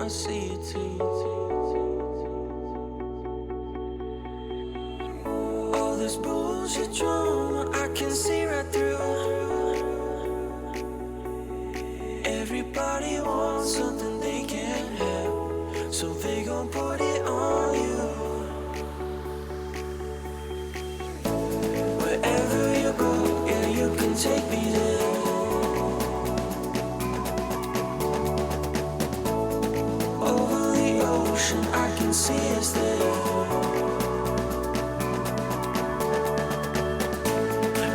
see it too. All this bullshit drama, I can see right through. Everybody wants something they can't have, so they gon' put it on you. Wherever you go, yeah, you can take me there. Over the ocean, I can see us there.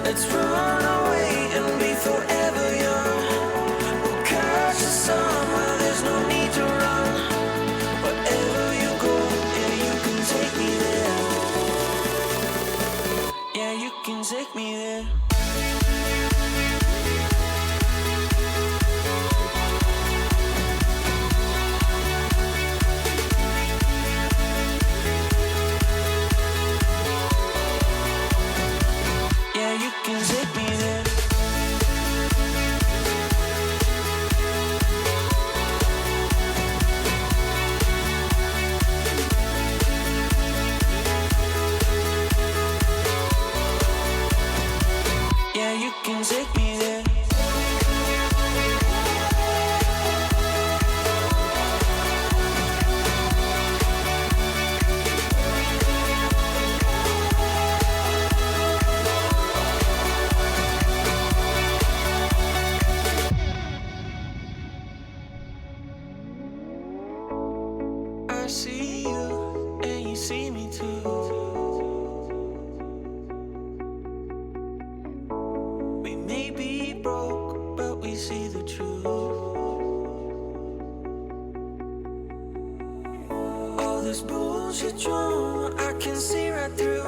Let's run away and be forever young. We'll catch the sun where there's no need to run. Wherever you go, yeah, you can take me there. Yeah, you can take me there. Yeah, you can take me there. Yeah, you can take me there. I see you, and you see me too. We may be broke, but we see the truth. All this bullshit drama, I can see right through.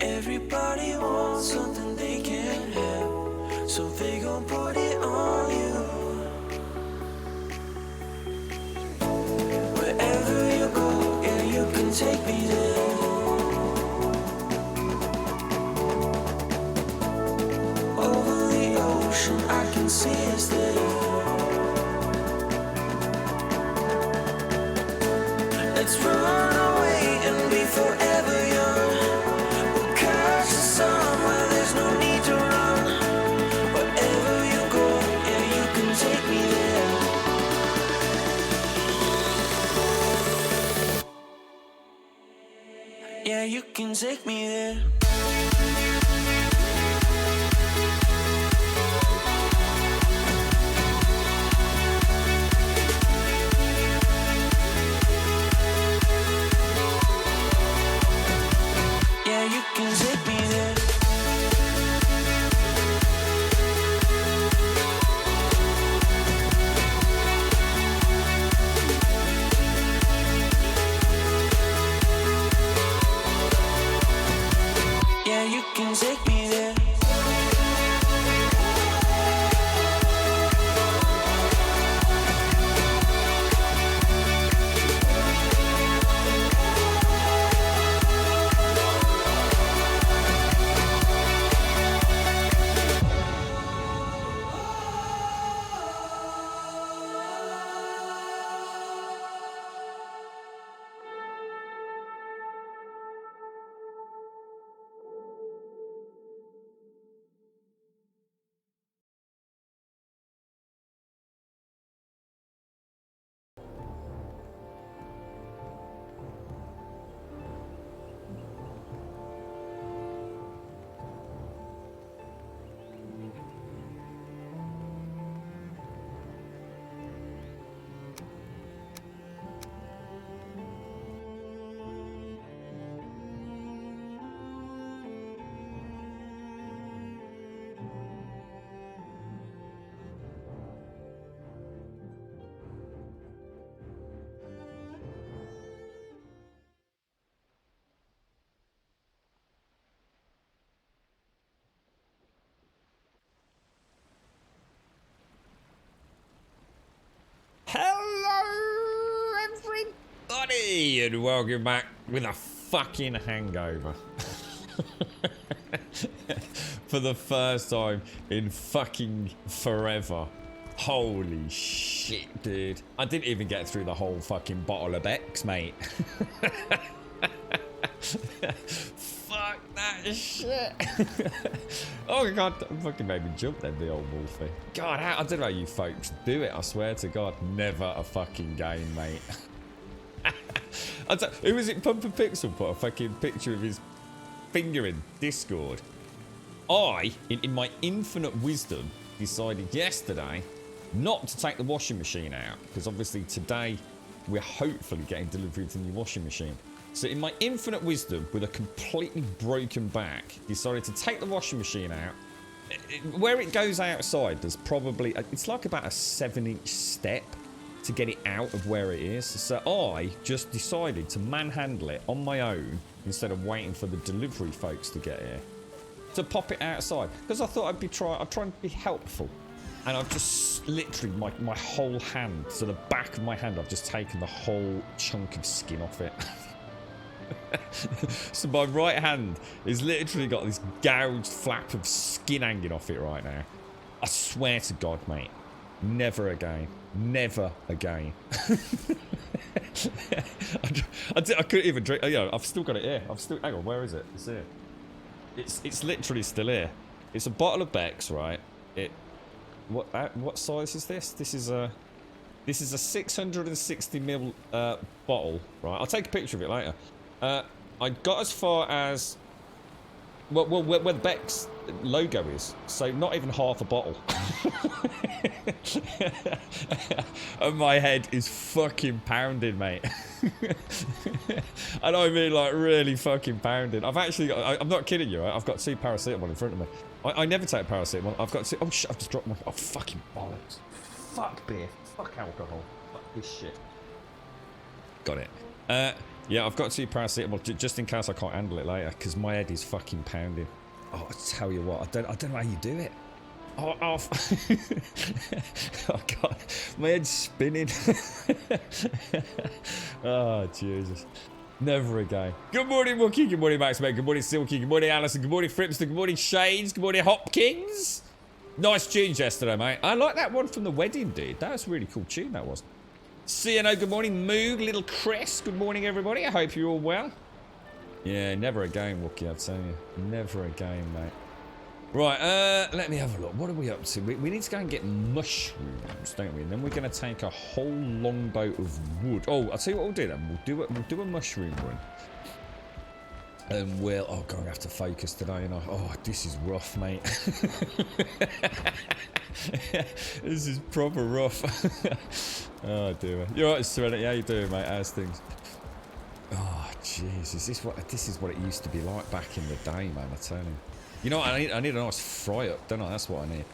Everybody wants something they can't have, so they gon' put it on you. Wherever you go, yeah, you can take me there. Over the ocean, I can see us there. Let's run away and be forever young. We'll catch the sun where there's no need to run. Wherever you go, yeah, you can take me there. Yeah, you can take me there. Yeah, you can take me there. Yeah, you can take me there. Hello, everybody, and welcome back with a fucking hangover. For the first time in fucking forever. Holy shit, dude. I didn't even get through the whole fucking bottle of Beck's, mate. Fuck that shit. Oh god, that fucking made me jump then, the old Wolfie. God, I don't know how you folks do it, I swear to God. Never a fucking game, mate. Who was it, Pumper Pixel put a fucking picture of his finger in Discord? I, in my infinite wisdom, decided yesterday not to take the washing machine out, because obviously today we're hopefully getting delivery to the new washing machine. So in my infinite wisdom, with a completely broken back, decided to take the washing machine out. Where it goes outside, there's probably, it's like about a 7-inch step to get it out of where it is. So I just decided to manhandle it on my own instead of waiting for the delivery folks to get here. To pop it outside, because I thought I'd try and be helpful. And I've just literally, my whole hand, so the back of my hand, I've just taken the whole chunk of skin off it. So my right hand has literally got this gouged flap of skin hanging off it right now. I swear to God, mate, never again. Never again. I couldn't even drink. You know, I've still got it here. Hang on, where is it? It's here. It's literally still here. It's a bottle of Beck's, right? What size is this? This is a 660ml bottle, right? I'll take a picture of it later. I got as far as where the Beck's logo is, so not even half a bottle. And my head is fucking pounding, mate. And I mean, like, really fucking pounding. I've actually got, I'm not kidding you, right? I've got 2 paracetamol in front of me. I never take paracetamol. I've got 2, oh shit, I've just dropped my, oh fucking bollocks. Fuck beer, fuck alcohol, fuck this shit. Got it. Yeah, I've got 2 paracetamol just in case I can't handle it later, because my head is fucking pounding. Oh, I tell you what, I don't know how you do it. Oh, oh God, my head's spinning. Oh, Jesus. Never again. Good morning, Wookie. Good morning, Max, mate. Good morning, Silky. Good morning, Alison. Good morning, Fripster. Good morning, Shades. Good morning, Hopkins. Nice tunes yesterday, mate. I like that one from the wedding, dude. That was a really cool tune, that was. CNO, good morning. Moog, little Chris. Good morning, everybody. I hope you're all well. Yeah, never again, Wookie, I'll tell you. Never again, mate. Right, let me have a look. What are we up to? We need to go and get mushrooms, don't we? And then we're going to take a whole longboat of wood. Oh, I'll tell you what we'll do then. We'll do a mushroom run. And we'll... Oh, God, I have to focus today. And oh, this is rough, mate. This is proper rough. Oh, dear. You alright, Serenity? How you doing, mate? How's things? Oh, jeez. This is what it used to be like back in the day, man, I tell you. You know what, I need a nice fry up, don't I? That's what I need.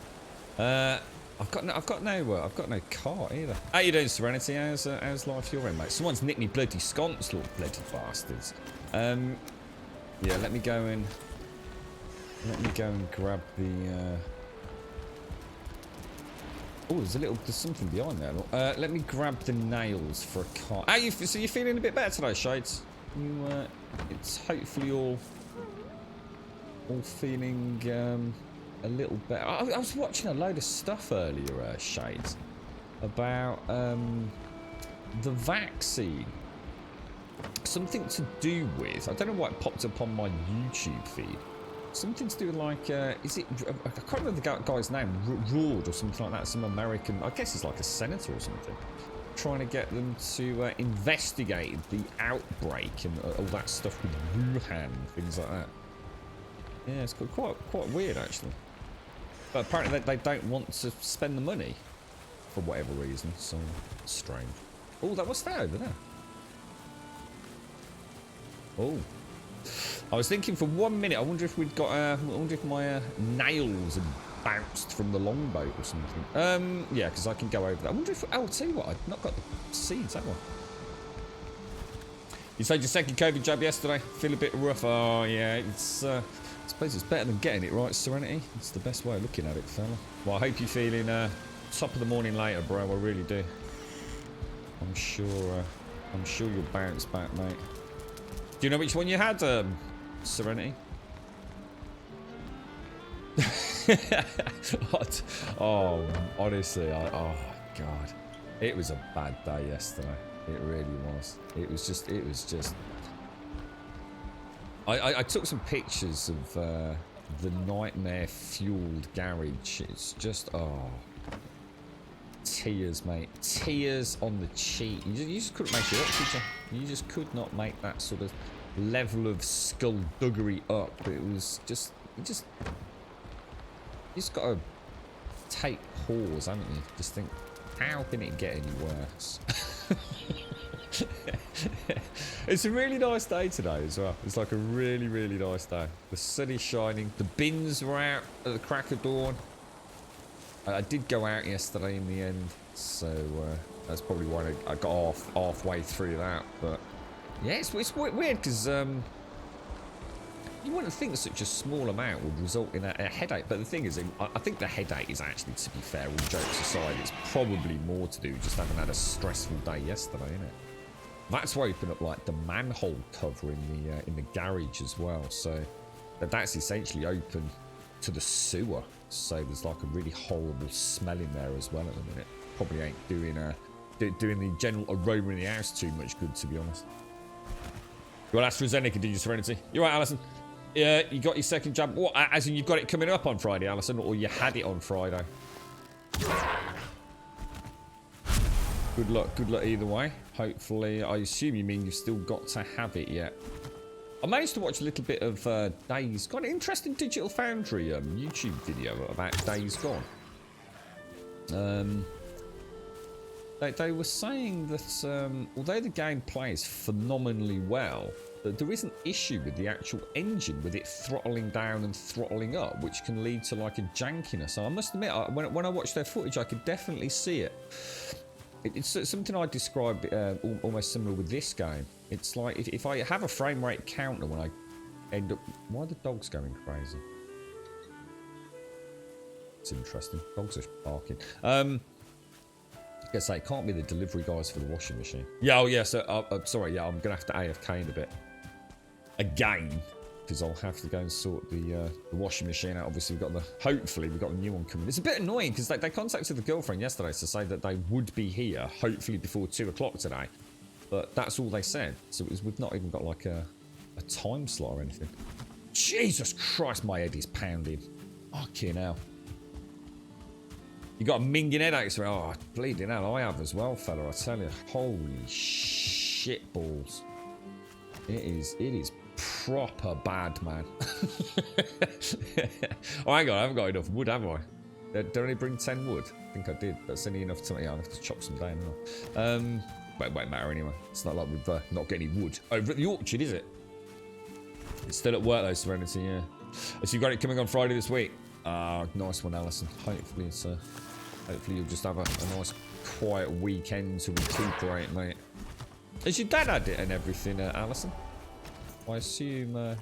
I've got no cart either. How you doing, Serenity? How's life your end, mate? Someone's nicked me bloody sconce, little bloody bastards. Yeah, let me go and grab the. Oh, there's something behind there. Look. Let me grab the nails for a cart. How you? So you're feeling a bit better today, Shades? It's hopefully all feeling a little better. I was watching a load of stuff earlier, Shades, about the vaccine. Something to do with, I don't know why it popped up on my YouTube feed. Something to do with, like, is it, I can't remember the guy's name, Roord or something like that, some American, I guess he's like a senator or something, trying to get them to investigate the outbreak and all that stuff with Wuhan, things like that. Yeah, it's quite weird, actually. But apparently they don't want to spend the money for whatever reason, so strange. Oh, what's that over there? Oh, I was thinking for 1 minute. I wonder if we'd got. I wonder if my nails had bounced from the longboat or something. Yeah, because I can go over that. I wonder if. Oh, I'll tell you what. I've not got the seeds, have I? You said your second COVID jab yesterday. Feel a bit rough. Oh yeah, it's. I suppose it's better than getting it, right, Serenity? It's the best way of looking at it, fella. Well, I hope you're feeling top of the morning later, bro. I really do. I'm sure you'll bounce back, mate. Do you know which one you had, Serenity? What? Oh, honestly, oh god, it was a bad day yesterday. It really was. It was just. I took some pictures of the nightmare-fueled garage. It's just tears, mate. Tears on the cheek. You just couldn't make it up, could you? You just could not make that sort of level of skullduggery up. It was just. You just got to take pause, haven't you? Just think, how can it get any worse? It's a really nice day today as well. It's like a really, really nice day. The sun is shining. The bins were out at the crack of dawn. I did go out yesterday in the end, so that's probably why I got off halfway through that. But yeah, it's weird because you wouldn't think such a small amount would result in a headache, but the thing is, I think the headache is actually, to be fair, all jokes aside, it's probably more to do just having had a stressful day yesterday, isn't it? That's why I opened up like the manhole cover in the garage as well, so that's essentially open to the sewer. So there's like a really horrible smell in there as well at the minute. Probably ain't doing the general aroma in the house too much good, to be honest. You want AstraZeneca, did you, Serenity? You're right, Alison. Yeah, you got your second jab. What? As in you've got it coming up on Friday, Alison, or you had it on Friday? Good luck either way. Hopefully, I assume you mean you've still got to have it yet. I managed to watch a little bit of Days Gone. An interesting Digital Foundry YouTube video about Days Gone. They were saying that although the game plays phenomenally well, that there is an issue with the actual engine, with it throttling down and throttling up, which can lead to like a jankiness. So I must admit, when I watched their footage, I could definitely see it. It's something I describe almost similar with this game. It's like if I have a frame rate counter when I end up... Why are the dogs going crazy? It's interesting. Dogs are barking. I guess it can't be the delivery guys for the washing machine. Yeah, oh yeah, so... sorry, yeah, I'm going to have to AFK in a bit. Again. Because I'll have to go and sort the washing machine out. Obviously, hopefully we've got a new one coming. It's a bit annoying because they contacted the girlfriend yesterday to say that they would be here, hopefully before 2 o'clock today. But that's all they said. So we've not even got like a time slot or anything. Jesus Christ, my head is pounding. Fucking hell. You got a minging headache, so oh, bleeding hell, I have as well, fella, I tell you. Holy shit balls. It is proper bad, man. Oh, hang on, I haven't got enough wood, have I? Did I only bring 10 wood? I think I did. That's only enough to... Yeah, I'll have to chop some down now. But it won't matter anyway. It's not like we've not got any wood over at the orchard, is it? It's still at work though, Serenity, yeah. So you've got it coming on Friday this week? Nice one, Alison. Hopefully it's hopefully you'll just have a nice quiet weekend to recuperate, mate. Has your dad had it and everything, Alison? I assume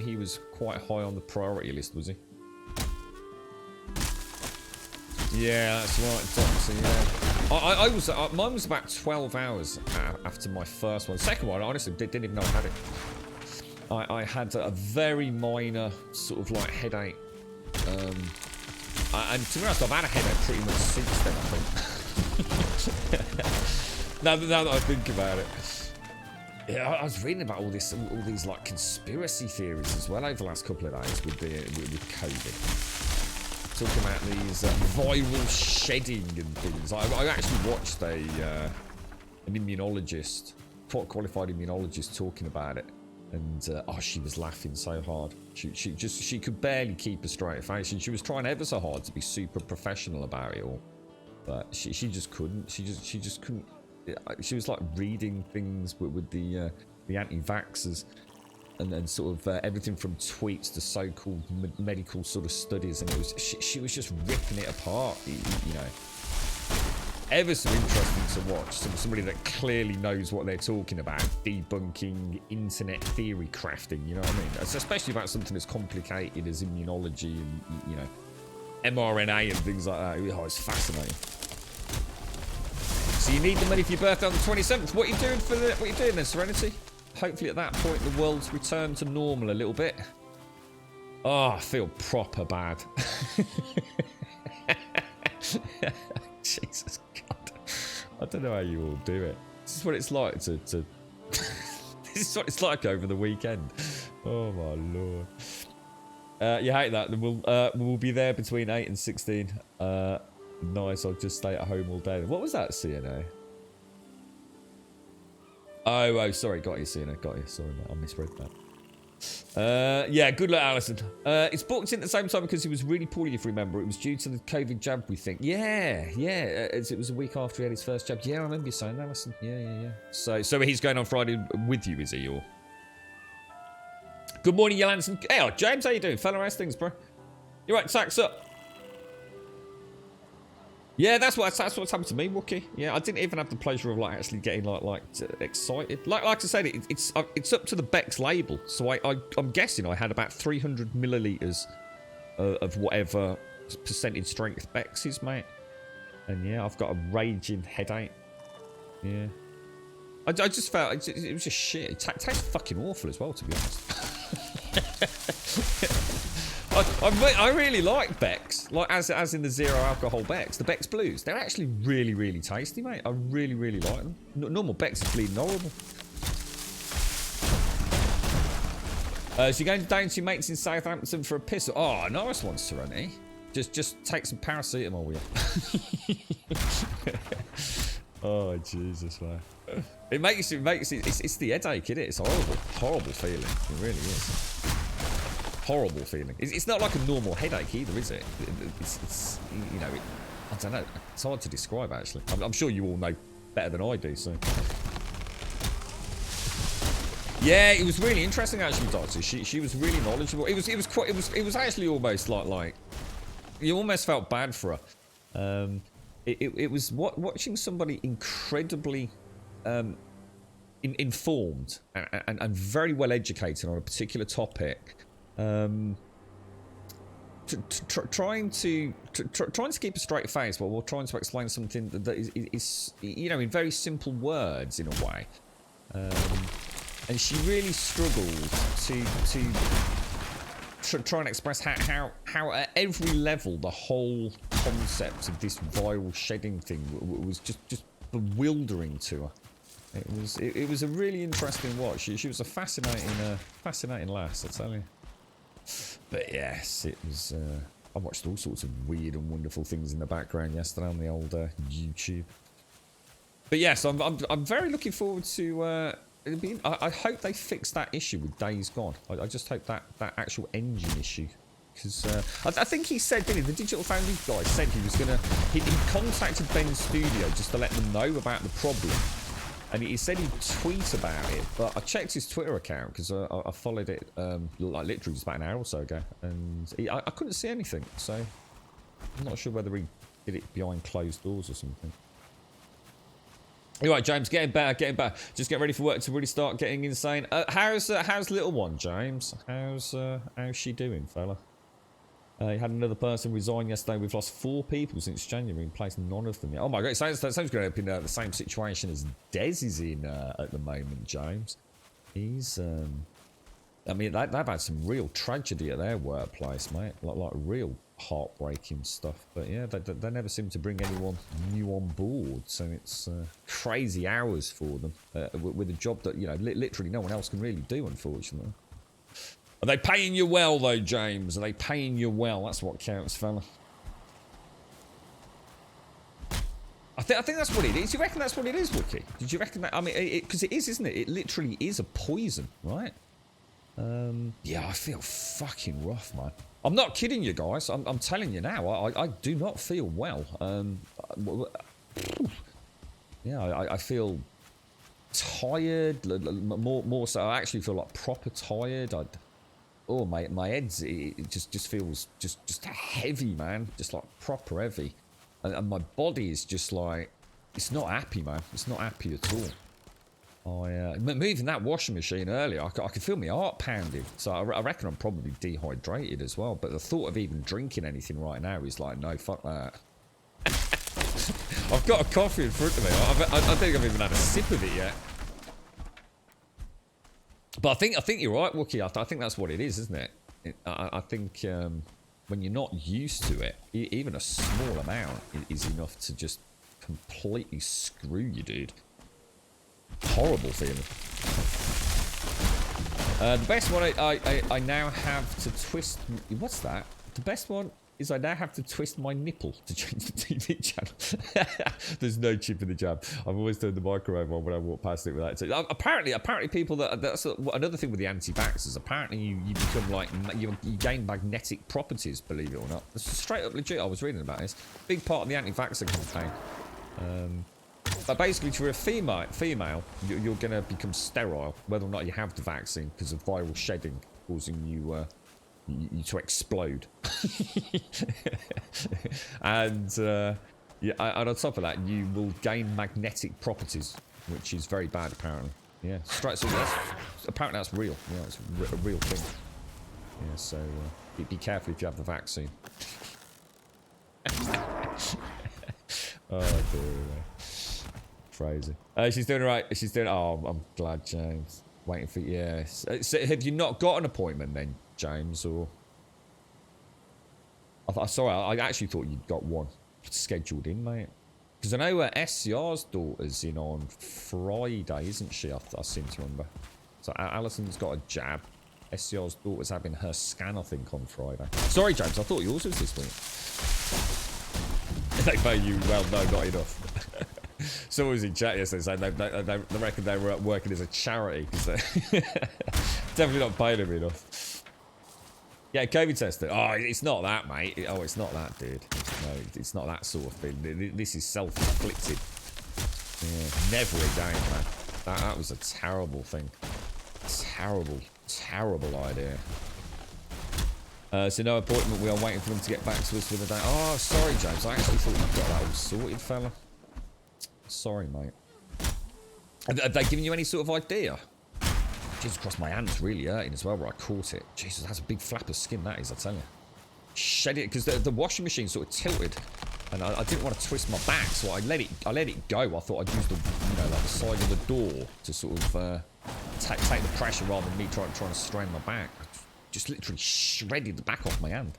he was quite high on the priority list, was he? Yeah, that's right, Doctor, yeah. Mine was about 12 hours after my first one. Second one, I honestly didn't even know I had it. I had a very minor sort of like headache. And to be honest, I've had a headache pretty much since then, I think. now that I think about it. Yeah, I was reading about all these like conspiracy theories as well over the last couple of days with COVID. Talking about these viral shedding and things. I actually watched an immunologist, qualified immunologist, talking about it, and oh, she was laughing so hard. She could barely keep a straight face, and she was trying ever so hard to be super professional about it all, but she just couldn't. She just couldn't. She was like reading things with the anti-vaxxers. And then sort of everything from tweets to so-called medical sort of studies, and it was she was just ripping it apart, you know. Ever so interesting to watch. Somebody that clearly knows what they're talking about, debunking internet theory crafting. You know what I mean? It's especially about something as complicated as immunology and, you know, mRNA and things like that. Oh, it's fascinating. So you need the money for your birthday on the 27th. What are you doing what are you doing then, Serenity? Hopefully at that point the world's returned to normal a little bit. Oh, I feel proper bad. Jesus God. I don't know how you all do it. This is what it's like to this is what it's like over the weekend. Oh my lord. You hate that. We'll be there between 8 and 16. Nice, I'll just stay at home all day. What was that, CNA? Oh, sorry, got you, CNA, got you. Sorry, mate, I misread that. Yeah, good luck, Alison. It's booked in at the same time because he was really poorly, if you remember. It was due to the COVID jab, we think. Yeah, as it was a week after he had his first jab. Yeah, I remember you saying that, Alison. Yeah. So he's going on Friday with you, is he, or? Good morning, Johansson. Hey, James, how you doing? Fellow, how's things, bro? You right, tax up? Yeah, that's what's happened to me, Wookie. Yeah, I didn't even have the pleasure of like actually getting like excited. Like I said, it's up to the Beck's label, so I'm guessing I had about 300 milliliters of whatever percentage strength Beck's is, mate. And yeah, I've got a raging headache. Yeah, I just felt it was just shit. It tastes fucking awful as well, to be honest. I really like Beck's, like as in the zero alcohol Beck's, the Beck's Blues. They're actually really tasty, mate. I really like them. Normal Beck's is bleeding horrible. So you're going down to your mates in Southampton for a piss? Oh, nice one, Serenity. Just take some paracetamol with you. Oh Jesus, man. It makes it's the headache, isn't it? It's horrible feeling. It really is. Horrible feeling. It's not like a normal headache either, is it? It's you know, I don't know. It's hard to describe actually. I'm sure you all know better than I do. So yeah, it was really interesting actually, Doctor. She was really knowledgeable. It was actually almost like you almost felt bad for her. It was watching somebody incredibly informed and very well educated on a particular topic. Trying to keep a straight face while trying to explain something that is you know, in very simple words in a way, and she really struggled to try and express how at every level the whole concept of this viral shedding thing was just bewildering to her. It was a really interesting watch. She was a fascinating lass, I tell you. But yes, it was. I watched all sorts of weird and wonderful things in the background yesterday on the old YouTube. But yes, I'm very looking forward to. I hope they fix that issue with Days Gone. I just hope that actual engine issue, because I think he said, didn't he? The Digital Foundry guy said he was gonna. He contacted Ben's studio just to let them know about the problem. And he said he'd tweet about it, but I checked his Twitter account because I followed it like literally just about an hour or so ago, and I couldn't see anything. So I'm not sure whether he did it behind closed doors or something. All right, James, getting better. Just get ready for work to really start getting insane. How's little one, James? How's she doing, fella? You had another person resign yesterday. We've lost 4 people since January and placed none of them yet. Oh my god, it sounds going to be in the same situation as Des is in at the moment, James. He's, I mean, they've had some real tragedy at their workplace, mate. Like real heartbreaking stuff. But yeah, they never seem to bring anyone new on board. So it's crazy hours for them with a job that, you know, literally no one else can really do, unfortunately. Are they paying you well, though, James? Are they paying you well? That's what counts, fella. I think that's what it is. Do you reckon that's what it is, Wookie? Did you reckon that? I mean, because it is, isn't it? It literally is a poison, right? Yeah, I feel fucking rough, man. I'm not kidding you guys. I'm telling you now. I do not feel well. Yeah, I feel tired. More so, I actually feel like proper tired. Oh, my head's, it just feels just heavy, man. Just like proper heavy. And my body is just like, it's not happy, man. It's not happy at all. Moving that washing machine earlier, I could feel my heart pounding. So I reckon I'm probably dehydrated as well. But the thought of even drinking anything right now is like, no, fuck that. I've got a coffee in front of me. I don't think I've even had a sip of it yet. But I think you're right, Wookie. I think that's what it is, isn't it? I think when you're not used to it, even a small amount is enough to just completely screw you, dude. Horrible feeling. The best one I now have to twist. What's that? The best one is I now have to twist my nipple to change the TV channel. There's no chip in the jam. I've always turned the microwave on when I walk past it with that. So, apparently people that's another thing with the anti-vaxxers. Apparently you become like you gain magnetic properties. Believe it or not, it's straight up legit. I was reading about this. Big part of the anti-vaxxer campaign. But basically, for a female, you're going to become sterile, whether or not you have the vaccine, because of viral shedding causing you to explode. And yeah, and on top of that, you will gain magnetic properties, which is very bad, apparently. Yeah, straight. So apparently that's real. Yeah, it's a real thing. Yeah, so be careful if you have the vaccine. Oh dear. Crazy. She's doing alright. She's doing. Oh, I'm glad, James. Waiting for yes. So have you not got an appointment then, James? Or sorry, I actually thought you'd got one scheduled in, mate. Because I know SCR's daughter's in on Friday, isn't she? I seem to remember. So Alison's got a jab. SCR's daughter's having her scan, I think, on Friday. Sorry, James. I thought yours was this week. They pay you well. No, not enough. Someone was in chat yesterday saying they reckon they were working as a charity because they're definitely not paying them enough. Yeah, COVID testing. Oh, it's not that, mate. Oh, it's not that, dude. No, it's not that sort of thing. This is self-inflicted. Yeah, never again, man. That was a terrible thing. Terrible idea. So no appointment. We are waiting for them to get back to us with a day. Oh, sorry, James. I actually thought you got that all sorted, fella. Sorry, mate. Have they given you any sort of idea? Jesus Christ, my hand's really hurting as well where I caught it. Jesus, that's a big flap of skin, that is, I tell you. Shed it, because the washing machine sort of tilted. And I didn't want to twist my back, so I let it go. I thought I'd use the, like the side of the door to sort of take the pressure rather than me trying to strain my back. Just literally shredded the back off my hand.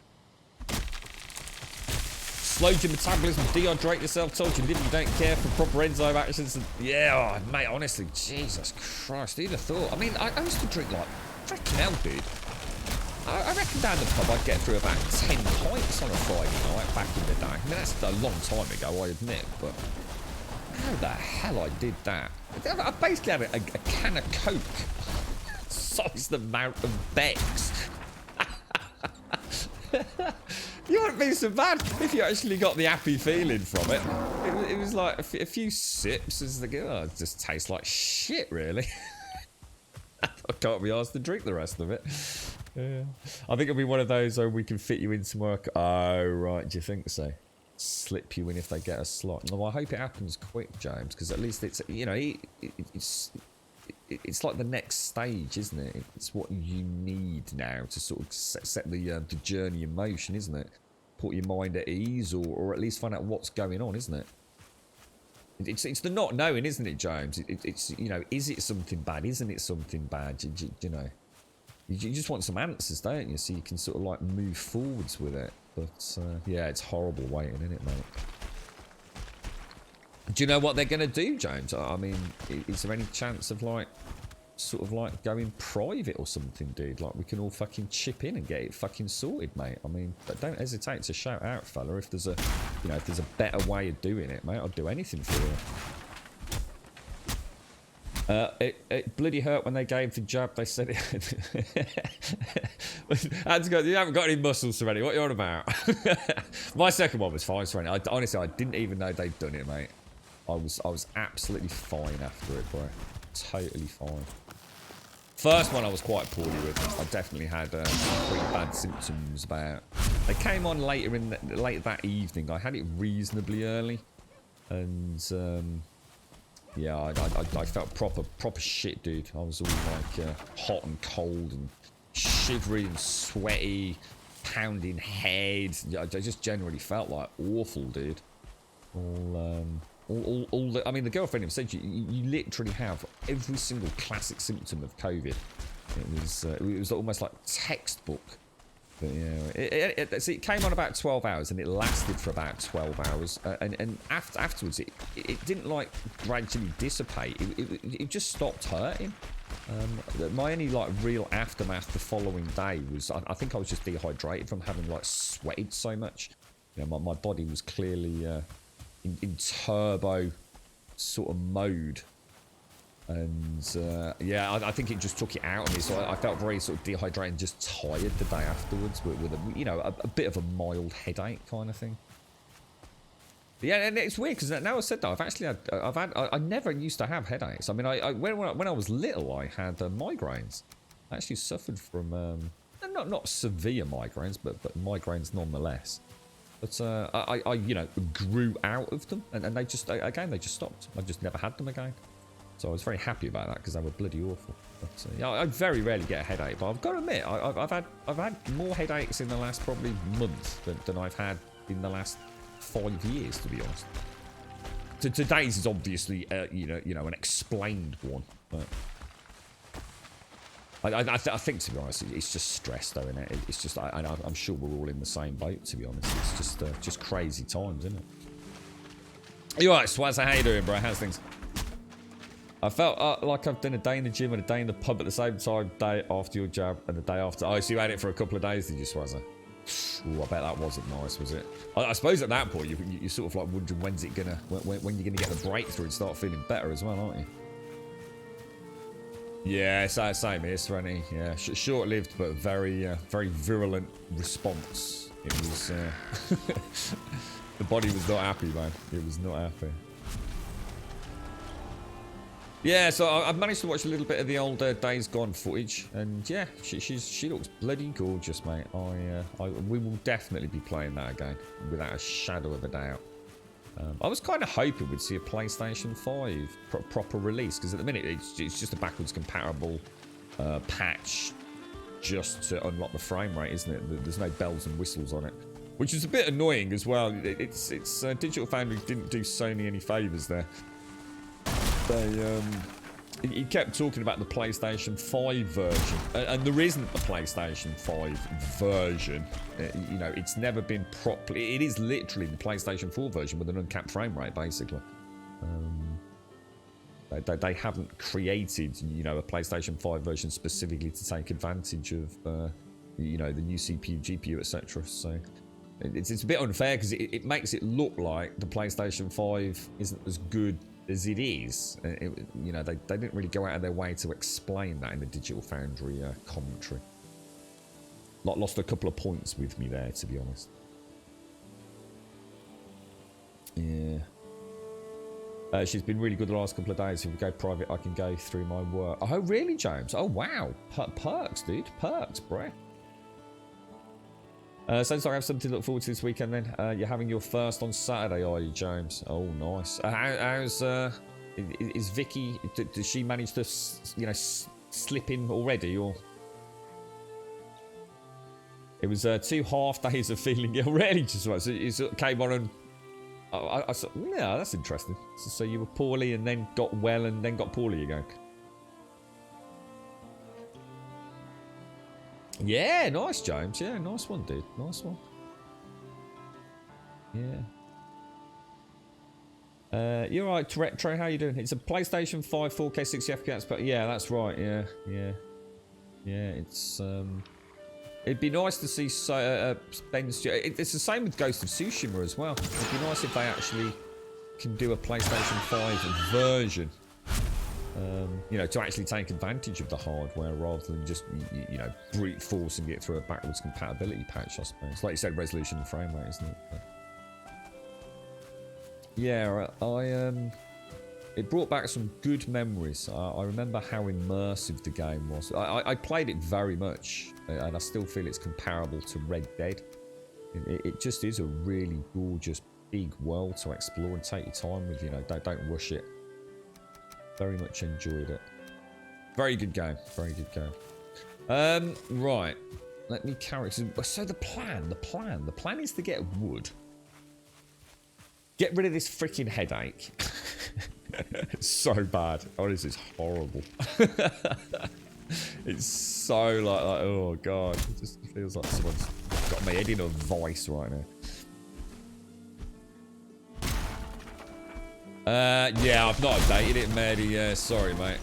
Slowed your metabolism, dehydrate yourself, told you liver you don't care for proper enzyme actions. And, yeah, oh, mate, honestly, Jesus Christ, who'd have thought? I mean, I used to drink like, freaking hell, dude. I reckon down the pub I'd get through about 10 pints on a Friday night back in the day. I mean, that's a long time ago, I admit, but how the hell I did that? I basically had a can of Coke. Size the amount of Becks. You wouldn't be so bad if you actually got the happy feeling from it. It was like a few sips as they go, oh, it just tastes like shit, really. I can't be asked to drink the rest of it. Yeah. I think it'll be one of those where we can fit you in some work. Oh, right, do you think so? Slip you in if they get a slot. Well, I hope it happens quick, James, because at least it's, it's like the next stage, isn't it? It's what you need now to sort of set the journey in motion, isn't it? Put your mind at ease, or at least find out what's going on, isn't it? It's the not knowing, isn't it, James? It's is it something bad? Isn't it something bad? You just want some answers, don't you? So you can sort of like move forwards with it. But yeah, it's horrible waiting, isn't it, mate? Do you know what they're going to do, James? I mean, is there any chance of like, sort of like going private or something, dude? Like we can all fucking chip in and get it fucking sorted, mate. I mean, but don't hesitate to shout out, fella. If there's a, if there's a better way of doing it, mate, I'll do anything for you. It bloody hurt when they gave the jab. They said it. You haven't got any muscles, Serenity. What are you on about? My second one was fine, Serenity. Honestly, I didn't even know they'd done it, mate. I was absolutely fine after it, bro. Totally fine. First one I was quite poorly with. I definitely had pretty bad symptoms about. They came on later that evening. I had it reasonably early, and yeah, I felt proper shit, dude. I was all like hot and cold and shivery and sweaty, pounding head. I just generally felt like awful, dude. I mean, the girlfriend even said you literally have every single classic symptom of COVID. It was almost like textbook But yeah, see, it came on about 12 hours and it lasted for about 12 hours. And afterwards, it didn't like gradually dissipate. It just stopped hurting. My only like real aftermath the following day was I think I was just dehydrated from having like sweated so much. You know, my body was clearly in turbo sort of mode. And yeah, I think it just took it out of me, so I felt very sort of dehydrated and just tired the day afterwards with a, you know, a bit of a mild headache kind of thing. But yeah, and it's weird because now I said that I've actually had, I never used to have headaches. I mean, when I was little, I had migraines. I actually suffered from not severe migraines, but migraines nonetheless. But I you know, grew out of them, and they just they just stopped. I just never had them again. So I was very happy about that because they were bloody awful. But yeah, I very rarely get a headache, but I've got to admit, I've had more headaches in the last probably month than I've had in the last 5 years, to be honest. Today's is obviously you know, an explained one, but I think, to be honest, it's just stress though, isn't it? It's just I'm sure we're all in the same boat, to be honest. It's just crazy times, isn't it? You alright, Swazza? How you doing, bro? How's things? I felt like I've done a day in the gym and a day in the pub at the same time, day after your jab and the day after. Oh, so you had it for a couple of days, did you, Swazza? Ooh, I bet that wasn't nice, was it? I suppose at that point you're sort of like wondering when you're gonna get the breakthrough and start feeling better as well, aren't you? Yeah, same here, Serenity. Yeah, short-lived but very virulent response. It was the body was not happy, man. It was not happy. Yeah, so I've managed to watch a little bit of the old Days Gone footage, and yeah, she looks bloody gorgeous, mate. We will definitely be playing that again, without a shadow of a doubt. I was kind of hoping we'd see a PlayStation 5 proper release, because at the minute it's just a backwards compatible patch just to unlock the frame rate, isn't it? There's no bells and whistles on it, which is a bit annoying as well. It's Digital Foundry didn't do Sony any favours there. He kept talking about the PlayStation 5 version, and there isn't a PlayStation 5 version. You know, it's never been properly. It is literally the PlayStation 4 version with an uncapped frame rate, basically. They haven't created, you know, a PlayStation 5 version specifically to take advantage of, you know, the new CPU, GPU, etc. So it's a bit unfair because it makes it look like the PlayStation 5 isn't as good as it is. You know, they didn't really go out of their way to explain that in the Digital Foundry commentary. Lost a couple of points with me there, to be honest. Yeah. She's been really good the last couple of days. If we go private, I can go through my work. Oh, really, James? Oh, wow. Perks, dude. Perks, bro. Sounds like I have something to look forward to this weekend then. You're having your first on Saturday, are you, James? Oh, nice. How's is Vicky? Does she manage to, you know, slip in already, or? It was 2 half days of feeling ill, really, just right. So you sort of came on and I thought, yeah, that's interesting. So you were poorly and then got well and then got poorly again. Yeah, nice, James. Yeah, nice one, dude. Nice one. Yeah. You're right, Retro. How you doing? It's a PlayStation 5 4K 60 FPS, but yeah, that's right. Yeah. It's it'd be nice to see Ben's. It's the same with Ghost of Tsushima as well. It'd be nice if they actually can do a PlayStation 5 version. You know, to actually take advantage of the hardware rather than just, you know, brute forcing it through a backwards compatibility patch, I suppose. Like you said, resolution and frame rate, isn't it? But yeah, it brought back some good memories. I remember how immersive the game was. I played it very much, and I still feel it's comparable to Red Dead. It just is a really gorgeous, big world to explore and take your time with. You know, don't rush it. Very much enjoyed it. Very good game. Very good game. Right. Let me carry. So the plan is to get wood. Get rid of this freaking headache. It's so bad. Oh, this is horrible. It's so like, oh god, it just feels like someone's got my head in a vice right now. Yeah, I've not updated it, Maddie. Yeah, sorry, mate.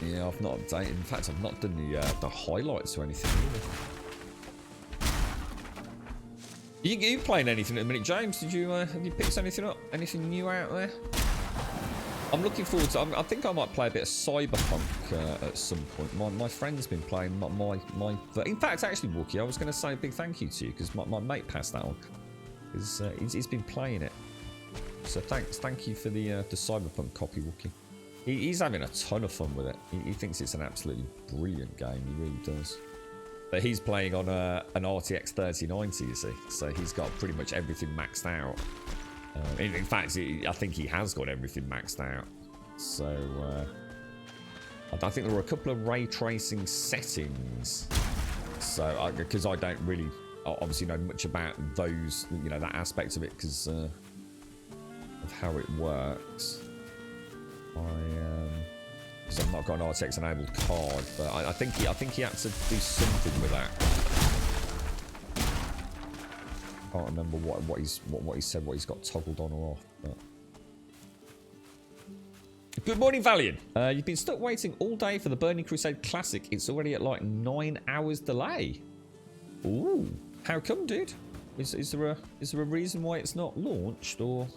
Yeah, I've not updated. In fact, I've not done the highlights or anything either. You playing anything at the minute, James? Did you have you picked anything up? Anything new out there? I'm looking forward to. I think I might play a bit of Cyberpunk at some point. My friend's been playing my. In fact, actually, Wookie, I was going to say a big thank you to you because my mate passed that on. He's been playing it. So thank you for the Cyberpunk copy, Wookie. He's having a ton of fun with it. He thinks it's an absolutely brilliant game. He really does. But he's playing on an RTX 3090, you see. So he's got pretty much everything maxed out. In fact, I think he has got everything maxed out. So I think there were a couple of ray tracing settings. So because I don't really obviously know much about those, you know, that aspect of it because of how it works. Because I've not got an RTX enabled card, but I think he had to do something with that. Can't remember what he said, what he's got toggled on or off. But... Good morning, Valiant. You've been stuck waiting all day for the Burning Crusade Classic. It's already at like 9 hours delay. Ooh, how come, dude? Is there a reason why it's not launched, or?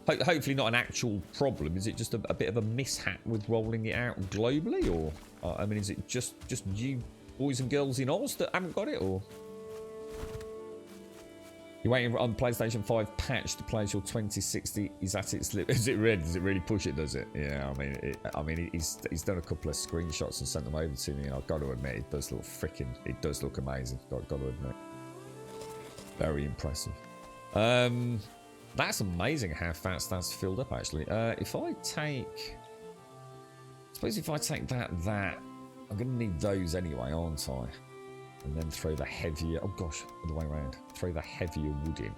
Hopefully not an actual problem. Is it just a bit of a mishap with rolling it out globally, or I mean, is it just you boys and girls in Oz that haven't got it, or? You're waiting on PlayStation 5 patch to play your 2060. Is that its lip? Is it red? Does it really push it? Does it? Yeah. I mean, he's done a couple of screenshots and sent them over to me. And I've got to admit, it does look amazing. Got to admit, very impressive. That's amazing how fast that's filled up. Actually, if I take that, I'm gonna need those anyway, aren't I? And then throw the heavier, oh gosh, other way around. Throw the heavier wood in.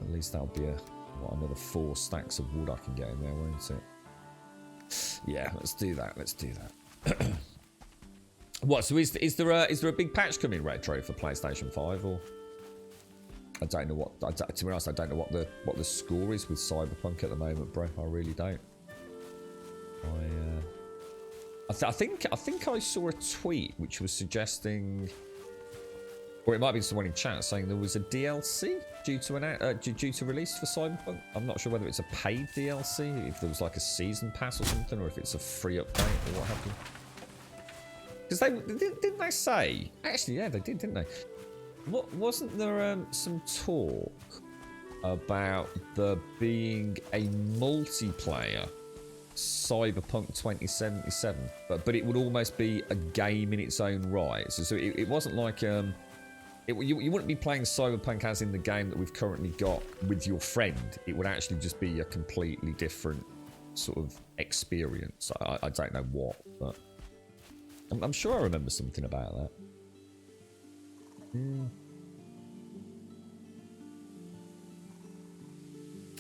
At least that'll be another 4 stacks of wood I can get in there, won't it? Yeah, let's do that. What? So is there a big patch coming retro for PlayStation 5, or? I don't know what. To be honest, I don't know what the score is with Cyberpunk at the moment, bro. I really don't. I think I saw a tweet which was suggesting, or it might be someone in chat saying there was a DLC due to release for Cyberpunk. I'm not sure whether it's a paid DLC, if there was like a season pass or something, or if it's a free update or what have you. Because didn't they say? Actually, yeah, they did, didn't they? Wasn't there some talk about there being a multiplayer Cyberpunk 2077, but it would almost be a game in its own right. So it wasn't like you wouldn't be playing Cyberpunk as in the game that we've currently got with your friend. It would actually just be a completely different sort of experience. I don't know what, but I'm sure I remember something about that.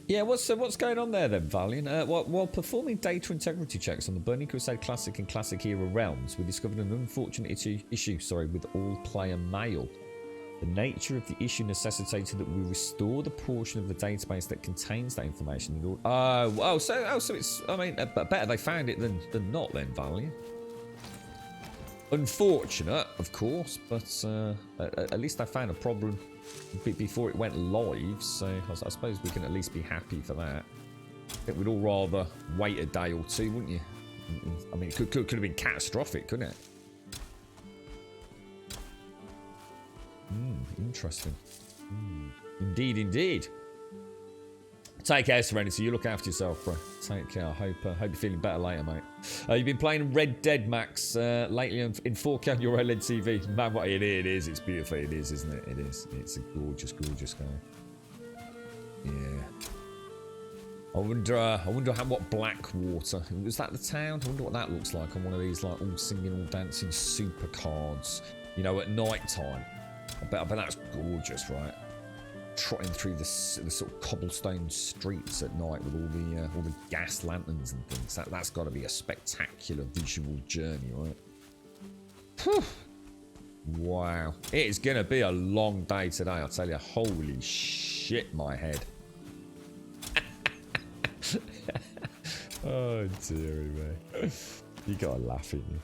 Yeah, what's going on there then, Valiant? While performing data integrity checks on the Burning Crusade Classic and Classic Era realms, we discovered an unfortunate issue with all player mail. The nature of the issue necessitated that we restore the portion of the database that contains that information. So it's, I mean, better they found it than not then, Valiant. Unfortunate, of course, but at least I found a problem before it went live, so I suppose we can at least be happy for that. I think we'd all rather wait a day or two, wouldn't you? I mean, it could have been catastrophic, couldn't it? Interesting. Indeed. Take care, Serenity. You look after yourself, bro. Take care. I hope you're feeling better later, mate. You've been playing Red Dead, Max, lately in 4K on your OLED TV. Man, what it is. It's beautiful. It is, isn't it? It is. It's a gorgeous game. Yeah. I wonder what Blackwater. Was that the town? I wonder what that looks like on one of these, like, all singing, all dancing supercards. You know, at night time. I bet that's gorgeous, right? trotting through the sort of cobblestone streets at night with all the gas lanterns and things. That's got to be a spectacular visual journey, right? Whew. Wow. It is going to be a long day today, I'll tell you. Holy shit, my head. Oh, dearie me. You got to laugh at me.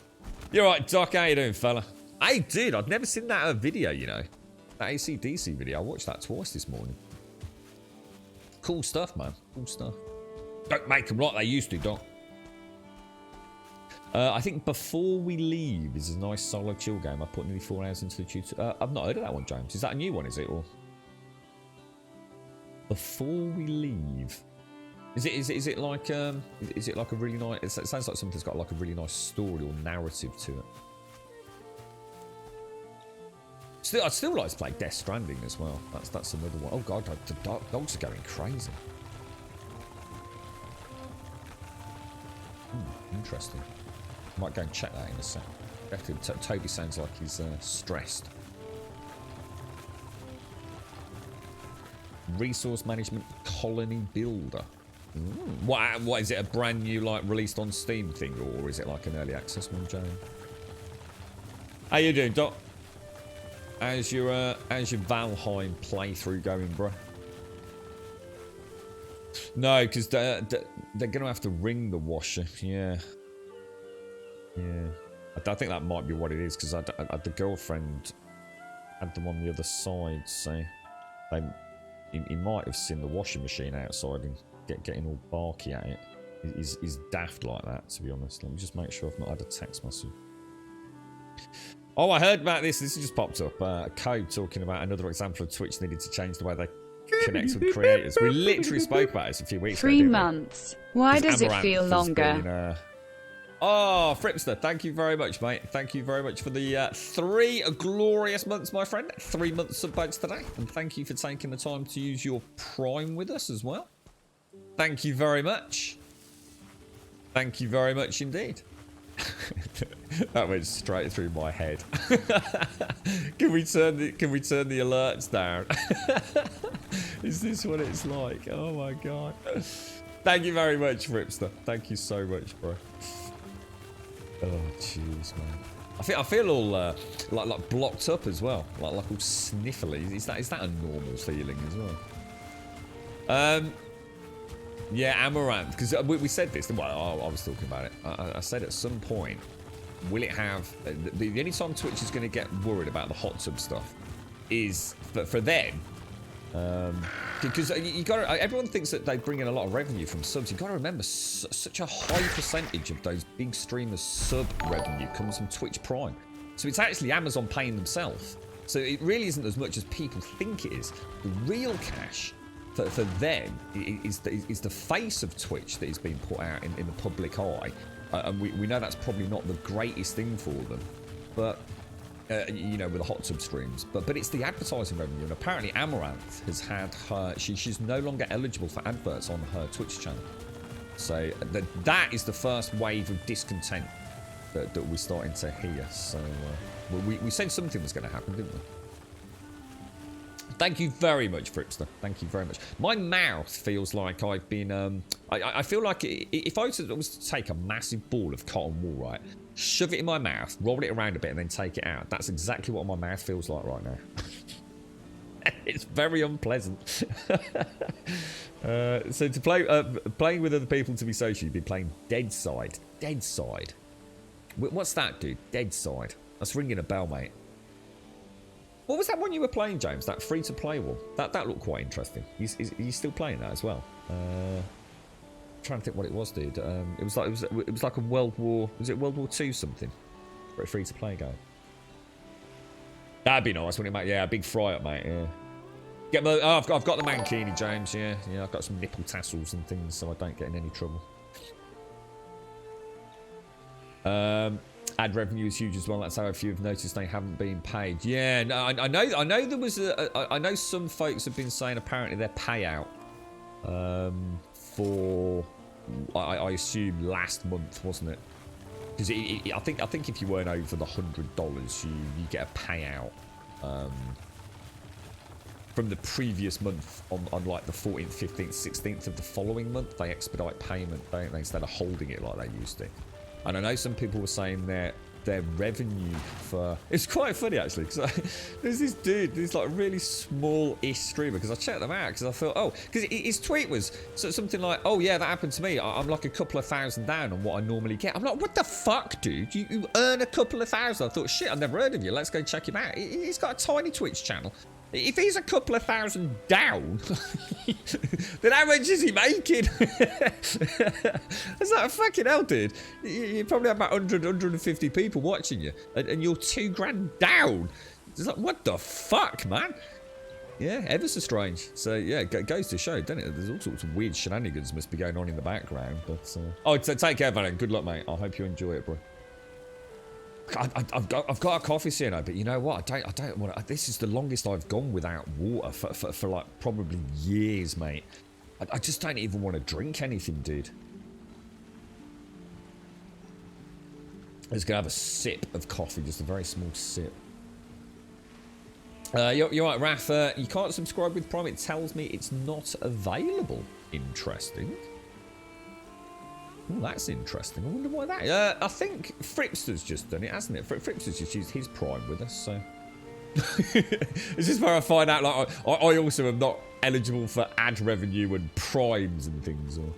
You're right, Doc. How you doing, fella? Hey, dude, I'd never seen that video, you know. That AC/DC video. I watched that twice this morning. Cool stuff, man. Cool stuff. Don't make them like they used to, Doc. I think Before We Leave is a nice solo chill game. I put nearly 4 hours into the tutorial. I've not heard of that one, James. Is that a new one, is it? Or Before We Leave. Is it like a really nice? It sounds like something that's got like a really nice story or narrative to it. I'd still like to play Death Stranding as well. That's another one. Oh god, the dogs are going crazy. Interesting. Might go and check that in a sec. Definitely, Toby sounds like he's stressed. Resource Management Colony Builder. What is it? A brand new, like, released on Steam thing, or is it like an early access one, Joe? How you doing, Doc? How's your Valheim playthrough going, bro? No, because they're gonna have to ring the washer. Yeah. I think that might be what it is, because the girlfriend had them on the other side, so he might have seen the washing machine outside and getting all barky at it. He's daft like that, to be honest. Let me just make sure I've not had a text message. Oh, I heard about this. This just popped up. A code talking about another example of Twitch needed to change the way they connect with creators. We literally spoke about this a few weeks ago. 3 months. Why does it feel longer? Been, oh, Fripster, thank you very much, mate. Thank you very much for the 3 glorious months, my friend. 3 months of bugs today. And thank you for taking the time to use your Prime with us as well. Thank you very much. Thank you very much indeed. That went straight through my head. Can we turn the alerts down? Is this what it's like? Oh my god. Thank you very much, Fripster. Thank you so much, bro. Oh jeez, man. I feel all like blocked up as well, like all sniffly. Is that a normal feeling as well? Yeah, Amaranth, because we said this. Well, I was talking about it. I said at some point, will it have the only time Twitch is going to get worried about the hot tub stuff is for them. Because you got everyone thinks that they bring in a lot of revenue from subs. You got to remember, such a high percentage of those big streamers' sub revenue comes from Twitch Prime. So it's actually Amazon paying themselves. So it really isn't as much as people think it is. The real cash for them is the face of Twitch that is being put out in the public eye. And we know that's probably not the greatest thing for them. But you know, with the hot tub streams, but it's the advertising revenue, and apparently Amaranth has had her. She's no longer eligible for adverts on her Twitch channel, so that is the first wave of discontent that we're starting to hear. So we said something was going to happen, didn't we? Thank you very much, Fripster. Thank you very much. My mouth feels like I've been. I feel like if I was to take a massive ball of cotton wool, right, shove it in my mouth, roll it around a bit, and then take it out. That's exactly what my mouth feels like right now. It's very unpleasant. So to play, playing with other people to be social, you've been playing Dead Side. Dead Side. What's that, dude? Dead Side. That's ringing a bell, mate. What was that one you were playing, James? That free-to-play one? That looked quite interesting. Are you still playing that as well? I'm trying to think what it was, dude. It was like a World War. Was it World War II something? For a free-to-play game. That'd be nice, wouldn't it, mate? Yeah, a big fry-up, mate. Yeah. I've got the mankini, James. Yeah. I've got some nipple tassels and things, so I don't get in any trouble. Ad revenue is huge as well. That's how a few have noticed they haven't been paid. Yeah, no, I know there was I know some folks have been saying apparently their payout for I assume last month, wasn't it? Because I think if you weren't over the $100, you get a payout. from the previous month on like the 14th, 15th, 16th of the following month, they expedite payment, don't they, instead of holding it like they used to. And I know some people were saying their revenue for... It's quite funny, actually, because there's this dude, this like really small-ish streamer, because I checked them out, because I thought, oh, because his tweet was something like, oh, yeah, that happened to me. I'm like a couple of thousand down on what I normally get. I'm like, what the fuck, dude? You earn a couple of thousand. I thought, shit, I've never heard of you. Let's go check him out. He's got a tiny Twitch channel. If he's a couple of thousand down, then how much is he making? It's like, fucking hell, dude. You probably have about 100, 150 people watching you, and you're $2,000 down. It's like, what the fuck, man? Yeah, ever so strange. So, yeah, it goes to show, doesn't it? There's all sorts of weird shenanigans must be going on in the background. But oh, take care, Valheim. Good luck, mate. I hope you enjoy it, bro. I've got a coffee soon, but you know what? I don't want to. This is the longest I've gone without water for like probably years, mate. I just don't even want to drink anything, dude. I'm just gonna have a sip of coffee, just a very small sip. You're right, Rafa. You can't subscribe with Prime. It tells me it's not available. Interesting. Oh, that's interesting. I wonder why that... I think Fripster's just done it, hasn't it? Fripster's just used his Prime with us, so... This is where I find out, like, I also am not eligible for ad revenue and primes and things. Or...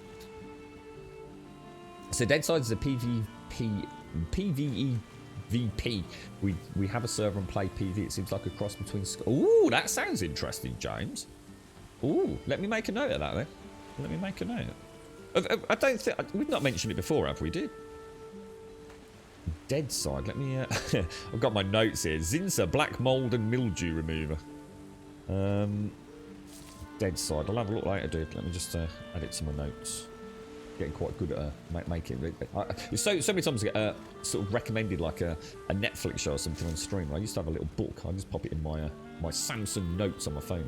So Deadside is a PvEVP. We have a server and play PV. It seems like a cross between... Ooh, that sounds interesting, James. Ooh, let me make a note of that, then. Let me make a note. I don't think... We've not mentioned it before, have we, dude? Deadside. Let me... I've got my notes here. Zinza, black mold and mildew remover. Deadside. I'll have a look later, dude. Let me just add it to my notes. Getting quite good at making it. So many times I get sort of recommended like a Netflix show or something on stream. I used to have a little book. I just pop it in my my Samsung notes on my phone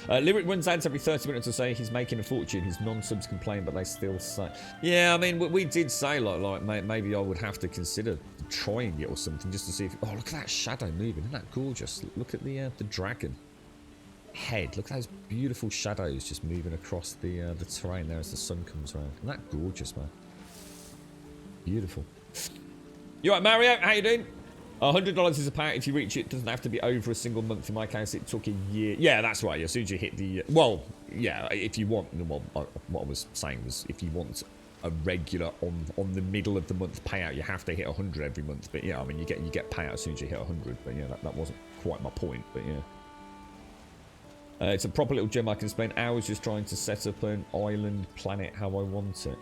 now. Lyric runs ads every 30 minutes to say he's making a fortune. His non-subs complain, but they still say... Yeah, I mean, we did say, like maybe I would have to consider trying it or something just to see if... Oh, look at that shadow moving. Isn't that gorgeous? Look at the dragon head. Look at those beautiful shadows just moving across the terrain there as the sun comes around. Isn't that gorgeous, man? Beautiful. You all right, Mario? How you doing? $100 is a pack. If you reach it, doesn't have to be over a single month. In my case, it took a year. Yeah, that's right. As soon as you hit the... Well, yeah, if you want... Well, what I was saying was if you want a regular on the middle of the month payout, you have to hit 100 every month. But yeah, I mean, you get payout as soon as you hit 100. But yeah, that wasn't quite my point. But yeah. It's a proper little gem. I can spend hours just trying to set up an island planet how I want it.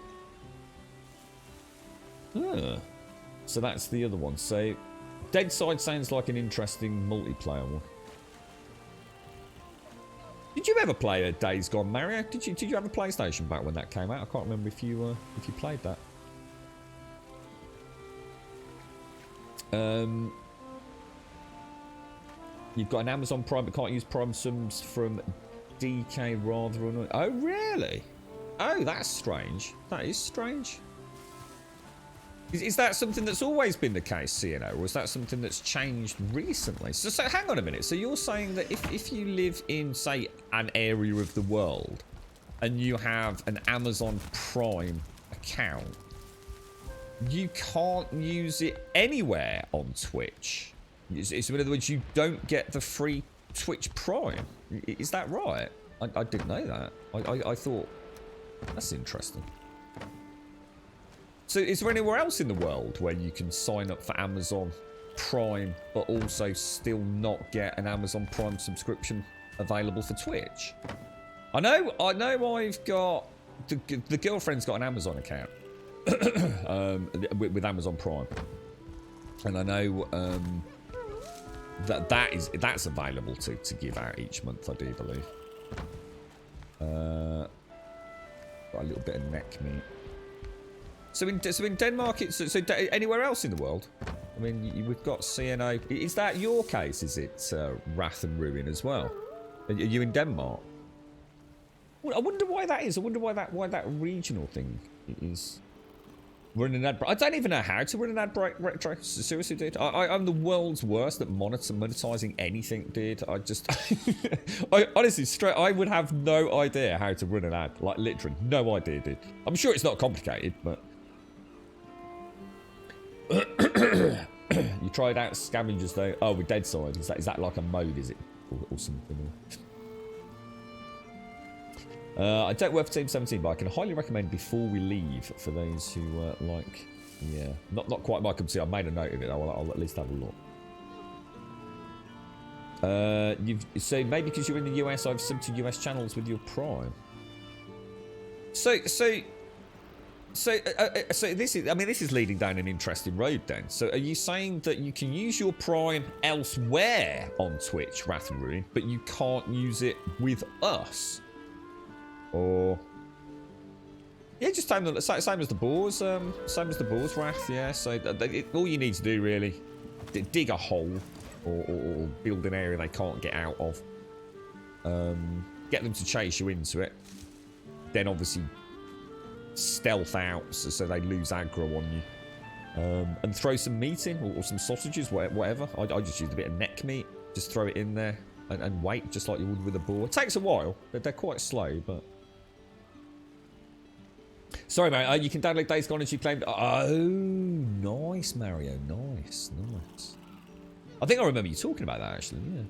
So that's the other one. So... Deadside sounds like an interesting multiplayer one. Did you ever play Days Gone, Mario? Did you have a PlayStation back when that came out? I can't remember if you played that. You've got an Amazon Prime, but can't use Prime subs from DK rather than... Oh, really? Oh, that's strange. That is strange. Is that something that's always been the case, CNO, or is that something that's changed recently? So hang on a minute. So you're saying that if you live in, say, an area of the world and you have an Amazon Prime account, you can't use it anywhere on Twitch? So in other words, you don't get the free Twitch Prime. Is that right? I didn't know that. I thought... That's interesting. So is there anywhere else in the world where you can sign up for Amazon Prime but also still not get an Amazon Prime subscription available for Twitch? I know I've got... The girlfriend's got an Amazon account with Amazon Prime. And I know that's available to give out each month, I do believe. Got a little bit of neck meat. So in Denmark, so anywhere else in the world? I mean, we've got CNO. Is that your case? Is it Wrath and Ruin as well? Are you in Denmark? Well, I wonder why that is. I wonder why that regional thing is. Run an ad break. I don't even know how to run an ad break retro. Seriously, dude. I'm the world's worst at monetizing anything, dude. I just... I honestly, I would have no idea how to run an ad. Like, literally, no idea, dude. I'm sure it's not complicated, but... You tried out Scavengers, though. Oh, with Dead Side. Is that like a mode, is it? Or something? I don't work for Team 17, but I can highly recommend Before We Leave for those who like, yeah, not quite my cup of tea. I made a note of it. I'll at least have a look. So maybe because you're in the US, I've subbed to US channels with your Prime. So this is, I mean, this is leading down an interesting road then. So are you saying that you can use your Prime elsewhere on Twitch, Wrath and Ruin, but you can't use it with us? Or yeah, just same as the Boars, same as the Boars Wrath. Yeah, so all you need to do really, dig a hole or build an area they can't get out of. Get them to chase you into it. Then obviously stealth out so they lose aggro on you. And throw some meat in or some sausages, whatever. I just used a bit of neck meat. Just throw it in there and wait, just like you would with a boar. It takes a while. They're quite slow, but. Sorry, mate. You can download Days Gone as you claimed. Oh, nice, Mario. Nice. I think I remember you talking about that, actually. Yeah.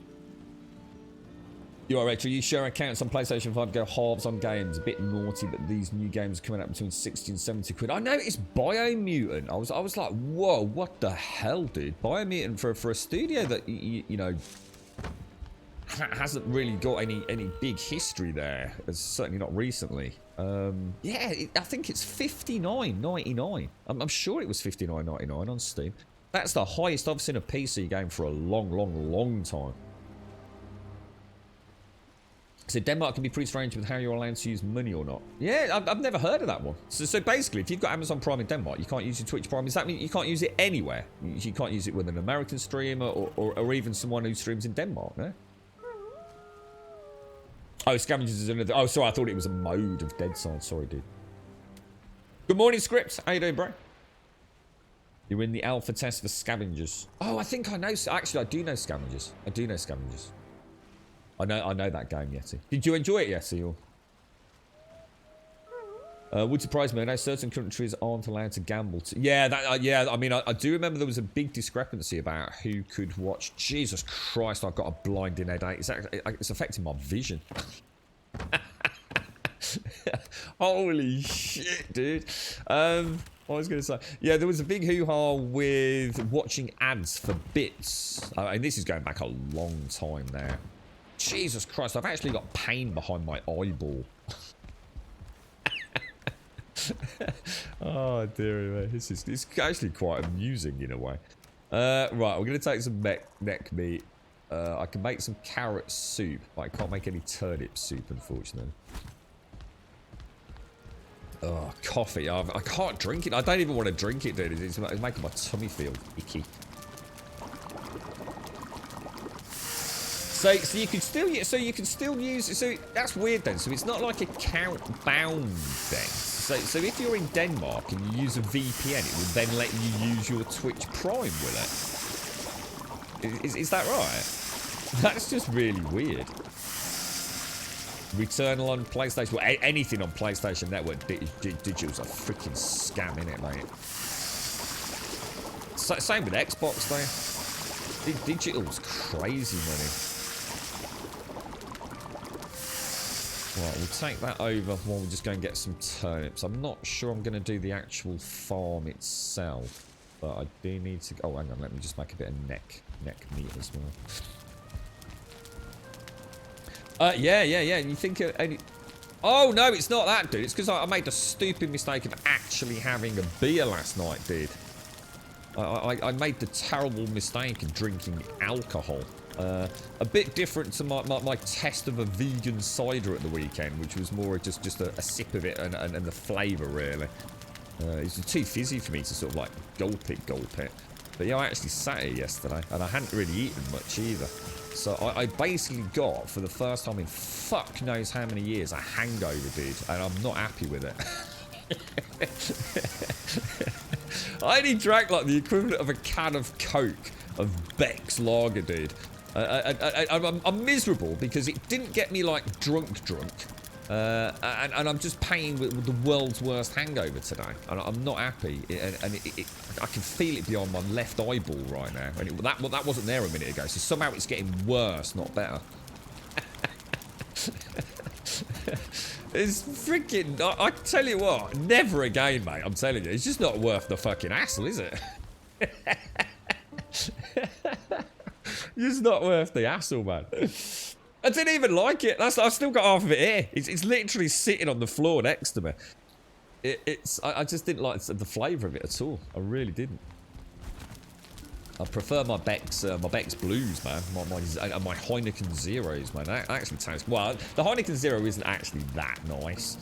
You are retro. You share accounts on PlayStation 5 go halves on games. A bit naughty, but these new games are coming out between 60 and 70 quid. I know it's Biomutant. I was like, whoa, what the hell, dude? Biomutant for a studio that you know hasn't really got any big history there. It's certainly not recently. Yeah, I think it's $59.99. I'm sure it was $59.99 on Steam. That's the highest I've seen a PC game for a long time. So Denmark can be pretty strange with how you're allowed to use money or not. Yeah, I've never heard of that one. So basically, if you've got Amazon Prime in Denmark, you can't use your Twitch Prime. Does that mean you can't use it anywhere? You can't use it with an American streamer or even someone who streams in Denmark, no? Oh, Scavengers is another... Oh, sorry, I thought it was a mode of Dead Side. Sorry, dude. Good morning, Script. How you doing, bro? You're in the alpha test for Scavengers. Oh, I think I know... Actually, I do know Scavengers. I know that game, Yeti. Did you enjoy it, Yeti? Or... would surprise me. I know certain countries aren't allowed to gamble. Yeah, yeah. I mean, I do remember there was a big discrepancy about wwho could watch. Jesus Christ, I've got a blinding headache. It's affecting my vision. Holy shit, dude. What I was going to say. Yeah, there was a big hoo-ha with watching ads for bits. And this is going back a long time now. Jesus Christ, I've actually got pain behind my eyeball. Oh dear me, it's actually quite amusing in a way. Right, we're gonna take some neck meat. I can make some carrot soup, but I can't make any turnip soup, unfortunately. Oh, coffee. I can't drink it. I don't even want to drink it, dude. It's making my tummy feel icky. So you can still use. So that's weird then. So it's not like account bound then. So if you're in Denmark and you use a VPN, it will then let you use your Twitch Prime with it. Is that right? That's just really weird. Returnal on PlayStation. Well, anything on PlayStation Network Digital's a freaking scam, innit, mate? Same with Xbox, though. Digital's crazy money. Right, we'll take that over while we just go and get some turnips. I'm not sure I'm going to do the actual farm itself, but I do need to... Oh, hang on, let me just make a bit of neck meat as well. Yeah. You think... Oh, no, it's not that, dude. It's because I made the stupid mistake of actually having a beer last night, dude. I made the terrible mistake of drinking alcohol. A bit different to my test of a vegan cider at the weekend, which was more just a sip of it and the flavour, really. It's too fizzy for me to sort of like gulp it. But yeah, I actually sat here yesterday and I hadn't really eaten much either. So I basically got, for the first time in fuck knows how many years, a hangover, dude. And I'm not happy with it. I only drank like the equivalent of a can of Coke of Beck's lager, dude. I'm miserable because it didn't get me like drunk. And I'm just paying with the world's worst hangover today. And I'm not happy. I can feel it beyond my left eyeball right now. And that wasn't there a minute ago. So somehow it's getting worse, not better. It's freaking... I tell you what, never again, mate. I'm telling you. It's just not worth the fucking hassle, is it? It's not worth the hassle, man. I didn't even like it. I've still got half of it here. It's literally sitting on the floor next to me. I just didn't like the flavour of it at all. I really didn't. I prefer my Beck's Blues, man. My Heineken Zeros, man. That actually tastes... Well, the Heineken Zero isn't actually that nice.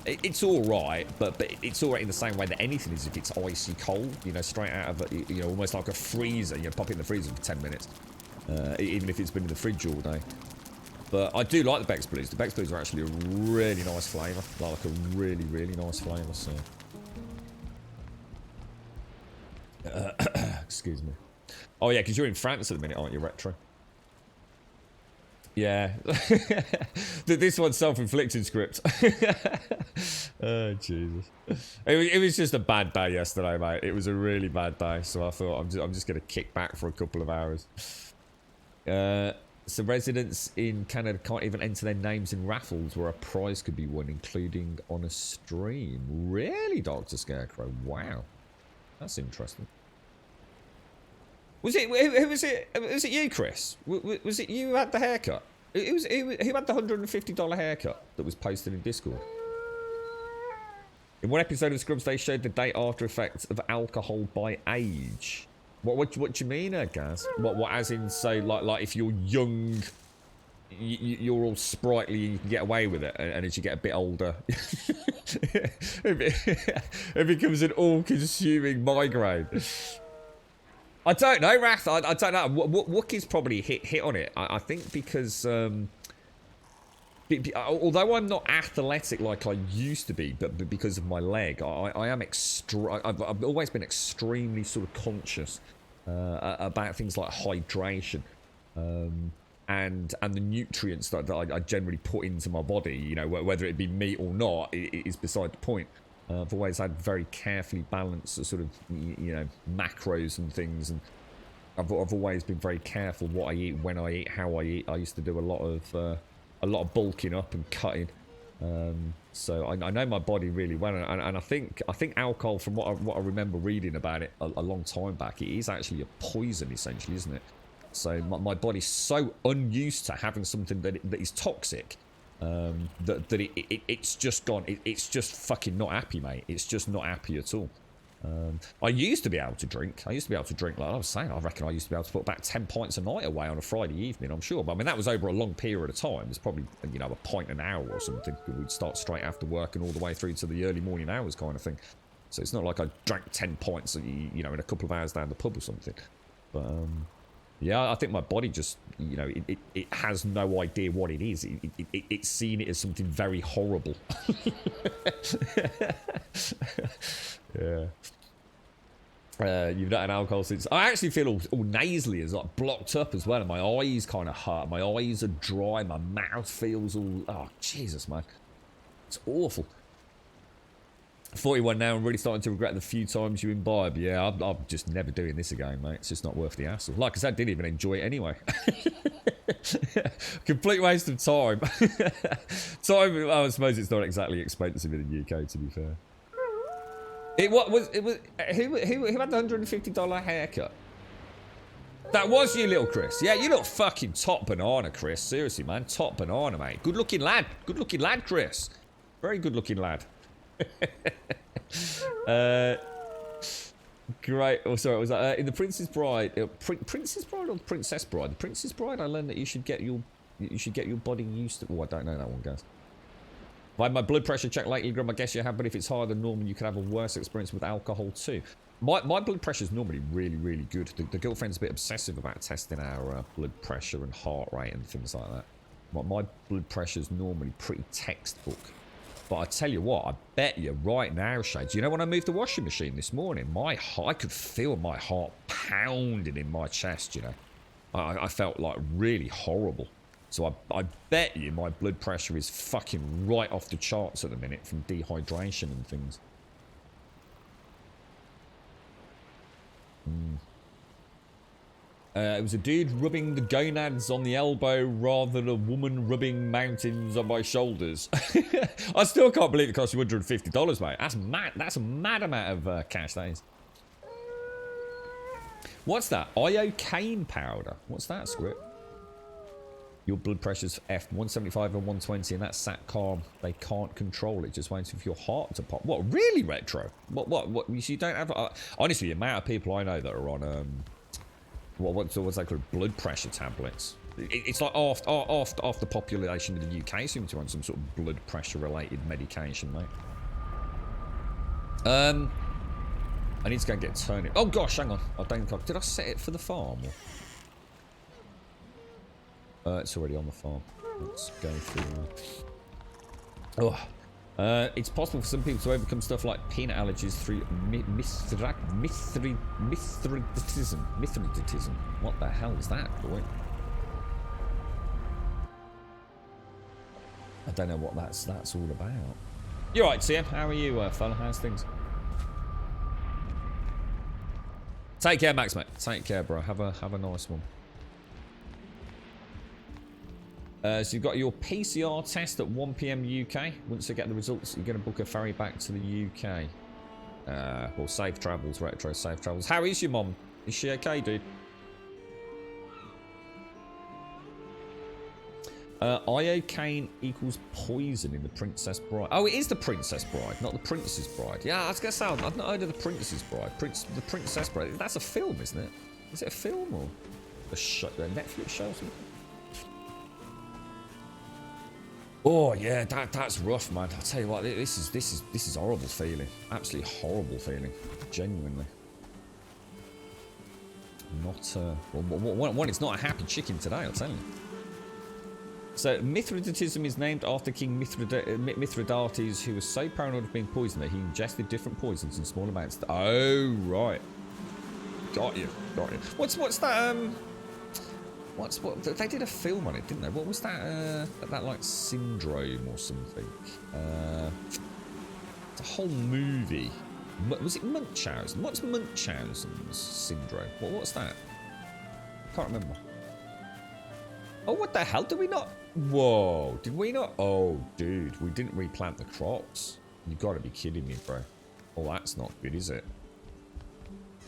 It's all right, but it's all right in the same way that anything is if it's icy cold. You know, straight out of a, you know, almost like a freezer. You pop it in the freezer for 10 minutes, even if it's been in the fridge all day. But I do like the Beck's Blues. The Beck's Blues are actually a really nice flavour. Like a really, really nice flavour. So, excuse me. Oh yeah, because you're in France at the minute, aren't you, Retro? Yeah. This one's self-inflicted script. Oh, Jesus. It was just a bad day yesterday, mate. It was a really bad day. So I thought I'm just going to kick back for a couple of hours. So residents in Canada can't even enter their names in raffles where a prize could be won, including on a stream. Really, Dr. Scarecrow? Wow. That's interesting. Was it? Who was it? Was it you, Chris? Was it you who had the haircut? Who had the $150 haircut that was posted in Discord? In one episode of Scrubs, they showed the date after effects of alcohol by age. What do you mean, Gaz? What as in, so like if you're young, you're all sprightly and you can get away with it, and as you get a bit older, it becomes an all-consuming migraine. I don't know, Wrath. I don't know. Wookiee's probably hit on it. I think because although I'm not athletic like I used to be, but because of my leg, I am I've always been extremely sort of conscious about things like hydration and the nutrients that I generally put into my body. You know, whether it be meat or not, it is beside the point. I've always had very carefully balanced sort of, you know, macros and things, and I've always been very careful what I eat, when I eat, how I eat. I used to do a lot of bulking up and cutting, so I know my body really well, and I think alcohol, from what I remember reading about it a long time back, it is actually a poison essentially, isn't it? So my body's so unused to having something that is toxic. That it's just gone. It's just fucking not happy, mate. It's just not happy at all. I used to be able to drink. Like I was saying, I reckon I used to be able to put about 10 pints a night away on a Friday evening, I'm sure. But I mean, that was over a long period of time. It's probably, you know, a pint an hour or something. We'd start straight after work and all the way through to the early morning hours kind of thing. So it's not like I drank 10 pints, you know, in a couple of hours down the pub or something. But yeah, I think my body just, you know, it has no idea what it is. It's seen it as something very horrible. Yeah. You've not had alcohol since... I actually feel all nasally, as like blocked up as well, and my eyes kind of hurt. My eyes are dry, my mouth feels all... Oh, Jesus, man. It's awful. 41 now, I'm really starting to regret the few times you imbibe. Yeah, I'm just never doing this again, mate. It's just not worth the hassle. Like I said, I didn't even enjoy it anyway. Complete waste of time. Time, I suppose it's not exactly expensive in the UK, to be fair. Who had the $150 haircut? That was you, little Chris. Yeah, you look fucking top banana, Chris. Seriously, man. Top banana, mate. Good looking lad. Good looking lad, Chris. Very good looking lad. Great. Oh, sorry. Was that in the Princess Bride? Princess Bride or Princess Bride? The Princess Bride. I learned that you should get your body used to. Oh, I don't know that one, guys. I've had my blood pressure checked lately, Grim. I guess you have, but if it's higher than normal, you can have a worse experience with alcohol too. My blood pressure is normally really, really good. The girlfriend's a bit obsessive about testing our blood pressure and heart rate and things like that. My blood pressure is normally pretty textbook. But I tell you what, I bet you right now, Shades, you know when I moved the washing machine this morning, I could feel my heart pounding in my chest, you know. I felt like really horrible. So I bet you my blood pressure is fucking right off the charts at the minute from dehydration and things. It was a dude rubbing the gonads on the elbow rather than a woman rubbing mountains on my shoulders. I still can't believe it cost you $150, mate. That's mad. That's a mad amount of cash, that is. What's that? Iocane powder. What's that, Script? Your blood pressure's F175 and 120, and that's sat calm. They can't control it. Just waiting for your heart to pop. What? Really, Retro? What? You don't have... honestly, the amount of people I know that are on... what's that called? Blood pressure tablets. It's like half the population of the UK seems to be on some sort of blood pressure related medication, mate. I need to go and get turnip. Oh gosh, hang on. I don't think did I set it for the farm? Or? It's already on the farm. Let's go through. It's possible for some people to overcome stuff like peanut allergies through Mithridatism. What the hell is that, boy? I don't know what that's all about. You're right, Tim. How are you, fella? How's things? Take care, Max, mate. Take care, bro. Have a nice one. So you've got your PCR test at 1 PM UK. Once you get the results, you're going to book a ferry back to the UK. Well, safe travels, Retro. Safe travels. How is your mom? Is she okay, dude? Iocane equals poison in the Princess Bride. Oh, it is the Princess Bride, not the Princess Bride. Yeah, I was going to say, I've not heard of the Princess Bride. The Princess Bride. That's a film, isn't it? Is it a film or a Netflix show or something? Oh yeah, that's rough, man. I'll tell you what, this is horrible feeling. Absolutely horrible feeling. Genuinely. Not one. It's not a happy chicken today, I'll tell you. So Mithridatism is named after King Mithridates, who was so paranoid of being poisoned that he ingested different poisons in small amounts. Oh right, got you. What's that? What they did a film on it, didn't they? What was that? That like syndrome or something? It's a whole movie. Was it Munchausen? What's Munchausen's syndrome? What's that? I can't remember. Oh, what the hell? Did we not? Whoa, did we not? Oh, dude, we didn't replant the crops. You gotta be kidding me, bro. Oh, that's not good, is it?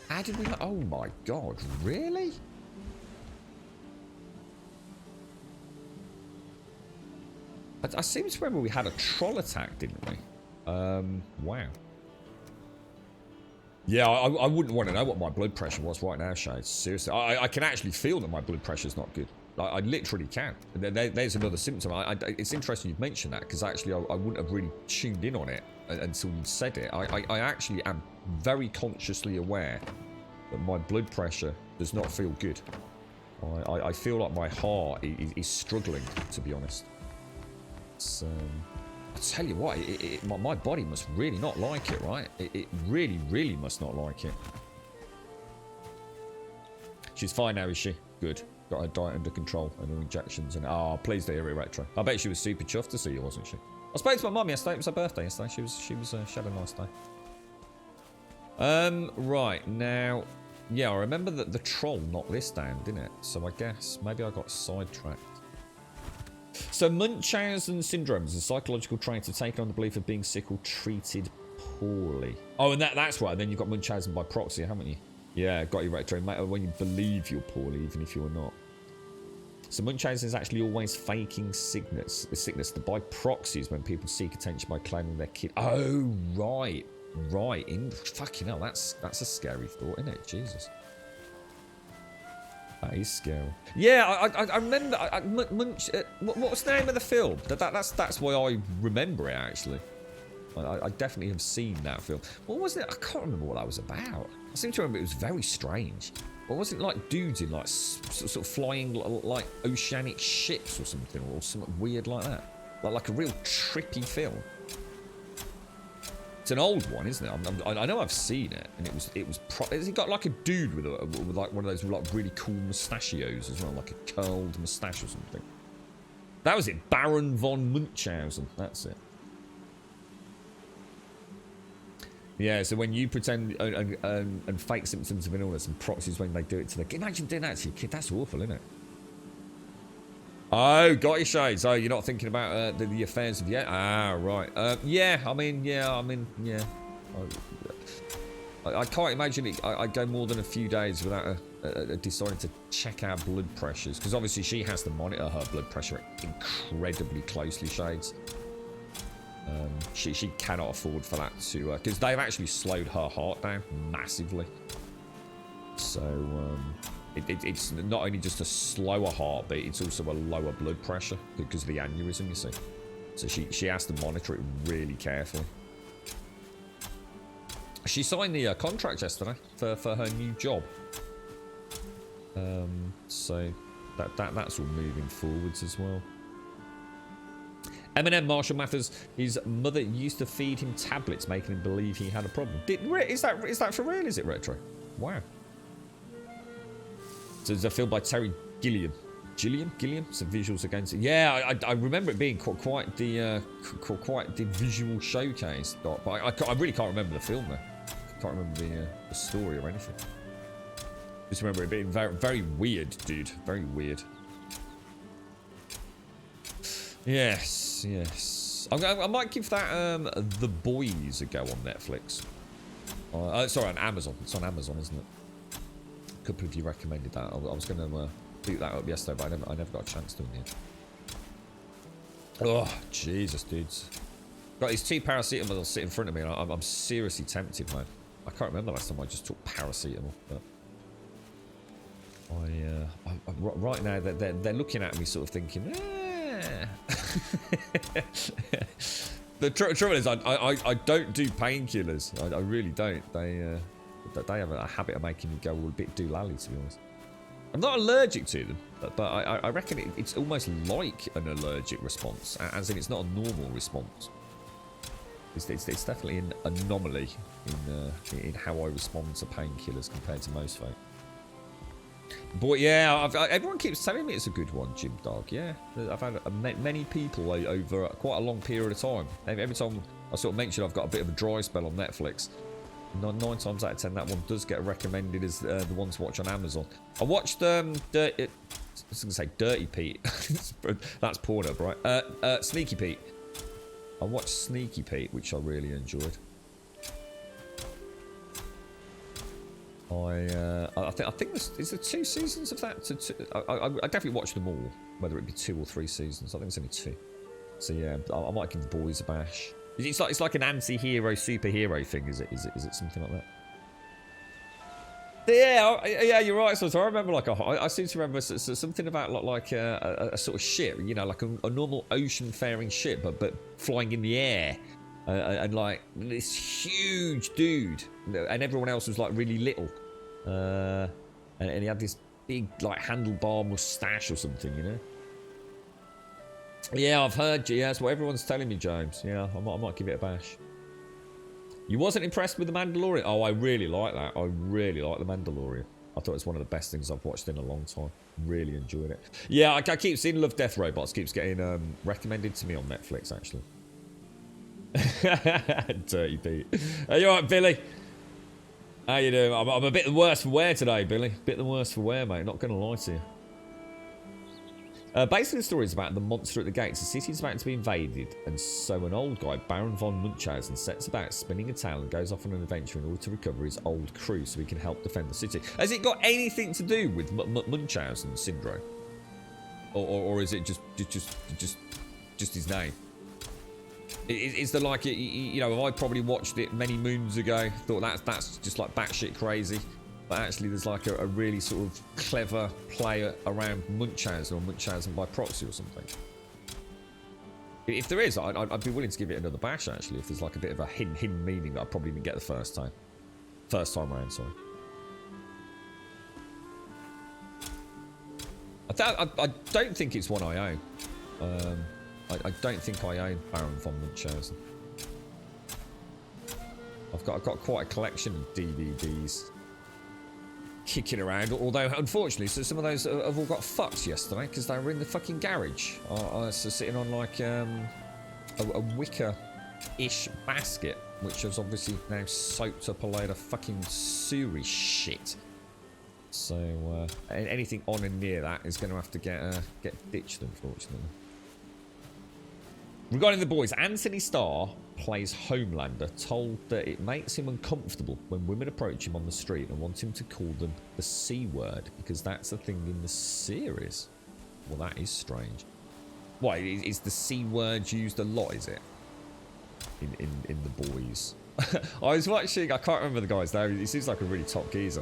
How did we not? Oh my god, really? I seem to remember we had a troll attack, didn't we? Wow. Yeah, I wouldn't want to know what my blood pressure was right now, Shades. Seriously, I can actually feel that my blood pressure's not good. I literally can. There's another symptom. It's interesting you've mentioned that, because actually I wouldn't have really tuned in on it until you said it. I actually am very consciously aware that my blood pressure does not feel good. I feel like my heart is struggling, to be honest. So, I tell you what, my body must really not like it, right? It really, really must not like it. She's fine now, is she? Good. Got her diet under control and her injections and... Oh, please do hear it, Retro. I bet she was super chuffed to see you, wasn't she? I spoke to my mum yesterday. It was her birthday yesterday. She had a nice day. Right, now... Yeah, I remember that the troll knocked this down, didn't it? So I guess maybe I got sidetracked. So Munchausen syndrome is a psychological trait to take on the belief of being sick or treated poorly. Oh, and that's right. Then you've got Munchausen by proxy, haven't you? Yeah, got you, Retro. When you believe you're poorly, even if you're not. So Munchausen is actually always faking sickness. The sickness, the by proxy is when people seek attention by claiming their kid. Oh, right. Right. Fucking hell, that's a scary thought, isn't it? Jesus. That is scary. Yeah, I remember. What was the name of the film? That's why I remember it, actually. I definitely have seen that film. What was it? I can't remember what that was about. I seem to remember it was very strange. Or was it like dudes in like sort of flying like oceanic ships or something, or something weird like that? Like a real trippy film. It's an old one, isn't it? I know I've seen it, and has he got like a dude with like one of those like really cool mustachios as well, like a curled mustache or something? That was it, Baron von Munchausen. That's it. Yeah, so when you pretend and fake symptoms of an illness and proxies when they do it to the... Imagine doing that to your kid. That's awful, isn't it? Oh, got your shades. Oh, you're not thinking about the affairs of yet? Ah, right. Yeah. I can't imagine it. I'd go more than a few days without deciding to check our blood pressures. Because obviously she has to monitor her blood pressure incredibly closely, shades. She cannot afford for that to... Because they've actually slowed her heart down massively. So, it's not only just a slower heartbeat, it's also a lower blood pressure because of the aneurysm, you see. So she has to monitor it really carefully. She signed the contract yesterday for her new job. So that's all moving forwards as well. Eminem Marshall Mathers, his mother used to feed him tablets, making him believe he had a problem. Is that for real? Is it retro? Wow. So it's a film by Terry Gilliam. Gilliam? Some visuals against it. Yeah, I remember it being quite the visual showcase. But I really can't remember the film though. I can't remember the story or anything. Just remember it being very, very weird, dude. Very weird. Yes. I might give that The Boys a go on Netflix. Sorry, on Amazon. It's on Amazon, isn't it? A couple of you recommended that. I was going to boot that up yesterday, but I never got a chance to in the end. Oh, Jesus, dudes. Got these 2 paracetamol sit in front of me, and I'm seriously tempted, man. I can't remember the last time I just took paracetamol, but... right now, they're looking at me sort of thinking... The trouble is, I don't do painkillers. I really don't. They have a habit of making me go a bit doolally, to be honest. I'm not allergic to them, but I reckon it's almost like an allergic response, as in it's not a normal response. It's definitely an anomaly in how I respond to painkillers compared to most folk. But yeah, everyone keeps telling me it's a good one, Jim Dog. Yeah, I've had many people over quite a long period of time. Every time I sort of mention I've got a bit of a dry spell on Netflix, 9 times out of 10 that one does get recommended as the one to watch on Amazon. I watched I was going to say Dirty Pete. That's Pornhub, right? Sneaky Pete. I watched Sneaky Pete, which I really enjoyed. I think is there 2 seasons of that? I definitely watched them all, whether it be 2 or 3 seasons. I think it's only 2. So yeah, I might give The Boys a bash. It's like an anti-hero superhero thing, is it? Is it something like that? Yeah, you're right. So I remember I seem to remember something about like a sort of ship, you know, like a normal ocean-faring ship, but flying in the air. And like this huge dude, and everyone else was like really little, and he had this big like handlebar mustache or something, you know. Yeah, I've heard. Yeah, that's what everyone's telling me, James. Yeah, I might give it a bash. You wasn't impressed with The Mandalorian? Oh, I really like that. I really like The Mandalorian. I thought it's one of the best things I've watched in a long time. Really enjoyed it. Yeah, I keep seeing Love, Death, Robots keeps getting recommended to me on Netflix actually. Dirty Pete. Are you alright, Billy? How you doing? I'm a bit the worse for wear today, Billy. Bit the worse for wear, mate. Not gonna lie to you. Basically, the story is about the monster at the gates. The city is about to be invaded, and so an old guy, Baron von Munchausen, sets about spinning a tale and goes off on an adventure in order to recover his old crew so he can help defend the city. Has it got anything to do with Munchausen syndrome, or is it just his name? Is there like, you know, I probably watched it many moons ago, thought that's just like batshit crazy, but actually there's like a really sort of clever play around Munchausen or Munchausen by proxy or something. If there is, I'd be willing to give it another bash actually, if there's like a bit of a hidden meaning that I probably didn't get the first time round, sorry. I don't think it's one I own. I don't think I own Baron von Munchausen. I've got quite a collection of DVDs kicking around, although unfortunately so some of those have all got fucked yesterday because they were in the fucking garage. I was sitting on like a wicker-ish basket, which has obviously now soaked up a load of fucking sewery shit. So anything on and near that is going to have to get ditched, unfortunately. Regarding the boys, Anthony Starr plays Homelander, told that it makes him uncomfortable when women approach him on the street and want him to call them the C word, because that's a thing in the series. Well, that is strange. Why, is the C word used a lot, is it? In the boys? I was watching, I can't remember the guy's name, he seems like a really top geezer.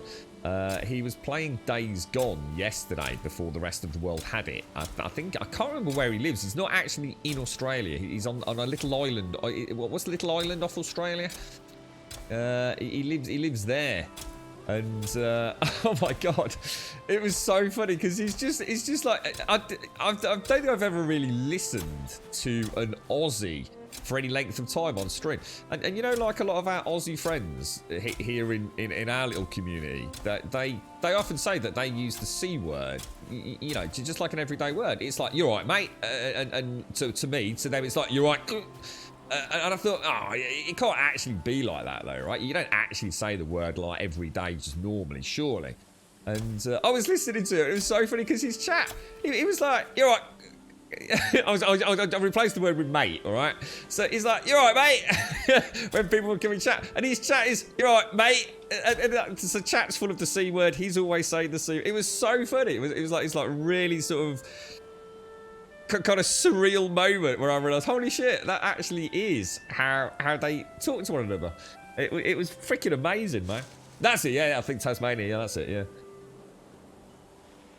He was playing Days Gone yesterday before the rest of the world had it. I can't remember where he lives. He's not actually in Australia. He's on a little island. What's the little island off Australia? He lives there. And oh my god, it was so funny because he's just like I don't think I've ever really listened to an Aussie for any length of time on stream, and you know, like a lot of our Aussie friends here in our little community, that they often say that they use the C word, you know, just like an everyday word. It's like, you're right, mate, and to me, to them, it's like, you're right. And I thought, oh, it can't actually be like that, though, right? You don't actually say the word like every day, just normally, surely. And I was listening to it. It was so funny because his chat, he was like, you're right. I replaced the word with mate, all right? So he's like, you're right, mate. When people would come in chat. And his chat is, you're right, mate. And so chat's full of the C word. He's always saying the C. It was so funny. It was like, it's like really sort of kind of surreal moment where I realised, holy shit, that actually is how they talk to one another. It was freaking amazing, man. That's it, yeah, I think Tasmania, yeah, that's it, yeah.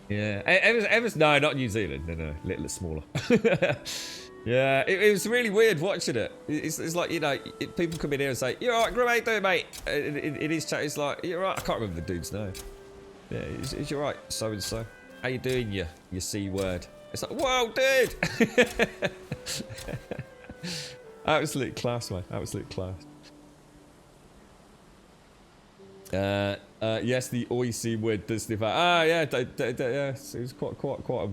Yeah, no, not New Zealand, no, a little smaller. Yeah, it was really weird watching it. It's like, you know, people come in here and say, you're right, how you doing, mate? In his chat, it's like, you're right, I can't remember the dude's name. Yeah, is you right, so-and-so. How you doing, you C word? It's like, whoa, dude! Absolute class, man. Absolute class. Yes, the OIC word does sniff out. Ah, yeah, yeah. It was quite a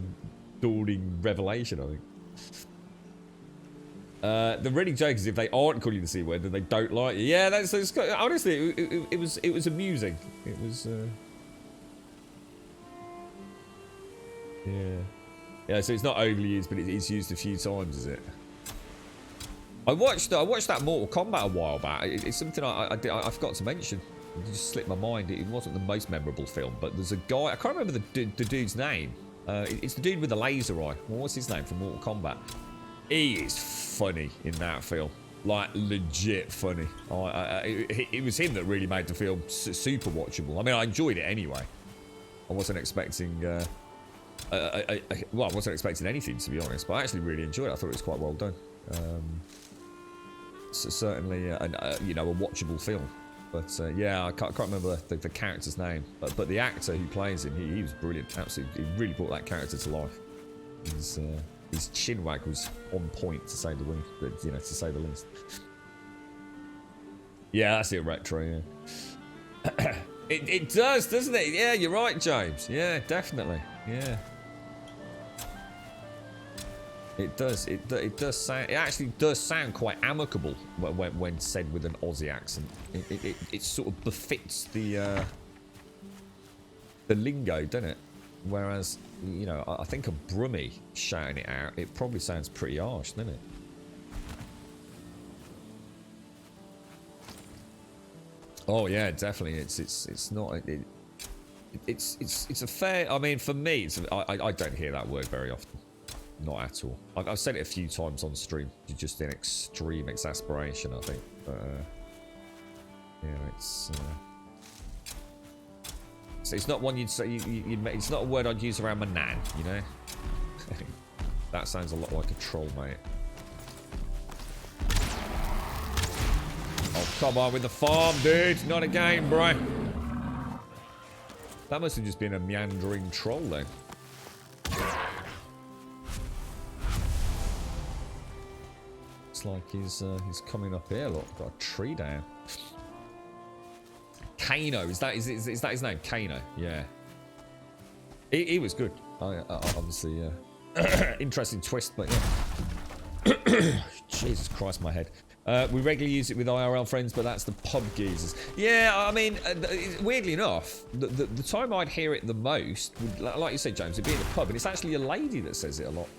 daunting revelation, I think. The really joke is if they aren't calling you the C word, then they don't like you. Yeah, that's honestly, it was amusing. It was. Yeah. Yeah, so it's not overly used, but it's used a few times, is it? I watched that Mortal Kombat a while back. It's something I forgot to mention. It just slipped my mind. It wasn't the most memorable film, but there's a guy, I can't remember the dude's name. It's the dude with the laser eye. Well, what's his name from Mortal Kombat? He is funny in that film. Like, legit funny. It was him that really made the film super watchable. I mean, I enjoyed it anyway. I wasn't expecting... well, I wasn't expecting anything, to be honest, but I actually really enjoyed it. I thought it was quite well done. So certainly, you know, a watchable film. But yeah, I can't remember the character's name. But the actor who plays him, he was brilliant. Absolutely, he really brought that character to life. His chin wag was on point, to say the least. You know, to say the least. Yeah, that's it, retro. Yeah. It does, doesn't it? Yeah, you're right, James. Yeah, definitely. Yeah. It does. It does sound. It actually does sound quite amicable when said with an Aussie accent. It sort of befits the lingo, doesn't it? Whereas, you know, I think a Brummie shouting it out, it probably sounds pretty harsh, doesn't it? Oh yeah, definitely. It's not. It's a fair. I mean, for me, I don't hear that word very often. Not at all. I've said it a few times on stream, just in extreme exasperation, I think. But yeah, it's so it's not one you'd say. It's not a word I'd use around my nan, you know. That sounds a lot like a troll, mate. Oh, come on with the farm, dude. Not a game, bro. That must have just been a meandering troll, then. Looks like he's coming up here. Look, got a tree down. Kano. Is that his name? Kano. Yeah. He was good. Obviously, interesting twist, but yeah. Jesus Christ, my head. We regularly use it with IRL friends, but that's the pub geezers. Yeah, I mean, weirdly enough, the time I'd hear it the most, would, like you said, James, it'd be in the pub, and it's actually a lady that says it a lot.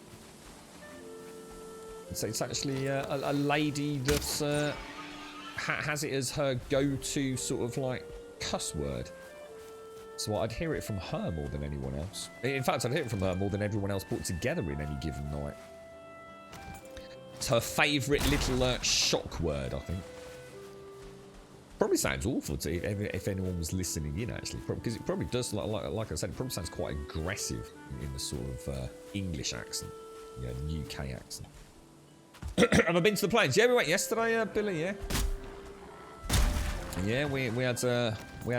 It's actually a lady that has it as her go-to sort of like cuss word. So I'd hear it from her more than anyone else. In fact, I'd hear it from her more than everyone else put together in any given night. It's her favourite little shock word, I think. Probably sounds awful to if anyone was listening in, actually. Because it probably does, like I said, it probably sounds quite aggressive in the sort of English accent. Yeah, UK accent. Have I been to the plains? Yeah, we went yesterday, Billy, yeah. Yeah, we had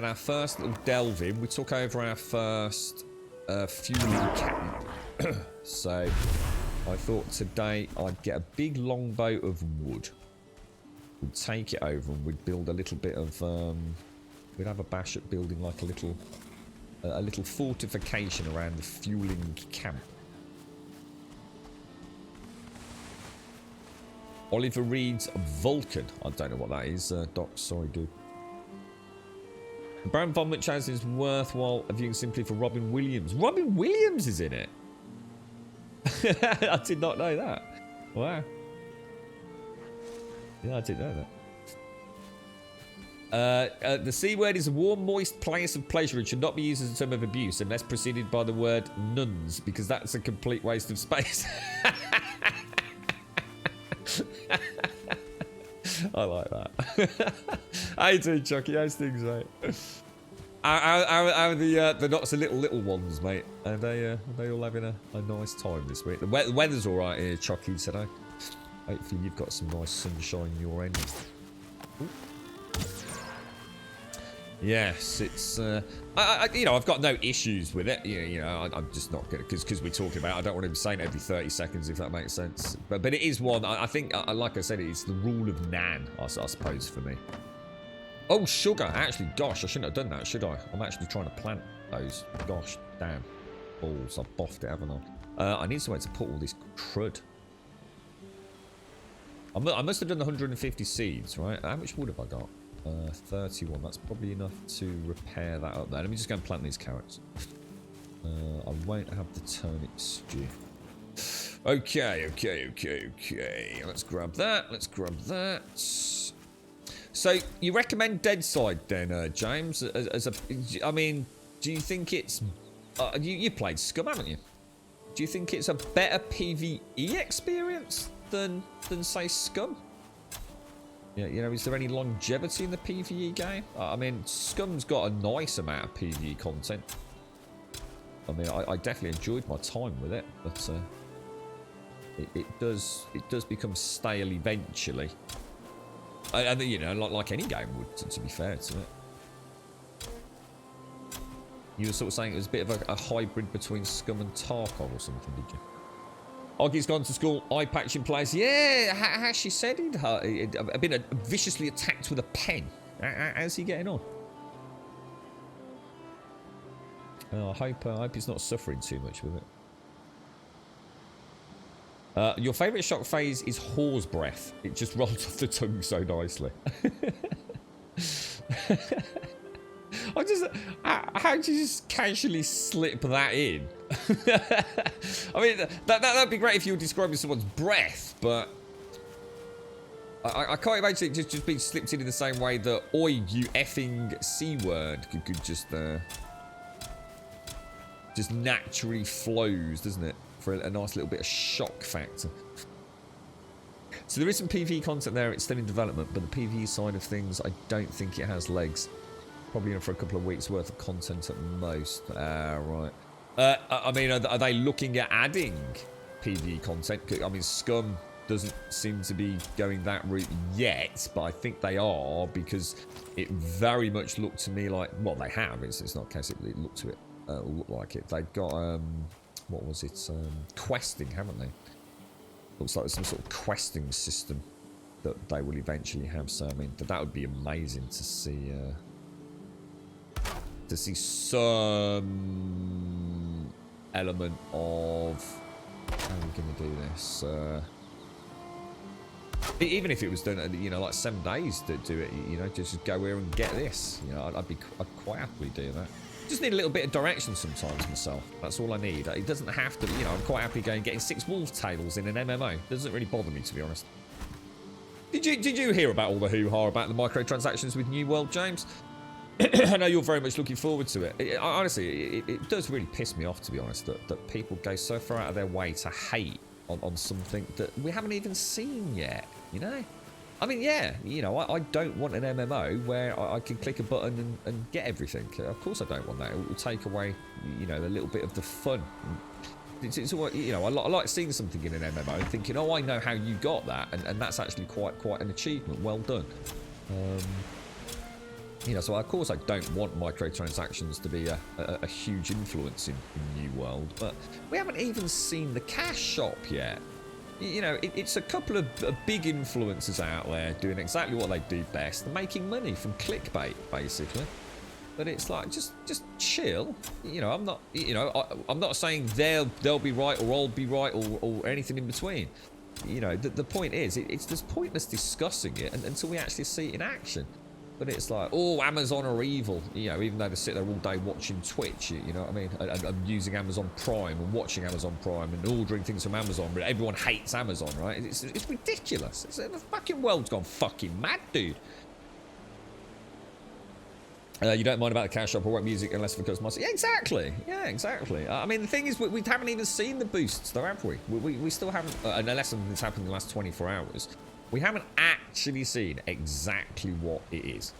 our first little delve in. We took over our first fueling camp. So I thought today I'd get a big long boat of wood. We'd take it over and we'd build a little bit of we'd have a bash at building like a little fortification around the fueling camp. Oliver reads Vulcan. I don't know what that is, Doc. Sorry, dude. Brown Vomit Chaz is worthwhile viewing simply for Robin Williams. Robin Williams is in it. I did not know that. Wow. Yeah, I didn't know that. The C word is a warm, moist place of pleasure and should not be used as a term of abuse unless preceded by the word nuns, because that's a complete waste of space. I like that. How you doing, Chucky? How's things, mate? How are the not so little ones, mate? Are they all having a nice time this week? The weather's all right here, Chucky, today. Hopefully you've got some nice sunshine in your end. Ooh. Yes, it's I've got no issues with it. I'm just not gonna because we're talking about it, I don't want to be saying it every 30 seconds, if that makes sense. But it is one. I think, like I said, it's the rule of Nan, I suppose, for me. Oh, sugar. Actually, gosh, I shouldn't have done that, should I? I'm actually trying to plant those. Gosh, damn balls. I've boffed it, haven't I? I need somewhere to put all this crud. I must have done 150 seeds, right? How much wood have I got? 31. That's probably enough to repair that up there. Let me just go and plant these carrots. I won't have the turnip stew. Okay. Let's grab that. So you recommend Deadside then, James? I mean, do you think it's? You played Scum, haven't you? Do you think it's a better PvE experience than say Scum? Yeah, is there any longevity in the PvE game? I mean, Scum's got a nice amount of PvE content. I mean, I definitely enjoyed my time with it, but it does become stale eventually. And like any game would, to be fair to it. You were sort of saying it was a bit of a hybrid between Scum and Tarkov or something, did you? Oggy's gone to school, eye patch in place. Yeah, has she said I've been viciously attacked with a pen. How's he getting on? I hope he's not suffering too much with it. Your favourite shock phase is whore's breath. It just rolls off the tongue so nicely. How do you just casually slip that in? I mean, that'd be great if you were describing someone's breath, but I can't imagine it just being slipped in the same way that "oi, you effing c word" could just naturally flows, doesn't it? For a nice little bit of shock factor. So there is some PvE content there. It's still in development, but the PvE side of things, I don't think it has legs. Probably in for a couple of weeks worth of content at most. Right. I mean, are they looking at adding PvE content? I mean, Scum doesn't seem to be going that route yet, but I think they are, because it very much looked to me like, well, they have. It's not a case it looked to it look like it. They've got what was it? Questing, haven't they? Looks like there's some sort of questing system that they will eventually have. So I mean, that would be amazing to see. to see some element of how are we going to do this. Even if it was done, you know, like 7 days to do it, you know, just go here and get this. You know, I'd quite happily do that. Just need a little bit of direction sometimes myself. That's all I need. It doesn't have to, you know, I'm quite happy getting 6 wolf tails in an MMO. It doesn't really bother me, to be honest. Did you hear about all the hoo-ha about the microtransactions with New World, James? I know you're very much looking forward to it. Honestly, it does really piss me off, to be honest, that people go so far out of their way to hate on something that we haven't even seen yet, you know? I mean, yeah, you know, I don't want an MMO where I can click a button and get everything. Of course I don't want that. It will take away, you know, a little bit of the fun. It's you know, I like seeing something in an MMO and thinking, oh, I know how you got that, and that's actually quite an achievement. Well done. You know, so of course I don't want microtransactions to be a huge influence in New World, but we haven't even seen the cash shop yet. You know, it's a couple of big influencers out there doing exactly what they do best. They're making money from clickbait, basically. But it's like, just chill. You know, I'm not, you know, I'm not saying they'll be right or I'll be right or anything in between. You know, the point is, it's just pointless discussing it until we actually see it in action. But it's like, oh, Amazon are evil, you know, even though they sit there all day watching Twitch, you know what I mean? And using Amazon Prime and watching Amazon Prime and ordering things from Amazon, but everyone hates Amazon, right? It's ridiculous. The fucking world's gone fucking mad, dude. You don't mind about the cash shop or what music unless for customizing. Yeah, exactly. Yeah, exactly. I mean, the thing is, we haven't even seen the boosts, though, have we? We still haven't, unless something's happened in the last 24 hours. We haven't actually seen exactly what it is.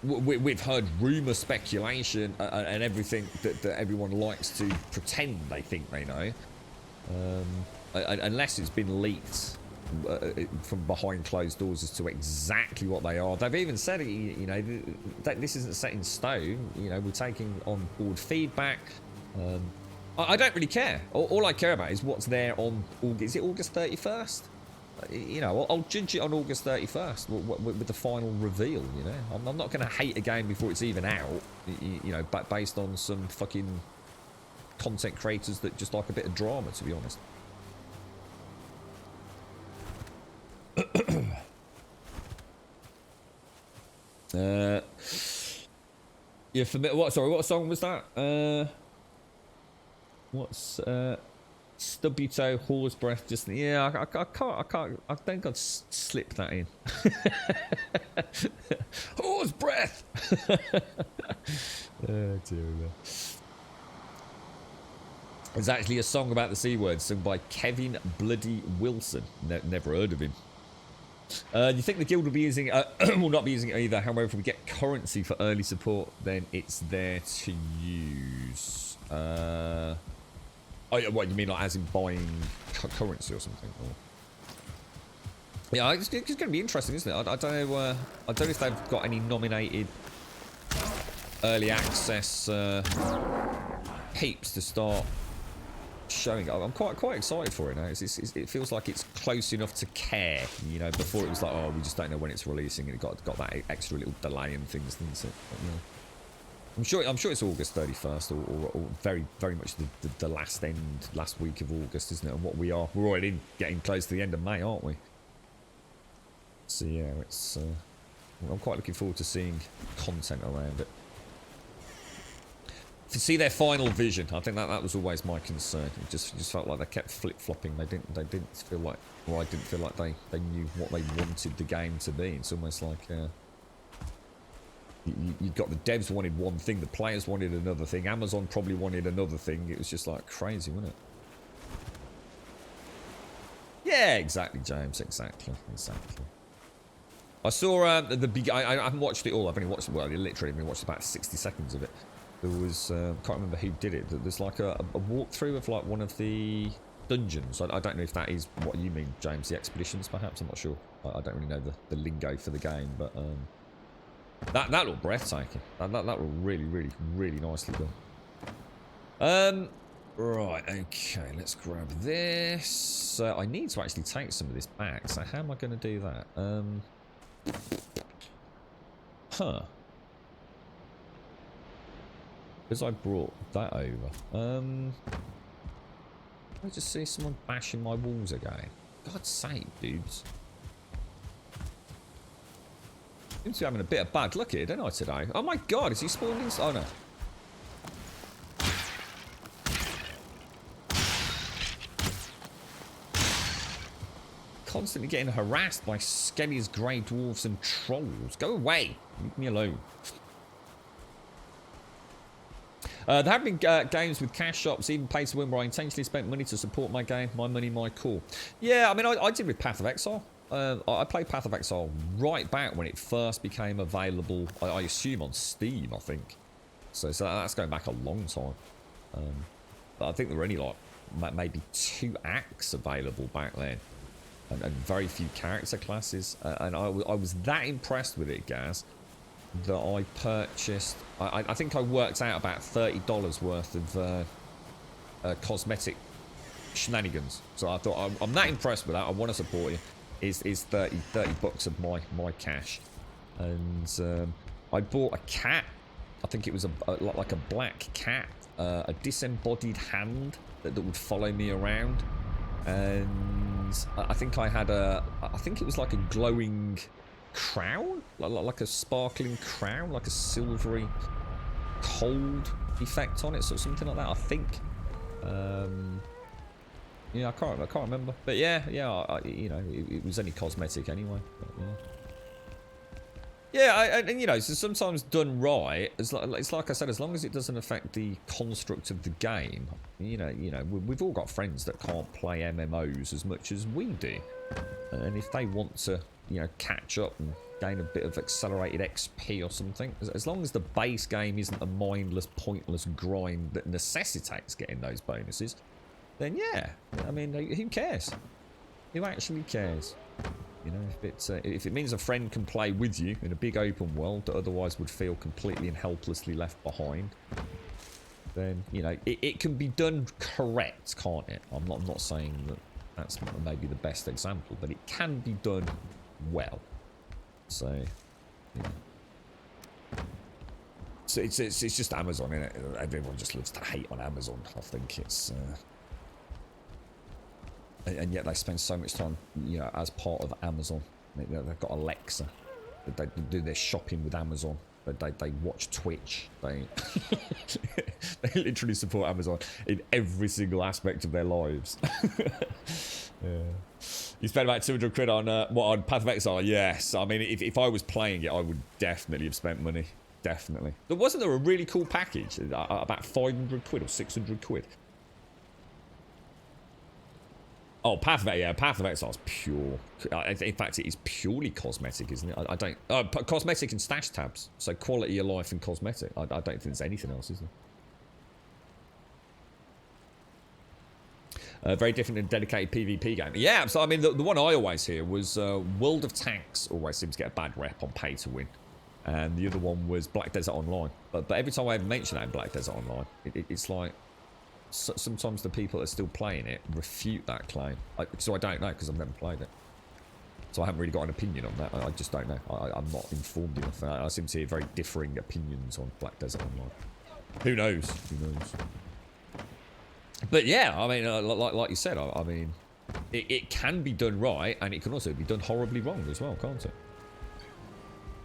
We've heard rumour, speculation, and everything that everyone likes to pretend they think they know. Unless it's been leaked from behind closed doors as to exactly what they are. They've even said, you know, that this isn't set in stone. You know, we're taking on board feedback. I don't really care. All I care about is what's there on August. Is it August 31st? You know, I'll judge it on August 31st with the final reveal, you know. I'm not going to hate a game before it's even out, you know, based on some fucking content creators that just like a bit of drama, to be honest. Yeah, for me, what song was that? What's Stubby toe, horse breath. Just yeah, I can't. I think I'd slip that in. Horse breath. Oh dear. There's actually a song about the C word sung by Kevin Bloody Wilson. Never heard of him. You think the guild will be using will not be using it either. However, if we get currency for early support, then it's there to use. Oh, yeah, what you mean, like as in buying currency or something? Or... Yeah, it's going to be interesting, isn't it? I don't know. I don't know if they've got any nominated early access heaps to start showing. I'm quite excited for it now. It feels like it's close enough to care. You know, before it was like, oh, we just don't know when it's releasing, and it got that extra little delay and things, didn't it? But, you know. I'm sure it's August 31st or very much the last week of August, isn't it? And we're already getting close to the end of May, aren't we? So yeah, it's I'm quite looking forward to seeing content around it. To see their final vision, I think that was always my concern. It just felt like they kept flip-flopping. They didn't feel like, or I didn't feel like they knew what they wanted the game to be. It's almost like you got the devs wanted one thing, the players wanted another thing, Amazon probably wanted another thing. It was just like crazy, wasn't it? Yeah, exactly, James. Exactly. I saw I haven't watched it all. I've only watched, well, literally only watched about 60 seconds of it. There was can't remember who did it. There's like a walkthrough of like one of the dungeons. I don't know if that is what you mean, James. The expeditions, perhaps. I'm not sure. I don't really know the lingo for the game, but that looked breathtaking. That looked really nicely done. Right, okay, let's grab this. I need to actually take some of this back, so how am I going to do that? Because I brought that over. I just see someone bashing my walls again. God's sake, dudes. Seems to be having a bit of bad luck here, don't I, today? Oh my god, is he spawned in? Oh no. Constantly getting harassed by Skelly's grey dwarves and trolls. Go away. Leave me alone. There have been games with cash shops, even pay to win, where I intentionally spent money to support my game. My money, my call. Yeah, I mean, I did with Path of Exile. I played Path of Exile right back when it first became available, I assume on Steam, I think. So that's going back a long time. But I think there were only like maybe 2 acts available back then. And very few character classes. And I was that impressed with it, Gaz, that I purchased... I think I worked out about $30 worth of cosmetic shenanigans. So I thought, I'm that impressed with that. I want to support you. Is 30 bucks of my cash. And I bought a cat. I think it was like a black cat. A disembodied hand that would follow me around. And I think I had I think it was like a glowing crown, like a sparkling crown, like a silvery cold effect on it, so something like that, I think. Yeah, I can't remember, but yeah, you know, it was only cosmetic anyway. But, yeah, and you know, so sometimes done right, it's like I said, as long as it doesn't affect the construct of the game. You know, we've all got friends that can't play MMOs as much as we do, and if they want to, you know, catch up and gain a bit of accelerated XP or something, as long as the base game isn't a mindless, pointless grind that necessitates getting those bonuses, then yeah, I mean, who cares? Who actually cares? You know, if it means a friend can play with you in a big open world that otherwise would feel completely and helplessly left behind, then, you know, it can be done correct, can't it? I'm not saying that that's maybe the best example, but it can be done well. So, yeah. So it's just Amazon, isn't it? Everyone just loves to hate on Amazon. I think it's... and yet they spend so much time, you know, as part of Amazon. They've got Alexa. They do their shopping with Amazon. They watch Twitch. They literally support Amazon in every single aspect of their lives. Yeah. You spent about 200 quid on on Path of Exile? Yes. I mean, if I was playing it, I would definitely have spent money. Definitely. Wasn't there a really cool package? About 500 quid or 600 quid? Oh, Path of Exile is pure. In fact, it is purely cosmetic, isn't it? I don't... cosmetic and stash tabs. So quality of life and cosmetic. I don't think there's anything else, is there? Very different and dedicated PvP game. Yeah, so I mean, the one I always hear was World of Tanks always seems to get a bad rep on pay to win. And the other one was Black Desert Online. But every time I mention that in Black Desert Online, it's like... sometimes the people that are still playing it refute that claim. So I don't know, because I've never played it. So I haven't really got an opinion on that. I just don't know. I'm not informed enough. I seem to hear very differing opinions on Black Desert Online. Who knows? Who knows? But yeah, I mean, like you said, I mean, it can be done right, and it can also be done horribly wrong as well, can't it?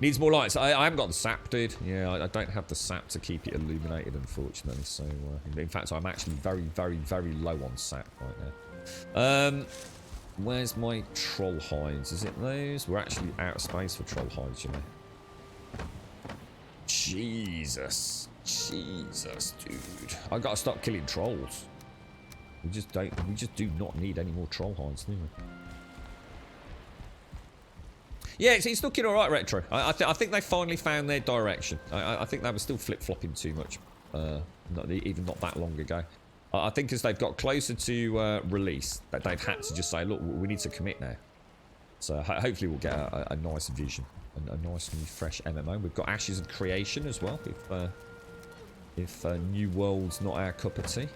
Needs more lights. I haven't got the sap, dude. Yeah, I don't have the sap to keep it illuminated, unfortunately. So, in fact, I'm actually very, very, very low on sap right now. Where's my troll hides? Is it those? We're actually out of space for troll hides, you know. Jesus, dude. I gotta stop killing trolls. We just do not need any more troll hides, do we? Yeah, it's looking all right, Retro. I think they finally found their direction. I think they were still flip-flopping too much, even not that long ago. I think as they've got closer to release, that they've had to just say, look, we need to commit now. So hopefully we'll get a nice vision, a nice new fresh MMO. We've got Ashes of Creation as well, if New World's not our cup of tea.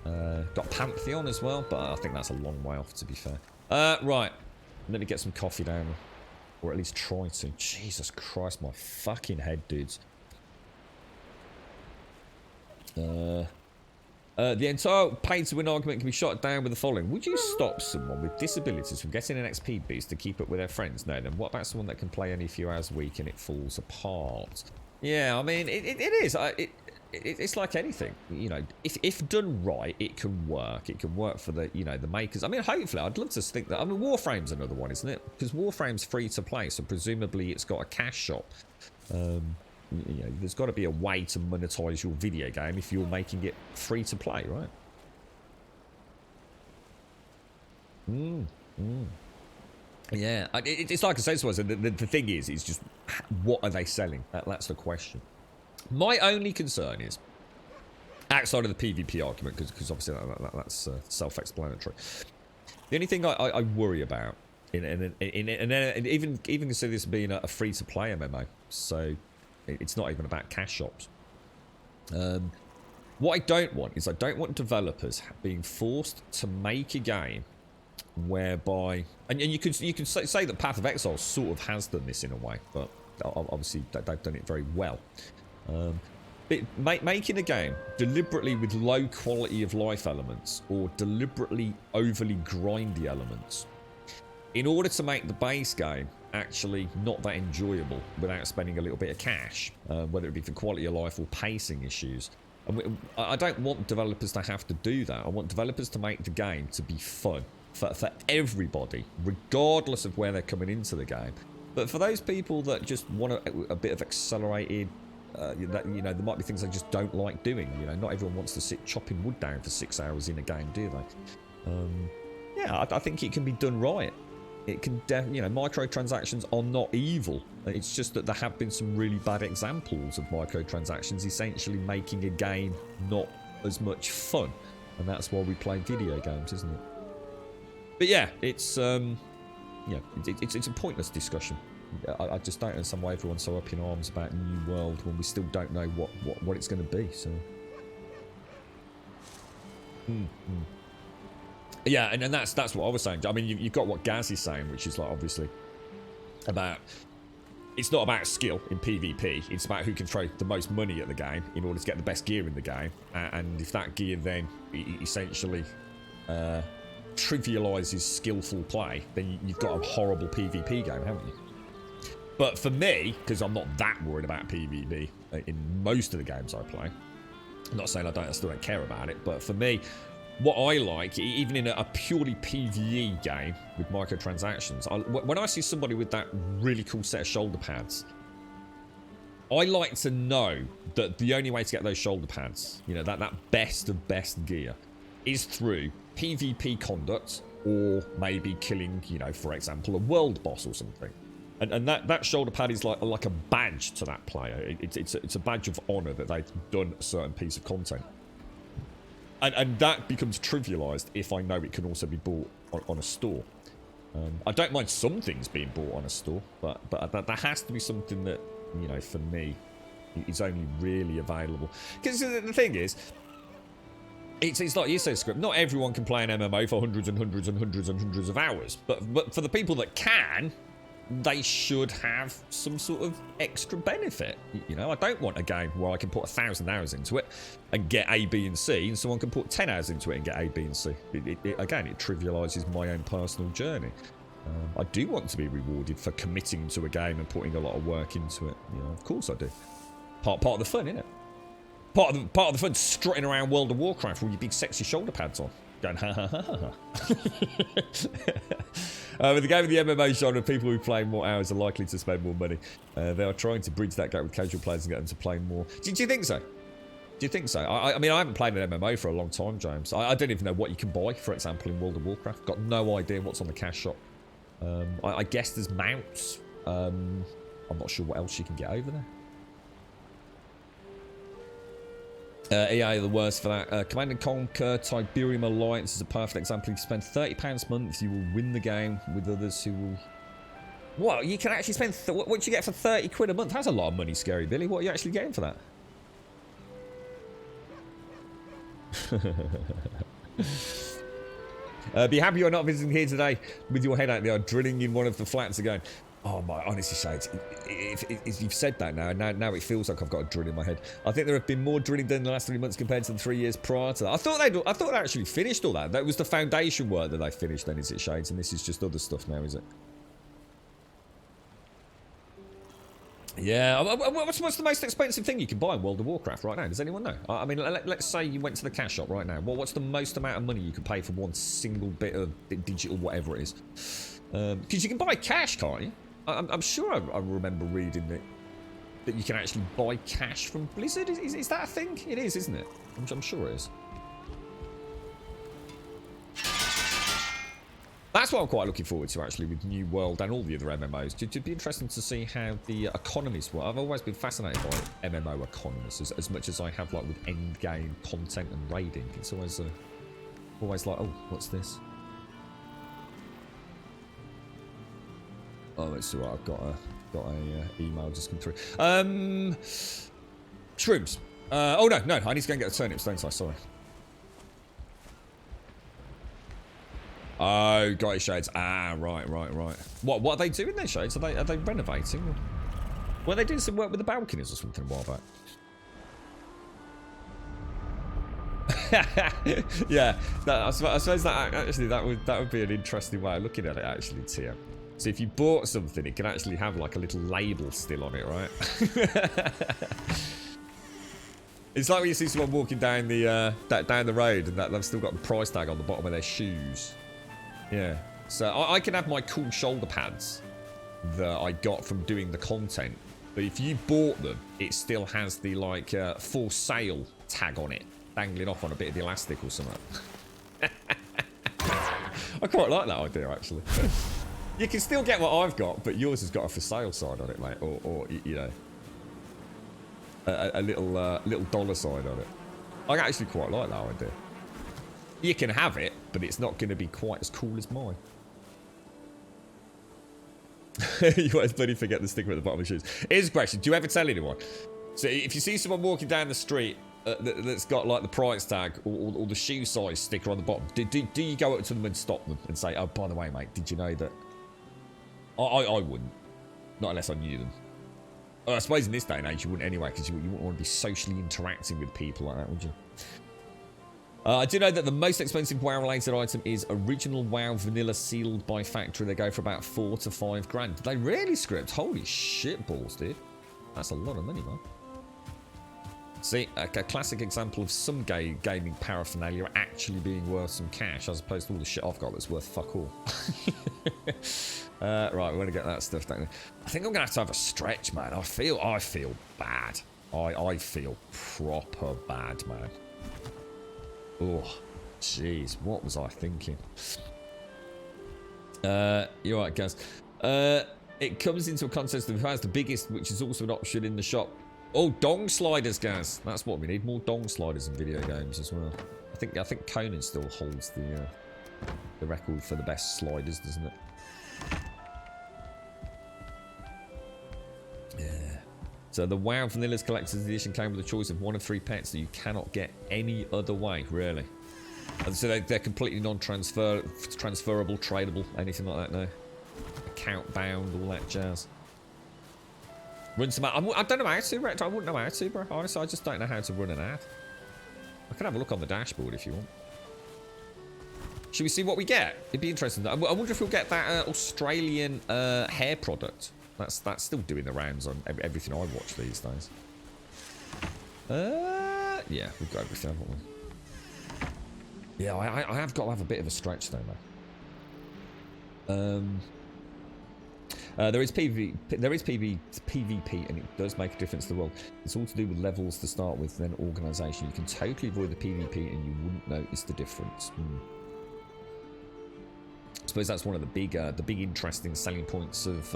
Got Pantheon as well, but I think that's a long way off, to be fair. Right, let me get some coffee down. Or at least try to. Jesus Christ, my fucking head, dudes. The entire pay-to-win argument can be shot down with the following. Would you stop someone with disabilities from getting an XP boost to keep up with their friends? No, then what about someone that can play only a few hours a week and it falls apart? Yeah, I mean, it is. It's like anything, you know. If done right, it can work. It can work for the, you know, the makers. I mean, hopefully, I'd love to think that. I mean, Warframe's another one, isn't it? Because Warframe's free to play, so presumably it's got a cash shop. You know, there's got to be a way to monetize your video game if you're making it free to play, right? Yeah, it's like I said to us, the thing is just what are they selling? That's the question. My only concern is, outside of the PvP argument, because obviously that's self-explanatory. The only thing I worry about, and even consider this being a free-to-play MMO, so it's not even about cash shops. What I don't want is I don't want developers being forced to make a game whereby, and you could say that Path of Exile sort of has done this in a way, but obviously they've done it very well. Making a game deliberately with low quality of life elements or deliberately overly grindy elements in order to make the base game actually not that enjoyable without spending a little bit of cash, whether it be for quality of life or pacing issues. And I don't want developers to have to do that. I want developers to make the game to be fun for everybody, regardless of where they're coming into the game. But for those people that just want a bit of accelerated, you know, there might be things they just don't like doing. You know, not everyone wants to sit chopping wood down for 6 hours in a game, do they? Yeah, I think it can be done right. It can, you know, microtransactions are not evil. It's just that there have been some really bad examples of microtransactions essentially making a game not as much fun, and that's why we play video games, isn't it? But yeah, it's it's a pointless discussion. I just don't understand why everyone's so up in arms about New World when we still don't know what it's going to be. So. Yeah, and that's what I was saying. I mean, you've got what Gaz is saying, which is like obviously about, it's not about skill in PvP. It's about who can throw the most money at the game in order to get the best gear in the game. And if that gear then essentially trivializes skillful play, then you've got a horrible PvP game, haven't you? But for me, because I'm not that worried about PvP in most of the games I play, I'm not saying I still don't care about it, but for me, what I like, even in a purely PvE game with microtransactions, when I see somebody with that really cool set of shoulder pads, I like to know that the only way to get those shoulder pads, you know, that best of best gear, is through PvP conduct or maybe killing, you know, for example, a world boss or something. And that shoulder pad is like a badge to that player. It's a badge of honor that they've done a certain piece of content. And that becomes trivialized if I know it can also be bought on a store. I don't mind some things being bought on a store, but that has to be something that, you know, for me, is only really available. Because the thing is, it's like you say, Script, not everyone can play an MMO for hundreds and hundreds and hundreds and hundreds of hours. But for the people that can, they should have some sort of extra benefit. You know, I don't want a game where I can put 1,000 hours into it and get A, B, and C, and someone can put 10 hours into it and get A, B, and C. Again, it trivializes my own personal journey. I do want to be rewarded for committing to a game and putting a lot of work into it. You know, of course I do. Part of the fun, isn't it? Part of the fun, strutting around World of Warcraft with your big sexy shoulder pads on. Going, ha ha ha ha. With the game of the MMO genre, people who play more hours are likely to spend more money. They are trying to bridge that gap with casual players and get them to play more. Do you think so? Do you think so? I mean, I haven't played an MMO for a long time, James. I don't even know what you can buy, for example, in World of Warcraft. Got no idea what's on the cash shop. I guess there's mounts. I'm not sure what else you can get over there. EA are the worst for that. Command & Conquer Tiberium Alliance is a perfect example. If you spend £30 a month, you will win the game with others who will... What? You can actually spend... what do you get for 30 quid a month? That's a lot of money, Scary Billy. What are you actually getting for that? Be happy you're not visiting here today with your head out. They are drilling in one of the flats again. Oh my, honestly, Shades, if you've said that now it feels like I've got a drill in my head. I think there have been more drilling done in the last 3 months compared to the 3 years prior to that. I thought they actually finished all that. That was the foundation work that they finished then, is it, Shades? And this is just other stuff now, is it? Yeah, what's the most expensive thing you can buy in World of Warcraft right now? Does anyone know? I mean, let's say you went to the cash shop right now. What's the most amount of money you could pay for one single bit of digital whatever it is? Because you can buy cash, can't you? I'm sure I remember reading that you can actually buy cash from Blizzard. Is that a thing? It is, isn't it? I'm sure it is. That's what I'm quite looking forward to, actually, with New World and all the other MMOs. It'd be interesting to see how the economies work. I've always been fascinated by MMO economies, as much as I have, like, with endgame content and raiding. It's always like, oh, what's this? Oh, it's alright. I've got a email just come through. Shrooms. Oh no, I need to go and get the turnips, don't I? Sorry. Oh, got it, Shades. Ah, right. What are they doing there, Shades? Are they renovating? Were they doing some work with the balconies or something a while back? Yeah, I suppose that actually that would be an interesting way of looking at it, actually, Tia. So if you bought something, it can actually have like a little label still on it, right? It's like when you see someone walking down the down the road and they've still got the price tag on the bottom of their shoes. Yeah. So I can have my cool shoulder pads that I got from doing the content, but if you bought them, it still has the like for sale tag on it, dangling off on a bit of the elastic or something. I quite like that idea, actually. You can still get what I've got, but yours has got a for sale sign on it, mate, or you know, a little dollar sign on it. I actually quite like that idea. You can have it, but it's not going to be quite as cool as mine. You always bloody forget the sticker at the bottom of the shoes. Here's a question: do you ever tell anyone? So if you see someone walking down the street that's got like the price tag or the shoe size sticker on the bottom, do you go up to them and stop them and say, "Oh, by the way, mate, did you know that?" I wouldn't. Not unless I knew them. I suppose in this day and age you wouldn't anyway, because you wouldn't want to be socially interacting with people like that, would you? I do know that the most expensive WoW-related item is original WoW vanilla sealed by factory. They go for about 4 to 5 grand. Did they really, Script? Holy shit balls, dude. That's a lot of money, man. See, a classic example of some gaming paraphernalia actually being worth some cash, as opposed to all the shit I've got that's worth fuck all. Right, we're going to get that stuff down. I think I'm going to have a stretch, man. I feel bad. I feel proper bad, man. Oh, jeez. What was I thinking? You're right, guys. It comes into a contest of who has the biggest, which is also an option in the shop. Oh, dong sliders, guys. That's what we need. More dong sliders in video games as well. I think Conan still holds the record for the best sliders, doesn't it? Yeah. So the WoW Vanilla's Collector's Edition came with a choice of 1 of 3 pets that you cannot get any other way, really. And so they're completely non-transferable, tradable, anything like that, no. Account bound, all that jazz. Run some ad. I don't know how to, Rector. I wouldn't know how to, bro. Honestly, I just don't know how to run an ad. I can have a look on the dashboard if you want. Should we see what we get? It'd be interesting. I wonder if we'll get that Australian hair product. That's still doing the rounds on everything I watch these days. Yeah, we've got everything, haven't we? Yeah, I have got to have a bit of a stretch though, man. There is PvP, and it does make a difference to the world. It's all to do with levels to start with, then organisation. You can totally avoid the PvP and you wouldn't notice the difference. I suppose that's one of the big interesting selling points of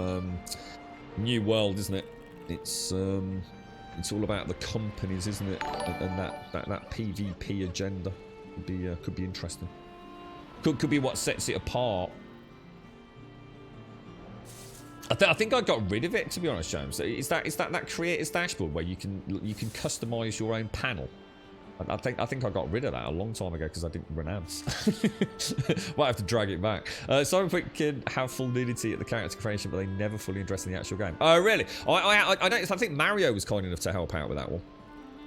New World, isn't it? It's all about the companies, isn't it? And that PvP agenda could be interesting. Could be what sets it apart. I think I got rid of it, to be honest, James. Is that creator's dashboard where you can customize your own panel? I think I got rid of that a long time ago because I didn't renounce. Might have to drag it back. Cyberpunk can have full nudity at the character creation, but they never fully address in the actual game. Oh, really? I think Mario was kind enough to help out with that one.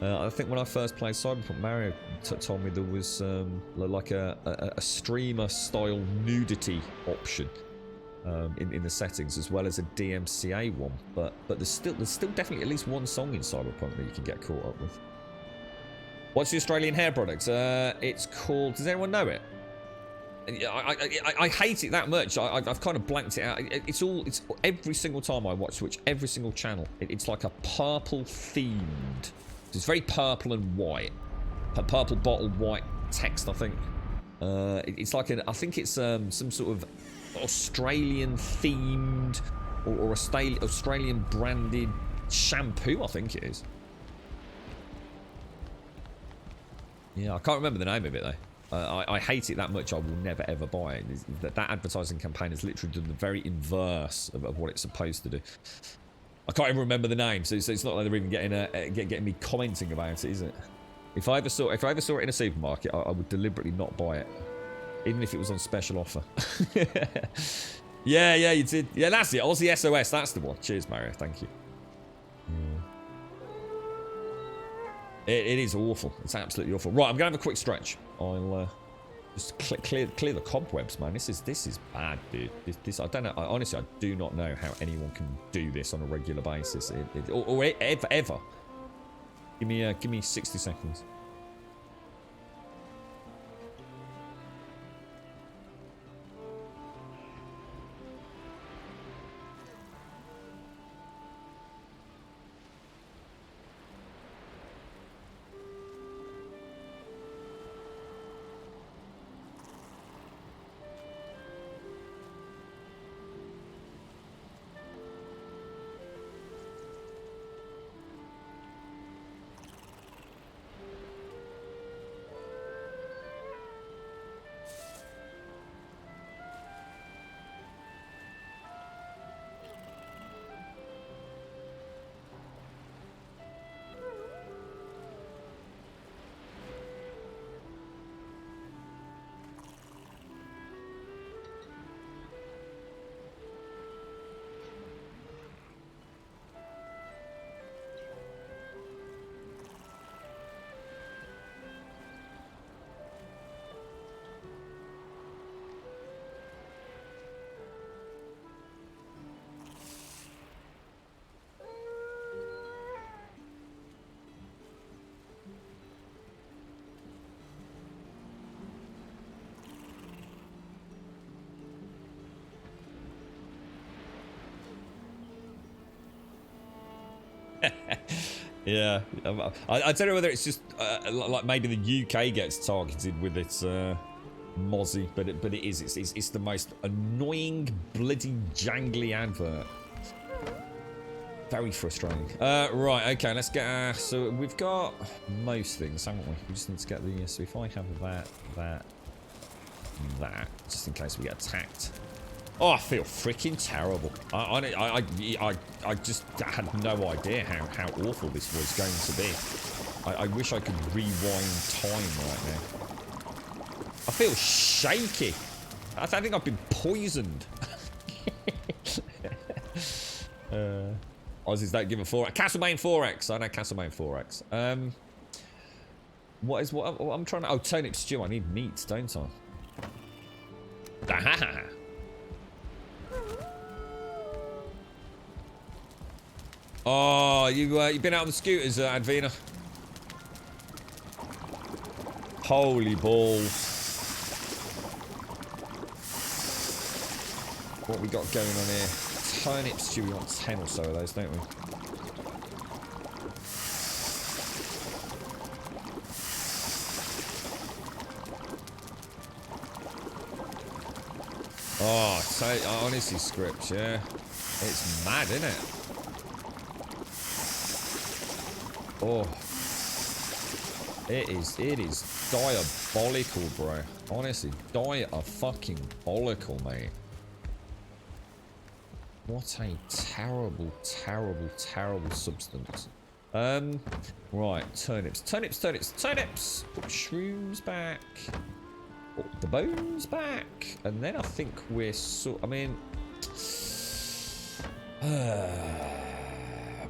I think when I first played Cyberpunk, Mario told me there was like a streamer-style nudity option in the settings, as well as a DMCA one. But there's still definitely at least one song in Cyberpunk that you can get caught up with. What's the Australian hair product? It's called... Does anyone know it? I hate it that much. I've kind of blanked it out. It's every single time I watch Switch, every single channel, it's like a purple themed. It's very purple and white. A purple bottle, white text, I think. It's like I think it's some sort of Australian themed or Australian branded shampoo, I think it is. Yeah, I can't remember the name of it though. I hate it that much. I will never ever buy it. That advertising campaign has literally done the very inverse of what it's supposed to do. I can't even remember the name, so it's not like they're even getting me commenting about it, is it? If I ever saw it in a supermarket, I would deliberately not buy it, even if it was on special offer. Yeah, you did. Yeah, that's it. Aussie SOS. That's the one. Cheers, Mario. Thank you. Yeah. It is awful. It's absolutely awful. Right, I'm gonna have a quick stretch. I'll just clear the cobwebs, man. This is bad, dude. This I don't know. Honestly, I do not know how anyone can do this on a regular basis, or ever. Give me 60 seconds. Yeah, I don't know whether it's just like maybe the UK gets targeted with its Mozzie, but it is. It's the most annoying, bloody, jangly advert. Very frustrating. Right, okay, let's get. So we've got most things, haven't we? We just need to get the. So if I have that, just in case we get attacked. Oh, I feel freaking terrible. I just had no idea how awful this was going to be. I wish I could rewind time right now. I feel shaky. I think I've been poisoned. Aussies don't give a 4x. Castlemaine 4x. I know Castlemaine 4x. What I'm trying to... Oh, turnip stew. I need meat, don't I? Ah. Oh, you've been out on the scooters, Advina. Holy balls. What we got going on here? Turnip stew, we want 10 or so of those, don't we? Oh, so honestly, scripts, yeah. It's mad, isn't it? Oh, it is diabolical, bro. Honestly, diabolical, mate. What a terrible, terrible, terrible substance. Right, turnips. Turnips. Put shrooms back. Put the bones back. And then I think we're I mean...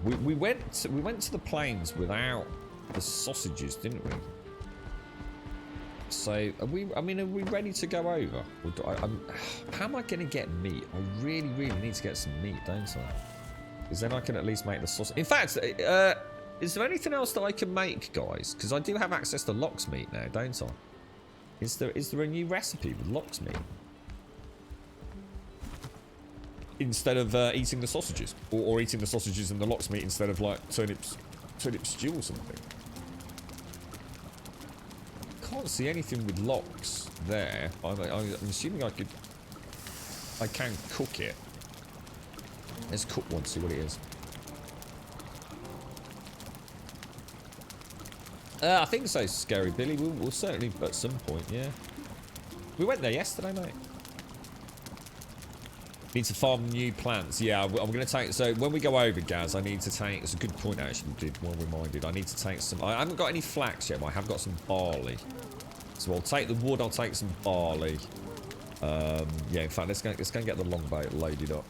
we went to the plains without the sausages, didn't we? So, are we ready to go over? Or how am I going to get meat? I really need to get some meat, don't I? Because then I can at least make the sausage. In fact, is there anything else that I can make, guys? Because I do have access to lox meat now, don't I? Is there a new recipe with lox meat? Instead of eating the sausages? Or eating the sausages and the lox meat instead of, like, turnip stew or something? Can't see anything with lox there. I'm assuming I can cook it. Let's cook one, see what it is. I think so, Scary Billy. We'll certainly at some point, yeah. We went there yesterday, mate. Need to farm new plants. Yeah, I'm going to take... So, when we go over, Gaz, I need to take... It's a good point, actually. Well reminded. I need to take some... I haven't got any flax yet, but I have got some barley. So, I'll take the wood. I'll take some barley. Yeah, in fact, let's go and get the longboat loaded up.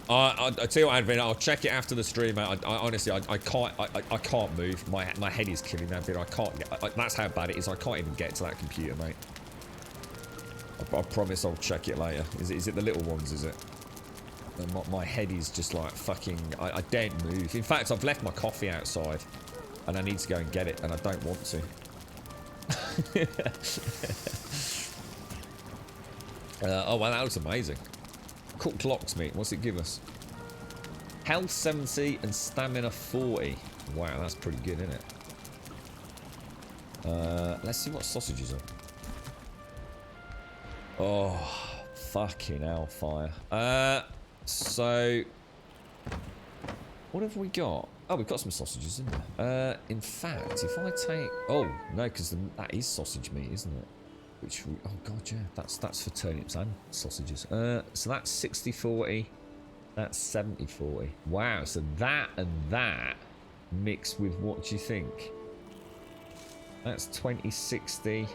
I tell you what, Advin, I'll check it after the stream, mate. Honestly, I can't move. My head is killing that bit. I can't get... that's how bad it is. I can't even get to that computer, mate. I promise I'll check it later. Is it the little ones, is it? And my head is just like fucking... I daren't move. In fact, I've left my coffee outside. And I need to go and get it, and I don't want to. Oh, wow, that looks amazing. Cooked lox meat. What's it give us? Health 70 and stamina 40. Wow, that's pretty good, isn't it? Let's see what sausages are. Oh, fucking hellfire. So... what have we got? Oh, we've got some sausages, isn't there? In fact, if I take... Oh, no, because that is sausage meat, isn't it? Which, oh god, yeah, that's for turnips and sausages. So that's 60-40. That's 70-40. Wow, so that and that mixed with what do you think? That's 20-60,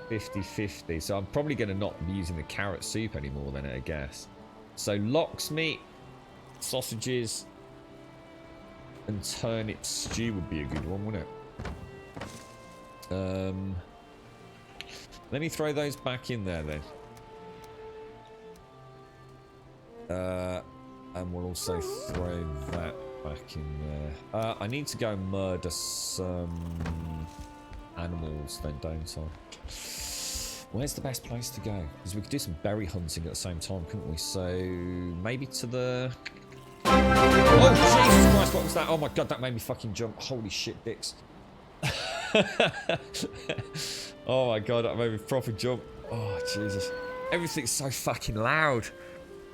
50-50. So I'm probably going to not be using the carrot soup anymore then, I guess. So lox meat, sausages, and turnip stew would be a good one, wouldn't it? Let me throw those back in there then. And we'll also throw that back in there. I need to go murder some animals then, don't I? Where's the best place to go? Because we could do some berry hunting at the same time, couldn't we? So maybe to the... Oh, Jesus Christ, what was that? Oh my god, that made me fucking jump. Holy shit, dicks. Oh my god, that made me proper jump. Oh, Jesus. Everything's so fucking loud.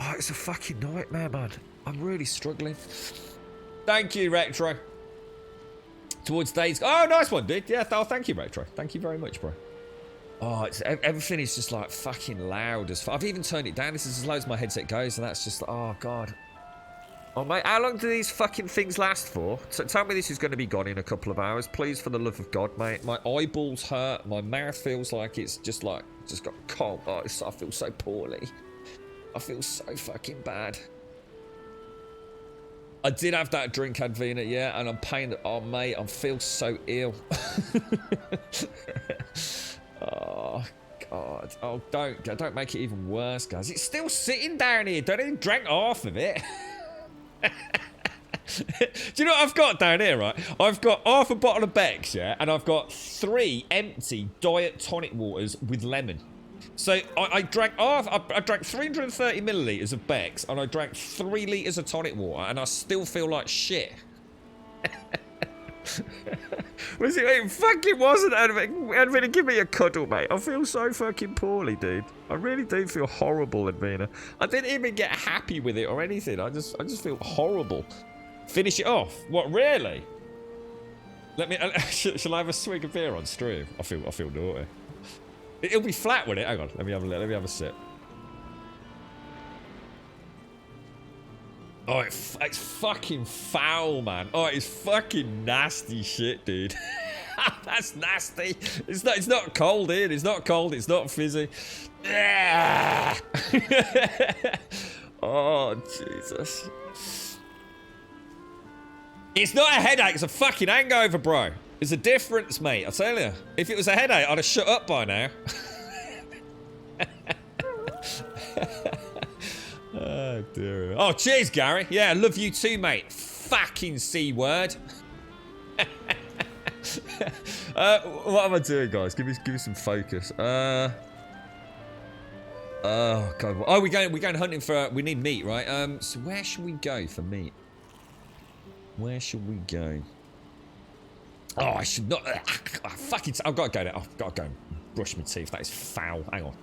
Oh, it's a fucking nightmare, man. I'm really struggling. Thank you, Retro. Towards days... Oh, nice one, dude. Yeah, thank you, Retro. Thank you very much, bro. Oh, everything is just like fucking loud as fuck. I've even turned it down. This is as low as my headset goes, and that's just... Oh, god. Oh, mate, how long do these fucking things last for? Tell me this is going to be gone in a couple of hours. Please, for the love of God, mate. My eyeballs hurt. My mouth feels like it's just got cold. Oh, I feel so poorly. I feel so fucking bad. I did have that drink, Advina, yeah, and I'm paying... Oh, mate, I feel so ill. Oh, God. Oh, don't make it even worse, guys. It's still sitting down here. Don't even drink half of it. Do you know what I've got down here, right? I've got half a bottle of Beck's, yeah, and I've got 3 empty diet tonic waters with lemon. So I drank 330 millilitres of Beck's, and I drank 3 litres of tonic water, and I still feel like shit. It fucking wasn't, Advina, give me a cuddle, mate. I feel so fucking poorly, dude. I really do feel horrible, Advina. I didn't even get happy with it or anything. I just feel horrible. Finish it off. What, really? Let me... shall I have a swig of beer on stream? I feel naughty. It'll be flat, won't it? Hang on. Let me have a sip. Oh, it's fucking foul, man. Oh, it's fucking nasty shit, dude. That's nasty. It's not cold, dude. It's not cold. It's not fizzy. Oh, Jesus. It's not a headache. It's a fucking hangover, bro. There's a difference, mate. I tell you. If it was a headache, I'd have shut up by now. Oh, dear. Oh, cheers, Gary. Yeah, I love you too, mate. Fucking C word. What am I doing, guys? Give me some focus. Oh god. Oh, we're going hunting for. We need meat, right? So where should we go for meat? Where should we go? Oh, I should not. Fucking. I've got to go there. I've got to go and brush my teeth. That is foul. Hang on.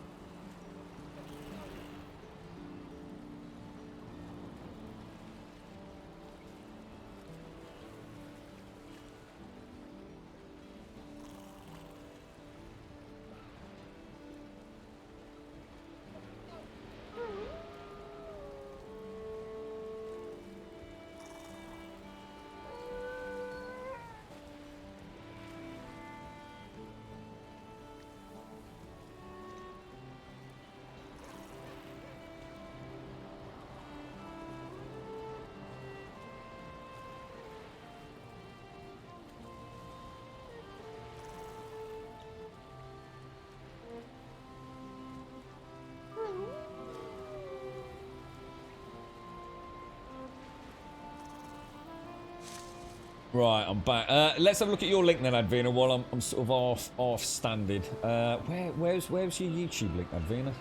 Right, I'm back. Let's have a look at your link then, Advina, while I'm sort of off standing. Where's your YouTube link, Advina?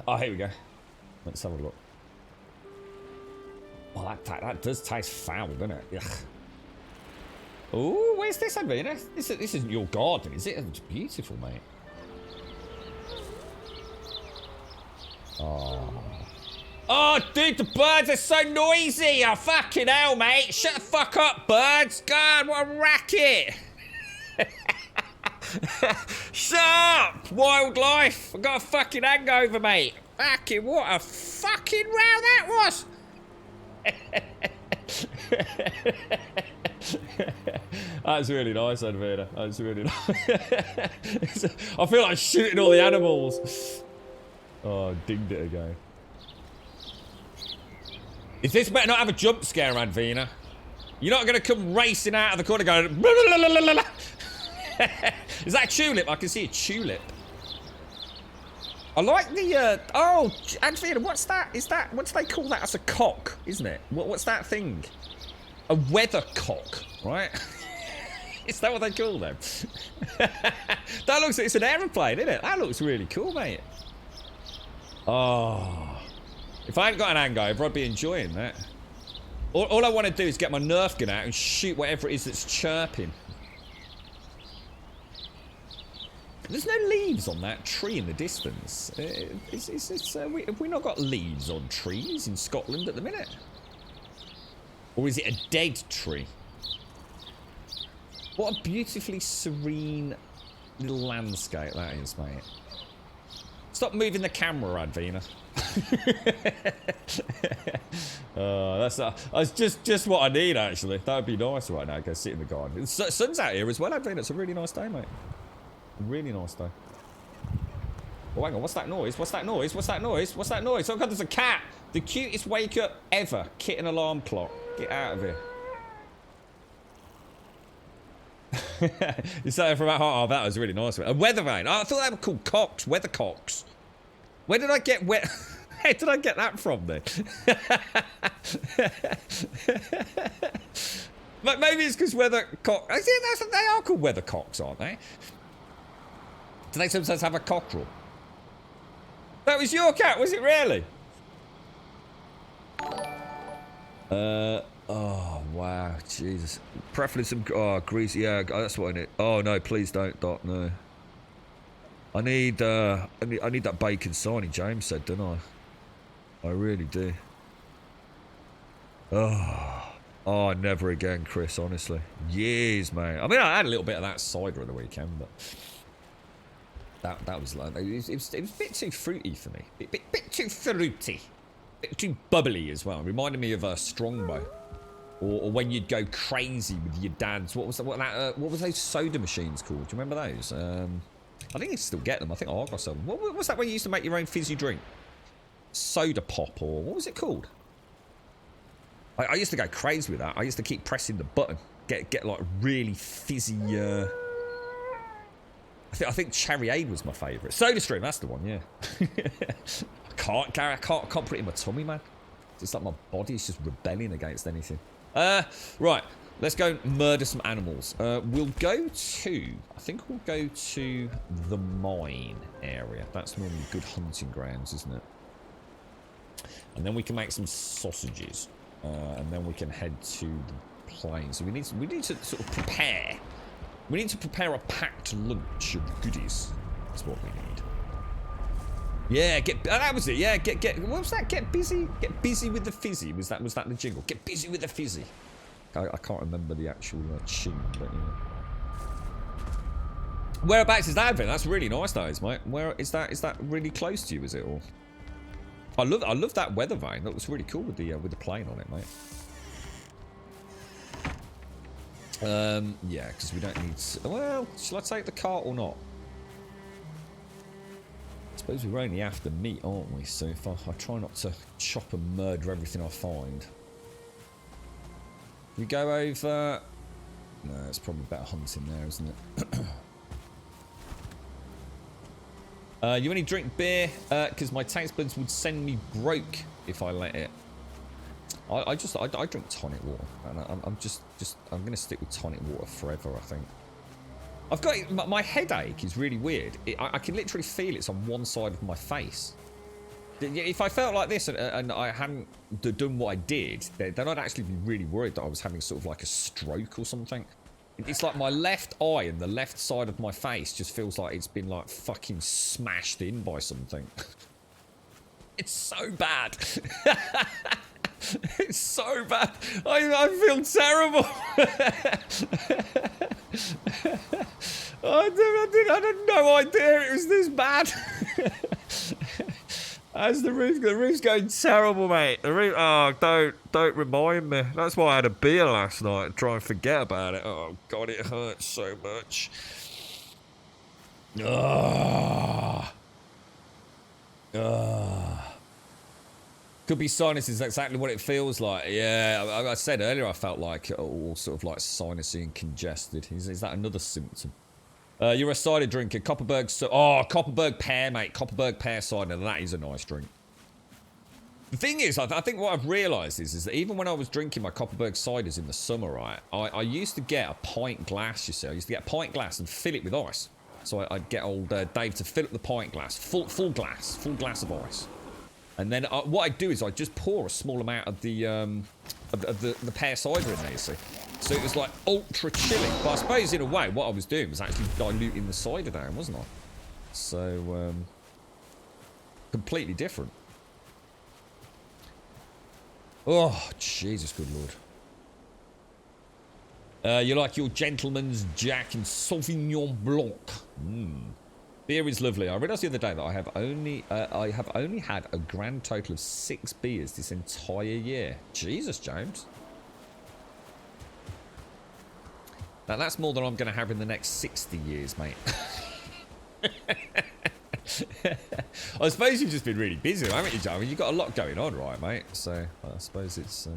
Oh, here we go. Let's have a look. Well, that does taste foul, doesn't it? Ugh. Oh, where's this, Advina? This isn't your garden, is it? It's beautiful, mate. Oh. Oh, dude, the birds are so noisy. Oh, fucking hell, mate. Shut the fuck up, birds. God, what a racket. Shut up, wildlife. I got a fucking hangover, mate. Fucking, what a fucking row that was. That's really nice, Advina. That's really nice. I feel like shooting all the animals. Oh, I dinged it again. Is this better not have a jump scare, Advina? You're not going to come racing out of the corner going... Is that a tulip? I can see a tulip. I like the... oh, Advina, what's that? Is that... What do they call that? That's a cock, isn't it? What's that thing? A weathercock, right? Is that what they call them? That looks... It's an aeroplane, isn't it? That looks really cool, mate. Oh... If I hadn't got an hangover, I'd be enjoying that. All I want to do is get my Nerf gun out and shoot whatever it is that's chirping. There's no leaves on that tree in the distance. Have we not got leaves on trees in Scotland at the minute? Or is it a dead tree? What a beautifully serene little landscape that is, mate. Stop moving the camera, Advina. That's just what I need, actually. That would be nice right now. Go sit in the garden. The sun's out here as well, Advina. It's a really nice day, mate. Really nice day. Oh, hang on. What's that noise? What's that noise? What's that noise? What's that noise? Oh, God, there's a cat. The cutest wake up ever. Kitten alarm clock. Get out of here. You said it from that heart. Oh, that was really nice. A weather vane. Oh, I thought they were called cocks. Weathercocks. Where did I get where did I get that from then? Maybe it's because weathercock. I think they are called weathercocks, aren't they? Do they sometimes have a cockerel? That was your cat, was it really? Oh wow, Jesus. Preferably some greasy. Yeah, that's what I need. Oh no, please don't, Doc. No. I need that bacon signing James said, don't I? I really do. Oh, never again, Chris, honestly. Years, mate. I mean, I had a little bit of that cider at the weekend, but... That was like it was a bit too fruity for me. Bit too fruity, bit too bubbly as well. Reminded me of Strongbow, or when you'd go crazy with your dad's. What was that? What was those soda machines called? Do you remember those? I think you still get them. I think I got some. What was that when you used to make your own fizzy drink? Soda pop, or what was it called? I used to go crazy with that. I used to keep pressing the button, get like really fizzy. I think Cherryade was my favourite. Soda Stream, that's the one. Yeah. I can't put it in my tummy, man. It's like my body's just rebelling against anything. Right. Let's go murder some animals. We'll go to... I think we'll go to the mine area. That's normally good hunting grounds, isn't it? And then we can make some sausages. And then we can head to the plain. So we need to sort of prepare. We need to prepare a packed lunch of goodies. That's what we need. Yeah, that was it. Yeah, what was that? Get busy with the fizzy. Was that the jingle? Get busy with the fizzy. I can't remember the actual tune, but yeah. Whereabouts is that been? That's really nice, that is, mate. Where is that? Is that really close to you? Is it all? I love that weather vane. That was really cool with the plane on it, mate. Yeah, because we don't need to, well, shall I take the cart or not? I suppose we're only after meat, aren't we? So if I try not to chop and murder everything I find. We go over... No, it's probably better hunting there, isn't it? You only drink beer because my taste buds would send me broke if I let it. I drink tonic water, and I'm gonna stick with tonic water forever. I think. I've got my headache is really weird. I can literally feel it's on one side of my face. If I felt like this and I hadn't done what I did, then I'd actually be really worried that I was having sort of like a stroke or something. It's like my left eye and the left side of my face just feels like it's been like fucking smashed in by something. It's so bad. It's so bad. I feel terrible. I had no idea it was this bad. As the roof's going terrible, mate. The roof, oh, don't remind me. That's why I had a beer last night and try and forget about it. Oh god, it hurts so much. Could be sinuses. That's exactly what it feels like. Yeah, I said earlier I felt like all sort of like sinusy and congested. Is that another symptom? You're a cider drinker. Copperberg. Copperberg pear, mate. Copperberg pear cider. That is a nice drink. The thing is, I think what I've realised is that even when I was drinking my Copperberg ciders in the summer, right, I used to get a pint glass, you see. I used to get a pint glass and fill it with ice. So I'd get old Dave to fill up the pint glass. Full glass of ice. And then what I'd do is I'd just pour a small amount of the pear cider in there, you see. So it was like ultra chilling. But I suppose in a way what I was doing was actually diluting the cider down, wasn't I? So, completely different. Oh, Jesus, good lord. You like your Gentleman's Jack and Sauvignon Blanc. Beer is lovely. I realised the other day that I have only had a grand total of 6 beers this entire year. Jesus, James. Now that's more than I'm going to have in the next 60 years, mate. I suppose you've just been really busy, haven't you, Joe? I mean, you've got a lot going on, right, mate? So I suppose it's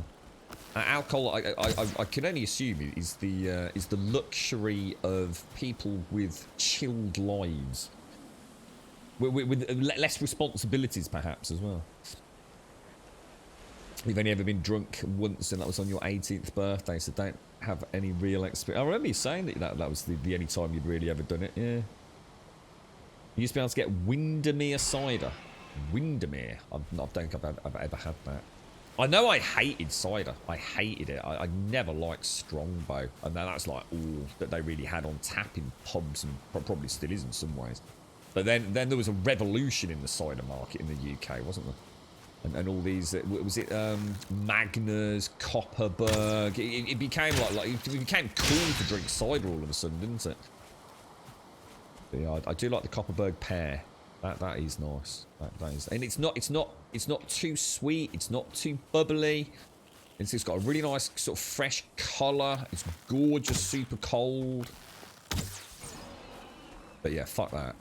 alcohol. I can only assume is the luxury of people with chilled lives, with less responsibilities, perhaps as well. You've only ever been drunk once, and that was on your 18th birthday, so don't have any real experience. I remember you saying that was the only time you'd really ever done it. Yeah. You used to be able to get Windermere cider. Windermere. I don't think I've ever had that. I know I hated cider. I hated it. I never liked Strongbow. And that's like all that they really had on tap in pubs, and probably still is in some ways. But then there was a revolution in the cider market in the UK, wasn't there? And all these, was it Magners, Copperberg? It became like it became cool to drink cider all of a sudden, didn't it? But yeah, I do like the Copperberg pear. That is nice. That is, and it's not too sweet. It's not too bubbly. It's got a really nice sort of fresh colour. It's gorgeous, super cold. But yeah, fuck that.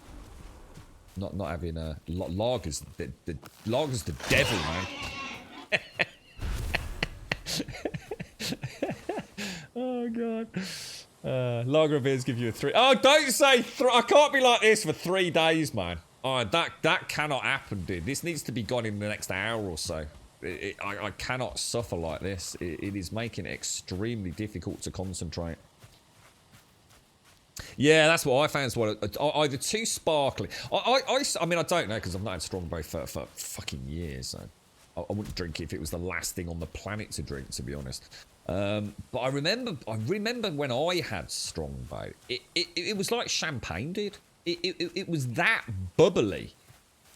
Not having a lagers. The lagers the devil, man. Oh god. Lager beers give you a 3. Oh, don't say I can't be like this for 3 days, man. Oh, that cannot happen, dude. This needs to be gone in the next hour or so. I cannot suffer like this. It is making it extremely difficult to concentrate. Yeah, that's what I found as well. Either too sparkly. I mean, I don't know because I've not had Strongbow for fucking years. So I wouldn't drink it if it was the last thing on the planet to drink, to be honest. But I remember when I had Strongbow, it was like champagne, dude. It was that bubbly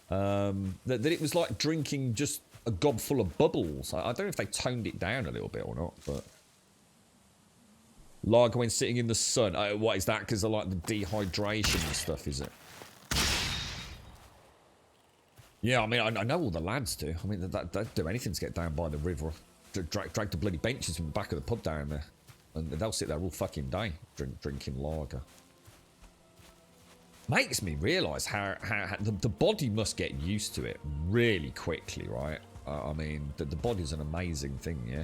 that it was like drinking just a gob full of bubbles. I don't know if they toned it down a little bit or not, but lager when sitting in the sun. What is that? Because I like the dehydration and stuff, is it? Yeah, I mean, I know all the lads do. I mean, they'd do anything to get down by the river. Drag the bloody benches from the back of the pub down there. And they'll sit there all fucking day drinking lager. Makes me realise how the body must get used to it really quickly, right? I mean, the body's an amazing thing, yeah?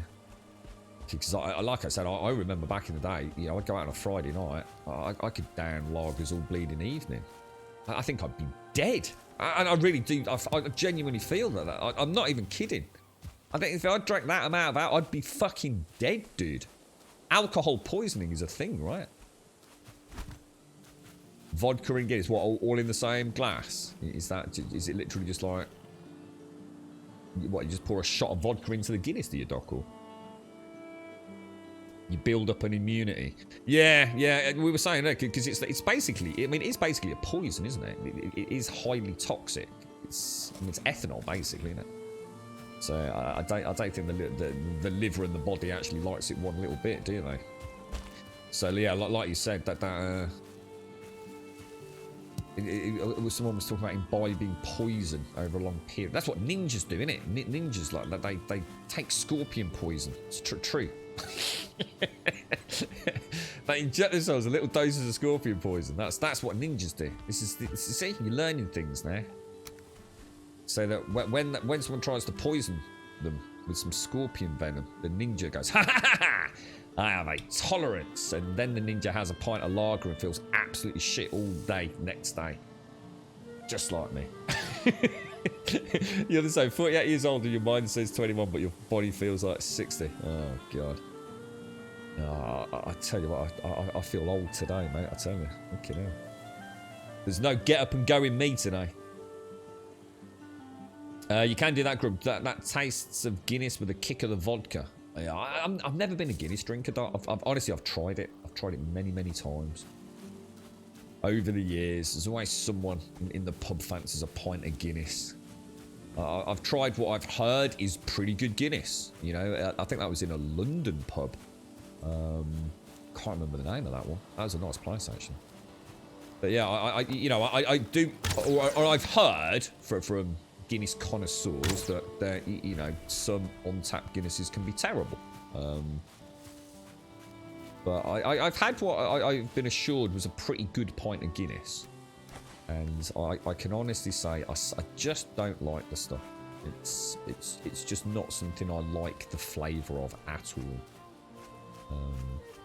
Because, like I said, I remember back in the day, you know, I'd go out on a Friday night, I could down lagers all bleeding evening. I think I'd be dead. And I really do, I genuinely feel that. I'm not even kidding. I think if I drank that amount of alcohol, I'd be fucking dead, dude. Alcohol poisoning is a thing, right? Vodka and Guinness, what, all in the same glass? Is it literally just like, what, you just pour a shot of vodka into the Guinness, do you, Doc? Or you build up an immunity? Yeah, we were saying that because it's basically, I mean, it's basically a poison, isn't it? It is highly toxic. It's ethanol, basically, isn't it? So I don't think the liver and the body actually likes it one little bit, do they? So yeah, like you said, someone was talking about imbibing poison over a long period. That's what ninjas do, innit? Ninjas like that. They take scorpion poison. It's true. They inject themselves with little doses of scorpion poison. That's what ninjas do. See, you're learning things now. So that when someone tries to poison them with some scorpion venom, the ninja goes, ha ha ha ha! I have a tolerance. And then the ninja has a pint of lager and feels absolutely shit all day next day. Just like me. You're the same, 48 years old and your mind says 21, but your body feels like 60. Oh, God. I tell you what, I feel old today, mate. I tell you. Fucking hell. There's no get up and go in me today. You can do that, Grub. That tastes of Guinness with a kick of the vodka. Yeah, I've never been a Guinness drinker. Honestly, I've tried it. I've tried it many, many times. Over the years, there's always someone in the pub fancies a pint of Guinness. I've tried what I've heard is pretty good Guinness. You know, I think that was in a London pub. Can't remember the name of that one. That was a nice place, actually. But yeah, I do, or I've heard from Guinness connoisseurs that you know, some on-tap Guinnesses can be terrible. But I've had what I've been assured was a pretty good pint of Guinness, and I can honestly say I just don't like the stuff. It's just not something I like the flavour of at all.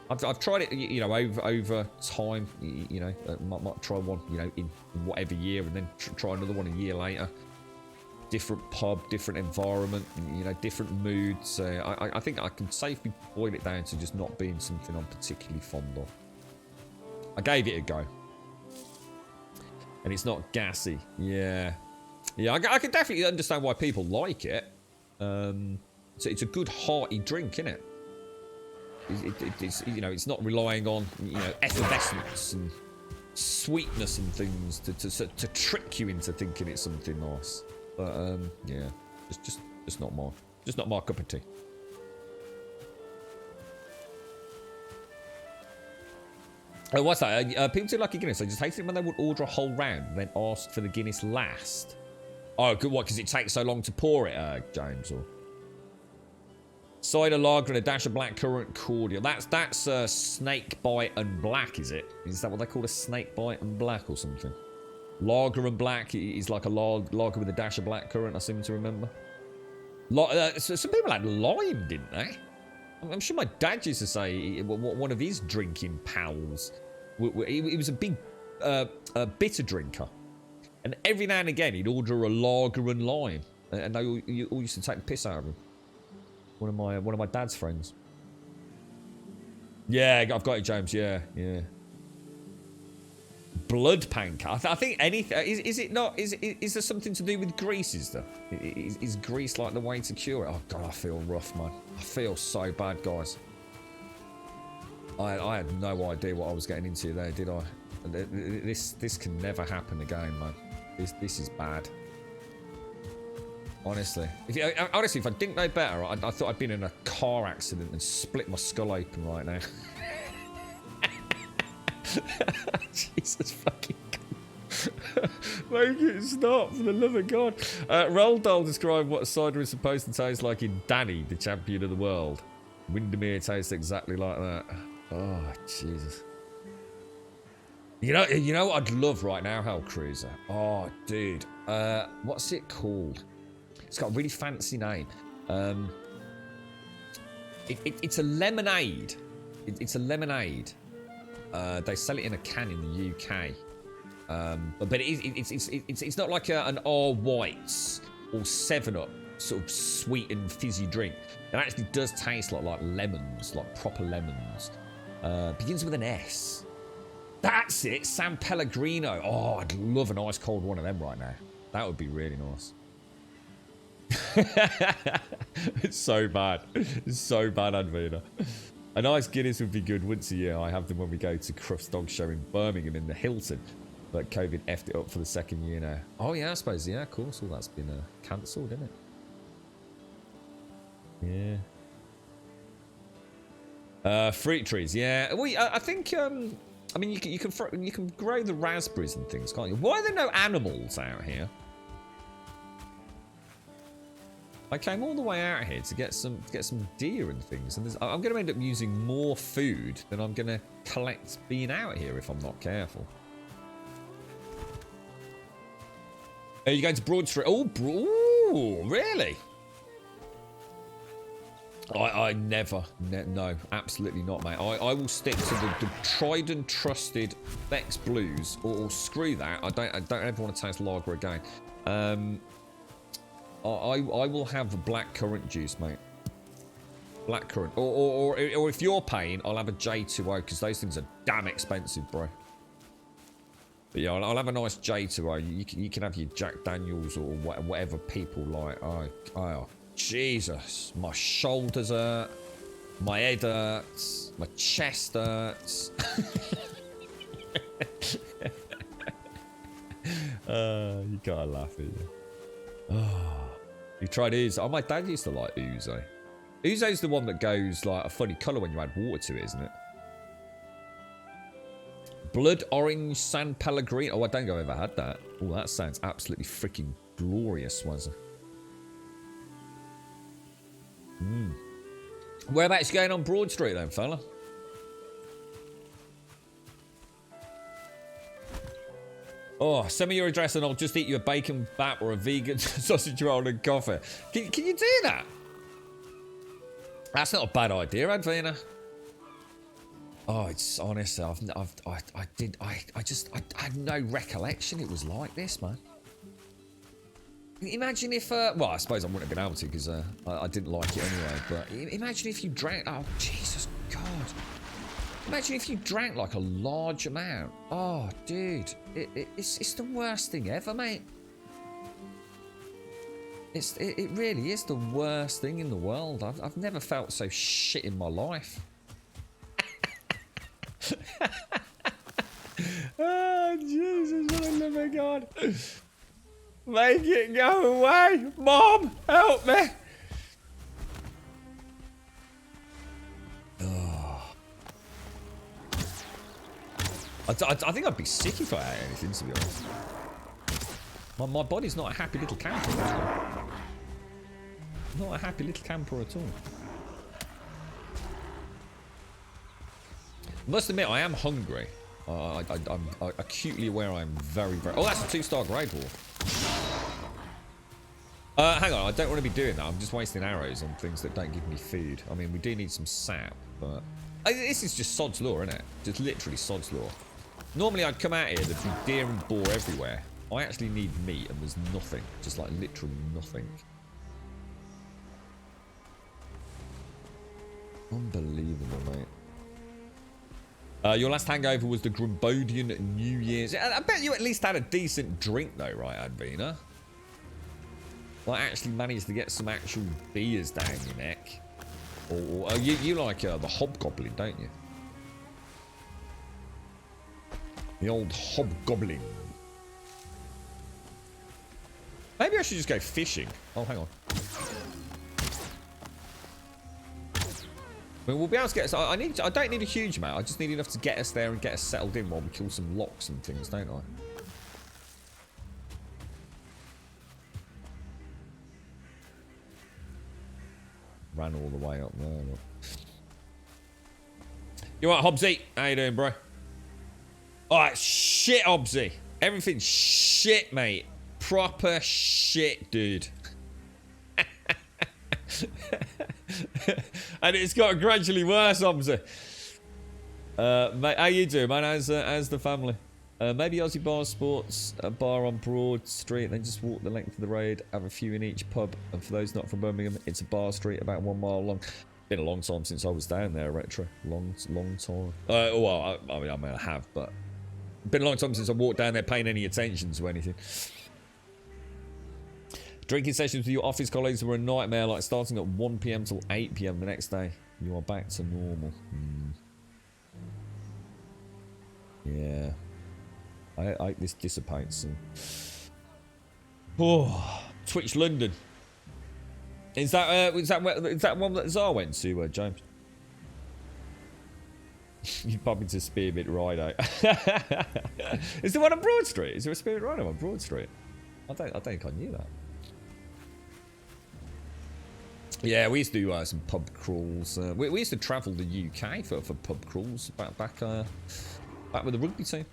I've tried it, you know, over time. You know, might try one, you know, in whatever year, and then try another one a year later. Different pub, different environment, you know, different moods. I think I can safely boil it down to just not being something I'm particularly fond of. I gave it a go, and it's not gassy. Yeah, I can definitely understand why people like it. So it's a good hearty drink, isn't it? It's, you know, it's not relying on, you know, effervescence and sweetness and things to trick you into thinking it's something nice. But yeah, just not my cup of tea. Oh, what's that? People do like a Guinness. I just hated it when they would order a whole round and then ask for the Guinness last. Oh, good. What? Because it takes so long to pour it, James? Or cider lager and a dash of blackcurrant cordial. That's snake bite and black, is it? Is that what they call a snake bite and black or something? Lager and black is like a lager with a dash of blackcurrant, I seem to remember. So some people had lime, didn't they? I'm sure my dad used to say one of his drinking pals, he was a big bitter drinker. And every now and again, he'd order a lager and lime. And they all used to take the piss out of him. One of my dad's friends. Yeah, I've got it, James. Yeah. Blood pancake. I think anything. Is it not? Is there something to do with grease? Is there? Is grease like the way to cure it? Oh god, I feel rough, man. I feel so bad, guys. I had no idea what I was getting into there, did I? This can never happen again, man. This is bad. Honestly, if I didn't know better, I thought I'd been in a car accident and split my skull open right now. Jesus fucking God. Make it stop, for the love of God. Roald Dahl described what cider is supposed to taste like in Danny, the champion of the world. Windermere tastes exactly like that. Oh, Jesus. You know what I'd love right now, Hell Cruiser? Oh, dude. What's it called? It's got a really fancy name. It's a lemonade. It's a lemonade. They sell it in a can in the UK. But it's not like an R Whites or 7-Up sort of sweet and fizzy drink. It actually does taste like lemons, like proper lemons. Begins with an S. That's it, San Pellegrino. Oh, I'd love an ice cold one of them right now. That would be really nice. It's so bad. It's so bad, Advina. A nice Guinness would be good once a year. I have them when we go to Crufts Dog Show in Birmingham in the Hilton. But COVID effed it up for the second year now. Oh, yeah, I suppose. Yeah, of course. All that's been cancelled, isn't it? Yeah. Fruit trees. Yeah. Well, I think... I mean, you can grow the raspberries and things, can't you? Why are there no animals out here? I came all the way out here to get some deer and things, and I'm going to end up using more food than I'm going to collect being out here if I'm not careful. Are you going to Broad Street? Oh, really? I never, no, absolutely not, mate. I will stick to the tried and trusted Beck's Blues, or screw that. I don't ever want to taste lager again. I will have blackcurrant juice, mate. Blackcurrant, or if you're paying, I'll have a J2O because those things are damn expensive, bro. But yeah, I'll have a nice J2O. You can have your Jack Daniels or whatever people like. Oh, Jesus, my shoulders hurt, my head hurts, my chest hurts. You gotta laugh at you. Oh, you tried Ouzo. Oh, my dad used to like Ouzo. Ouzo's the one that goes like a funny colour when you add water to it, isn't it? Blood orange San Pellegrino. Oh, I don't think I've ever had that. Oh, that sounds absolutely freaking glorious, was it? Whereabouts you going on Broad Street then, fella? Oh, send me your address and I'll just eat you a bacon bat or a vegan sausage roll and coffee. Can you do that? That's not a bad idea, Advina. Oh, it's honestly, I had no recollection it was like this, man. Imagine if, well, I suppose I wouldn't have been able to because I didn't like it anyway, but imagine if you drank, oh, Jesus God. Imagine if you drank like a large amount. Oh, dude, it's the worst thing ever, mate. It really is the worst thing in the world. I've never felt so shit in my life. Oh, Jesus, what a living God. Make it go away. Mom, help me. Oh. I think I'd be sick if I ate anything, to be honest. My body's not a happy little camper. Not a happy little camper at all. Must admit, I am hungry. I'm acutely aware I'm very, very... Oh, that's a 2-star grade war. Hang on, I don't want to be doing that. I'm just wasting arrows on things that don't give me food. I mean, we do need some sap, but... this is just sod's law, isn't it? Just literally sod's law. Normally, I'd come out here, there'd be deer and boar everywhere. I actually need meat, and there's nothing. Just, like, literally nothing. Unbelievable, mate. Your last hangover was the Grumbodian New Year's. I bet you at least had a decent drink, though, right, Advina? Like, actually managed to get some actual beers down your neck. Or you like the hobgoblin, don't you? The old hobgoblin. Maybe I should just go fishing. Oh, hang on. We'll be able to get us. I don't need a huge amount. I just need enough to get us there and get us settled in while we kill some locks and things, don't I? Ran all the way up there. You right, Hobbsy? How you doing, bro? Alright, shit, Hobbsy. Everything's shit, mate. Proper shit, dude. And it's got gradually worse, Hobbsy. Mate, how you doing, man? How's the family? Maybe Aussie Bar Sports, a bar on Broad Street, then just walk the length of the road, have a few in each pub. And for those not from Birmingham, it's a bar street about 1 mile long. Been a long time since I was down there, Retro. Long time. Well, I mean, I have, but been a long time since I walked down there paying any attention to anything. Drinking sessions with your office colleagues were a nightmare, like starting at 1 PM till 8 PM the next day. You are back to normal. Yeah. This dissipates. Oh, Twitch London. Is that one that Zar went to, James? You pop into Spearmint Rhino. Is there one on Broad Street? Is there a Spearmint Rhino on Broad Street? I don't think I knew that. Yeah, we used to do some pub crawls. We used to travel the UK for pub crawls back with the rugby team.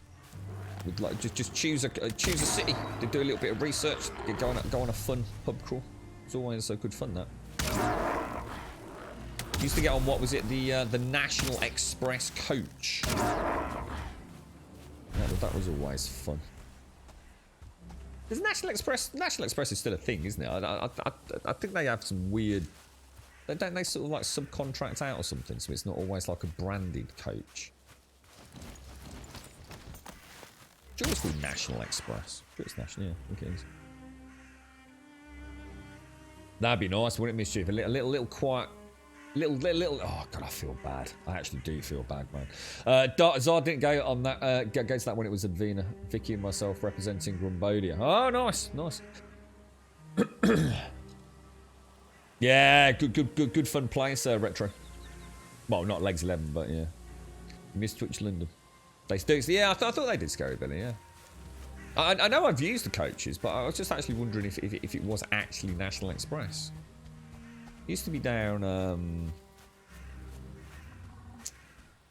We'd like just choose a city, to do a little bit of research, go on a fun pub crawl. It's always so good fun, that. Used to get on, what was it, the National Express coach. Yeah, that was always fun. Because National Express is still a thing, isn't it? I think they have some weird... Don't they sort of like subcontract out or something, so it's not always like a branded coach. I'm sure it's called National Express. I'm sure it's National, yeah, I think it is. That'd be nice, wouldn't it, Mischief? A little quiet... Little, oh god, I feel bad. I actually do feel bad, man. Zard didn't go on that. Go to that when it was Advina. Vicky and myself representing Grumbodia. Oh, nice. Yeah, good fun place, Retro. Well, not Legs 11, but yeah. You missed Twitch London. They still, yeah, I thought they did Scary Billy, yeah. I know I've used the coaches, but I was just actually wondering if it was actually National Express. Used to be down.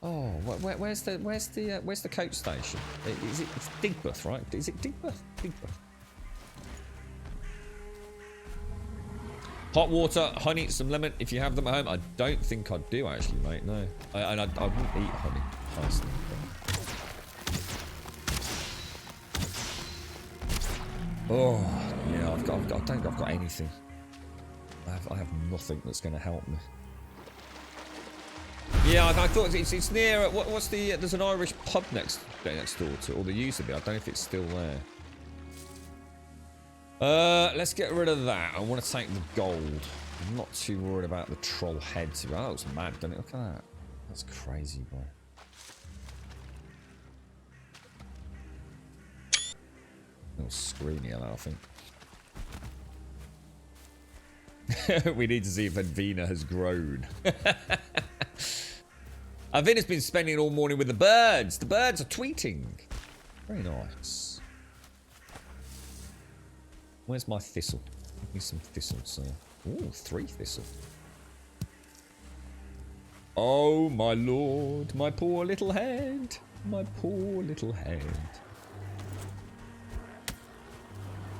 Oh, where's the coach station? It's Digbeth, right? Is it Digbeth? Digbeth. Hot water, honey, some lemon. If you have them at home, I don't think I do actually, mate. No, I wouldn't eat honey personally. Oh, yeah, I don't think I've got anything. I have nothing that's going to help me. Yeah, I thought it's near. What's the? There's an Irish pub next door to it, or there used to be. I don't know if it's still there. Let's get rid of that. I want to take the gold. I'm not too worried about the troll heads. Oh, that looks mad, doesn't it? Look at that. That's crazy, bro. A little screamy, I think. We need to see if Advina has grown. Avina's been spending all morning with the birds. The birds are tweeting. Very nice. Where's my thistle? Give me some thistles. Ooh, 3 thistle. Oh, my lord. My poor little head. My poor little head.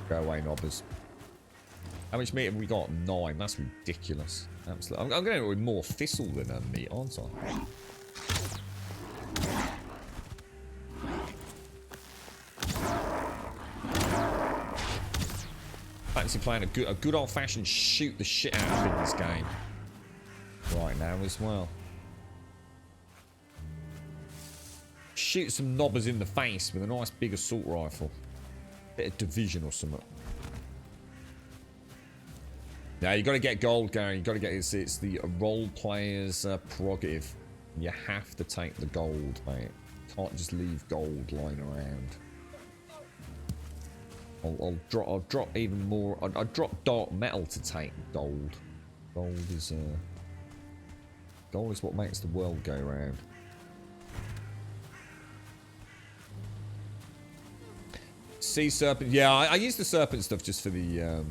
Go away, knobbers. How much meat have we got? 9. That's ridiculous. Absolutely. I'm going to go with more thistle than meat, aren't I? Fancy playing a good old-fashioned shoot the shit out of in this game right now as well. Shoot some knobbers in the face with a nice big assault rifle. Bit of division or something. Now you got to get gold, Gary. You got to get it's the role player's prerogative. You have to take the gold, mate. Can't just leave gold lying around. I'll drop even more. I'll drop dark metal to take gold. Gold is what makes the world go round. Sea serpent. Yeah, I use the serpent stuff just for the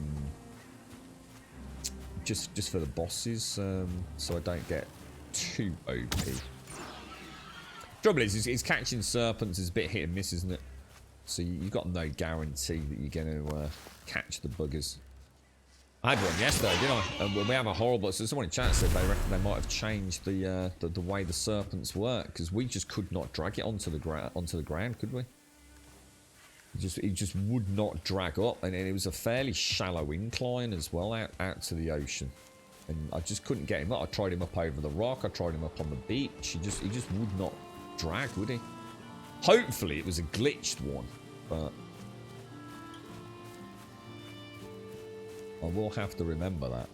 just for the bosses, so I don't get too OP. Trouble is catching serpents is a bit hit and miss, isn't it? So you've got no guarantee that you're going to catch the buggers. I had one yesterday, didn't I? We have a horrible... So someone in chat said they reckon they might have changed the way the serpents work, because we just could not drag it onto the ground, could we? It just would not drag up, and it was a fairly shallow incline as well out to the ocean, and I just couldn't get him up. I tried him up over the rock. I tried him up on the beach. He just would not drag, would he? Hopefully it was a glitched one, but I will have to remember that.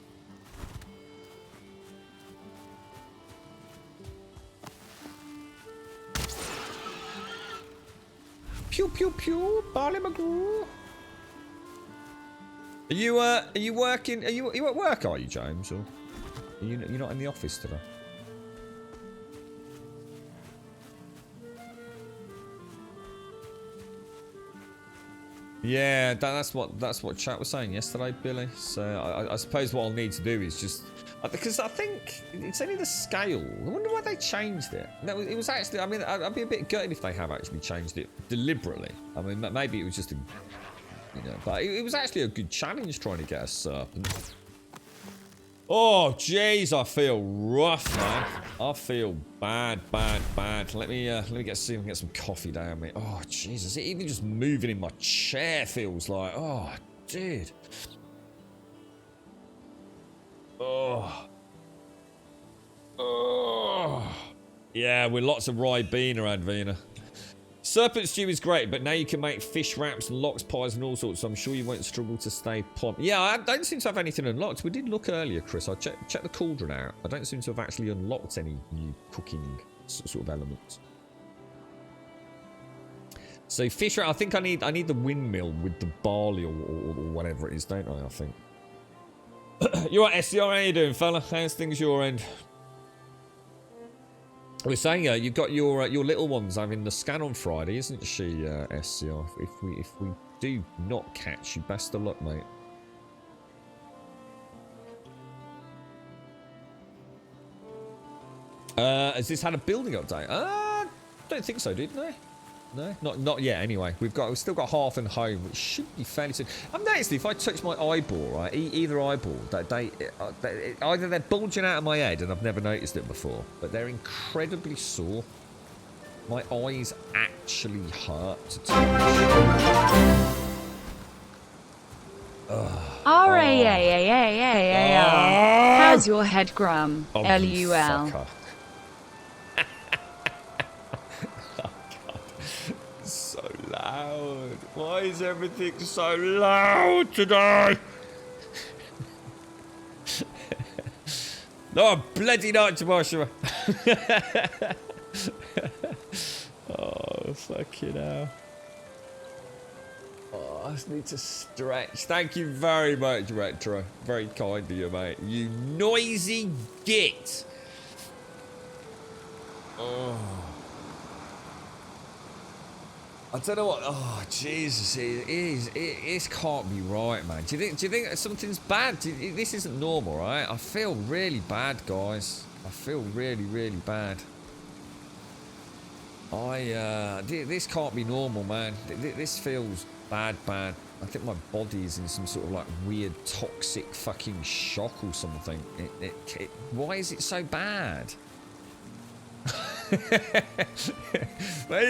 Pew pew pew, Barley McGraw. Are you working? Are you at work? Are you, James? Or you're not in the office today? Yeah, that's what chat was saying yesterday, Billy. So I suppose what I'll need to do is just because I think it's only the scale. I wonder why they changed it. No, it was actually. I mean, I'd be a bit gutted if they have actually changed it deliberately. I mean, maybe it was just a, but it was actually a good challenge trying to get a serpent. Oh, jeez, I feel rough, man. I feel bad. Let me see if I can get some coffee down me. Oh, Jesus, even just moving in my chair feels like, oh, dude. Oh. Yeah, with lots of Ribena, Advina. Serpent stew is great, but now you can make fish wraps and lox pies and all sorts, so I'm sure you won't struggle to stay plump. Yeah, I don't seem to have anything unlocked. We did look earlier, Chris. I checked the cauldron out. I don't seem to have actually unlocked any new cooking sort of elements. So fish wrap, I think I need the windmill with the barley or whatever it is, don't I think. You're right, SCR, how you doing, fella? How's things your end? We're saying you've got your little ones having the scan on Friday, isn't she, SCR? If we do not catch you, best of luck, mate. Has this had a building update? Don't think so, dude. No, not yet. Anyway, we've still got half and home, which should be fairly soon. I've noticed if I touch my eyeball, right, either eyeball, either they're bulging out of my head, and I've never noticed it before, but they're incredibly sore. My eyes actually hurt to touch. How's your head, Grum? Oh, LUL. Loud. Why is everything so loud today? No, bloody not, Joshua. Oh, fucking hell. Oh, I just need to stretch. Thank you very much, Retro. Very kind of you, mate. You noisy git. I don't know what. Oh Jesus! It can't be right, man. Do you think something's bad? This isn't normal, right? I feel really bad, guys. I feel really, really bad. This can't be normal, man. This feels bad. I think my body is in some sort of like weird toxic fucking shock or something. Why is it so bad? Make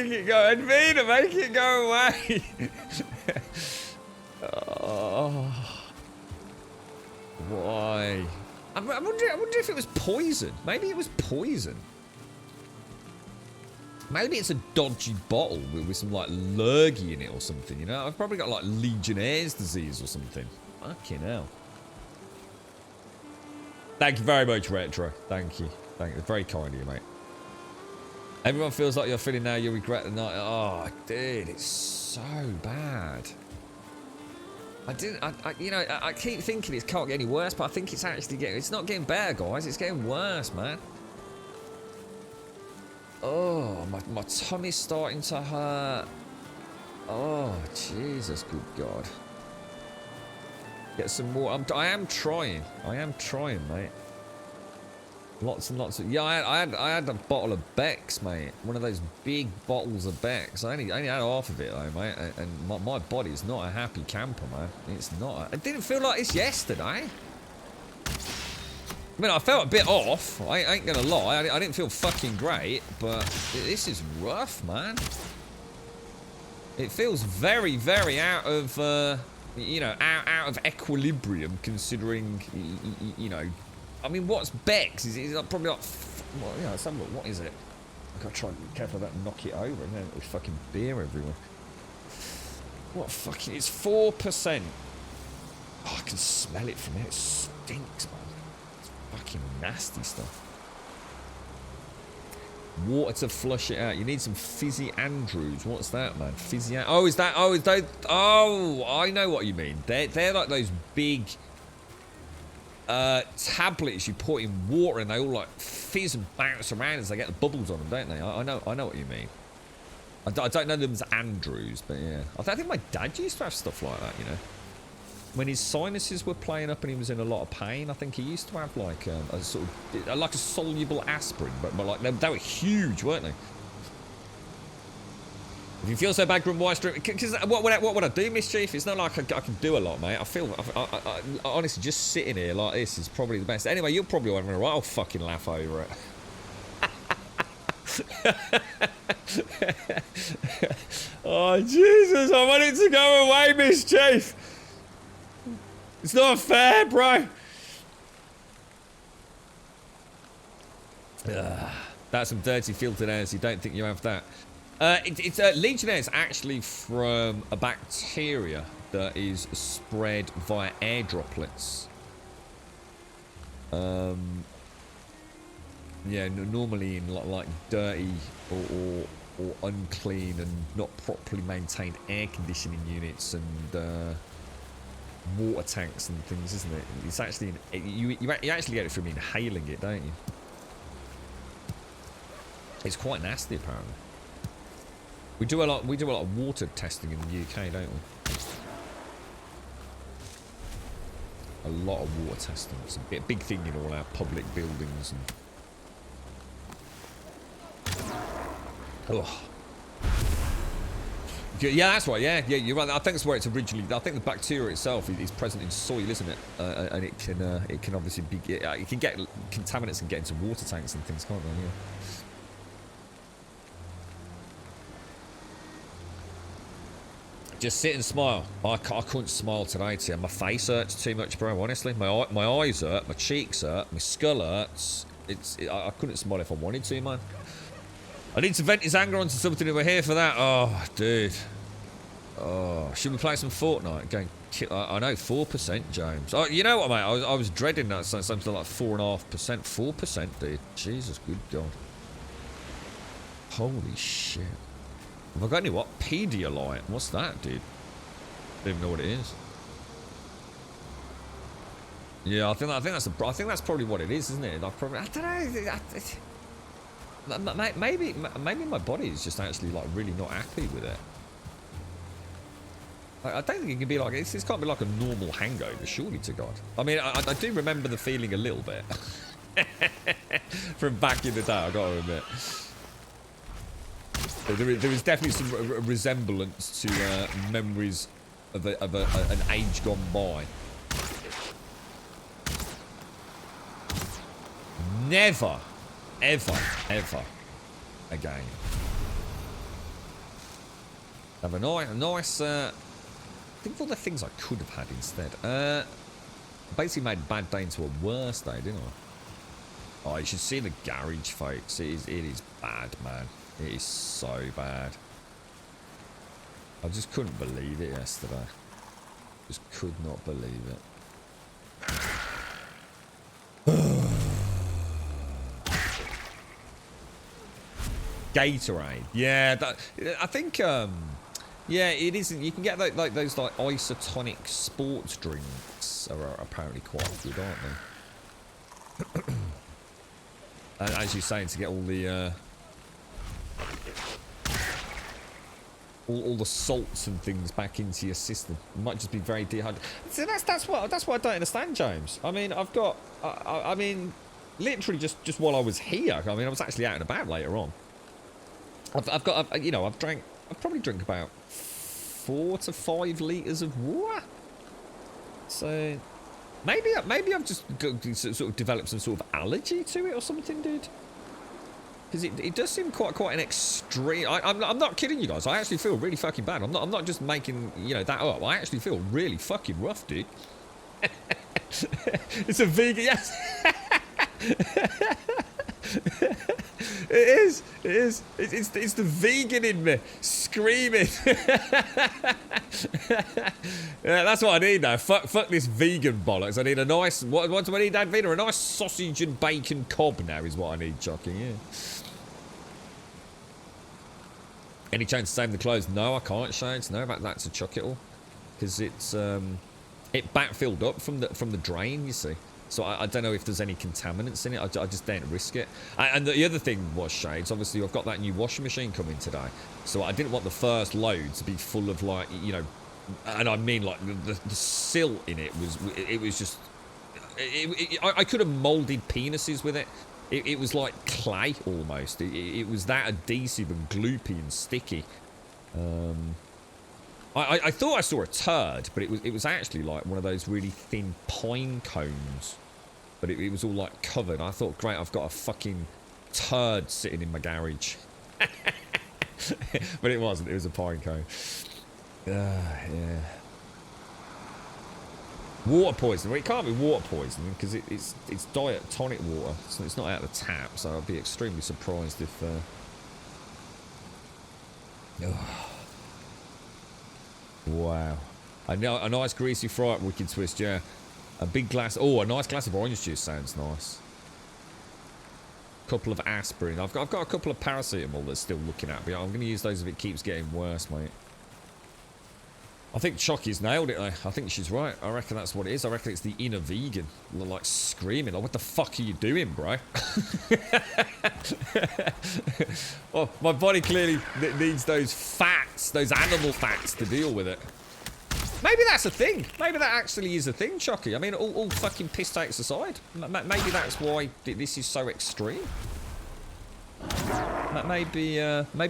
it go, Advina, make it go away. Oh, why? I wonder if it was poison. Maybe it was poison. Maybe it's a dodgy bottle with some like lurgy in it or something, you know? I've probably got like Legionnaire's disease or something. Fucking hell. Thank you very much, Retro. Thank you. Thank you. Very kind of you, mate. Everyone feels like you're feeling now, you'll regret the night. Oh, dude, it's so bad. I keep thinking it can't get any worse, but I think it's actually it's not getting better, guys. It's getting worse, man. Oh, my tummy's starting to hurt. Oh, Jesus, good God. Get some more. I am trying, mate. Lots and lots of... Yeah, I had a bottle of Beck's, mate. One of those big bottles of Beck's. I only had half of it, though, mate. And my body is not a happy camper, man. It's not. It didn't feel like this yesterday. I mean, I felt a bit off. I ain't gonna lie. I didn't feel fucking great, but this is rough, man. It feels very, very out of, you know, out of equilibrium, considering, you know. I mean, what's Beck's? Is it probably like, well, yeah, let's have a look. What is it? I've got to try and be careful about knock it over, and then there's fucking beer everywhere. What fucking? It's 4%. Oh, I can smell it from here. It stinks, man. It's fucking nasty stuff. Water to flush it out. You need some Fizzy Andrews. What's that, man? Fizzy. Oh, is that? Oh, is that? Oh, I know what you mean. They're like those big tablets you put in water and they all like fizz and bounce around as they get the bubbles on them, don't they? I know what you mean. I don't know them as Andrews, but yeah. I think my dad used to have stuff like that, you know. When his sinuses were playing up and he was in a lot of pain, I think he used to have like a sort of like a soluble aspirin, but like they were huge, weren't they? If you feel so bad, Grim, why strip? Because what would I do, Mischief? It's not like I can do a lot, mate. I honestly, just sitting here like this is probably the best. Anyway, you're probably having a right. I'll fucking laugh over it. Oh, Jesus, I want it to go away, Mischief. It's not fair, bro. That's some dirty filtered air, so you don't think you have that. Legionnaire is actually from a bacteria that is spread via air droplets. Yeah, normally in like dirty or unclean and not properly maintained air conditioning units and water tanks and things, isn't it? It's actually you actually get it from inhaling it, don't you? It's quite nasty, apparently. We do a lot of water testing in the UK, don't we? A lot of water testing. It's a big thing in all our public buildings and. Oh. Yeah, that's right. Yeah, you're right. I think that's where it's originally. I think the bacteria itself is present in soil, isn't it? And it can obviously be. It can get contaminants and get into water tanks and things, can't they? Yeah. Just sit and smile. I couldn't smile today, Tim. My face hurts too much, bro. Honestly, my eyes hurt, my cheeks hurt, my skull hurts. I couldn't smile if I wanted to, man. I need to vent his anger onto something, and we're here for that. Oh, dude. Oh, should we play some Fortnite? Going, I know 4%, James. Oh, you know what, mate? I was dreading that something like 4.5%, 4%, dude. Jesus, good God. Holy shit. Have I got any what? Pedialyte? What's that, dude? Don't even know what it is. Yeah, I think that's probably what it is, isn't it? I don't know. Maybe my body is just actually like really not happy with it. I don't think it can be like this can't be like a normal hangover, surely to God. I mean, I do remember the feeling a little bit from back in the day. I got to admit, there is definitely some resemblance to memories of an age gone by. Never, ever, ever again. Have a nice. Think of all the things I could have had instead. Basically made a bad day into a worse day, didn't I? Oh, you should see the garage, folks. It is bad, man. It is so bad. I just couldn't believe it yesterday. Just could not believe it. Gatorade. Yeah, I think, yeah, it isn't. You can get those like isotonic sports drinks are apparently quite good, aren't they? And as you're saying, to get all the all the salts and things back into your system, it might just be very dehydrated. See, that's what I don't understand, James. I mean, I've got, I mean, literally just while I was here. I mean, I was actually out and about later on. I've got, you know, I've probably drink about 4 to 5 litres of water. So maybe I've just sort of developed some sort of allergy to it or something, dude. Because it does seem quite an extreme. I'm not kidding you guys. I actually feel really fucking bad. I'm not just making, you know, that up. I actually feel really fucking rough, dude. It's a vegan. Yes. It is. It's the vegan in me screaming. Yeah, that's what I need now. Fuck this vegan bollocks. I need a nice. What do I need, Advina? A nice sausage and bacon cob now is what I need, Chucky. Yeah. Any chance to save the clothes? No, I can't, Shades. No, that's a chuck it all, because it's it backfilled up from the drain. You see. So I don't know if there's any contaminants in it. I just don't risk it. And the other thing was, Shades, obviously I've got that new washing machine coming today. So I didn't want the first load to be full of, like, you know, and I mean like the silt in it was just, I could have moulded penises with it. It was like clay almost. It was that adhesive and gloopy and sticky. I thought I saw a turd, but it was actually like one of those really thin pine cones. But it was all like covered. I thought, great, I've got a fucking turd sitting in my garage. But it wasn't. It was a pine cone. Yeah. Water poisoning. Well, it can't be water poisoning because it's diet tonic water, so it's not out of the tap. So I'd be extremely surprised if. Wow. A nice greasy fry at Wicked Twist, yeah. A big glass. Oh, a nice glass of orange juice sounds nice. Couple of aspirin. I've got a couple of paracetamol that's still looking at me. I'm going to use those if it keeps getting worse, mate. I think Chucky's nailed it, though. I think she's right. I reckon that's what it is. I reckon it's the inner vegan. Like screaming. Like, what the fuck are you doing, bro? Oh, my body clearly needs those fats, those animal fats to deal with it. Maybe that's a thing. Maybe that actually is a thing, Chucky. I mean, all fucking piss takes aside. Maybe that's why this is so extreme. Maybe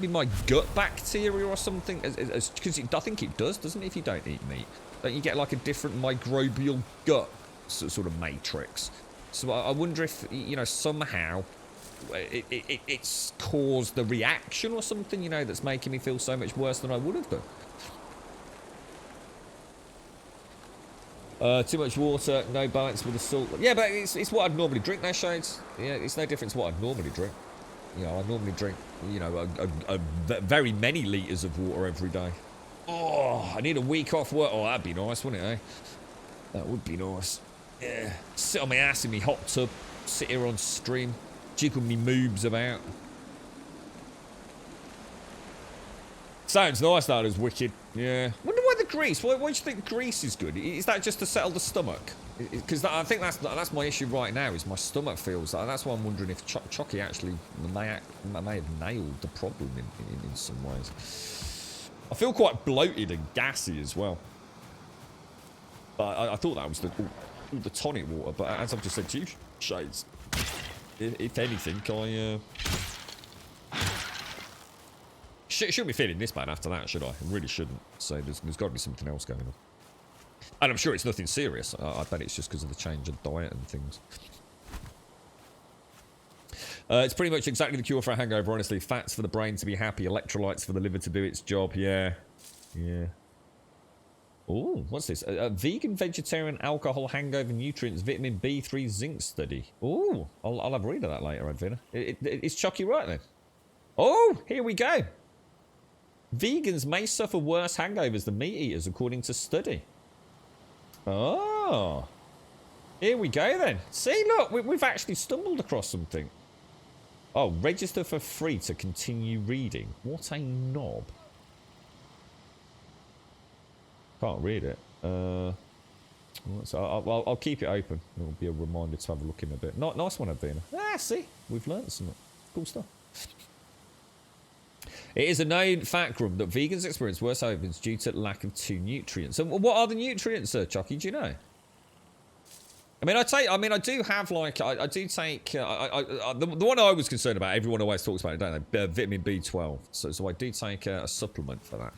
my gut bacteria or something, because I think it does, doesn't it, if you don't eat meat? Don't you get like a different microbial gut sort of matrix? So I wonder if, you know, somehow it's caused the reaction or something, you know, that's making me feel so much worse than I would have done. Too much water, no balance with the salt. Yeah, but it's what I'd normally drink now, Shades. Yeah, it's no different to what I'd normally drink. You know, I normally drink, you know, a very many litres of water every day. Oh, I need a week off work. Oh, that'd be nice, wouldn't it, eh? That would be nice. Yeah. Sit on my ass in my hot tub. Sit here on stream. Jiggle me moobs about. Sounds nice, that is wicked. Yeah. Wonder why the Greece? Why do you think Greece is good? Is that just to settle the stomach? Because I think that's my issue right now. Is my stomach feels. That's why I'm wondering if Chucky actually may have nailed the problem in some ways. I feel quite bloated and gassy as well. But I thought that was the tonic water. But as I've just said to you, Shades, if anything, shouldn't be feeling this bad after that, should I? I really shouldn't. So there's got to be something else going on. And I'm sure it's nothing serious. I bet it's just because of the change of diet and things. It's pretty much exactly the cure for a hangover, honestly. Fats for the brain to be happy, electrolytes for the liver to do its job. Yeah. Yeah. Oh, what's this? A vegan, vegetarian, alcohol, hangover, nutrients, vitamin B3, zinc study. Oh, I'll have a read of that later, Advina. It's Chucky right then. Oh, here we go. Vegans may suffer worse hangovers than meat eaters, according to study. Oh. Here we go then. See, look, we've actually stumbled across something. Oh, register for free to continue reading. What a knob. Can't read it. So I'll keep it open. It'll be a reminder to have a look in a bit. Nice one, Advina. Ah, see, we've learned something. Cool stuff. It is a known fact, Grum, that vegans experience worse hangovers due to lack of 2 nutrients. And what are the nutrients, Chucky? Do you know? I do have like I do take the one I was concerned about. Everyone always talks about it, don't they? Vitamin B12. So I do take a supplement for that.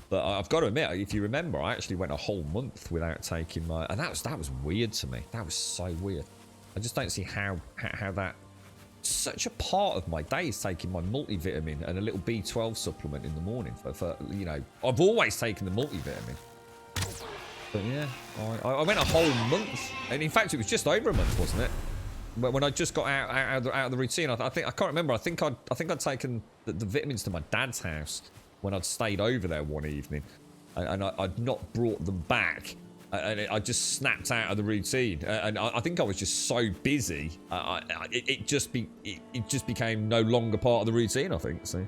But I've got to admit, if you remember, I actually went a whole month without taking my, and that was weird to me. That was so weird. I just don't see how that. Such a part of my day is taking my multivitamin and a little B12 supplement in the morning. For you know, I've always taken the multivitamin. But yeah, I went a whole month, and in fact, it was just over a month, wasn't it? When I just got out of the routine, I think I can't remember. I think I'd taken the vitamins to my dad's house when I'd stayed over there one evening, and I'd not brought them back. And I just snapped out of the routine, and I think I was just so busy. It just became no longer part of the routine, I think. So,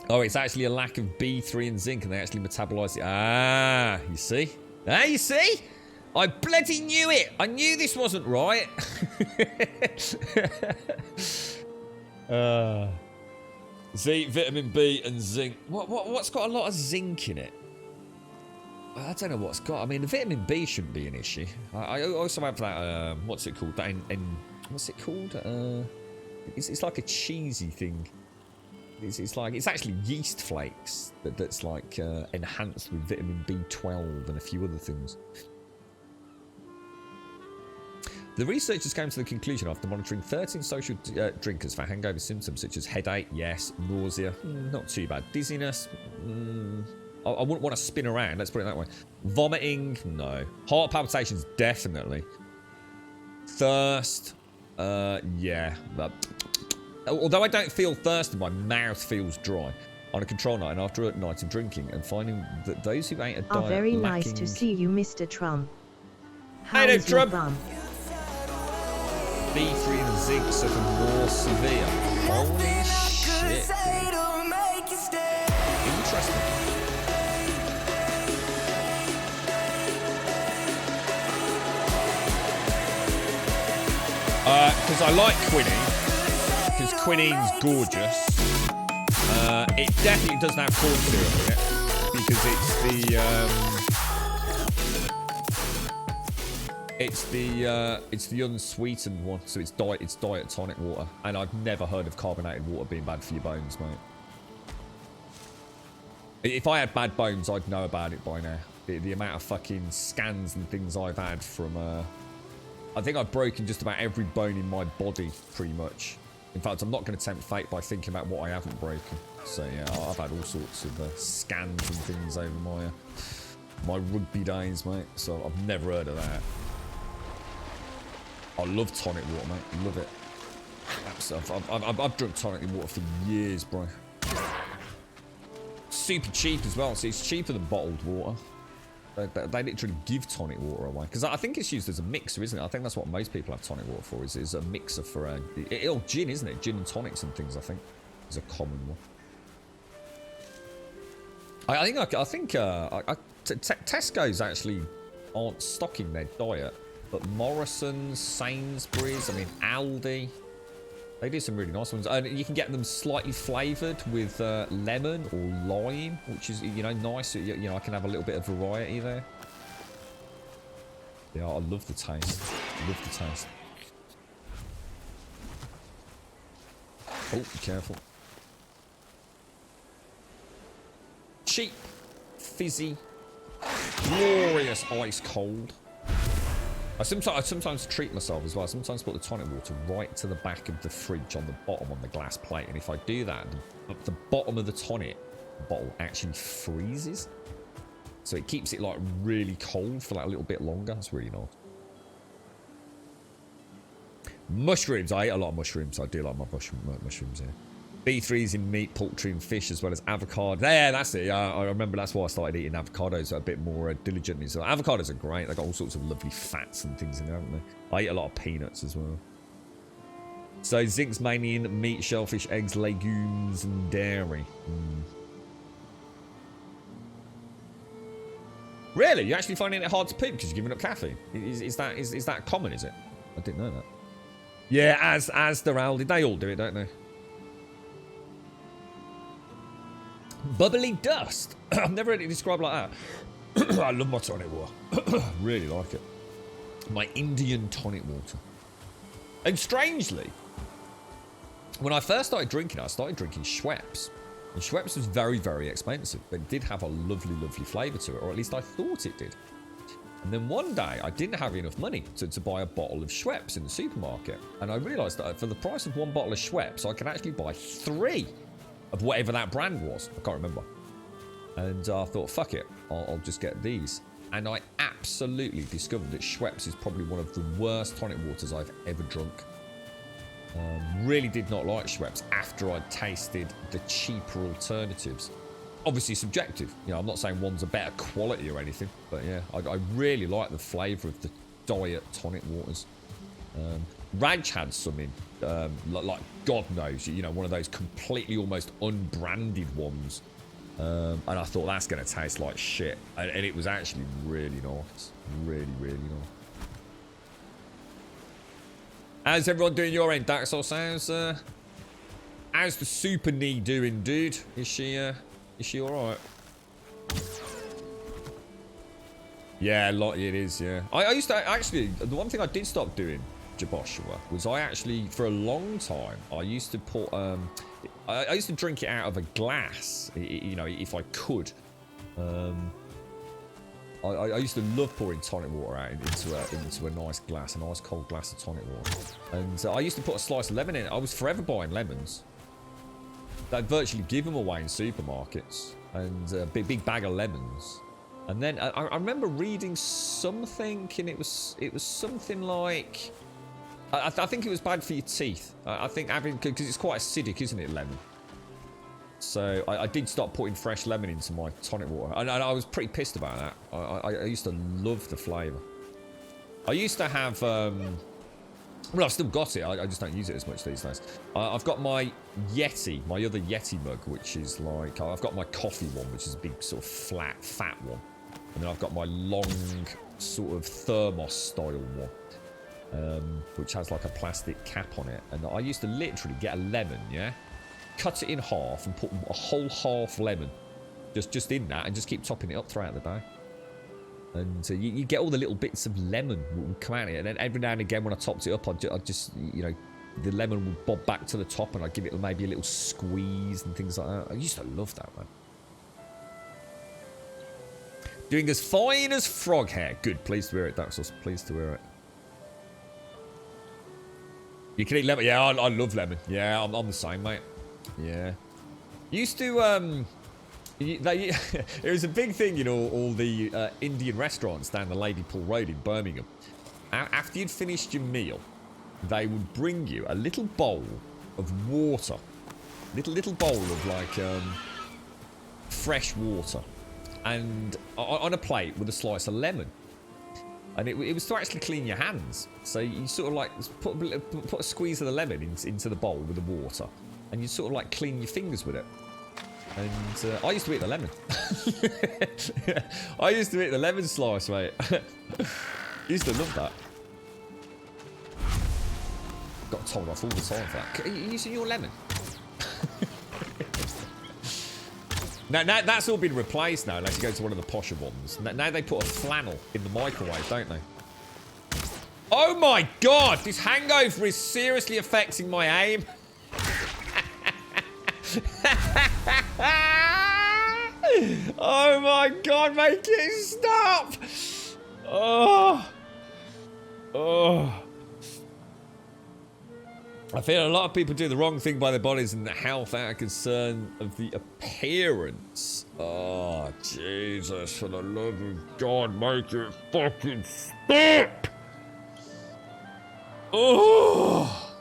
oh, it's actually a lack of B3 and zinc, and they actually metabolize it. Ah, you see? Ah, you see? I bloody knew it. I knew this wasn't right. See, vitamin B and zinc. What's got a lot of zinc in it? I don't know what's got. I mean, the vitamin B shouldn't be an issue. I also have that. What's it called? What's it called? It's like a cheesy thing. It's actually yeast flakes that's like enhanced with vitamin B12 and a few other things. The researchers came to the conclusion after monitoring 13 social drinkers for hangover symptoms such as headache, yes, nausea, not too bad, dizziness, I wouldn't want to spin around, let's put it that way. Vomiting, no. Heart palpitations, definitely. Thirst, yeah. Although I don't feel thirsty, my mouth feels dry. On a control night and after a night of drinking, and finding that those who ate a diet very lacking... nice to see you, Mr. Trump. Hey there, Trump! Bum? B3 and zinc suffer more severe. Holy shit. Interesting. Because I like quinine, because quinine's gorgeous. It definitely doesn't have corn syrup in it, because it's the unsweetened one, so it's diet tonic water. And I've never heard of carbonated water being bad for your bones, mate. If I had bad bones, I'd know about it by now. The amount of fucking scans and things I've had from I think I've broken just about every bone in my body, pretty much. In fact, I'm not going to tempt fate by thinking about what I haven't broken. So yeah, I've had all sorts of scans and things over my rugby days, mate. So I've never heard of that. I love tonic water, mate. Love it. I've drunk tonic water for years, bro. Super cheap as well. So it's cheaper than bottled water. They literally give tonic water away. Because I think it's used as a mixer, isn't it? I think that's what most people have tonic water for, is a mixer for gin, isn't it? Gin and tonics and things, I think, is a common one. Tesco's actually aren't stocking their diet, but Morrison's, Sainsbury's, I mean Aldi, they do some really nice ones. And you can get them slightly flavoured with lemon or lime, which is, you know, nice. You know, I can have a little bit of variety there. Yeah, I love the taste. Love the taste. Oh, be careful. Cheap, fizzy, glorious ice cold. I sometimes treat myself as well. I sometimes put the tonic water right to the back of the fridge on the bottom on the glass plate. And if I do that, the bottom of the tonic bottle actually freezes. So it keeps it like really cold for like a little bit longer. That's really nice. Mushrooms. I eat a lot of mushrooms. I do like my mushrooms here. B3s in meat, poultry and fish, as well as avocado. Yeah, that's it. I remember that's why I started eating avocados a bit more diligently. So avocados are great. They've got all sorts of lovely fats and things in there, haven't they? I eat a lot of peanuts as well. So zinc's mainly in meat, shellfish, eggs, legumes and dairy. Really? You're actually finding it hard to poop because you're giving up caffeine? Is that common, is it? I didn't know that. Yeah, as they're Aldi. They all do it, don't they? Bubbly dust. I've never heard it described like that. I love my tonic water. Really like it. My Indian tonic water. And strangely, when I first started drinking, I started drinking Schweppes. And Schweppes was very, very expensive, but it did have a lovely, lovely flavour to it, or at least I thought it did. And then one day, I didn't have enough money to buy a bottle of Schweppes in the supermarket. And I realised that for the price of one bottle of Schweppes, I could actually buy 3 of whatever that brand was. I can't remember. And I thought, fuck it, I'll just get these. And I absolutely discovered that Schweppes is probably one of the worst tonic waters I've ever drunk. Really did not like Schweppes after I'd tasted the cheaper alternatives. Obviously subjective. You know, I'm not saying one's a better quality or anything, but yeah, I really like the flavour of the diet tonic waters. Raj had some in, like God knows, you know, one of those completely almost unbranded ones. And I thought that's going to taste like shit. And it was actually really nice. Really, really nice. How's everyone doing your end, Dark Souls? How's the super knee doing, dude? Is she alright? Yeah, a lot it is, yeah. I used to actually, the one thing I did stop doing, Jaboshua, was I actually, for a long time, I used to put, I used to drink it out of a glass, you know, if I could. I used to love pouring tonic water out into a nice glass, a nice cold glass of tonic water. And I used to put a slice of lemon in it. I was forever buying lemons. They'd virtually give them away in supermarkets. And a big bag of lemons. And then I remember reading something, and it was something like... I think it was bad for your teeth. I think having... Because it's quite acidic, isn't it, lemon? So I did start putting fresh lemon into my tonic water. And I was pretty pissed about that. I used to love the flavour. I used to have... well, I've still got it. I just don't use it as much these days. I've got my Yeti, my other Yeti mug, which is like... I've got my coffee one, which is a big sort of flat, fat one. And then I've got my long sort of thermos style one. Which has like a plastic cap on it. And I used to literally get a lemon, yeah? Cut it in half and put a whole half lemon just in that and just keep topping it up throughout the day. And you get all the little bits of lemon will come out of it. And then every now and again when I topped it up, I'd just, you know, the lemon would bob back to the top and I'd give it maybe a little squeeze and things like that. I used to love that, man. Doing as fine as frog hair. Good, pleased to hear it, Dark Sauce. Pleased to hear it. You can eat lemon. Yeah, I love lemon. Yeah, I'm the same, mate. Yeah. Used to, it was a big thing, you know, all the Indian restaurants down the Lady Pool Road in Birmingham. After you'd finished your meal, they would bring you a little bowl of water. Little bowl of, like, fresh water. And on a plate with a slice of lemon. And it was to actually clean your hands. So you sort of, like, put a squeeze of the lemon into the bowl with the water. And you sort of like clean your fingers with it. And I used to eat the lemon. I used to eat the lemon slice, mate. Used to love that. Got told off all the time for that. Are you using your lemon? now that's all been replaced now, unless you go to one of the posher ones. Now they put a flannel in the microwave, don't they? Oh my god! This hangover is seriously affecting my aim. Oh my god, make it stop! Oh. Oh. I feel a lot of people do the wrong thing by their bodies and their health out of concern of the appearance. Oh, Jesus, for the love of God, make it fucking stop! Oh!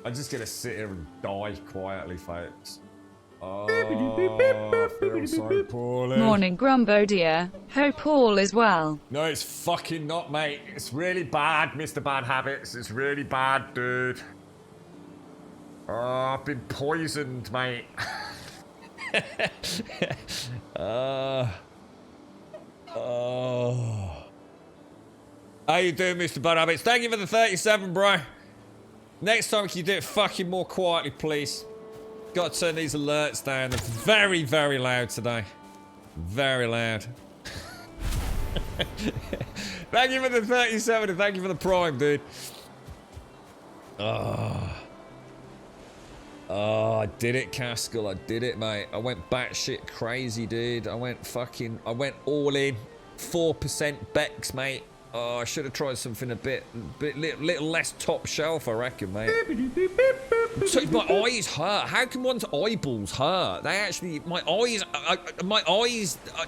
I'm just gonna sit here and die quietly, folks. Oh, I feel so poorly. Morning, Grumbo dear. Hope all is well. No, it's fucking not, mate. It's really bad, Mr. Bad Habits. It's really bad, dude. Oh, I've been poisoned, mate. Oh. How you doing, Mr. Bad Habits? Thank you for the 37, bro. Next time, can you do it fucking more quietly, please? Got to turn these alerts down. They're very, very loud today. Very loud. Thank you for the 37 and thank you for the prime, dude. Oh. Oh, I did it, Caskell. I did it, mate. I went batshit crazy, dude. I went all in. 4% Bex, mate. Oh, I should have tried something a bit little less top shelf, I reckon, mate. So my eyes hurt. How can one's eyeballs hurt? They actually, my eyes,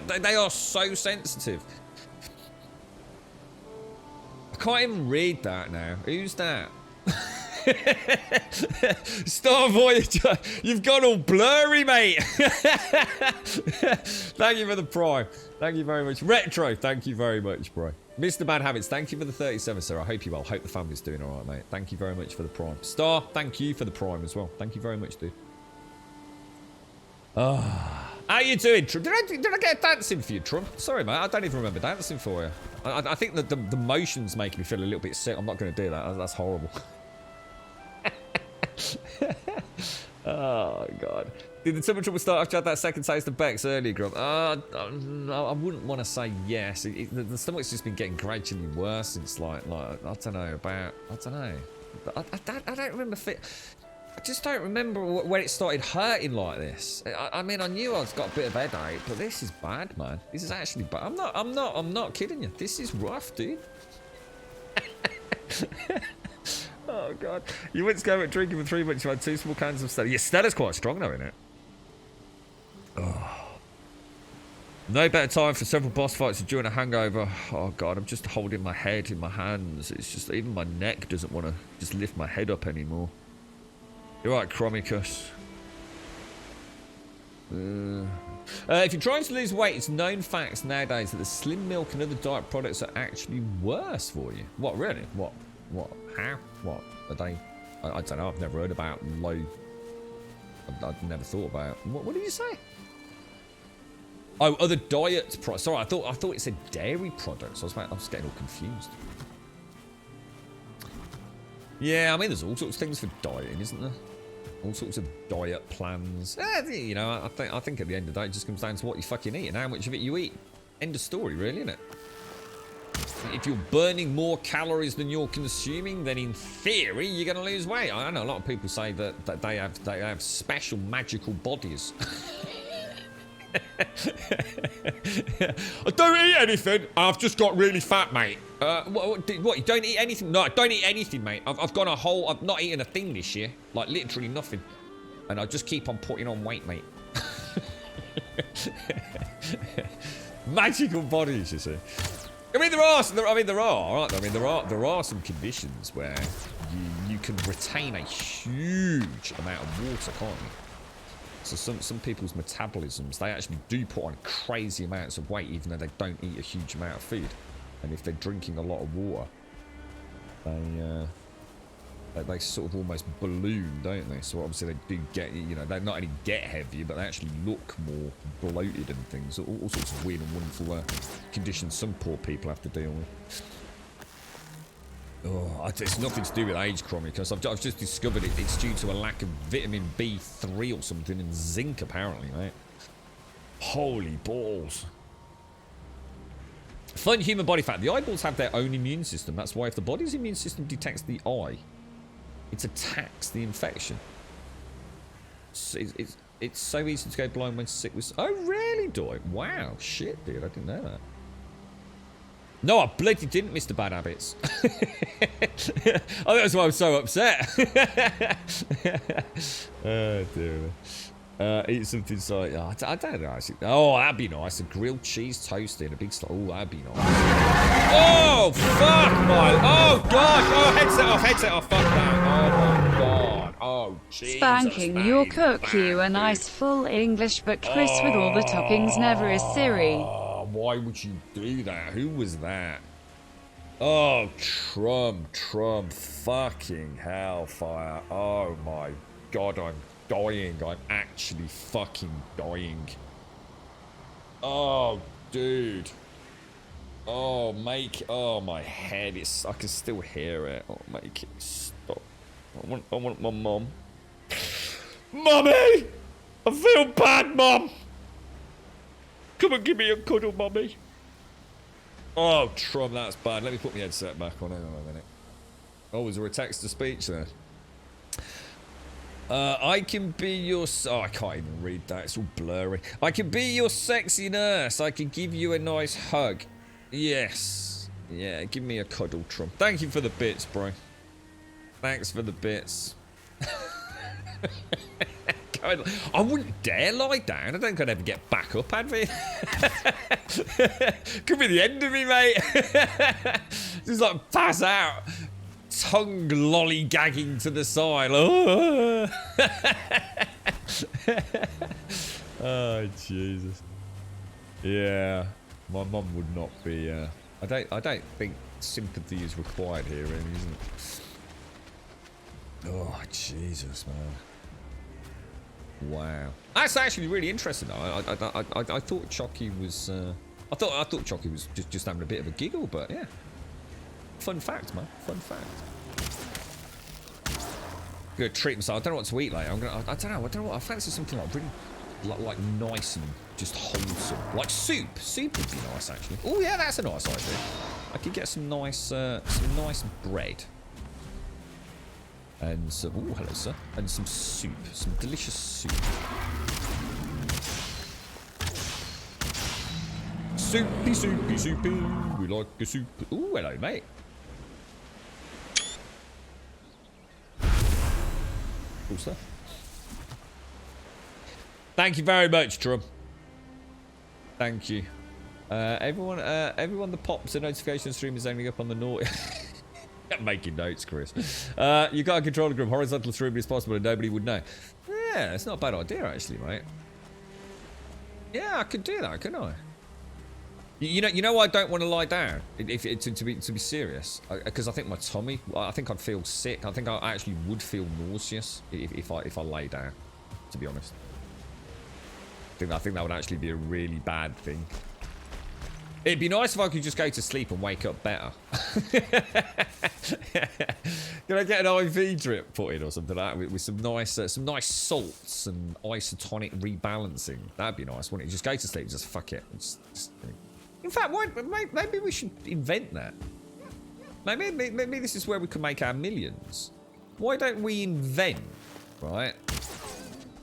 they are so sensitive. I can't even read that now. Who's that? Star Voyager, you've gone all blurry, mate. Thank you for the prime. Thank you very much. Retro, thank you very much, bro. Mr. Bad Habits, thank you for the 37, sir. I hope you well. Hope the family's doing all right, mate. Thank you very much for the prime. Star, thank you for the prime as well. Thank you very much, dude. Ah, how you doing, Trump? Did I get a dancing for you, Trump? Sorry, mate. I don't even remember dancing for you. I think that the motion's making me feel a little bit sick. I'm not going to do that. That's horrible. Oh, God. Did the temperature start after you had that second taste of Bex earlier, Grump? I wouldn't want to say yes. The stomach's just been getting gradually worse since, like I don't know, I don't remember I just don't remember when it started hurting like this. I mean, I knew I'd got a bit of headache, but this is bad, man. This is actually bad. I'm not kidding you. This is rough, dude. Oh, God. You went to go at drinking for 3 months. You had 2 small cans of Stella. Yeah, Stella's quite strong, though, isn't it? Oh. No better time for several boss fights during a hangover. Oh, God. I'm just holding my head in my hands. It's just, even my neck doesn't want to just lift my head up anymore. You're right, Chromicus. If you're trying to lose weight, it's known facts nowadays that the slim milk and other diet products are actually worse for you. What, really? What? How? What? Are they? I don't know. I've never heard about low. I've never thought about. What did you say? Oh, other diet products. Sorry, I thought it said dairy products. I was getting all confused. Yeah, I mean, there's all sorts of things for dieting, isn't there? All sorts of diet plans. You know, I think at the end of the day, it just comes down to what you fucking eat and how much of it you eat. End of story, really, isn't it? If you're burning more calories than you're consuming, then in theory you're going to lose weight. I know a lot of people say that they have special magical bodies. I don't eat anything. I've just got really fat, mate. What? You don't eat anything? No, I don't eat anything, mate. I've gone a whole. I've not eaten a thing this year. Like literally nothing. And I just keep on putting on weight, mate. Magical bodies, you see. I mean, there are some conditions where you can retain a huge amount of water, can't you? So some people's metabolisms, they actually do put on crazy amounts of weight, even though they don't eat a huge amount of food. And if they're drinking a lot of water, They sort of almost balloon, don't they? So obviously they do get, you know, they not only get heavier, but they actually look more bloated and things. All sorts of weird and wonderful conditions some poor people have to deal with. Oh, it's nothing to do with age, Cromie, because I've just discovered it's due to a lack of vitamin B3 or something and zinc, apparently, mate. Holy balls. Fun human body fact. The eyeballs have their own immune system. That's why if the body's immune system detects the eye, it attacks the infection. It's so easy to go blind when sick with... Oh, really, Doy? Wow. Shit, dude. I didn't know that. No, I bloody didn't, Mr. Bad Habits. Oh, that's why I'm so upset. Oh, dear. Eat something so... Oh, I don't know, actually. Oh, that'd be nice. A grilled cheese toast in a big... Oh, that'd be nice. Oh, fuck, my... Oh, God. Oh, headset off. Fuck that. Oh, my God. Oh, Jesus. Spanking your cook you a nice full English but crisp with all the toppings never is Siri. Why would you do that? Who was that? Oh, Trump, fucking hellfire. Oh my God, I'm dying. I'm actually fucking dying. Oh, dude. Oh, oh, my head. I can still hear it. Oh, make it stop. I want my mom. Mommy! I feel bad, Mom! Come and give me a cuddle, Mummy. Oh, Trump, that's bad. Let me put my headset back on. Hang on a minute. Oh, was there a text-to-speech there? I can be your... Oh, I can't even read that. It's all blurry. I can be your sexy nurse. I can give you a nice hug. Yes. Yeah, give me a cuddle, Trump. Thank you for the bits, bro. Thanks for the bits. I wouldn't dare lie down. I don't think I'd ever get back up, Advi. Could be the end of me, mate. Just like pass out. Tongue lollygagging to the side. Oh, oh Jesus. Yeah. My mum would not be... I don't think sympathy is required here, really, isn't it? Oh, Jesus, man. Wow, that's actually really interesting. Though. I thought Chucky was. I thought Chucky was just having a bit of a giggle, but yeah. Fun fact, man. Fun fact. I'm gonna treat myself. I don't know what to eat later. I don't know what. I fancy something like really, like nice and just wholesome, like soup. Soup would be nice, actually. Oh yeah, that's a nice idea. I could get some nice bread. And some, oh, hello, sir. And some soup. Some delicious soup. Soupy, soupy, soupy. We like a soup. Oh, hello, mate. Cool stuff. Thank you very much, Trum. Thank you. Everyone that pops a notification stream is only up on the naughty. Making notes, Chris. You can't control the group horizontal through, but it's possible and nobody would know. Yeah, it's not a bad idea, actually, mate. Yeah, I could do that, couldn't I? You know why I don't want to lie down? To be serious, because I think my tummy. I think I'd feel sick. I think I actually would feel nauseous if I lay down. To be honest, I think that would actually be a really bad thing. It'd be nice if I could just go to sleep and wake up better. Can I get an IV drip put in or something like that with some nice salts and isotonic rebalancing? That'd be nice, wouldn't it? Just go to sleep, just fuck it. In fact, maybe we should invent that. Maybe this is where we can make our millions. Why don't we invent, right,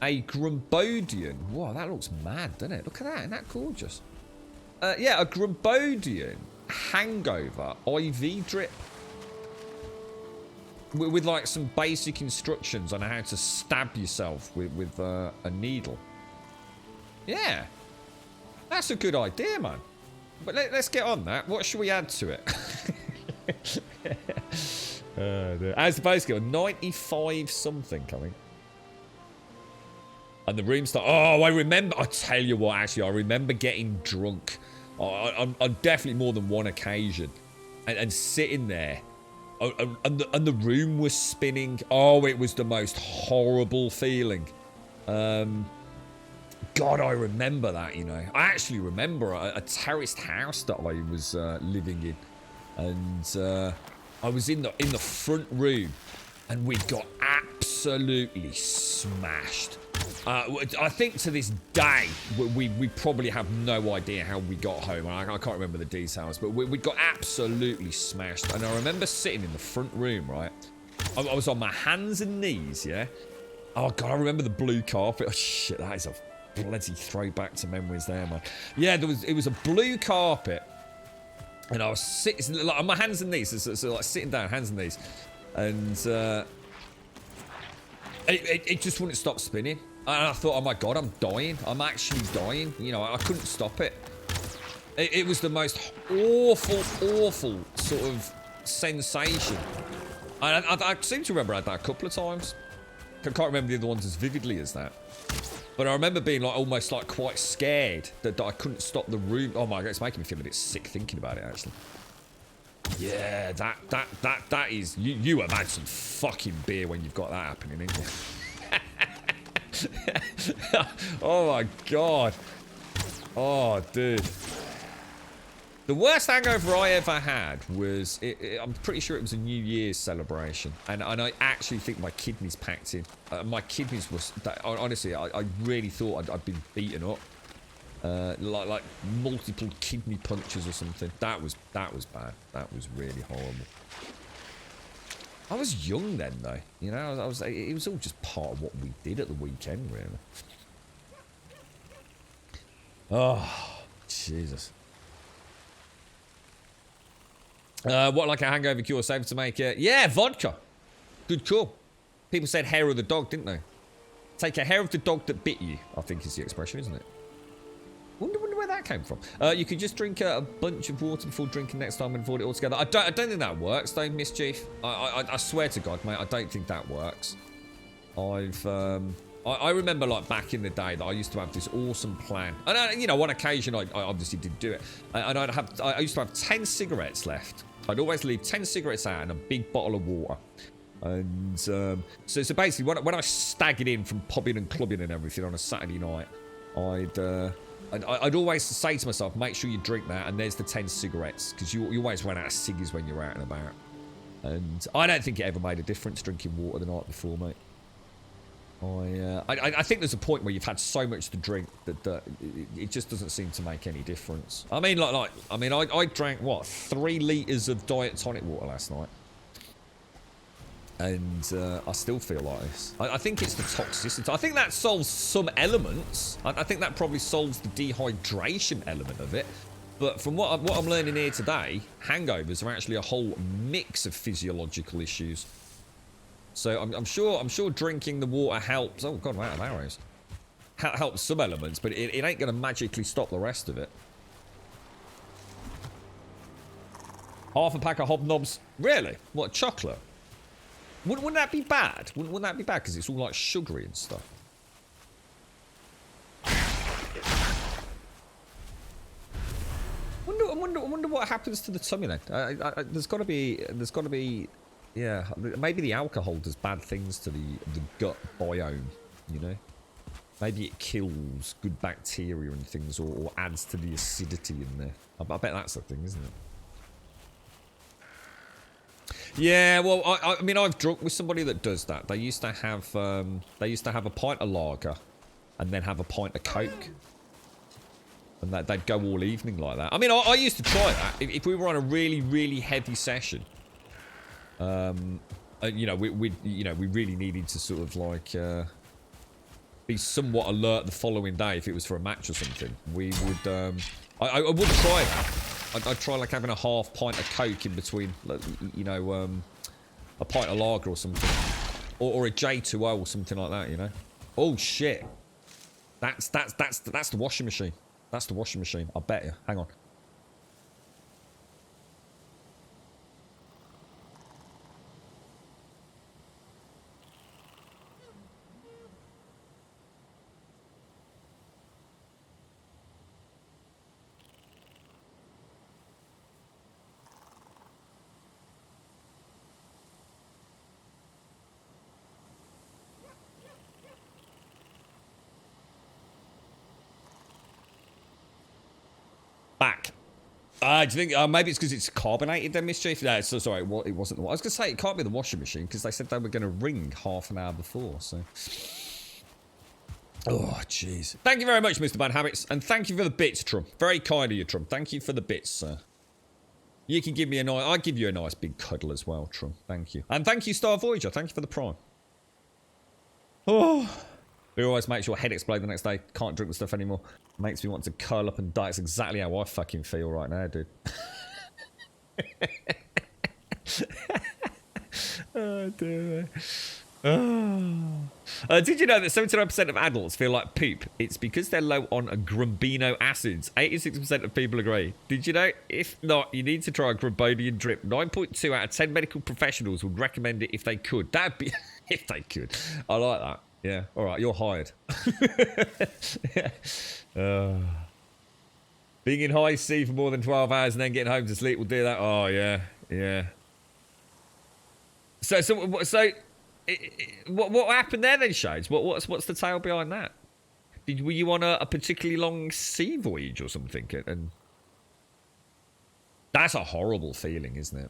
a Grumbodian? Whoa, that looks mad, doesn't it? Look at that, isn't that gorgeous? Yeah, a Grumbodian hangover IV drip with like some basic instructions on how to stab yourself with a needle. Yeah, that's a good idea, man. But let's get on that. What should we add to it? As the base skill, 95 something coming. And the room start. Oh, I remember. I tell you what, actually, I remember getting drunk on definitely more than one occasion, and sitting there and the room was spinning. Oh, it was the most horrible feeling. God, I remember that, you know. I actually remember a terraced house that I was living in. And I was in the front room. And we got absolutely smashed. I think to this day, we probably have no idea how we got home. I can't remember the details. But we got absolutely smashed. And I remember sitting in the front room, right? I was on my hands and knees, yeah? Oh, God, I remember the blue carpet. Oh, shit, that is a bloody throwback to memories there, man. Yeah, it was a blue carpet, and I was sitting like, on my hands and knees, so like sitting down, hands and knees, and it just wouldn't stop spinning. And I thought, oh my God, I'm dying. I'm actually dying. You know, I couldn't stop it. It was the most awful sort of sensation. And I seem to remember I had that a couple of times. I can't remember the other ones as vividly as that. But I remember being like almost like quite scared that I couldn't stop the room. Oh my God, it's making me feel a bit sick thinking about it actually. Yeah, that is you have had some fucking beer when you've got that happening, ain't you? Oh my God. Oh dude. The worst hangover I ever had was, I'm pretty sure it was a New Year's celebration. And I actually think my kidneys packed in. My kidneys was, honestly, I really thought I'd been beaten up. Like multiple kidney punches or something. That was bad. That was really horrible. I was young then though. You know, it was all just part of what we did at the weekend, really. Oh, Jesus. What, like a hangover cure, safe to make it? Yeah, vodka. Good call. People said hair of the dog, didn't they? Take a hair of the dog that bit you, I think is the expression, isn't it? Wonder where that came from. You could just drink a bunch of water before drinking next time and avoid it altogether. I don't think that works, though, Mischief. I swear to God, mate, I don't think that works. I remember, like, back in the day that I used to have this awesome plan. And, you know, on occasion, I obviously did do it. And I used to have 10 cigarettes left. I'd always leave 10 cigarettes out and a big bottle of water. And so basically, when I staggered in from pubbing and clubbing and everything on a Saturday night, I'd always say to myself, make sure you drink that, and there's the 10 cigarettes, because you always run out of ciggies when you're out and about. And I don't think it ever made a difference drinking water the night before, mate. I think there's a point where you've had so much to drink that it just doesn't seem to make any difference. I mean, I drank, what, 3 litres of diet tonic water last night. And I still feel like this. I think it's the toxicity. I think that solves some elements. I think that probably solves the dehydration element of it. But from what I'm learning here today, hangovers are actually a whole mix of physiological issues. So I'm sure drinking the water helps. Oh God, I'm out of arrows. Helps some elements, but it ain't gonna magically stop the rest of it. Half a pack of hobnobs. Really? What, chocolate? Wouldn't that be bad? Wouldn't that be bad? Because it's all like sugary and stuff. I wonder what happens to the tummy then. There's got to be, yeah. Maybe the alcohol does bad things to the gut biome. You know, maybe it kills good bacteria and things, or adds to the acidity in there. I bet that's the thing, isn't it? Yeah, well, I mean, I've drunk with somebody that does that. They used to have a pint of lager, and then have a pint of Coke, and they'd go all evening like that. I mean, I used to try that if we were on a really heavy session. You know, we really needed to sort of like be somewhat alert the following day if it was for a match or something. We would, I would try that. I'd try like having a half pint of Coke in between, like, you know, a pint of lager or something, or a J2O or something like that, you know. Oh shit, that's the washing machine. That's the washing machine. I bet you. Hang on. Back. Do you think maybe it's because it's carbonated then, Mischief? No, so sorry, it wasn't the. I was going to say it can't be the washing machine because they said they were going to ring half an hour before. So, oh jeez. Thank you very much, Mr. Bad Habits, and thank you for the bits, Trump. Very kind of you, Trump. Thank you for the bits, sir. You can give me a nice. I'll give you a nice big cuddle as well, Trump. Thank you, and thank you, Star Voyager. Thank you for the prime. Oh. It always makes your head explode the next day. Can't drink the stuff anymore. Makes me want to curl up and die. It's exactly how I fucking feel right now, dude. Oh, dear. Did you know that 79% of adults feel like poop? It's because they're low on grumbino acids. 86% of people agree. Did you know? If not, you need to try a Grumbonian drip. 9.2 out of 10 medical professionals would recommend it if they could. That'd be... if they could. I like that. Yeah, all right, you're hired. Yeah. Being in high C for more than 12 hours and then getting home to sleep will do that. Oh, yeah, yeah. So, what happened there then, Shades? What's the tale behind that? Were you on a particularly long sea voyage or something? And that's a horrible feeling, isn't it?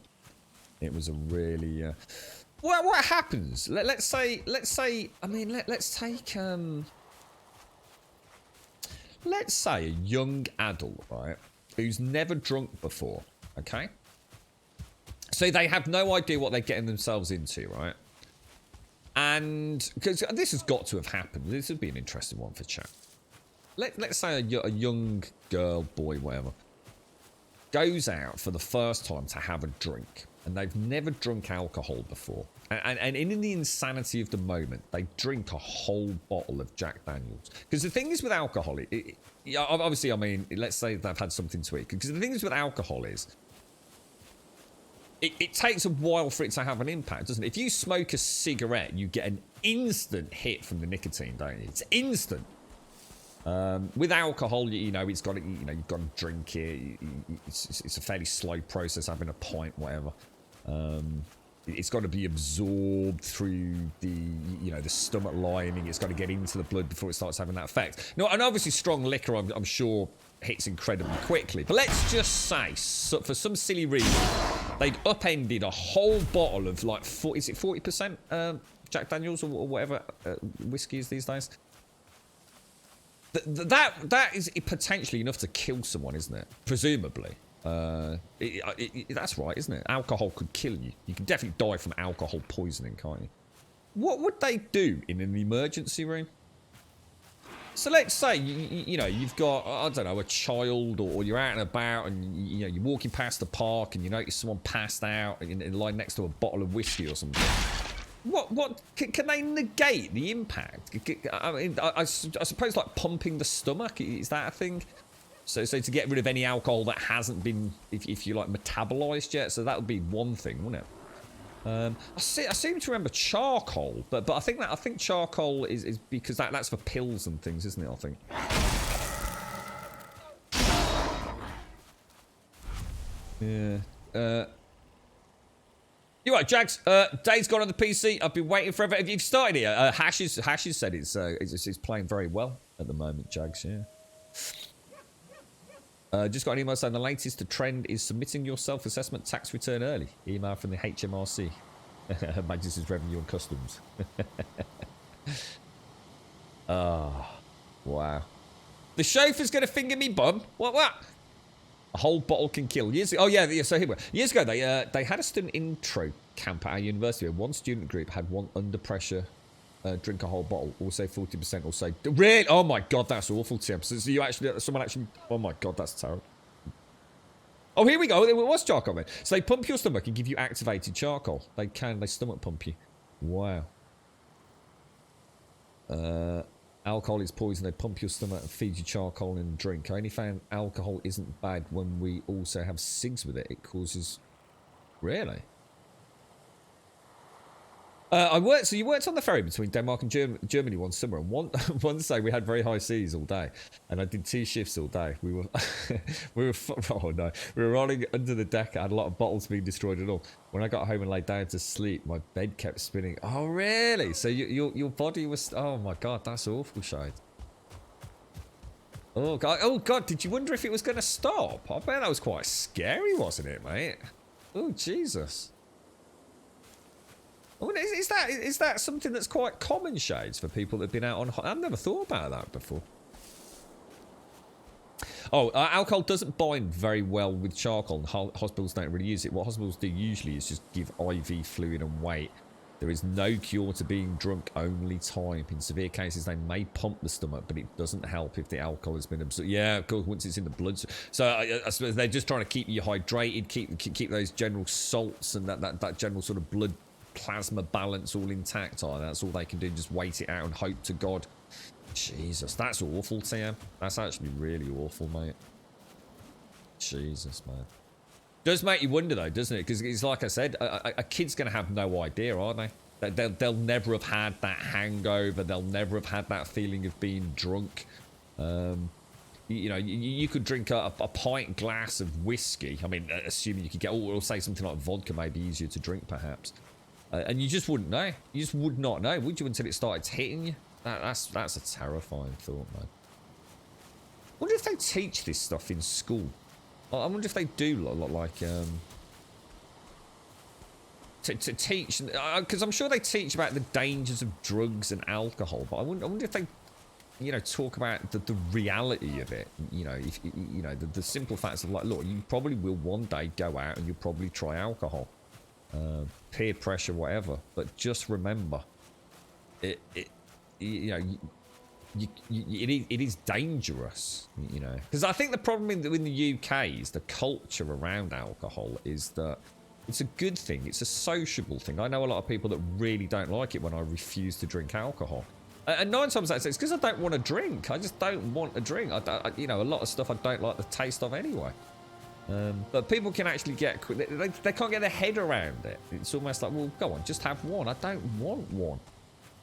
It was a really... What happens? Let's say. I mean, let's take. Let's say a young adult, right, who's never drunk before. Okay. So they have no idea what they're getting themselves into, right? And because this has got to have happened. This would be an interesting one for chat. Let's say a young girl, boy, whatever, goes out for the first time to have a drink. And they've never drunk alcohol before. And in the insanity of the moment, they drink a whole bottle of Jack Daniels. Because the thing is with alcohol, obviously, I mean, let's say they've had something to eat. Because the thing is with alcohol is, it takes a while for it to have an impact, doesn't it? If you smoke a cigarette, you get an instant hit from the nicotine, don't you? It's instant. With alcohol, you know, it's got to, you know, you've got to drink it. It's a fairly slow process, having a pint, whatever. It's got to be absorbed through the, you know, the stomach lining. It's got to get into the blood before it starts having that effect. No, and obviously strong liquor, I'm sure, hits incredibly quickly. But let's just say, for some silly reason, they'd upended a whole bottle of like, is it 40% Jack Daniels or whatever whiskey is these days? That is potentially enough to kill someone, isn't it? Presumably. That's right, isn't it? Alcohol could kill you. You can definitely die from alcohol poisoning, can't you? What would they do in an emergency room? So let's say, you know, you've got, I don't know, a child, or you're out and about and, you know, you're walking past the park and you notice someone passed out in line next to a bottle of whiskey or something. What can they negate the impact? I mean, I suppose like pumping the stomach, is that a thing? So to get rid of any alcohol that hasn't been, if you like, metabolized yet. So that would be one thing, wouldn't it? I seem to remember charcoal, but I think charcoal is because that's for pills and things, isn't it? I think. Yeah. You're right, Jags. Day's gone on the PC. I've been waiting forever. If you've started it, Hash has said it's playing very well at the moment, Jags. Yeah. Just got an email saying the latest to trend is submitting your self-assessment tax return early. Email from the HMRC. Her Majesty's Revenue and Customs. Oh, wow. The chauffeur's going to finger me bum? What? A whole bottle can kill. Oh, yeah, so here we go. Years ago, they had a student intro camp at our university where one student group had one under pressure drink a whole bottle, also 40% will say, really? Oh my god, that's awful, Tim. So someone actually, oh my god, that's terrible. Oh, here we go. It was charcoal then. So they pump your stomach and give you activated charcoal. They stomach pump you. Wow. Alcohol is poison. They pump your stomach and feed you charcoal in a drink. I only found alcohol isn't bad when we also have cigs with it. It causes... Really? So you worked on the ferry between Denmark and Germany one summer, and one day we had very high seas all day, and I did 2 shifts all day. We were we were rolling under the deck. I had a lot of bottles being destroyed and all. When I got home and laid down to sleep, my bed kept spinning. Oh really? So your body was? Oh my god, that's awful, Shade. Oh god! Oh god! Did you wonder if it was going to stop? I bet that was quite scary, wasn't it, mate? Oh Jesus! I mean, is that something that's quite common, Shades, for people that've been out on? I've never thought about that before. Oh, alcohol doesn't bind very well with charcoal, and hospitals don't really use it. What hospitals do usually is just give IV fluid and wait. There is no cure to being drunk, only time. In severe cases, they may pump the stomach, but it doesn't help if the alcohol has been absorbed. Yeah, of course, once it's in the blood. So I suppose they're just trying to keep you hydrated, keep those general salts and that general sort of blood plasma balance all intact. Oh, that's all they can do, just wait it out and hope to God. Jesus, that's awful, Tim. That's actually really awful, mate. Jesus, man. Does make you wonder, though, doesn't it? Because it's like I said, a kid's going to have no idea, aren't they? They'll never have had that hangover. They'll never have had that feeling of being drunk. You know, you could drink a pint glass of whiskey. I mean, assuming you could get, or say something like vodka may be easier to drink, perhaps. And you just wouldn't know. You just would not know, would you, until it started hitting you? That's a terrifying thought, man. I wonder if they teach this stuff in school. I wonder if they do like to teach, because I'm sure they teach about the dangers of drugs and alcohol, but I wonder if they, you know, talk about the reality of it. You know, if you know the simple facts of like, look, you probably will one day go out and you'll probably try alcohol, peer pressure, whatever. But just remember, it you know. It is dangerous, you know, because I think the problem in the UK is the culture around alcohol is that it's a good thing, it's a sociable thing. I know a lot of people that really don't like it when I refuse to drink alcohol, and 9 times out of 10 it's because I don't want to drink. I just don't want a drink. You know, a lot of stuff I don't like the taste of anyway. But people can actually get, they can't get their head around it. It's almost like, well, go on, just have one. I don't want one.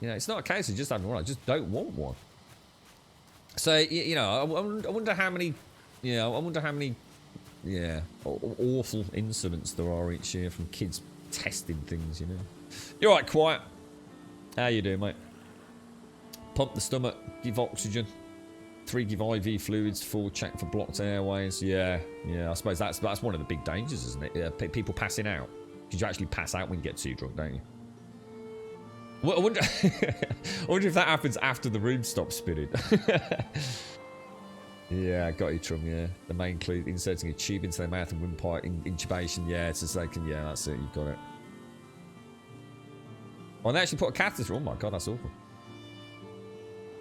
You know, it's not a case of just having one. I just don't want one. So, you know, I wonder how many, you know, I wonder how many, yeah, awful incidents there are each year from kids testing things, you know. You're right, quiet. How you doing, mate? Pump the stomach, give oxygen. 3, give IV fluids. 4, check for blocked airways. Yeah, I suppose that's one of the big dangers, isn't it? Yeah, people passing out. Because you actually pass out when you get too drunk, don't you? I wonder, I wonder if that happens after the room stops spinning. Yeah, got you, Trum, yeah. The main clue, inserting a tube into their mouth and windpipe intubation. Yeah, it's just like, yeah, that's it, you've got it. Oh, they actually put a catheter. Oh my god, that's awful.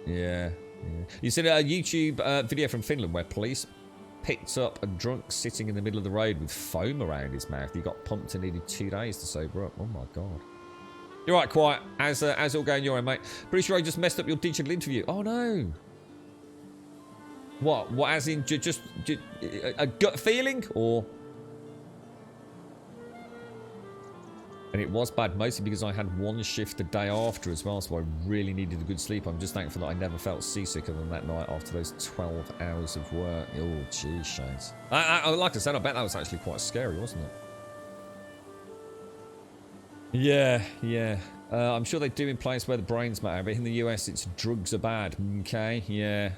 Yeah. You seen a YouTube video from Finland where police picked up a drunk sitting in the middle of the road with foam around his mouth. He got pumped and needed 2 days to sober up. Oh my god. You're right, quiet. How's all going your end, mate? Pretty sure I just messed up your digital interview. Oh no. What as in just a gut feeling, or? And it was bad, mostly because I had 1 shift a day after as well, so I really needed a good sleep. I'm just thankful that I never felt seasick other than that night after those 12 hours of work. Oh, jeez, Shades. Like I said, I bet that was actually quite scary, wasn't it? Yeah. I'm sure they do in places where the brains matter, but in the US, it's drugs are bad. Okay, yeah.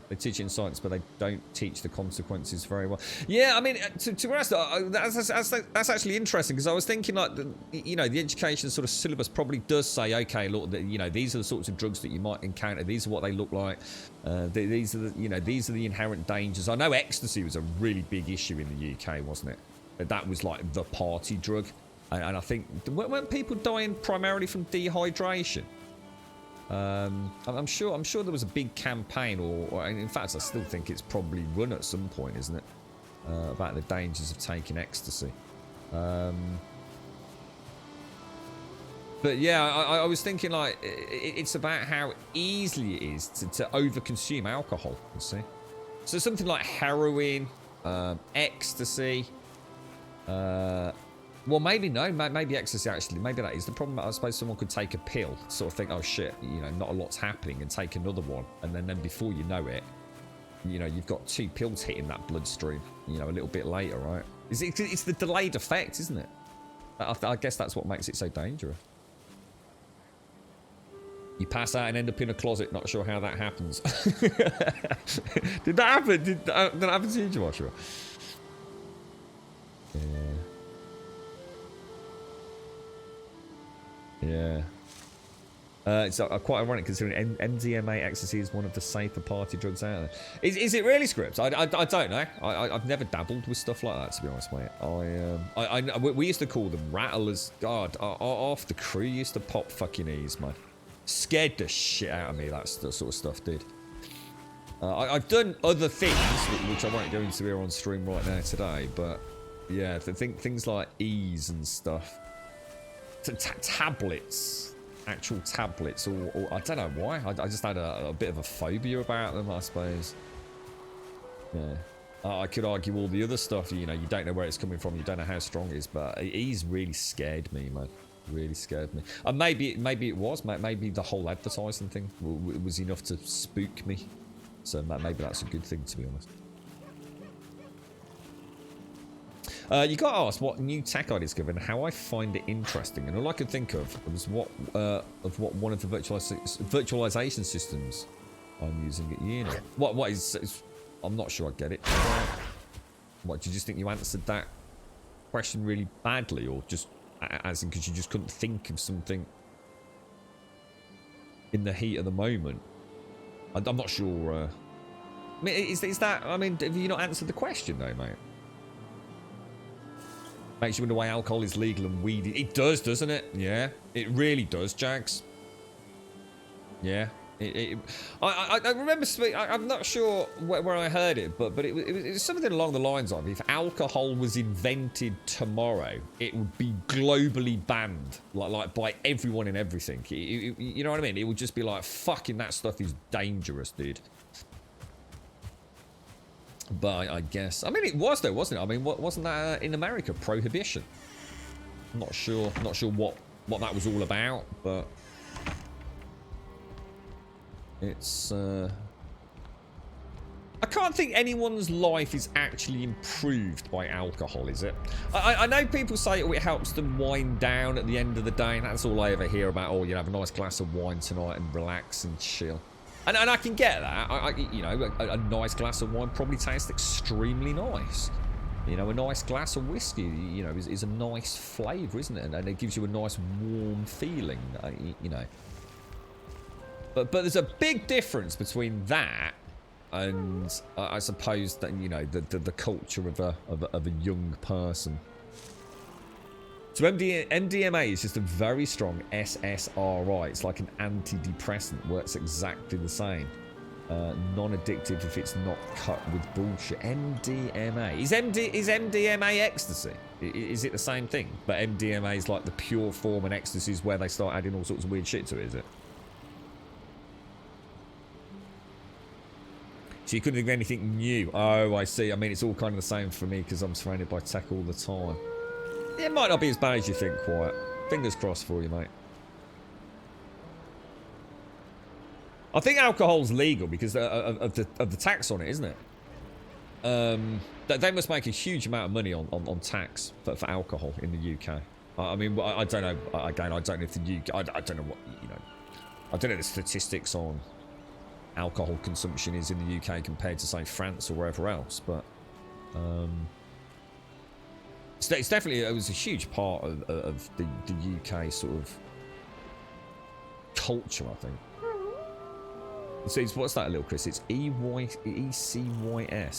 They teach it in science, but they don't teach the consequences very well. Yeah, I mean, to be honest, that's actually interesting, because I was thinking, like, you know, the education sort of syllabus probably does say, okay, look, you know, these are the sorts of drugs that you might encounter. These are what they look like. These are the, you know, these are the inherent dangers. I know ecstasy was a really big issue in the UK, wasn't it? That was like the party drug. And I think, weren't people dying primarily from dehydration? I'm sure there was a big campaign, or in fact, I still think it's probably run at some point, isn't it? About the dangers of taking ecstasy. But yeah, I was thinking, like, it's about how easily it is to overconsume alcohol, you see. So something like heroin, ecstasy, well, maybe no. Maybe ecstasy, actually. Maybe that is the problem. I suppose someone could take a pill, sort of think, oh, shit, you know, not a lot's happening, and take another one. And then before you know it, you know, you've got 2 pills hitting that bloodstream, you know, a little bit later, right? It's the delayed effect, isn't it? I guess that's what makes it so dangerous. You pass out and end up in a closet. Not sure how that happens. Did that happen? Did that happen to you, Joshua? Yeah. It's quite ironic considering MDMA ecstasy is one of the safer party drugs out there. Is it really, Scripts? I don't know. I've never dabbled with stuff like that, to be honest, mate. We used to call them rattlers. God, half the crew used to pop fucking E's, man. Scared the shit out of me, that sort of stuff, dude. I've done other things, which I won't go into here on stream right now today, but yeah, things like E's and stuff. Tablets. Actual tablets, or I don't know why. I just had a bit of a phobia about them, I suppose. Yeah. I could argue all the other stuff, you know, you don't know where it's coming from, you don't know how strong it is, but he's really scared me, man. Really scared me. And maybe it was, maybe the whole advertising thing was enough to spook me. So maybe that's a good thing, to be honest. You got asked what new tech I discovered and how I find it interesting, and all I could think of was what one of the virtualization systems I'm using at uni. What is? I'm not sure I get it. What, do you just think you answered that question really badly, or just as in because you just couldn't think of something in the heat of the moment? I'm not sure. I mean, is that? I mean, have you not answered the question though, mate? Makes you wonder why alcohol is legal and weed. It does, doesn't it? Yeah, it really does, Jags. Yeah. I remember I'm not sure where I heard it, but it was something along the lines of, if alcohol was invented tomorrow, it would be globally banned, like by everyone and everything. You know what I mean? It would just be like, fucking that stuff is dangerous, dude. But I guess, I mean, it was though, wasn't it? I mean, wasn't that in America, prohibition? I'm not sure what that was all about, but it's I can't think anyone's life is actually improved by alcohol, is it? I know people say, oh, it helps them wind down at the end of the day, and that's all I ever hear about. Oh, you have a nice glass of wine tonight and relax and chill. And I can get that. You know, a nice glass of wine probably tastes extremely nice. You know, a nice glass of whiskey, you know, is a nice flavour, isn't it? And it gives you a nice warm feeling, you know. But there's a big difference between that and I suppose that, you know, the culture of a young person. So MDMA is just a very strong SSRI. It's like an antidepressant. Works exactly the same. Non-addictive if it's not cut with bullshit. MDMA. Is MDMA ecstasy? Is it the same thing? But MDMA is like the pure form, and ecstasy is where they start adding all sorts of weird shit to it, is it? So you couldn't think of anything new. Oh, I see. I mean, it's all kind of the same for me because I'm surrounded by tech all the time. It might not be as bad as you think, quite. Fingers crossed for you, mate. I think alcohol's legal because of the tax on it, isn't it? They must make a huge amount of money on tax for alcohol in the UK. I mean, I don't know. Again, I don't know if the UK. I don't know what, you know. I don't know the statistics on alcohol consumption is in the UK compared to, say, France or wherever else, but it's definitely, it was a huge part of the UK sort of culture, I think. So what's that, little Chris? It's ECYS.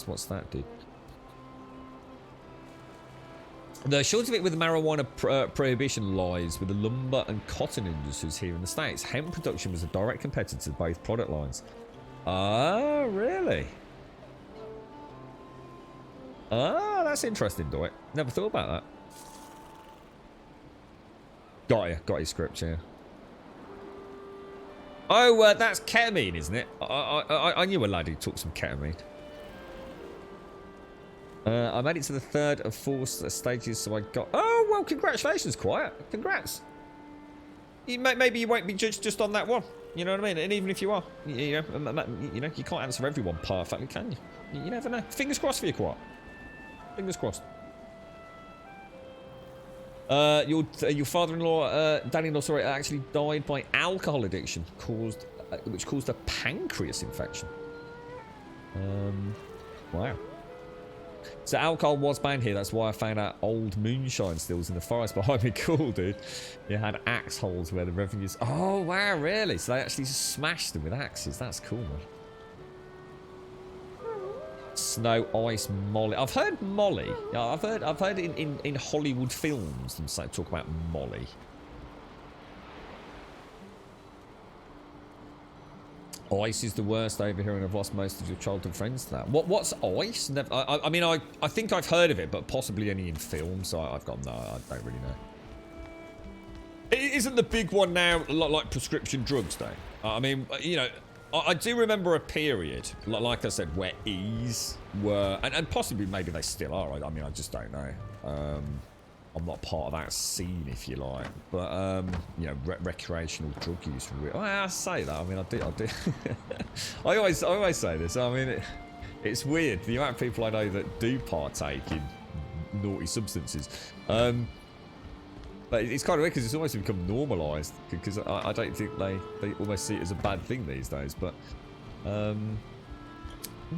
What's that, dude? The short of it with the marijuana prohibition lies with the lumber and cotton industries here in the States. Hemp production was a direct competitor to both product lines. Oh, really? Ah, that's interesting, Dwight. Never thought about that. Got your script, yeah. Oh, that's ketamine, isn't it? I knew a lad who took some ketamine. I made it to the 3rd of 4 stages, so I got... Oh, well, congratulations, Quiet. Congrats. Maybe you won't be judged just on that one. You know what I mean? And even if you are, you know, you can't answer everyone perfectly, can you? You never know. Fingers crossed for you, Quiet. Fingers crossed. Your father-in-law, daddy-in-law, sorry, actually died by alcohol addiction, which caused a pancreas infection. Wow. So alcohol was banned here. That's why I found out old moonshine stills in the forest behind me. Cool, dude. It had axe holes where the revenues. Oh wow, really? So they actually smashed them with axes. That's cool, man. Snow, ice, Molly. I've heard Molly. Yeah, I've heard in Hollywood films them say talk about Molly. Ice is the worst over here, and I've lost most of your childhood friends to that. What's ice? Never, I mean, I think I've heard of it, but possibly only in films. So I've got no, I don't really know. It isn't the big one now, like prescription drugs, though. I mean, you know, I do remember a period, like I said, where E's were, and possibly maybe they still are. I mean, I just don't know. I'm not part of that scene, if you like, but you know, recreational drug use. Well, I say that. I mean, I do. I always say this. I mean, it's weird the amount of people I know that do partake in naughty substances. But it's kind of weird because it's almost become normalised. Because I don't think they almost see it as a bad thing these days. But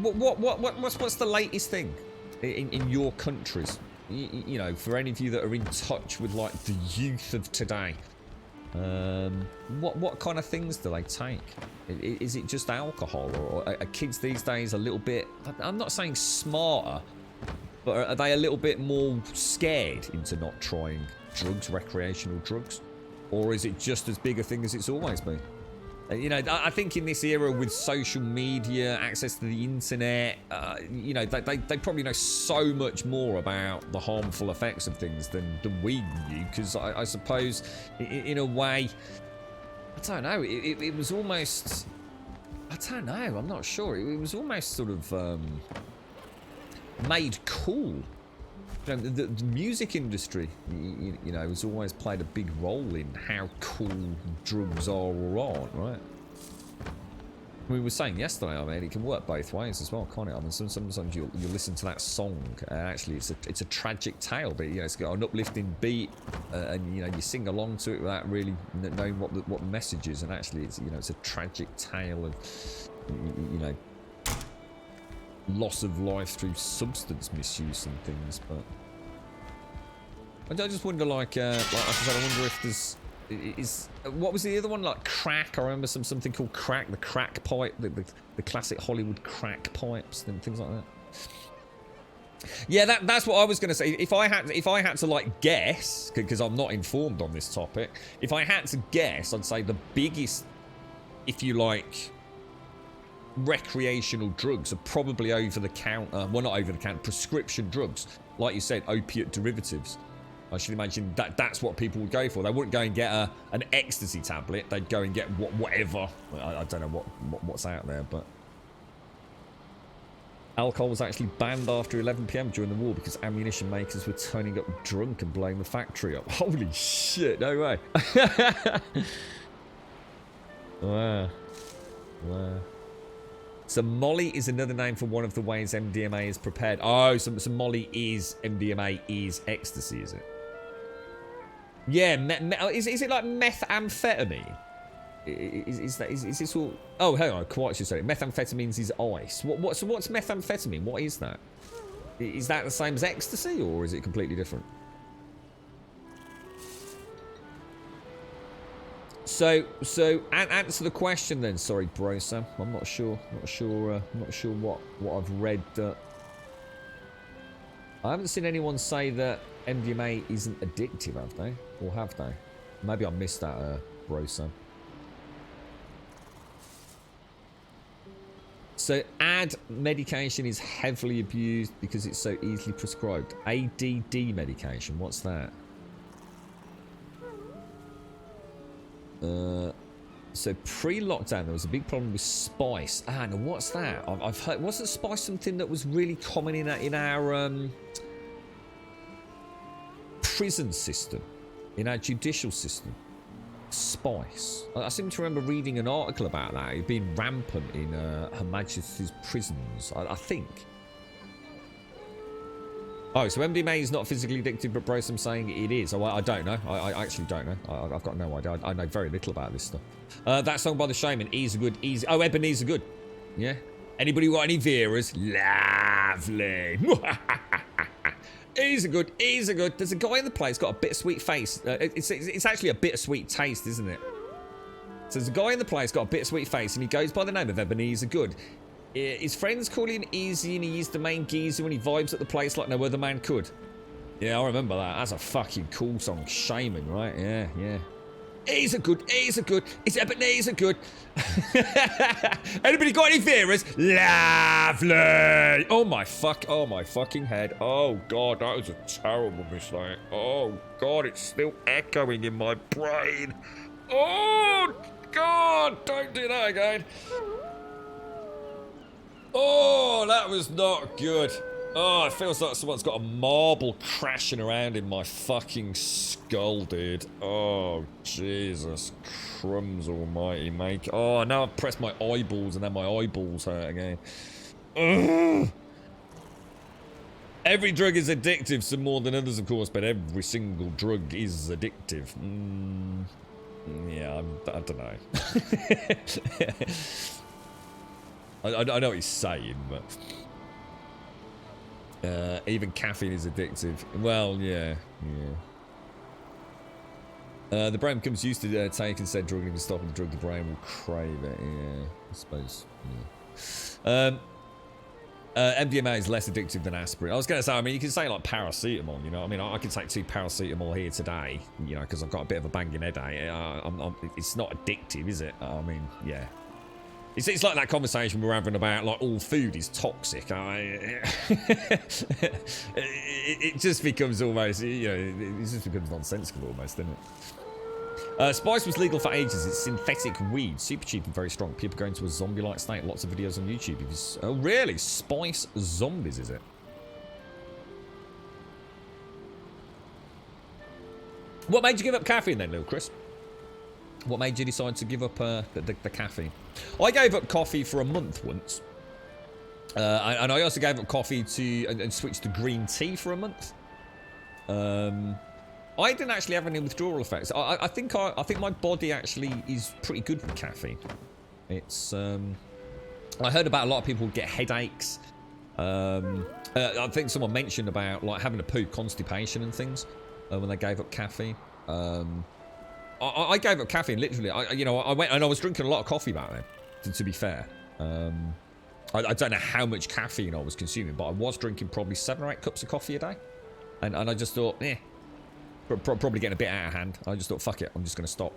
what's the latest thing in your countries? You know, for any of you that are in touch with like the youth of today, what kind of things do they take? Is it just alcohol, or are kids these days a little bit? I'm not saying smarter, but are they a little bit more scared into not trying drugs, recreational drugs, or is it just as big a thing as it's always been? You know, I think in this era with social media, access to the internet, you know, they probably know so much more about the harmful effects of things than we knew. Because I suppose, in a way, I don't know, it was almost, I don't know, I'm not sure. It was almost sort of made cool. You know, the music industry, you know, has always played a big role in how cool drugs are or aren't, right? We were saying yesterday, I mean, it can work both ways as well, can't it? I mean, sometimes you'll listen to that song, and actually it's a tragic tale, but you know, it's got an uplifting beat, and you know, you sing along to it without really knowing what the message is, and actually, it's, you know, it's a tragic tale of, you know, loss of life through substance misuse and things. But I just wonder, like I said, I wonder if there's what was the other one, like crack? I remember something called crack, the crack pipe, the classic Hollywood crack pipes and things like that. Yeah, that's what I was going to say. If I had to like guess, because I'm not informed on this topic, if I had to guess, I'd say the biggest, if you like, recreational drugs are probably over-the-counter, well, not over-the-counter, prescription drugs. Like you said, opiate derivatives. I should imagine that's what people would go for. They wouldn't go and get an ecstasy tablet. They'd go and get whatever. I don't know what's out there, but alcohol was actually banned after 11 PM during the war because ammunition makers were turning up drunk and blowing the factory up. Holy shit, no way. Wow. So Molly is another name for one of the ways MDMA is prepared. Oh, so Molly is MDMA is ecstasy, is it? Yeah, is it like methamphetamine? Is this all? Oh, hang on, quite should say it. Methamphetamines is ice. So what's methamphetamine? What is that? Is that the same as ecstasy, or is it completely different? So answer the question then. Sorry, bro, Sam. I'm not sure what I've read. I haven't seen anyone say that MDMA isn't addictive, have they? Or have they? Maybe I missed that, bro, Sam. So, medication is heavily abused because it's so easily prescribed. ADD medication, what's that? So pre-lockdown, there was a big problem with spice. Ah, now what's that? I've heard. Wasn't spice something that was really common in our prison system, in our judicial system? Spice. I seem to remember reading an article about that. It being rampant in Her Majesty's prisons. I think. Oh, so MDMA is not physically addictive, but Brosum saying it is. Oh, I don't know. I actually don't know. I've got no idea. I know very little about this stuff. That song by the Shaman, Easy Good, Easy. Oh, Ebenezer Good. Yeah. Anybody got any Veras? Lovely. Easy Good, Easy Good. There's a guy in the play. He's got a bittersweet face. It's actually a bittersweet taste, isn't it? So there's a guy in the play. He's got a bittersweet face, and he goes by the name of Ebenezer Good. His friends call him Easy, and he's the main geezer, and he vibes at the place like no other man could. Yeah, I remember that. That's a fucking cool song. Shaman, right? Yeah, yeah. Easy Good, Easy Good. It's Ebenezer Good. Anybody got any Veras? Lovely. Oh my fucking head. Oh god, that was a terrible mistake. Oh god, it's still echoing in my brain. Oh god, don't do that again. Oh, that was not good. Oh, it feels like someone's got a marble crashing around in my fucking skull, dude. Oh, Jesus crumbs almighty, mate. Oh, now I've pressed my eyeballs and then my eyeballs hurt again. Ugh. Every drug is addictive, some more than others, of course, but every single drug is addictive. Yeah, I don't know. I know what he's saying, but even caffeine is addictive. Well, yeah. The brain becomes used to taking said drug, and if you stop the drug, the brain will crave it. Yeah, I suppose. Yeah. MDMA is less addictive than aspirin. I was going to say, I mean, you can say like paracetamol, you know. I mean, I could take 2 paracetamol here today, you know, because I've got a bit of a banging headache. It's not addictive, is it? I mean, yeah. It's like that conversation we were having about like all food is toxic. It just becomes almost, you know, it just becomes nonsensical almost, doesn't it? Spice was legal for ages. It's synthetic weed, super cheap and very strong. People go into a zombie-like state. Lots of videos on YouTube. Oh, really? Spice zombies, is it? What made you give up caffeine then, little Chris? What made you decide to give up the caffeine? I gave up coffee for a month once. And I also gave up coffee and switched to green tea for a month. I didn't actually have any withdrawal effects. I think my body actually is pretty good with caffeine. It's I heard about a lot of people get headaches. I think someone mentioned about like having a poo, constipation and things when they gave up caffeine. I gave up caffeine literally. I went and I was drinking a lot of coffee back then. To be fair, I don't know how much caffeine I was consuming, but I was drinking probably 7 or 8 cups of coffee a day, and I just thought, probably getting a bit out of hand. I just thought, fuck it, I'm just going to stop.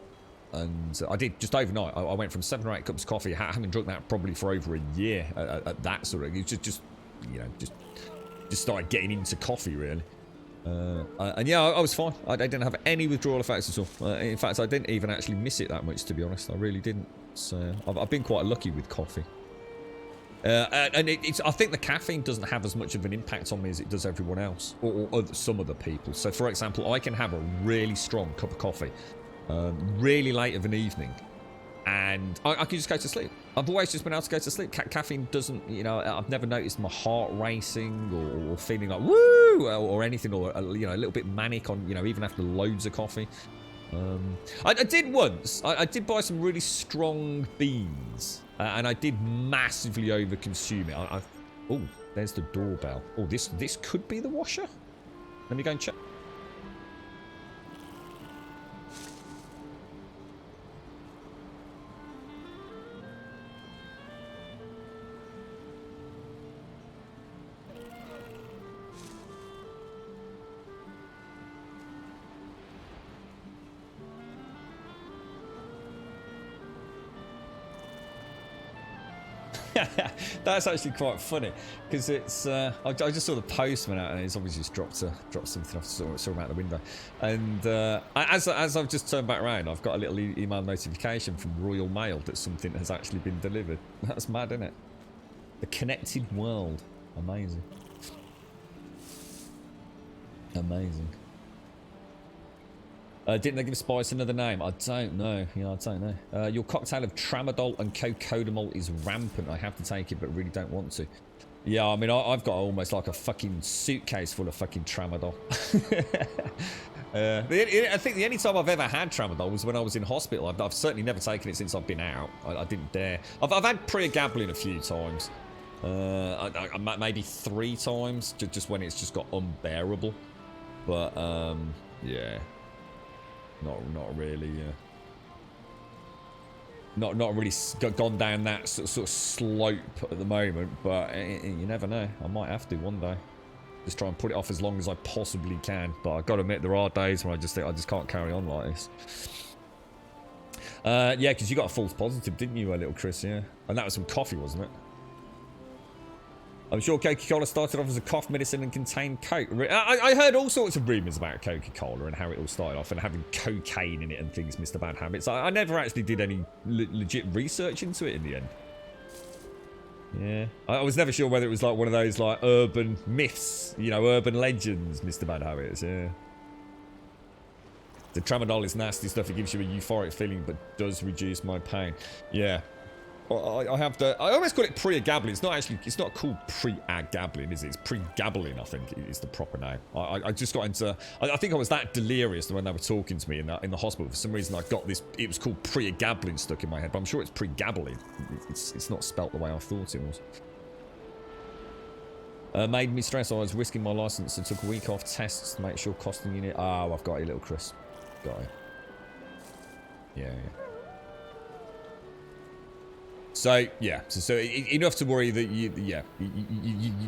And I did just overnight. I went from 7 or 8 cups of coffee. I haven't drunk that probably for over a year at that sort of. It just started getting into coffee really. And yeah, I was fine. I didn't have any withdrawal effects at all. In fact, I didn't even actually miss it that much, to be honest. I really didn't. So I've been quite lucky with coffee. And I think the caffeine doesn't have as much of an impact on me as it does everyone else, or some other people. So, for example, I can have a really strong cup of coffee really late of an evening, and I can just go to sleep. I've always just been able to go to sleep. Caffeine doesn't, you know, I've never noticed my heart racing or feeling like woo or anything, or a little bit manic on, even after loads of coffee. I did once. I did buy some really strong beans, and I did massively overconsume it. Oh, there's the doorbell. Oh, this could be the washer. Let me go and check. That's actually quite funny because it's. I just saw the postman out and he's obviously just dropped something off, saw him out the window, and as I've just turned back around, I've got a little email notification from Royal Mail that something has actually been delivered. That's mad, isn't it? The connected world, amazing, amazing. Didn't they give Spice another name? I don't know. Yeah, I don't know. Your cocktail of tramadol and cocodamol is rampant. I have to take it, but really don't want to. Yeah, I mean, I've got almost like a fucking suitcase full of fucking tramadol. I think the only time I've ever had tramadol was when I was in hospital. I've certainly never taken it since I've been out. I didn't dare. I've had pregabalin a few times. Maybe 3 times, just when it's just got unbearable. But, yeah. Not really, Not really gone down that sort of slope at the moment, but you never know. I might have to one day. Just try and put it off as long as I possibly can. But I've got to admit, there are days when I just think I just can't carry on like this. Yeah, because you got a false positive, didn't you, little Chris? Yeah, and that was some coffee, wasn't it? I'm sure Coca-Cola started off as a cough medicine and contained coke. I heard all sorts of rumours about Coca-Cola and how it all started off and having cocaine in it and things, Mr. Bad Habits. I never actually did any legit research into it in the end. Yeah. I was never sure whether it was like one of those like urban myths, you know, urban legends, Mr. Bad Habits, yeah. The tramadol is nasty stuff. It gives you a euphoric feeling but does reduce my pain. Yeah. I have the... I always call it pregabalin. It's not actually... It's not called pregabalin, is it? It's pregabalin, I think, is the proper name. I just got into... I think I was that delirious when they were talking to me in the hospital. For some reason, I got this... It was called pregabalin stuck in my head, but I'm sure it's pregabalin. It's not spelt the way I thought it was. Made me stress. I was risking my license and took a week off tests to make sure costing unit... Oh, I've got you, little Chris. Got it. Yeah. So, yeah. So enough to worry that you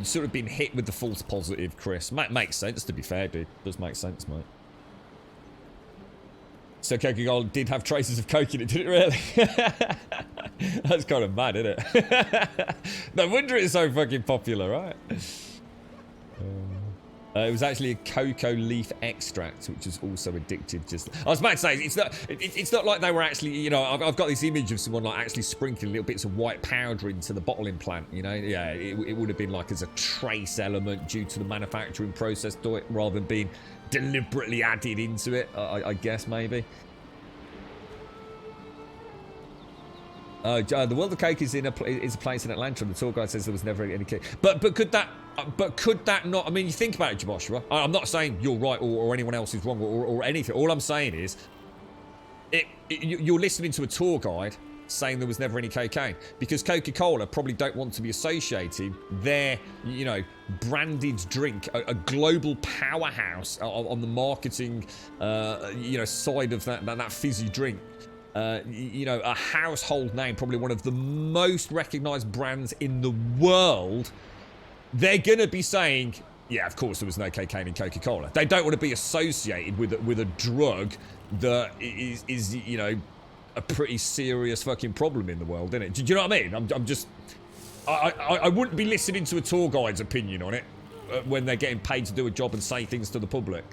sort of been hit with the false positive, Chris. Makes sense, to be fair, dude. Does make sense, mate. So Coca-Cola did have traces of coke in it, did it really? That's kind of mad, isn't it? No wonder it's so fucking popular, right? It was actually a cocoa leaf extract, which is also addictive. Just, I was about to say, it's not like they were actually, you know, I've got this image of someone like actually sprinkling little bits of white powder into the bottling plant, you know. Yeah, it would have been like as a trace element due to the manufacturing process to it, rather than being deliberately added into it. I guess maybe. The World of Cake is a place in Atlanta, and the tour guide says there was never any cake. But could that not? I mean, you think about it, Joshua. I'm not saying you're right or anyone else is wrong or anything. All I'm saying is, you're listening to a tour guide saying there was never any cocaine, because Coca-Cola probably don't want to be associating their, you know, branded drink, a global powerhouse on the marketing, you know, side of that fizzy drink. You know, a household name, probably one of the most recognized brands in the world. They're going to be saying, yeah, of course there was no cocaine in Coca-Cola. They don't want to be associated with a drug that is, you know, a pretty serious fucking problem in the world, isn't it? Do you know what I mean? I'm just... I wouldn't be listening to a tour guide's opinion on it when they're getting paid to do a job and say things to the public.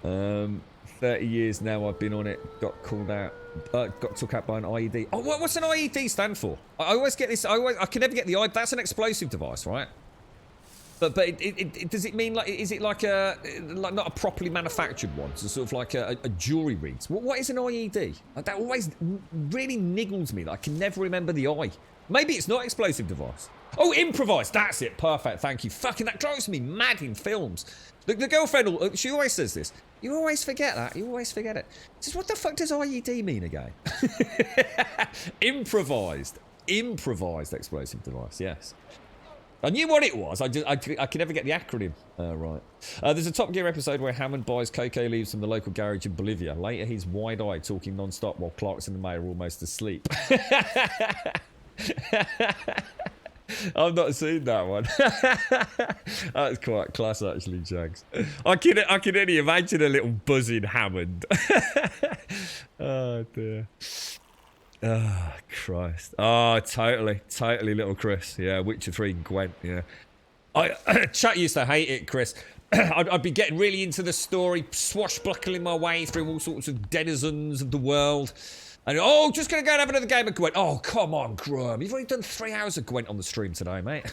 30 years now I've been on it. Got called out. Got took out by an IED. Oh, what's an IED stand for? I always get this. I can never get the IED. That's an explosive device, right? But does it mean like, is it like not a properly manufactured one? So sort of like a jewelry rings. What is an IED? That always really niggles me. That I can never remember the I. Maybe it's not explosive device. Oh, improvised. That's it. Perfect. Thank you. Fucking that drives me mad in films. The girlfriend, she always says this. You always forget that. You always forget it. Says, what the fuck does IED mean again? Improvised. Improvised explosive device. Yes. I knew what it was. I could never get the acronym right. There's a Top Gear episode where Hammond buys cocoa leaves from the local garage in Bolivia. Later, he's wide-eyed, talking non-stop, while Clarkson and May are almost asleep. I've not seen that one. That's quite class, actually, Jags. I can only imagine a little buzzing Hammond. Oh, dear. Oh, Christ. Oh, totally, little Chris. Yeah, Witcher 3 Gwent, yeah. Chat used to hate it, Chris. I'd be getting really into the story, swashbuckling my way through all sorts of denizens of the world. And, oh, just going to go and have another game of Gwent. Oh, come on, Grum. You've already done 3 hours of Gwent on the stream today, mate.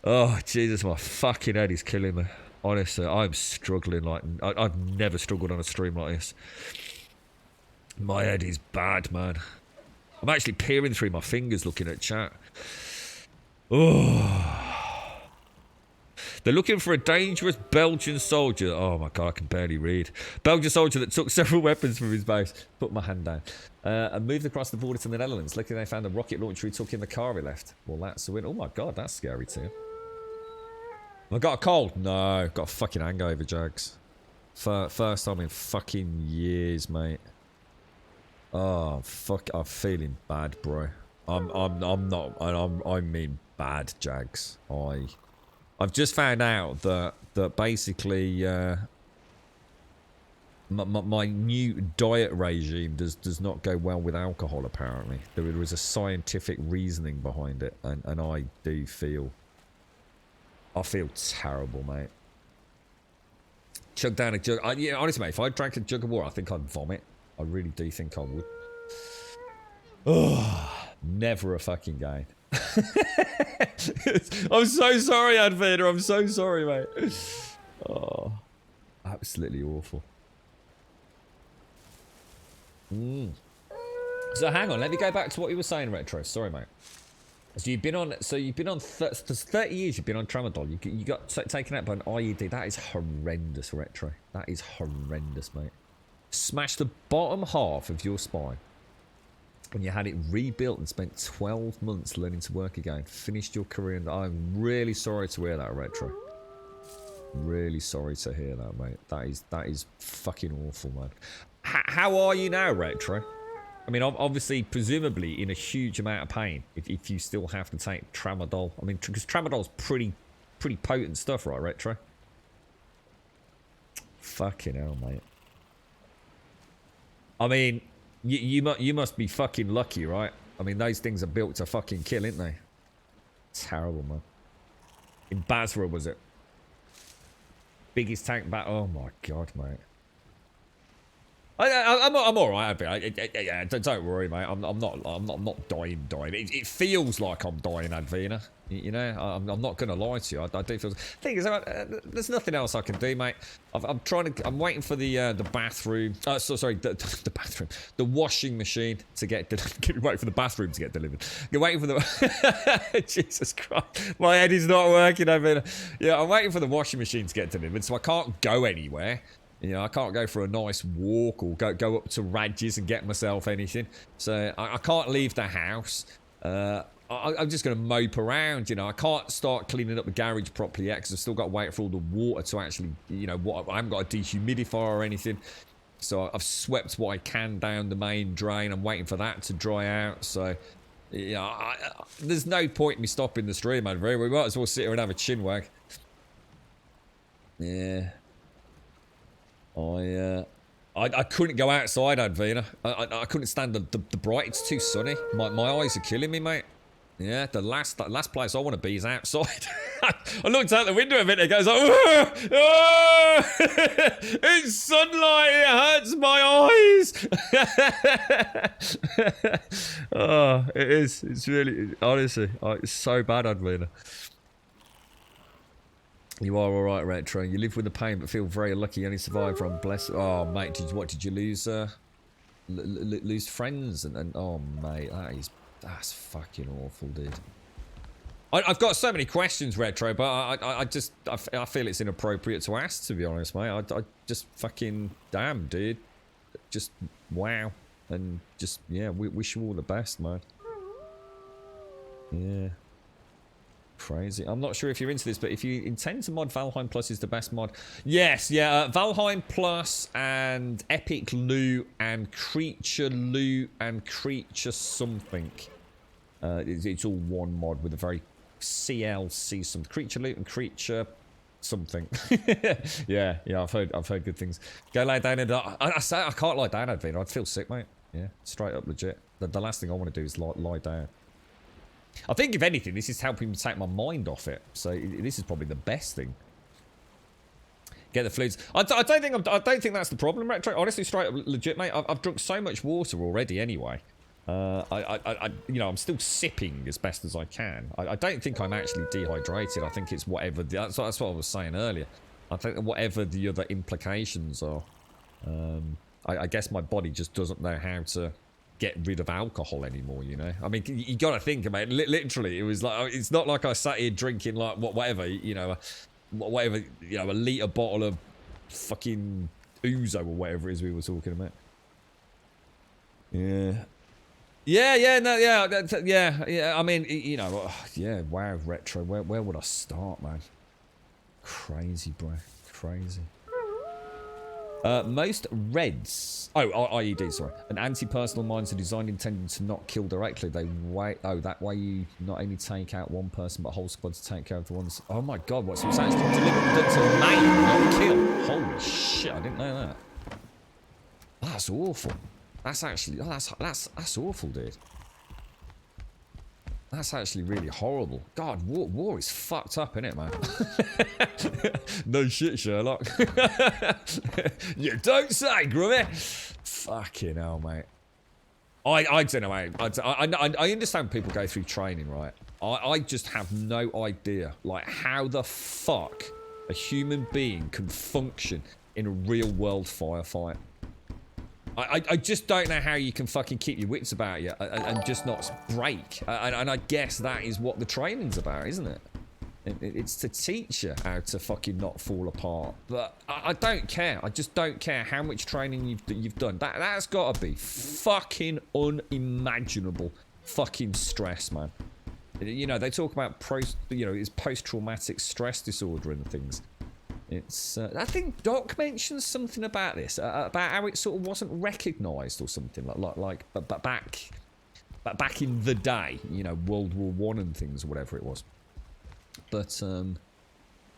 Oh, Jesus, my fucking head is killing me. Honestly, I'm struggling like... I've never struggled on a stream like this. My head is bad, man. I'm actually peering through my fingers looking at chat. Oh. They're looking for a dangerous Belgian soldier. Oh my god, I can barely read. Belgian soldier that took several weapons from his base. Put my hand down. And moved across the border to the Netherlands. Luckily they found a rocket launcher he took in the car he left. Well, that's a win. Oh my god, that's scary too. I got a cold? No, got a fucking hangover, Jags. First time in fucking years, mate. Oh fuck, I'm feeling bad, bro. I mean bad, Jags. I've just found out that basically my new diet regime does not go well with alcohol. Apparently, there is a scientific reasoning behind it, and I feel terrible, mate. Chug down a jug. Yeah, honestly, mate, if I drank a jug of water, I think I'd vomit. I really do think I would. Oh, never a fucking gain. I'm so sorry, Advader. I'm so sorry, mate. Oh, absolutely awful. So hang on, let me go back to what you were saying, Retro. Sorry, mate. So you've been on 30 years. You've been on tramadol. You got taken out by an IED. That is horrendous, Retro. That is horrendous, mate. Smashed the bottom half of your spine. And you had it rebuilt and spent 12 months learning to work again. Finished your career. And I'm really sorry to hear that, Retro. Really sorry to hear that, mate. That is fucking awful, man. How are you now, Retro? I mean, obviously, presumably in a huge amount of pain if you still have to take tramadol. I mean, because tramadol's pretty potent stuff, right, Retro? Fucking hell, mate. I mean, you must be fucking lucky, right? I mean, those things are built to fucking kill, ain't they? Terrible, man. In Basra, was it? Biggest tank back. Oh my god, mate. I'm all right. Yeah, don't worry, mate. I'm not dying. It feels like I'm dying, Advina. You know, I'm not gonna lie to you. I do feel. Thing is, there's nothing else I can do, mate. I'm waiting for the bathroom. Sorry, the bathroom. The washing machine to get. Waiting for the bathroom to get delivered. You're waiting for the. Jesus Christ, my head is not working, Advina. Yeah, I'm waiting for the washing machine to get delivered, so I can't go anywhere. You know, I can't go for a nice walk or go up to Radges and get myself anything. So I can't leave the house. I'm just going to mope around, you know. I can't start cleaning up the garage properly yet because I've still got to wait for all the water to actually, you know, I haven't got a dehumidifier or anything. So I've swept what I can down the main drain. I'm waiting for that to dry out. So, yeah, there's no point in me stopping the stream, man. We might as well sit here and have a chin wag. Yeah. I couldn't go outside, Advina. I couldn't stand the bright. It's too sunny. My eyes are killing me, mate. Yeah, the last place I want to be is outside. I looked out the window a minute ago. I was like, it's sunlight. It hurts my eyes. Oh, it is. It's really, honestly, it's so bad, Advina. You are all right, Retro. You live with the pain, but feel very lucky. You only survived from bless. Oh, mate, did you lose? Lose friends and oh, mate, that's fucking awful, dude. I've got so many questions, Retro, but I feel it's inappropriate to ask, to be honest, mate. I just fucking damn, dude. Just wow, and just yeah, we wish you all the best, man. Yeah. Crazy. I'm not sure if you're into this, but if you intend to mod, Valheim Plus is the best mod. Yes, yeah, Valheim Plus and Epic Loot and Creature Loot and Creature something. It's all one mod with a very CLC some Creature Loot and Creature something. yeah, I've heard good things. Go lie down and I can't lie down, Advina. I'd feel sick, mate. Yeah, straight up legit. The last thing I want to do is lie down. I think, if anything, this is helping me take my mind off it. So this is probably the best thing. Get the fluids. I don't think that's the problem, Retro. Honestly, straight up legit, mate. I've drunk so much water already, anyway. You know, I'm still sipping as best as I can. I don't think I'm actually dehydrated. I think it's whatever. That's what I was saying earlier. I think whatever the other implications are. I guess my body just doesn't know how to get rid of alcohol anymore, you know? I mean, you got to think about it. Literally, it was like, it's not like I sat here drinking like whatever, you know, whatever, you know, a litre bottle of fucking ouzo or whatever it is we were talking about. Yeah. Yeah, no, yeah. I mean, you know, yeah, wow, retro. Where would I start, man? Crazy, bro. Crazy. Most Reds. Oh, IED, sorry. An anti-personal mines are designed intended to not kill directly. They wait. Oh, that way you not only take out one person, but whole squad to take care of the ones. Oh my god, what's it? So it's deliberately done to maim, not kill. Holy shit, I didn't know that. That's awful. That's actually. Oh, that's awful, dude. That's actually really horrible. God, war is fucked up, innit, man? No shit, Sherlock. You don't say, Grummy. Fucking hell, mate. I don't know, mate. I understand people go through training, right? I just have no idea, like, how the fuck a human being can function in a real-world firefight. I just don't know how you can fucking keep your wits about you and just not break. And I guess that is what the training's about, isn't it? It's to teach you how to fucking not fall apart. But I don't care. I just don't care how much training you've done. That's got to be fucking unimaginable fucking stress, man. You know, they talk about it's post-traumatic stress disorder and things. It's, I think Doc mentions something about this, about how it sort of wasn't recognised or something but back in the day, you know, World War I and things or whatever it was. But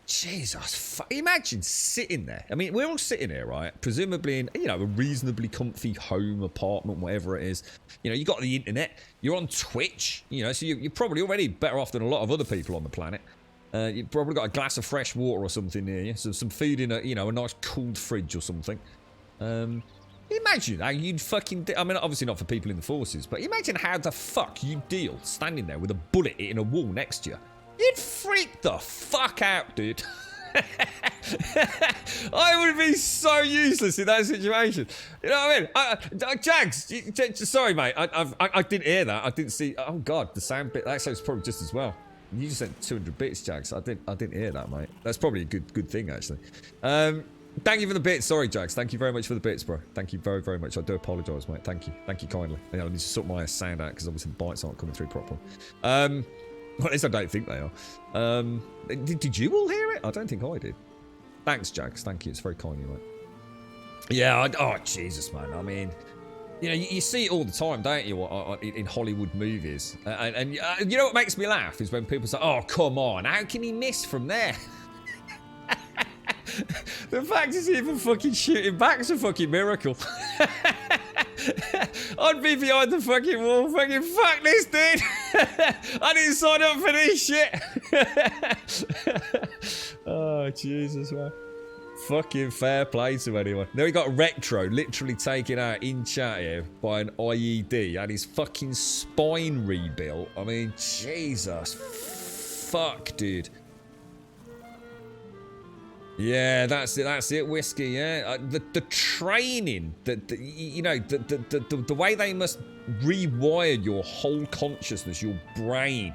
Jesus, imagine sitting there. I mean, we're all sitting here, right? Presumably in, you know, a reasonably comfy home, apartment, whatever it is. You know, you got the internet, you're on Twitch, you know, so you're probably already better off than a lot of other people on the planet. You've probably got a glass of fresh water or something near you, so some food in a nice cooled fridge or something. Imagine how you'd fucking... I mean, obviously not for people in the forces, but imagine how the fuck you'd deal standing there with a bullet hitting a wall next to you. You'd freak the fuck out, dude. I would be so useless in that situation. You know what I mean? Jags, sorry, mate. I didn't hear that. I didn't see... Oh, God, the sound bit... That sounds probably just as well. You just sent 200 bits, Jags. I didn't hear that, mate. That's probably a good thing, actually. Thank you for the bits. Sorry, Jags. Thank you very much for the bits, bro. Thank you very, very much. I do apologise, mate. Thank you. Thank you kindly. You know, I need to sort my sound out because obviously the bites aren't coming through properly. Well, at least I don't think they are. Did you all hear it? I don't think I did. Thanks, Jags. Thank you. It's very kind of you, mate. Yeah, oh, Jesus, man. I mean... You know, you see it all the time, don't you, in Hollywood movies? And you know what makes me laugh is when people say, oh, come on, how can he miss from there? The fact he's even fucking shooting back's a fucking miracle. I'd be behind the fucking wall, fucking fuck this, dude. I didn't sign up for this shit. Oh, Jesus, man. Fucking fair play to anyone. Now we got Retro literally taken out in chat here by an IED and his fucking spine rebuilt. I mean, Jesus. Fuck, dude. Yeah, that's it, Whiskey, yeah. The training, you know, the way they must rewire your whole consciousness, your brain.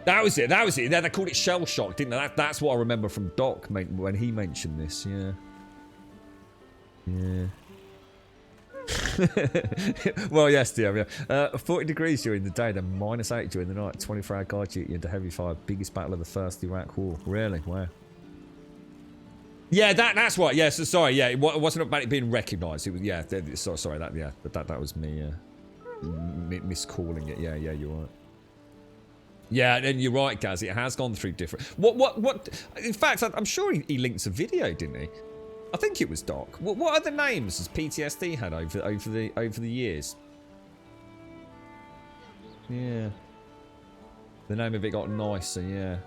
That was it. Yeah, they called it shell shock, didn't they? That's what I remember from Doc when he mentioned this, yeah. Yeah. Well, yes, dear, yeah. 40 degrees during the day, then -8 during the night. 24-hour guard duty into heavy fire. Biggest battle of the First Iraq War. Really? Wow. Yeah, that's what. Yeah, so sorry. Yeah, it wasn't about it being recognised. It was, yeah. Sorry, that was me miscalling it. Yeah, you're right. Yeah, and you're right, Gaz. It has gone through different. What? In fact, I'm sure he linked a video, didn't he? I think it was Doc. What other names has PTSD had over the years? Yeah. The name of it got nicer. Yeah.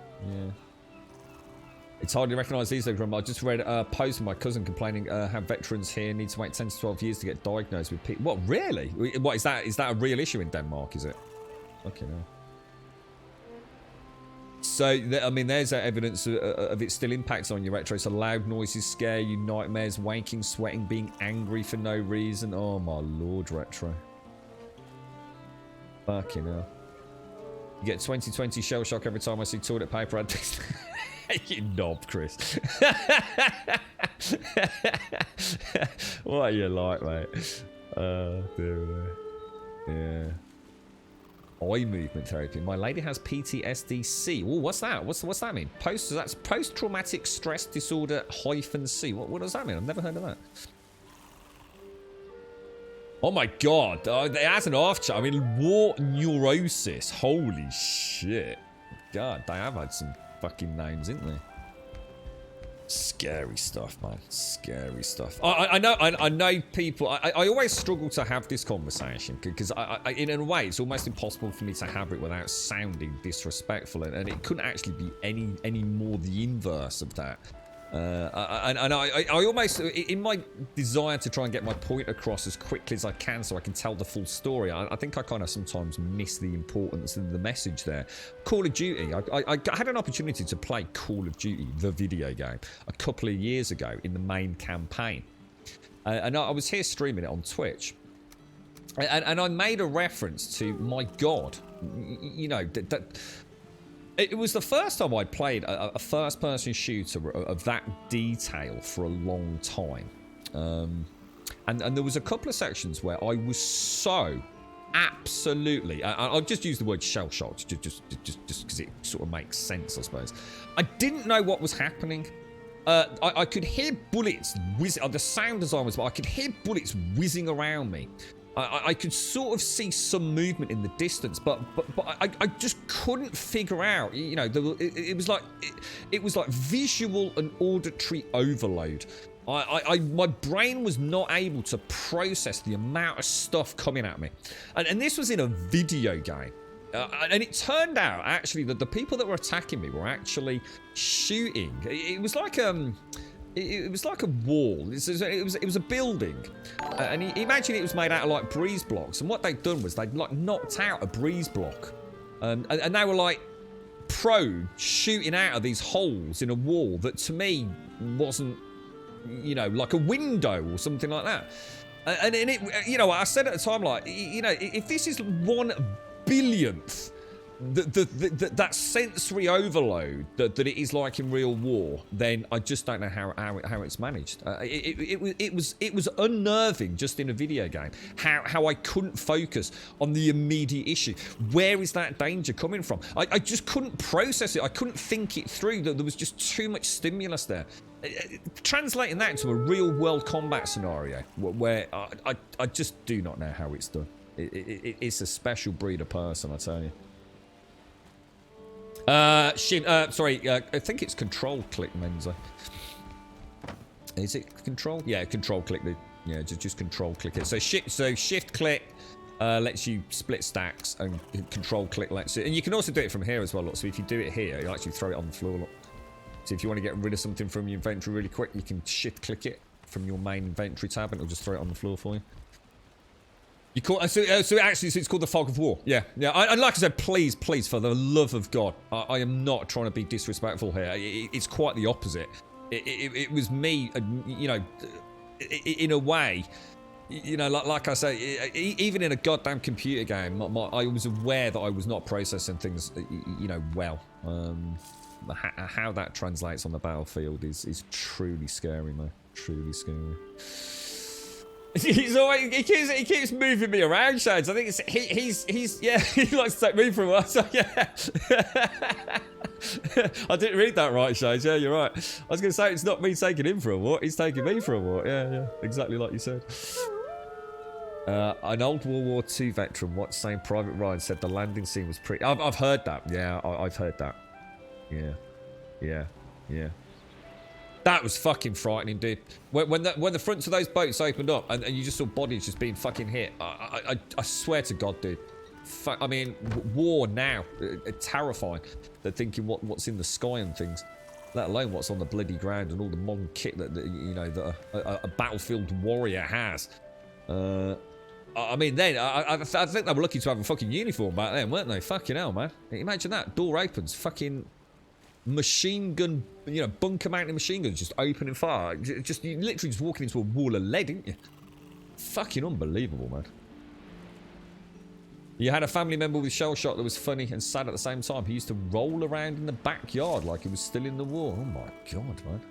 It's hardly recognised these days. I just read a post from my cousin complaining how veterans here need to wait 10 to 12 years to get diagnosed with PTSD. What, really? What is that a real issue in Denmark? Is it? Okay, no. So, I mean, there's evidence of it still impacts on you, Retro. So loud noises scare you, nightmares, waking, sweating, being angry for no reason. Oh, my lord, Retro. Fucking hell. You get 2020 shell shock every time I see toilet paper ads. You knob, Chris. What are you like, mate? Dear. Yeah. Eye movement therapy. My lady has PTSD-C. Oh, what's that? What's that mean? That's post-traumatic stress disorder -C. What does that mean? I've never heard of that. Oh my god. It has an after. I mean, war neurosis. Holy shit. God, they have had some fucking names, ain't they? Scary stuff, man. Scary stuff. I know people. I always struggle to have this conversation because in a way it's almost impossible for me to have it without sounding disrespectful, and it couldn't actually be any more the inverse of that. I almost, in my desire to try and get my point across as quickly as I can so I can tell the full story, I think I kind of sometimes miss the importance of the message there. Call of Duty. I had an opportunity to play Call of Duty, the video game, a couple of years ago in the main campaign. And I was here streaming it on Twitch. And I made a reference to, my God, you know, that it was the first time I'd played a first-person shooter of that detail for a long time. And there was a couple of sections where I was so absolutely... I'll just use the word shell-shocked, just because it sort of makes sense, I suppose. I didn't know what was happening. I could hear bullets whizzing... The sound design was... But I could hear bullets whizzing around me. I could sort of see some movement in the distance, but I just couldn't figure out. You know, it was like visual and auditory overload. My brain was not able to process the amount of stuff coming at me, and this was in a video game. And it turned out actually that the people that were attacking me were actually shooting. It was like It was like a wall. It was a building, and imagine it was made out of like breeze blocks. And what they'd done was they'd like knocked out a breeze block, and they were like prone shooting out of these holes in a wall that to me wasn't, you know, like a window or something like that. And it, you know, I said at the time, like, you know, if this is 1/1000th. That sensory overload that it is like in real war, then I just don't know how it's managed. It was unnerving just in a video game how I couldn't focus on the immediate issue. Where is that danger coming from? I just couldn't process it. I couldn't think it through. There was just too much stimulus there. Translating that into a real world combat scenario where I just do not know how it's done. It's a special breed of person, I tell you. Shin, sorry, I think it's control click, Menzo. Is it control? Yeah, control click. Yeah, just control click it. So shift click lets you split stacks, and control click lets it. And you can also do it from here as well. Look, so if you do it here, you'll actually throw it on the floor. Look. So if you want to get rid of something from your inventory really quick, you can shift click it from your main inventory tab, and it'll just throw it on the floor for you. You call so it's called the Fog of War. Yeah. And like I said, please, for the love of God, I am not trying to be disrespectful here. It's quite the opposite. It was me, you know, in a way, you know, like I say, even in a goddamn computer game, I was aware that I was not processing things, you know, well. How that translates on the battlefield is truly scary, man. Truly scary. He's always, he keeps moving me around, Shades. I think he's yeah, he likes to take me for a while. So yeah. I didn't read that right, Shades. Yeah, you're right. I was going to say it's not me taking him for a walk. He's taking me for a walk. Yeah, exactly like you said. An old World War II veteran, what's saying Private Ryan said the landing scene was pretty. I've heard that. Yeah, I've heard that. Yeah. That was fucking frightening, dude. When the fronts of those boats opened up and you just saw bodies just being fucking hit. I swear to God, dude. I mean, war now. Terrifying. They're thinking what's in the sky and things. Let alone what's on the bloody ground and all the modern kit that you know that a battlefield warrior has. I mean, then I think they were lucky to have a fucking uniform back then, weren't they? Fucking hell, man. Imagine that. Door opens. Fucking machine gun, bunker mounted machine guns just opening fire. Just you literally just walking into a wall of lead, didn't you? Fucking unbelievable, man. You had a family member with shell shock that was funny and sad at the same time. He used to roll around in the backyard like he was still in the war. Oh my god, man.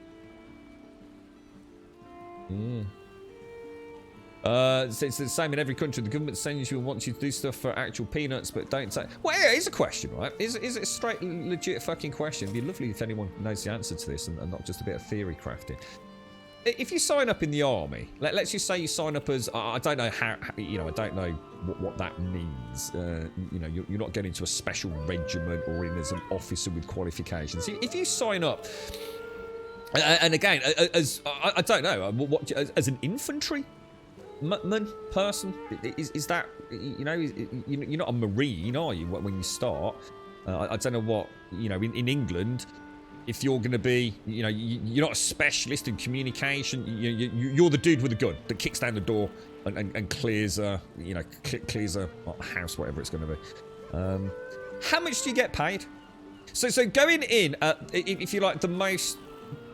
Yeah. It's the same in every country. The government sends you and wants you to do stuff for actual peanuts, but don't say. Well, yeah, here's a question, right? Is it a straight, legit fucking question? It'd be lovely if anyone knows the answer to this and not just a bit of theory crafting. If you sign up in the army, let's just say you sign up as, I don't know how I don't know what that means. You're not getting into a special regiment or in as an officer with qualifications. If you sign up, and again, as I don't know, what as an infantry person, is that, you're not a marine, are you, when you start? I don't know what, in England, if you're going to be, you're not a specialist in communication, you're the dude with a gun that kicks down the door and clears clears a house, whatever it's going to be. How much do you get paid? So going in, if you like, the most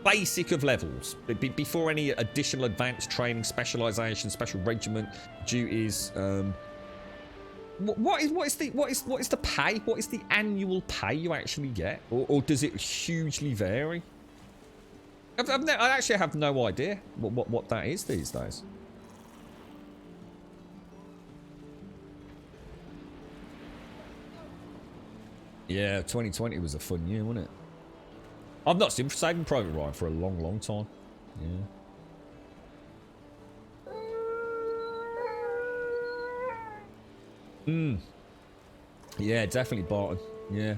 basic of levels, before any additional advanced training, specialization, special regiment duties, what is the pay? What is the annual pay you actually get, or does it hugely vary? I actually have no idea what that is these days. Yeah, 2020 was a fun year, wasn't it? I've not seen Saving Private Ryan for a long, long time. Yeah. Yeah, definitely Barton. Yeah.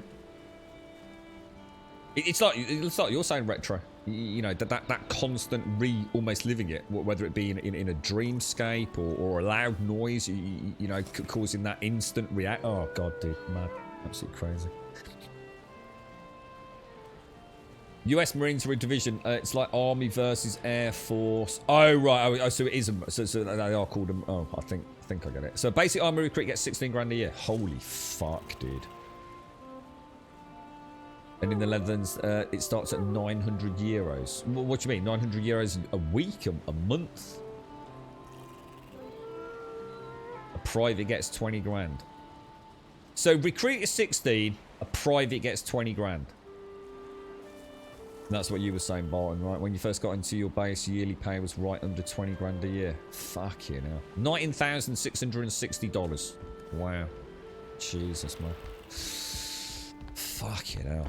It's like you're saying retro. That constant almost living it, whether it be in a dreamscape or a loud noise, causing that instant react. Oh god, dude, mad, absolutely crazy. US Marines are a division. It's like Army versus Air Force. Oh right. Oh, so it is. So they are called them. Oh, I think I get it. So basic army recruit gets 16 grand a year. Holy fuck, dude. And in the Netherlands, it starts at 900 euros. What do you mean? 900 euros a week, a month? A private gets 20 grand. So recruit is 16. A private gets 20 grand. That's what you were saying, Barton, right? When you first got into your base, yearly pay was right under 20 grand a year. Fuck you now. $19,660. Wow. Jesus, man. Fuck you now.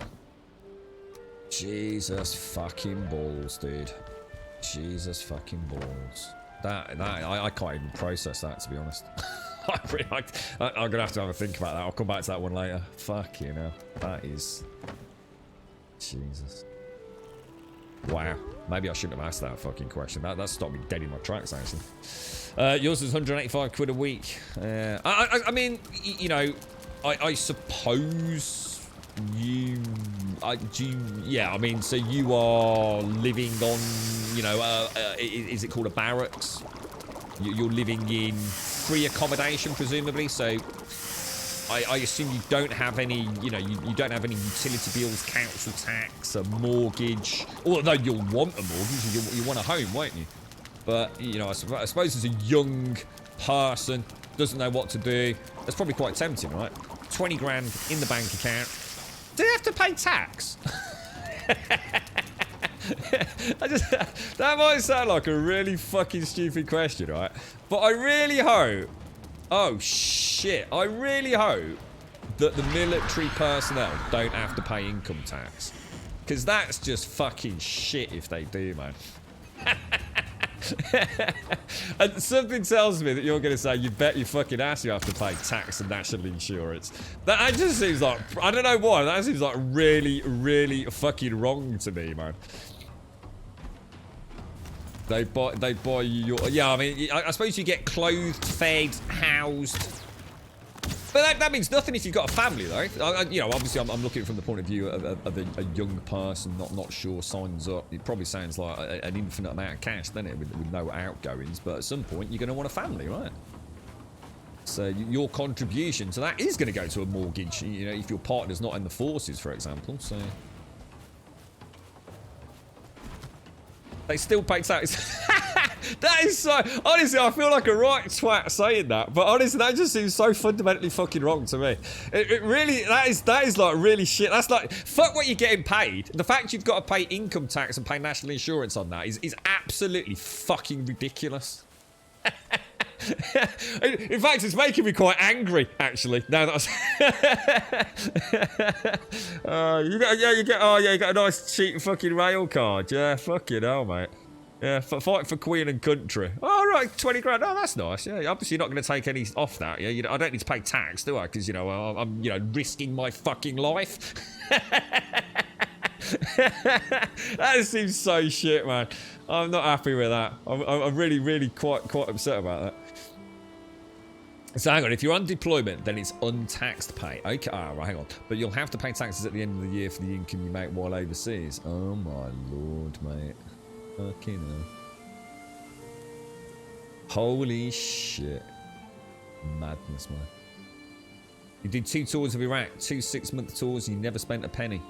Jesus fucking balls, dude. Jesus fucking balls. I can't even process that, to be honest. I'm gonna have to have a think about that. I'll come back to that one later. Fuck you know. That is... Jesus. Wow. Maybe I shouldn't have asked that fucking question. That stopped me dead in my tracks, actually. Yours is 185 quid a week. I mean, I suppose yeah, I mean, so you are living on, is it called a barracks? You're living in free accommodation, presumably, so I assume you don't have any, you don't have any utility bills, council tax, a mortgage. Although you'll want a mortgage, you want a home, won't you? But, I suppose as a young person, doesn't know what to do, that's probably quite tempting, right? 20 grand in the bank account. Do you have to pay tax? That might sound like a really fucking stupid question, right? But I really hope... Oh, shit. I really hope that the military personnel don't have to pay income tax. Because that's just fucking shit if they do, man. And something tells me that you're going to say, you bet your fucking ass you have to pay tax and national insurance. That just seems like... I don't know why. That seems like really, really fucking wrong to me, man. They buy you your... Yeah, I mean, I suppose you get clothed, fed, housed. But that means nothing if you've got a family, though. Obviously, I'm looking from the point of view of a young person, not sure, signs up. It probably sounds like an infinite amount of cash, doesn't it, with no outgoings. But at some point, you're going to want a family, right? So your contribution to that is going to go to a mortgage, if your partner's not in the forces, for example. So They still pay tax. That is so... Honestly, I feel like a right twat saying that. But honestly, that just seems so fundamentally fucking wrong to me. It really... That is like really shit. That's like... Fuck what you're getting paid. The fact you've got to pay income tax and pay national insurance on that is absolutely fucking ridiculous. In fact, it's making me quite angry, actually. Now that you got a nice cheap fucking rail card. Yeah, fucking hell, mate. Yeah, fight for Queen and country. Oh, right, 20 grand. Oh, that's nice. Yeah, obviously you're not going to take any off that. Yeah, I don't need to pay tax, do I? Because, I'm, risking my fucking life. That seems so shit, man. I'm not happy with that. I'm really, really quite upset about that. So hang on, if you're on deployment, then it's untaxed pay. Okay, right, hang on. But you'll have to pay taxes at the end of the year for the income you make while overseas. Oh my lord, mate. Fucking hell. Holy shit. Madness, man. You did 2 tours of Iraq, 2 6-month tours, and you never spent a penny.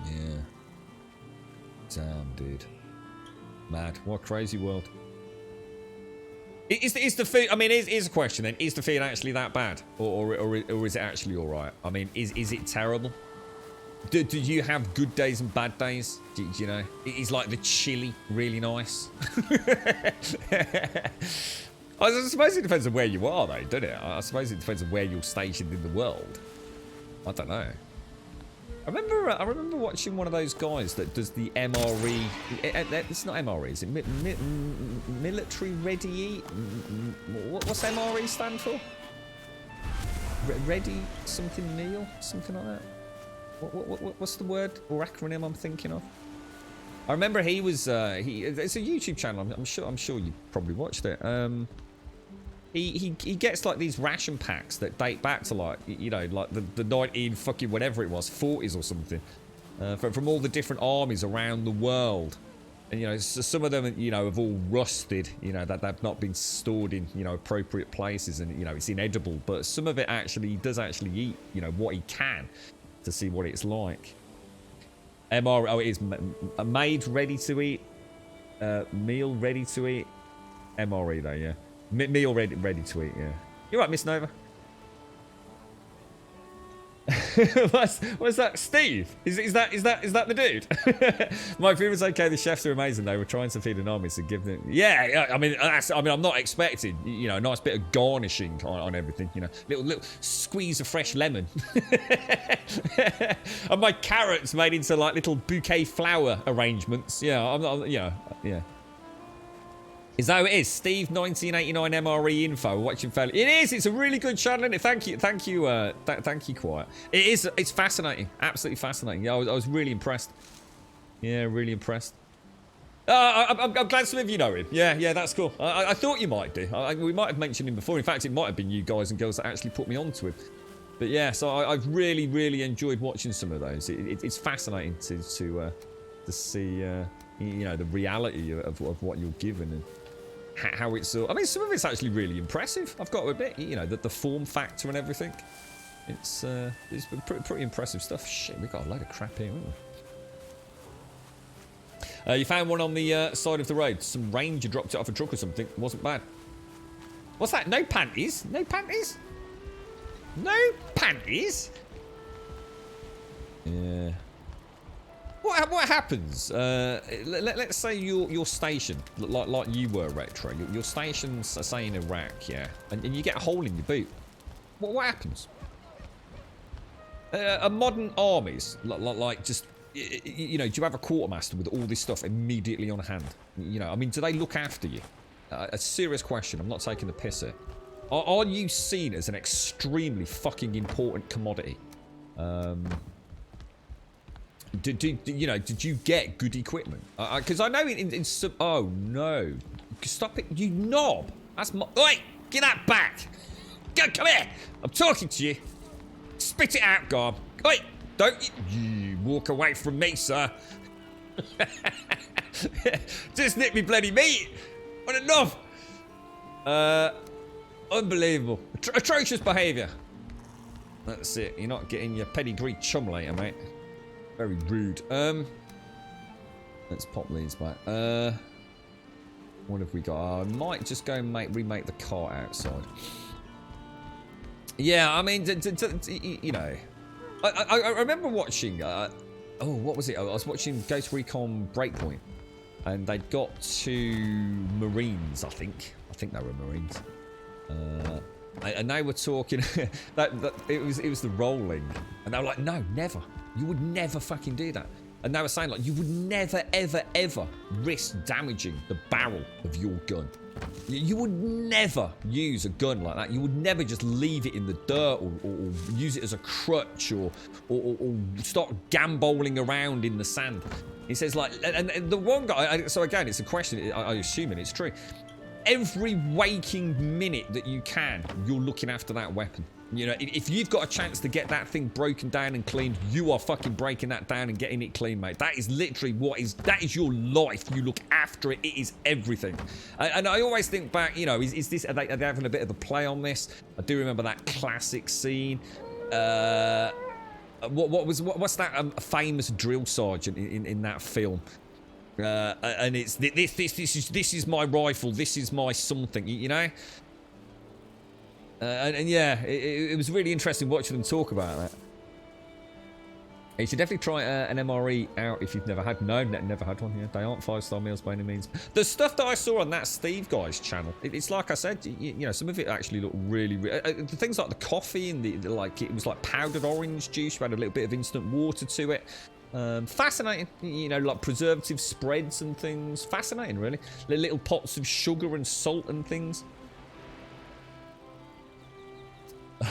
Yeah. Damn, dude. Mad. What a crazy world. Is the food... I mean, is a question then. Is the food actually that bad? Or is it actually alright? I mean, is it terrible? Do you have good days and bad days? Do you know? Is like the chili really nice? I suppose it depends on where you are though, doesn't it? I suppose it depends on where you're stationed in the world. I don't know. I remember watching one of those guys that does the MRE. It's not MRE, is it? Military ready? What's MRE stand for? Ready something meal? Something like that? What's the word or acronym I'm thinking of? I remember he was. It's a YouTube channel. I'm sure you probably watched it. He gets like these ration packs that date back to like like the 19 fucking whatever it was 40s or something, from all the different armies around the world, and so some of them have all rusted, that they've not been stored in appropriate places, and it's inedible. But some of it actually he does actually eat what he can to see what it's like. MR it is made ready to eat, meal ready to eat. MRE though, yeah. Meal ready to eat, yeah. You're right, Miss Nova. What's that, Steve? Is that the dude? My food was okay. The chefs are amazing. They were trying to feed an army, so give them. Yeah, I mean, I'm not expecting a nice bit of garnishing on everything. Little squeeze of fresh lemon, and my carrots made into like little bouquet flower arrangements. Yeah, I'm not. Yeah. Is that how it is? Steve 1989 MRE info. Watching fairly. It is. It's a really good channel, isn't it? Thank you, Quiet. It is. It's fascinating. Absolutely fascinating. Yeah, I was really impressed. Yeah, really impressed. I'm glad some of you know him. Yeah, that's cool. I thought you might do. We might have mentioned him before. In fact, it might have been you guys and girls that actually put me onto him. But yeah, so I've really, really enjoyed watching some of those. It's fascinating to see the reality of what you're given and how it's all. I mean, some of it's actually really impressive. I've got to admit, the form factor and everything. It's pretty impressive stuff. Shit, we got a load of crap here, haven't we? You found one on the side of the road. Some ranger dropped it off a truck or something. It wasn't bad. What's that? No panties? No panties? No panties? Yeah. What happens? Let's say you're stationed, like you were, Retro. Your station's, say, in Iraq, yeah, and you get a hole in your boot. What happens? A modern armies, like just, do you have a quartermaster with all this stuff immediately on hand? I mean, do they look after you? A serious question. I'm not taking the piss here. Are you seen as an extremely fucking important commodity? Did you get good equipment? Because I know in some... Oh, no. Stop it, you knob. That's my... Oi! Get that back! Come here! I'm talking to you. Spit it out, Garb. Oi! Don't you walk away from me, sir. Just nip me bloody meat. What a knob. Unbelievable. Atrocious behaviour. That's it. You're not getting your pedigree chum later, mate. Very rude. Let's Let's pop these back. What have we got? I might just go and remake the cart outside. Yeah, I mean, you know, I remember watching. Oh, what was it? I was watching Ghost Recon Breakpoint, and they'd got two Marines. I think they were Marines. And they were talking that it was the rolling, and they were like, "No, never. You would never fucking do that." And they were saying, like, you would never, ever, ever risk damaging the barrel of your gun. You would never use a gun like that. You would never just leave it in the dirt or use it as a crutch or start gamboling around in the sand. He says, like, and the one guy, so again, it's a question, I'm assuming it's true. Every waking minute that you can, you're looking after that weapon. You know, if you've got a chance to get that thing broken down and cleaned, you are fucking breaking that down and getting it clean, mate. That is literally that is your life. You look after it. It is everything. And I always think back, you know, are they having a bit of a play on this? I do remember that classic scene. What's that famous drill sergeant in that film? And it's this is my rifle. This is my something. You know. And yeah, it was really interesting watching them talk about that. You should definitely try an MRE out if you've never had. No, never had one. Yeah, they aren't 5-star meals by any means. The stuff that I saw on that Steve guy's channel, it's like I said, you know, some of it actually looked really. The things like the coffee and the like, it was like powdered orange juice. You had a little bit of instant water to it. Fascinating, you know, like preservative spreads and things. Fascinating, really. Little pots of sugar and salt and things.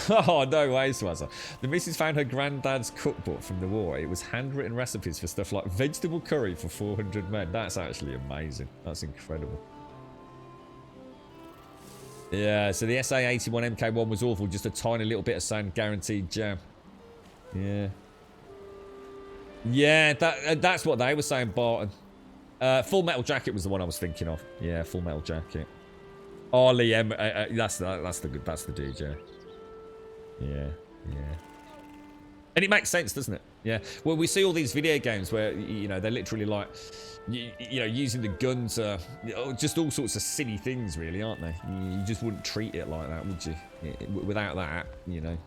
Oh, no way, Swazza. The missus found her granddad's cookbook from the war. It was handwritten recipes for stuff like vegetable curry for 400 men. That's actually amazing. That's incredible. Yeah, so the SA-81 MK1 was awful. Just a tiny little bit of sand, guaranteed jam. Yeah. Yeah, that's what they were saying, Barton. Full Metal Jacket was the one I was thinking of. Yeah, Full Metal Jacket. Oh, Liam, that's the dude, yeah. Yeah. And it makes sense, doesn't it? Yeah. Well, we see all these video games where, you know, they're literally like, you know, using the guns, just all sorts of silly things, really, aren't they? You just wouldn't treat it like that, would you? Without that, you know,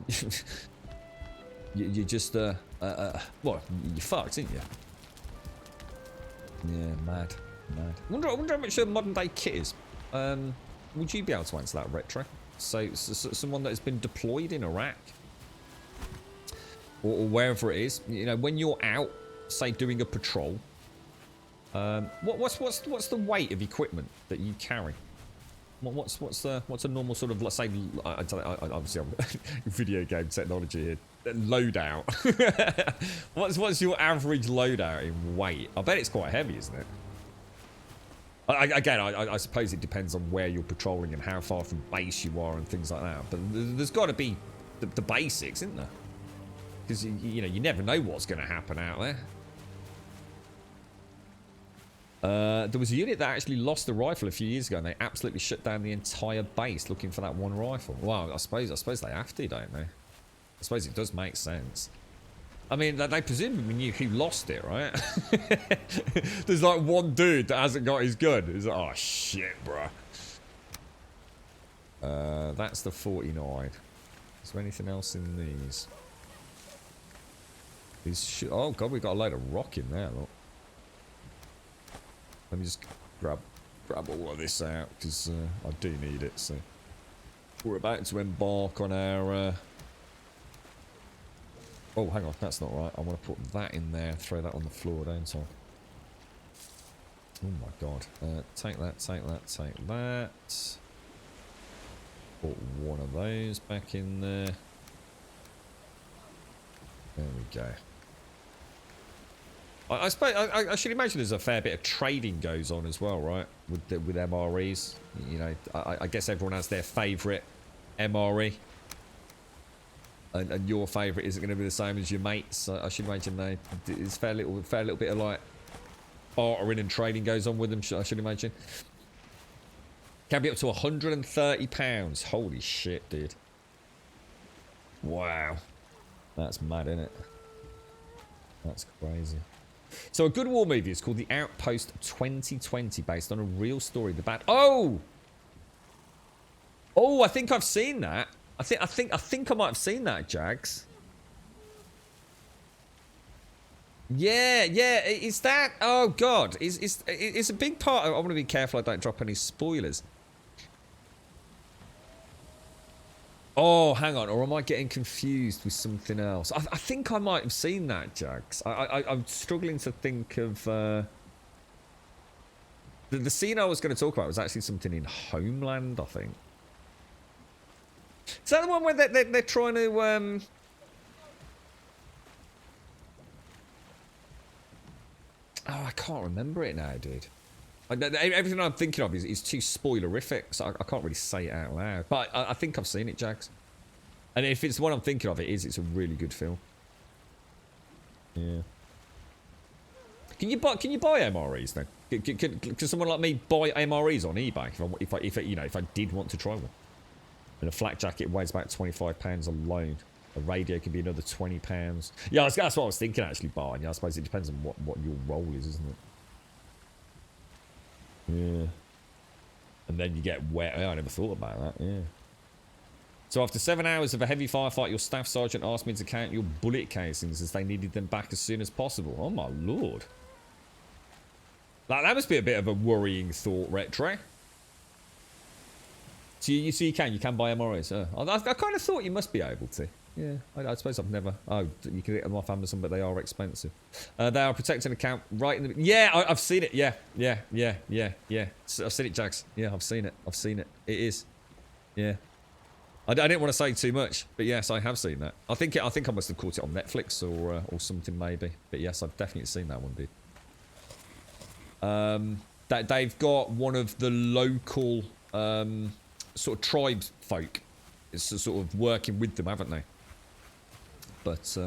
you just, well, you're fucked, aren't you? Yeah, mad. I wonder how much a modern day kit is. Would you be able to answer that, Retro? So someone that has been deployed in Iraq or wherever it is, you know, when you're out, say doing a patrol, what's the weight of equipment that you carry? What's a normal sort of, let's say, obviously I'm video game technology here, loadout. what's your average loadout in weight? I bet it's quite heavy, isn't it? Again, I suppose it depends on where you're patrolling and how far from base you are and things like that. But there's got to be the basics, isn't there? Because, you know, you never know what's going to happen out there. There was a unit that actually lost the rifle a few years ago, and they absolutely shut down the entire base looking for that one rifle. Well, I suppose they have to, don't they? I suppose it does make sense. I mean, they presumably knew who lost it, right? There's like one dude that hasn't got his gun. He's like, oh shit, bruh. That's the 49. Is there anything else in these? Oh god, we got a load of rock in there, look. Let me just grab all of this out, because I do need it, so. We're about to embark on our... Oh, hang on, that's not right. I want to put that in there, throw that on the floor, don't I? Oh my god. Take that. Put one of those back in there. There we go. I suppose I should imagine there's a fair bit of trading goes on as well, right? With MREs. You know, I guess everyone has their favourite MRE. And your favourite isn't going to be the same as your mates. I should imagine there's fair little bit of like bartering and trading goes on with them. I should imagine. Can be up to £130. Holy shit, dude! Wow, that's mad, isn't it? That's crazy. So a good war movie is called The Outpost 2020, based on a real story. The bad. Oh, I think I've seen that. I think I might have seen that, Jags. Yeah. Is that? Oh God, it's a big part. I want to be careful I don't drop any spoilers. Oh, hang on, or am I getting confused with something else? I think I might have seen that, Jags. I'm struggling to think of... The scene I was going to talk about was actually something in Homeland, I think. Is that the one where they're trying to... Oh, I can't remember it now, dude. Everything I'm thinking of is too spoilerific, so I can't really say it out loud. But I think I've seen it, Jags. And if it's the one I'm thinking of, it's a really good film. Yeah. Can you buy MREs then? Can someone like me buy MREs on eBay if I did want to try one? And a flak jacket weighs about £25 alone. A radio can be another £20. Yeah, that's what I was thinking actually buying. Yeah, I suppose it depends on what your role is, isn't it? Yeah. And then you get wet. Oh, I never thought about that, yeah. So after 7 hours of a heavy firefight, your staff sergeant asked me to count your bullet casings as they needed them back as soon as possible. Oh my lord. That must be a bit of a worrying thought, Retro. So you can buy MREs. I kind of thought you must be able to. Yeah, I suppose I've never... Oh, you can get them off Amazon, but they are expensive. They are protecting account right in the... Yeah, I've seen it. Yeah. I've seen it, Jags. Yeah, I've seen it. It is. Yeah. I didn't want to say too much, but yes, I have seen that. I think I must have caught it on Netflix or something maybe. But yes, I've definitely seen that one, dude. That they've got one of the local sort of tribes folk. It's sort of working with them, haven't they? But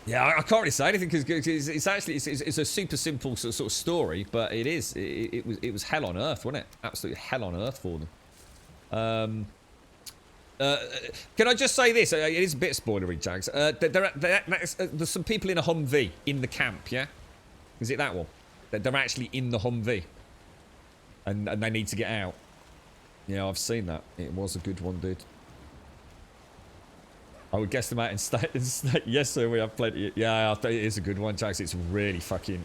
yeah, I can't really say anything because it's actually it's a super simple sort of story, but it was hell on earth, wasn't it? Absolutely hell on earth for them. Can I just say this? It is a bit spoilery, Jags. There's some people in a Humvee in the camp. Yeah, is it that one? They're actually in the Humvee, and they need to get out. Yeah, I've seen that. It was a good one, dude. I would guess them out in state. Yes, sir, we have plenty. Yeah, it is a good one, Jax. It's really fucking...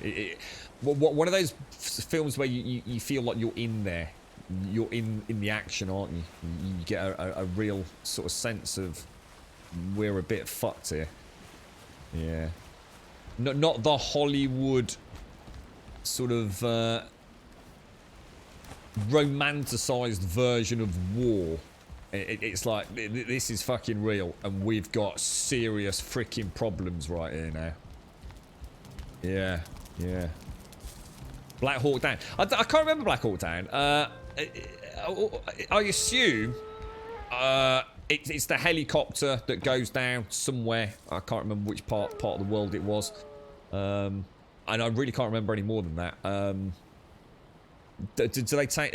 one of those films where you feel like you're in there. You're in the action, aren't you? You get a real sort of sense of we're a bit fucked here. Yeah. Not the Hollywood sort of romanticized version of war. It's like, this is fucking real, and we've got serious freaking problems right here now. Yeah. Black Hawk Down. I can't remember Black Hawk Down. I assume it's the helicopter that goes down somewhere. I can't remember which part of the world it was. And I really can't remember any more than that. Do they take?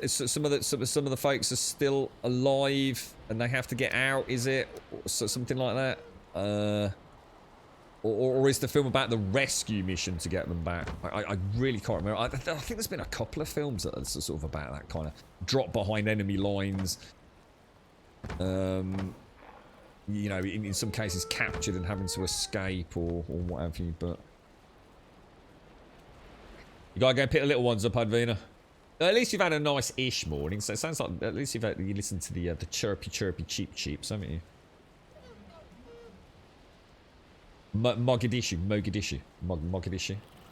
Some of the folks are still alive and they have to get out? Is it something like that? Or is the film about the rescue mission to get them back? I really can't remember. I think there's been a couple of films that are sort of about that kind of drop behind enemy lines. You know, in some cases captured and having to escape or what have you, but. You gotta go pick the little ones up, Advina. At least you've had a nice-ish morning, so it sounds like at least you listened to the chirpy cheep cheeps, haven't you? Mogadishu.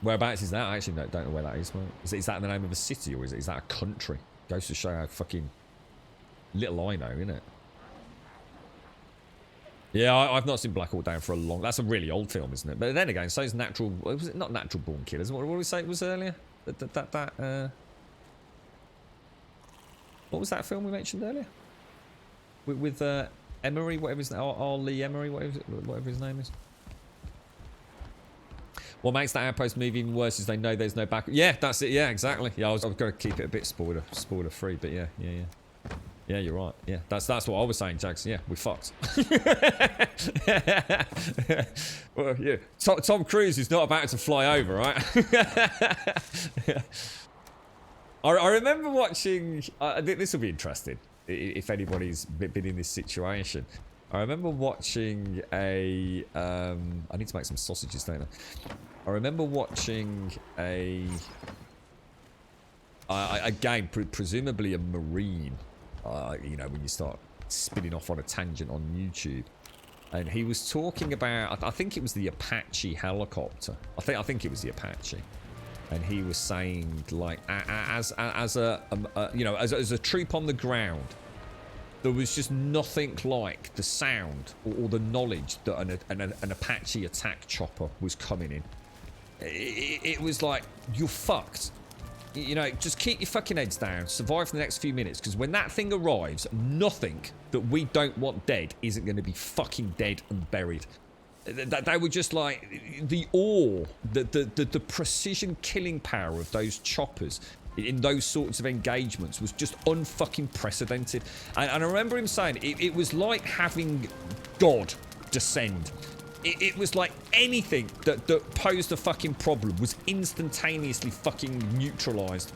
Whereabouts is that? I actually don't know where that is. Is that the name of a city or is that a country? Goes to show how fucking little I know, innit? Yeah, I've not seen Black Hawk Down for a long... That's a really old film, isn't it? But then again, so is Natural... Was it not Natural Born Killers? What did we say it was earlier? What was that film we mentioned earlier? With Emery, whatever his name... R. Lee Emery, whatever his name is. What makes that Outpost movie even worse is they know there's no back... Yeah, that's it. Yeah, exactly. Yeah, I was going to keep it a bit spoiler free, but yeah. Yeah, you're right. Yeah, that's what I was saying, Jags. Yeah, we fucked. Well, yeah. Tom Cruise is not about to fly over, right? I remember watching. This will be interesting if anybody's been in this situation. I remember watching a. I need to make some sausages, don't I? I remember watching a game, presumably a Marine. You know, when you start spinning off on a tangent on YouTube, and he was talking about. I think it was the Apache helicopter. I think it was the Apache. And he was saying, like, as a you know, as a troop on the ground, there was just nothing like the sound or the knowledge that an Apache attack chopper was coming in. It was like, you're fucked. You know, just keep your fucking heads down, survive for the next few minutes, because when that thing arrives, nothing that we don't want dead isn't going to be fucking dead and buried. They were just like, the awe, the precision killing power of those choppers in those sorts of engagements was just unfucking precedented. And I remember him saying it was like having God descend. It was like anything that posed a fucking problem was instantaneously fucking neutralized.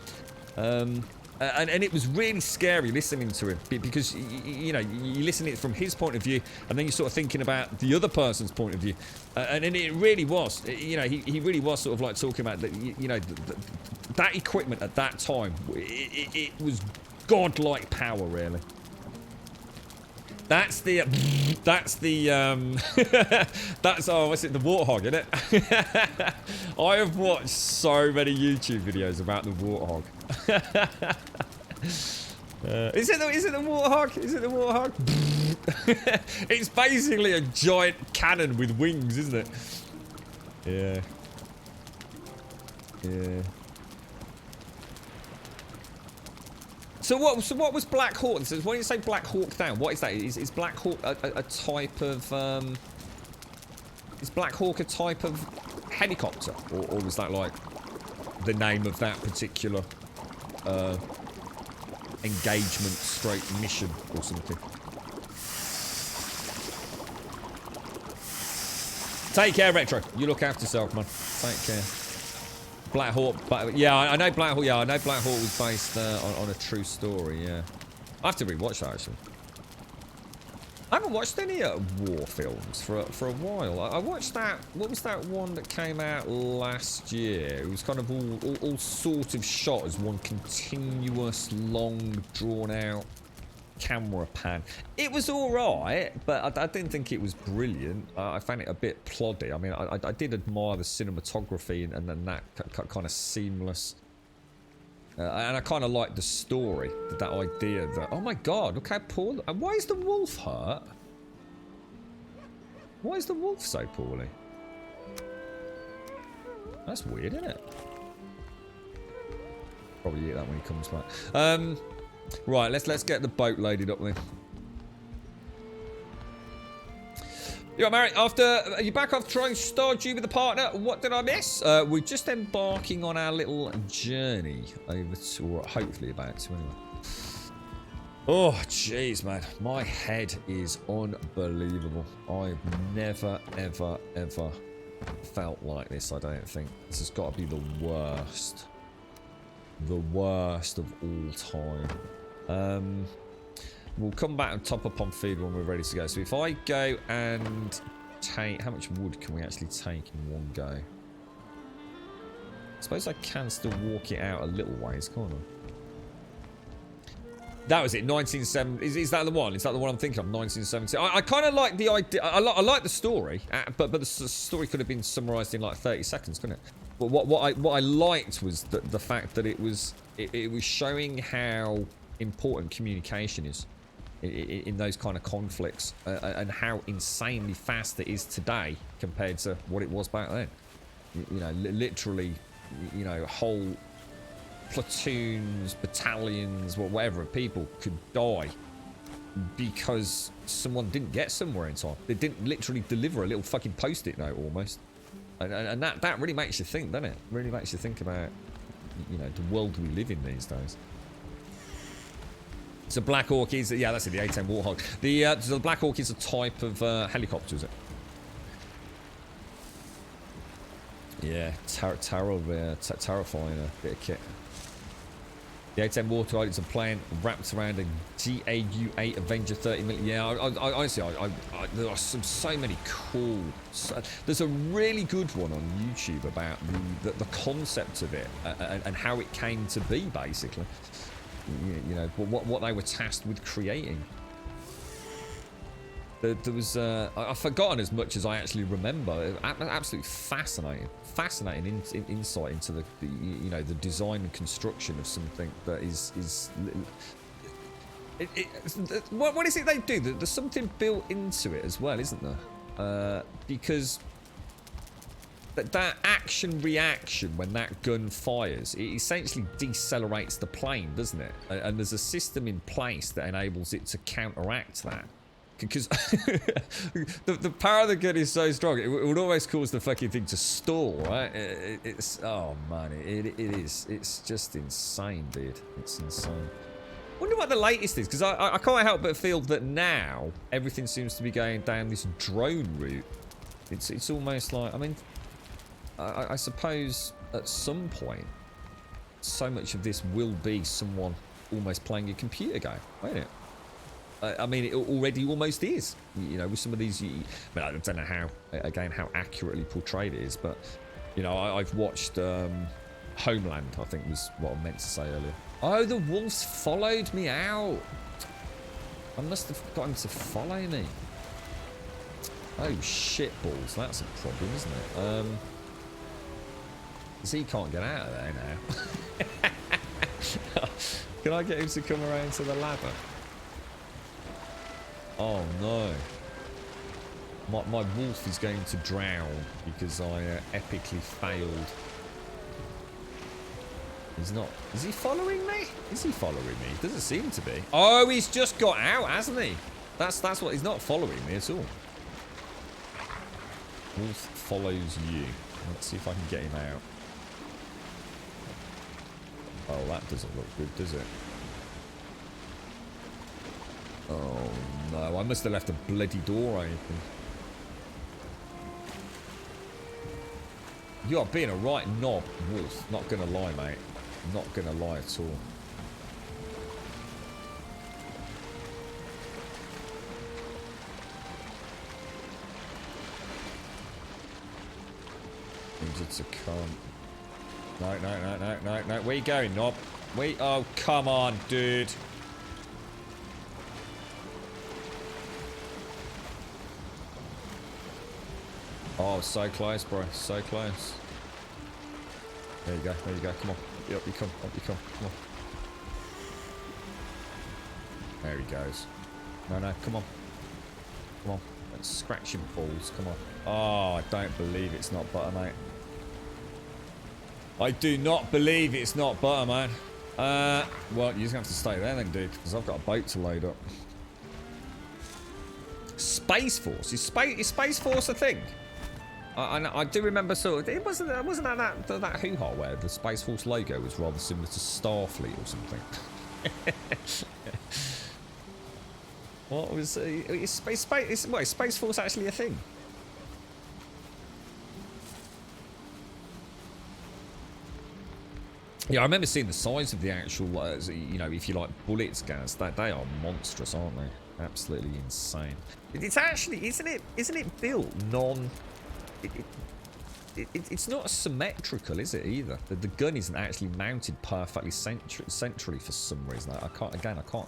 And it was really scary listening to him, because you know, you listen to it from his point of view, and then you're sort of thinking about the other person's point of view, and it really was, you know, he really was sort of like talking about that, you know, that equipment at that time, it was godlike power, really. That's the that's oh, what's it, the warthog, isn't it? I have watched so many YouTube videos about the warthog. Is it the warthog? Is it the warthog? It's basically a giant cannon with wings, isn't it? Yeah. Yeah. So what was Black Hawk? So when you say Black Hawk Down, what is that? Is Black Hawk a type of is Black Hawk a type of helicopter, or was that like the name of that particular engagement stroke mission or something? Take care, Retro. You look after yourself, man. Take care. Black Hawk, but yeah, I know Black Hawk. Yeah, I know Black Hawk was based on a true story. Yeah, I have to rewatch that actually. I haven't watched any war films for a while. I watched that. What was that one that came out last year? It was kind of all sort of shot as one continuous, long, drawn out camera pan. It was all right, but I didn't think it was brilliant. I found it a bit ploddy. I mean, I did admire the cinematography and then that kind of seamless. And I kind of liked the story, that idea that, oh my god, look how poor. Why is the wolf hurt? Why is the wolf so poorly? That's weird, isn't it? Probably eat that when he comes back. Right, let's get the boat loaded up then. You're Mary. Are you back off trying Stardew with a partner? What did I miss? We're just embarking on our little journey over to, or hopefully about to anyway. Oh, jeez, man. My head is unbelievable. I've never, ever, ever felt like this, I don't think. This has got to be the worst. The worst of all time. We'll come back and top up on food when we're ready to go. So if I go and take... How much wood can we actually take in one go? I suppose I can still walk it out a little ways, can't I? That was it, 1970. Is that the one? Is that the one I'm thinking of? 1970. I kind of like the idea. I like the story, but the story could have been summarised in like 30 seconds, couldn't it? But what I liked was the fact that it was showing how important communication is in those kind of conflicts, and how insanely fast it is today compared to what it was back then. You know, literally, you know, whole platoons, battalions, whatever, people could die because someone didn't get somewhere in time. They didn't literally deliver a little fucking post-it note almost. And that really makes you think, doesn't it? Really makes you think about, you know, the world we live in these days. So Black Hawk is, yeah, that's it, the A-10 Warthog. So the Black Hawk is a type of helicopter, is it? Yeah, terrifying bit of kit. The A-10 Warthog is a plane wrapped around a GAU-8 Avenger 30mm. Yeah, honestly, there are so many cool... there's a really good one on YouTube about the concept of it and how it came to be, basically. You know, what they were tasked with creating. There was... I've forgotten as much as I actually remember. Absolutely fascinating. Fascinating insight into the you know, the design and construction of something that is what is it they do? There's something built into it as well, isn't there? Because that action reaction when that gun fires, it essentially decelerates the plane, doesn't it? And there's a system in place that enables it to counteract that. Because the power of the gun is so strong, it would always cause the fucking thing to stall, right? It's oh man, it is. It's just insane, dude. It's insane. Wonder what the latest is, because I can't help but feel that now everything seems to be going down this drone route. It's almost like, I mean, I suppose at some point, so much of this will be someone almost playing a computer game, won't it? I mean, it already almost is, you know, with some of these. I mean, I don't know how, again, how accurately portrayed it is, but, you know, I've watched Homeland, I think was what I meant to say earlier. Oh, the wolves followed me out. I must have got him to follow me. Oh, shit balls. That's a problem, isn't it? Because he can't get out of there now. Can I get him to come around to the ladder? Oh no. My wolf is going to drown because I epically failed. He's not. Is he following me? Is he following me? Doesn't seem to be. Oh, he's just got out, hasn't he? That's what. He's not following me at all. Wolf follows you. Let's see if I can get him out. Oh, that doesn't look good, does it? Oh no, I must have left a bloody door open. You are being a right knob, Wolf. Not gonna lie, mate. Not gonna lie at all. It's a cunt. No. Where you going, knob? Oh, come on, dude. Oh, so close, bro. So close. There you go. Come on. Up you come. Come on. There he goes. No. Come on. Let's scratch him balls. Come on. Oh, I don't believe it's not butter, mate. I do not believe it's not butter, man. Well, you're just gonna have to stay there then, dude, because I've got a boat to load up. Space Force? Is Space Force a thing? I do remember sort of, it wasn't that hoo-ha where the Space Force logo was rather similar to Starfleet or something. What was is Space Force actually a thing? Yeah, I remember seeing the size of the actual, you know, if you like, bullet scanners. They are monstrous, aren't they? Absolutely insane. It's actually, isn't it built non? It's not symmetrical, is it, either? The gun isn't actually mounted perfectly centrally for some reason. I can't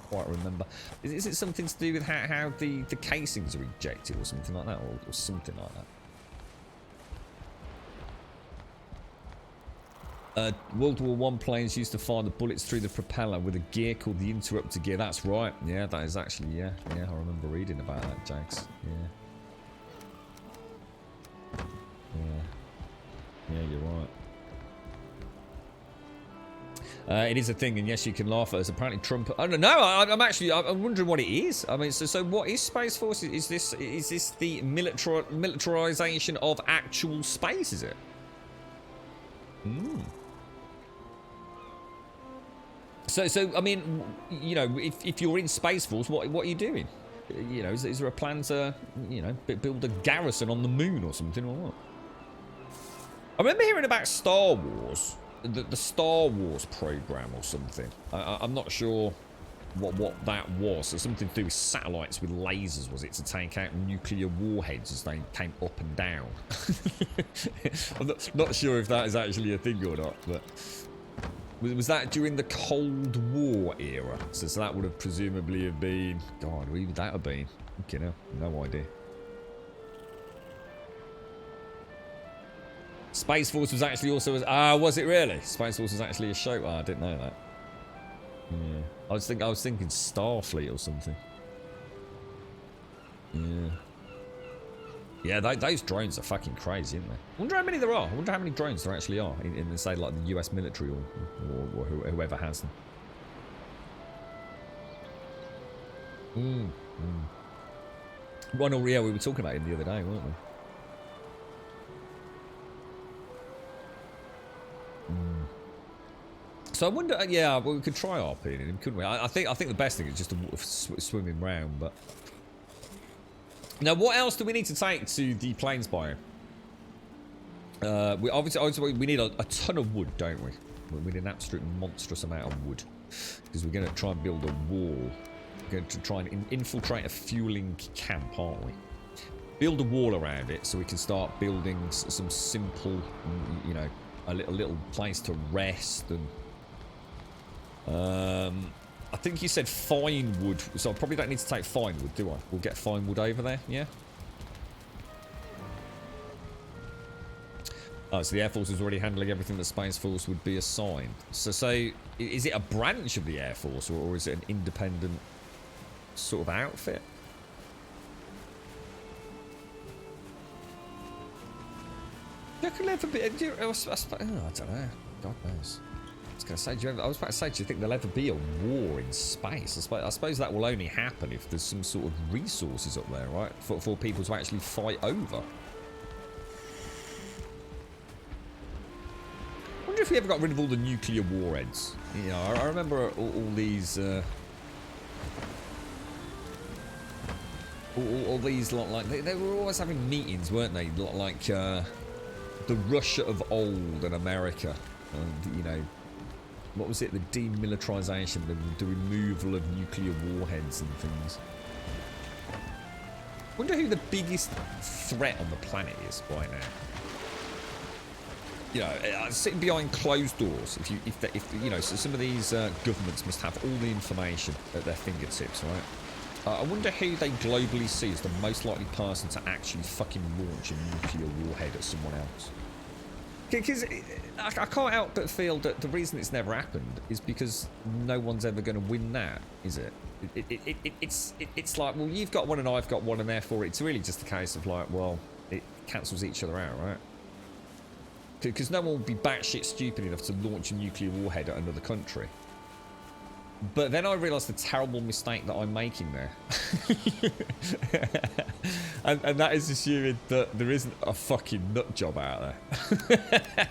quite remember. Is it something to do with how the casings are ejected or something like that, or something like that? World War I planes used to fire the bullets through the propeller with a gear called the interrupter gear. That's right. Yeah, that is actually, yeah, I remember reading about that, Jags. Yeah, you're right. It is a thing, and yes, you can laugh at us. Apparently, Trump. I don't know. I'm wondering what it is. I mean, so what is Space Force? Is this the militarization of actual space? Is it? So I mean, you know, if you're in Space Force, what are you doing? You know, is there a plan to, you know, build a garrison on the moon or something or what? I remember hearing about Star Wars, the Star Wars program or something. I'm not sure what that was. So something to do with satellites with lasers, was it, to take out nuclear warheads as they came up and down? I'm not sure if that is actually a thing or not, but was that during the Cold War era? So that would have presumably have been, God, where would that have been? Okay, no idea. Space Force was actually also was it really? Space Force was actually a show. I didn't know that. Yeah, I was thinking Starfleet or something. Yeah, those drones are fucking crazy, aren't they? I wonder how many there are. I wonder how many drones there actually are in say, like the US military or whoever has them. Ronald Rio, we were talking about him the other day, weren't we? So I wonder, yeah, well, we could try RPing him, couldn't we? I think the best thing is just to swim him round, but... Now, what else do we need to take to the plains biome? We obviously we need a ton of wood, don't we? We need an absolute monstrous amount of wood. Because we're going to try and build a wall. We're going to try and infiltrate a fueling camp, aren't we? Build a wall around it so we can start building some simple, you know, a little place to rest and... I think you said fine wood, so I probably don't need to take fine wood, do I? We'll get fine wood over there, yeah? Oh, so the Air Force is already handling everything the Space Force would be assigned. So is it a branch of the Air Force, or is it an independent sort of outfit? I don't know. God knows. I was about to say, do you think there'll ever be a war in space? I suppose that will only happen if there's some sort of resources up there, right? For people to actually fight over. I wonder if we ever got rid of all the nuclear warheads. You know, I remember all these... all these, like, they were always having meetings, weren't they? Like, the Russia of old and America. And, you know... What was it? The demilitarization, the removal of nuclear warheads and things. Wonder who the biggest threat on the planet is by now. You know, sitting behind closed doors. If you know, so some of these governments must have all the information at their fingertips, right? I wonder who they globally see as the most likely person to actually fucking launch a nuclear warhead at someone else. Because I can't help but feel that the reason it's never happened is because no one's ever going to win that, is it? It's like, well, you've got one and I've got one, and therefore it's really just a case of like, well, it cancels each other out, right? Because no one will be batshit stupid enough to launch a nuclear warhead at another country. But then I realised the terrible mistake that I'm making there. and that is assuming that there isn't a fucking nut job out there.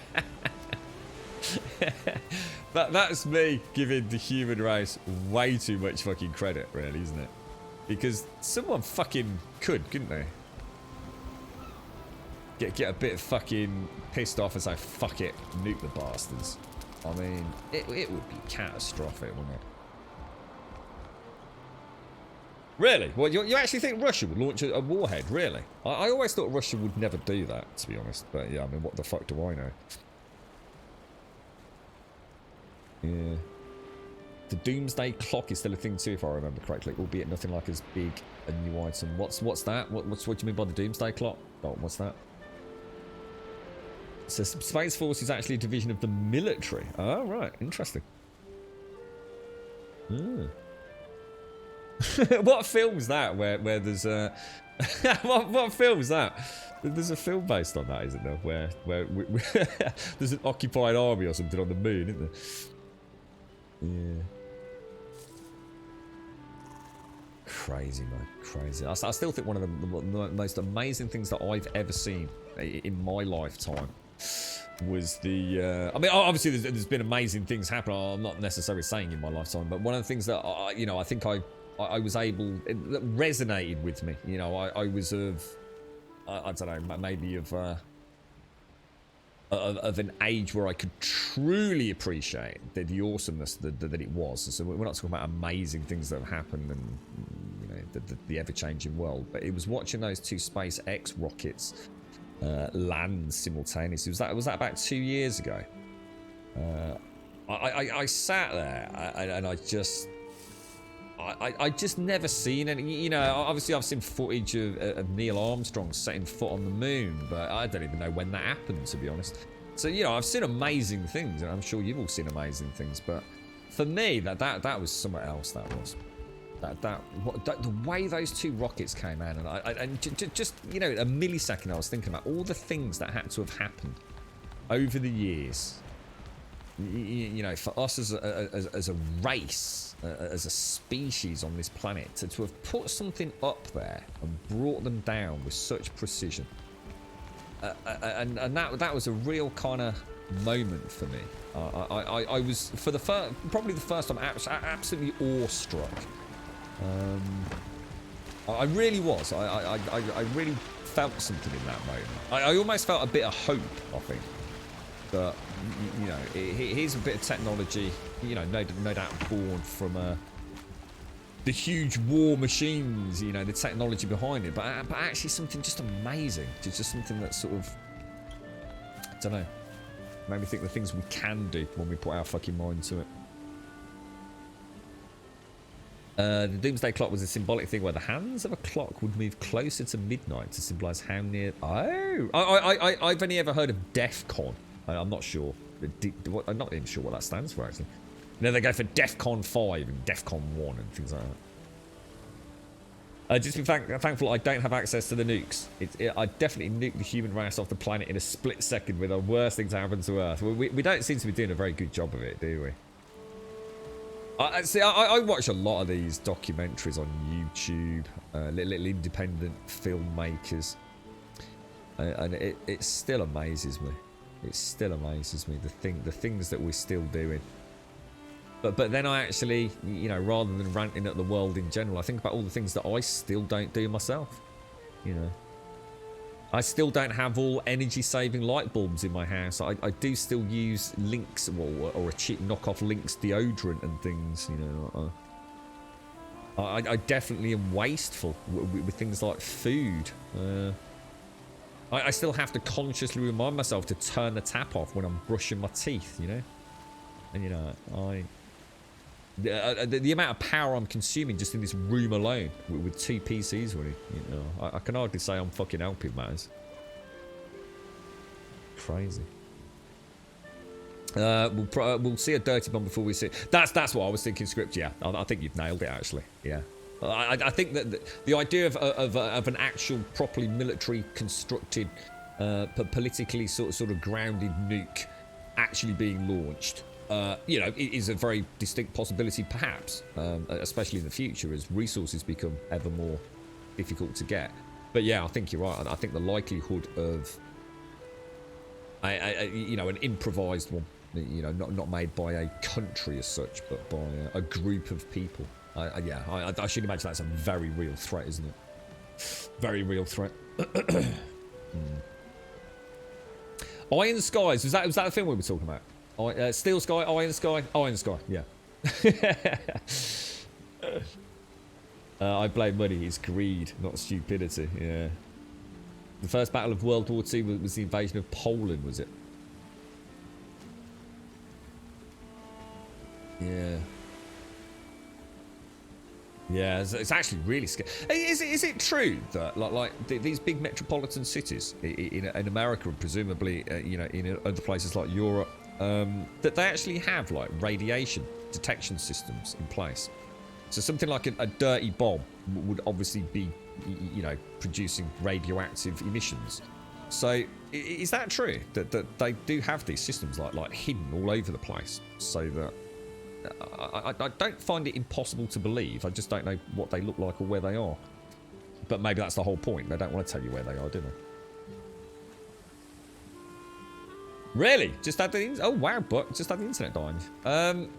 That's me giving the human race way too much fucking credit, really, isn't it? Because someone fucking couldn't they? Get a bit fucking pissed off and say, fuck it, nuke the bastards. I mean, it would be catastrophic, wouldn't it? Really? Well, you actually think Russia would launch a warhead? Really? I always thought Russia would never do that, to be honest. But yeah, I mean, what the fuck do I know? Yeah. The Doomsday Clock is still a thing too, if I remember correctly, albeit nothing like as big a new item. What's that? What do you mean by the Doomsday Clock? Oh, what's that? So Space Force is actually a division of the military. Oh, right. Interesting. What film's that where there's a... what film's that? There's a film based on that, isn't there? Where there's an occupied army or something on the moon, isn't there? Yeah. Crazy, man. Crazy. I still think one of the most amazing things that I've ever seen in my lifetime was the I mean, obviously there's been amazing things happen. I'm not necessarily saying in my lifetime, but one of the things that I think I was able, that resonated with me, I was of I don't know, maybe of an age where I could truly appreciate the awesomeness that it was. So we're not talking about amazing things that have happened and the ever-changing world, but it was watching those two SpaceX rockets land simultaneously. Was that about 2 years ago? I sat there and I just never seen any. Obviously I've seen footage of Neil Armstrong setting foot on the moon, but I don't even know when that happened, to be honest. So I've seen amazing things, and I'm sure you've all seen amazing things. But for me, that was somewhere else. That was the way those two rockets came out, and just a millisecond, I was thinking about all the things that had to have happened over the years. For us as a race, as a species on this planet, to have put something up there and brought them down with such precision, and that was a real kind of moment for me. I was probably the first time absolutely awestruck. I really was. I really felt something in that moment. I almost felt a bit of hope, I think. But here's a bit of technology, no doubt born from the huge war machines, the technology behind it, but actually something just amazing, just something that sort of, I don't know, made me think the things we can do when we put our fucking mind to it. The Doomsday Clock was a symbolic thing where the hands of a clock would move closer to midnight to symbolise how near. Oh, I've only ever heard of DEFCON. I'm not sure. I'm not even sure what that stands for, actually. They go for DEFCON 5 and DEFCON 1 and things like that. Just be thankful I don't have access to the nukes. I'd definitely nuke the human race off the planet in a split second with the worst thing to happen to Earth. We don't seem to be doing a very good job of it, do we? I watch a lot of these documentaries on YouTube, little independent filmmakers, and it still amazes me. It still amazes me, the things that we're still doing. But then I actually, rather than ranting at the world in general, I think about all the things that I still don't do myself. I still don't have all energy-saving light bulbs in my house. I do still use Lynx or a cheap knockoff Lynx deodorant and things. I definitely am wasteful with things like food. I still have to consciously remind myself to turn the tap off when I'm brushing my teeth, And, the amount of power I'm consuming just in this room alone with two PCs running, I can hardly say I'm fucking helping matters. Crazy. We'll see a dirty bomb before we see it. That's what I was thinking, Script. Yeah, I think you've nailed it, actually. Yeah. I think that the idea of an actual properly military constructed, politically sort of grounded nuke actually being launched, is a very distinct possibility, perhaps, especially in the future as resources become ever more difficult to get. But yeah, I think you're right. I think the likelihood of an improvised one, not made by a country as such, but by a group of people. I should imagine that's a very real threat, isn't it? Very real threat. Iron Skies, was that the film we were talking about? Steel Sky, Iron Sky, Iron Sky, yeah. I blame money, it's greed, not stupidity, yeah. The first battle of World War II was the invasion of Poland, was it? Yeah. Yeah, it's actually really scary. Is it true that these big metropolitan cities in America and presumably in other places like Europe, that they actually have radiation detection systems in place? So something like a dirty bomb would obviously be producing radioactive emissions. So is that true that they do have these systems like hidden all over the place, so that I don't find it impossible to believe. I just don't know what they look like or where they are. But maybe that's the whole point. They don't want to tell you where they are, do Really? Just had the... Oh, wow, but just had the internet dying. And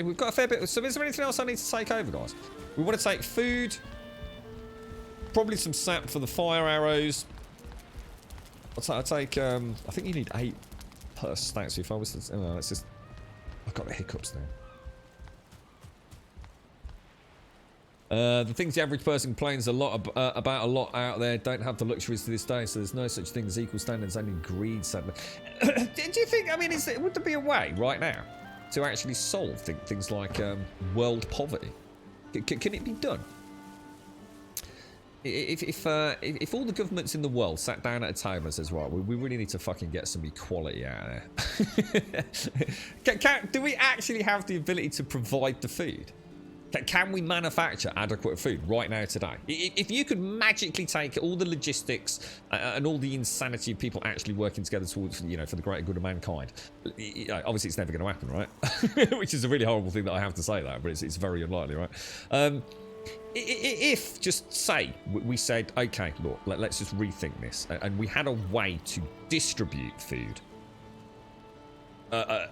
we've got a fair bit... So is there anything else I need to take over, guys? We want to take food. Probably some sap for the fire arrows. I'll take... I think you need 8 per stack. So if I was to... Oh, it's just... I've got the hiccups now. The things the average person complains a lot about a lot out there don't have the luxuries to this day, so there's no such thing as equal standards, only greed, sadly. Do you think, I mean, would there be a way right now to actually solve things like world poverty? Can it be done? If all the governments in the world sat down at a table and says, right, we really need to fucking get some equality out of there. Do we actually have the ability to provide the food? Can we manufacture adequate food right now today? If you could magically take all the logistics and all the insanity of people actually working together towards, you know, for the greater good of mankind, obviously it's never going to happen, right? Which is a really horrible thing that I have to say that, but it's very unlikely, right? If just say we said, okay, look, let's just rethink this, and we had a way to distribute food.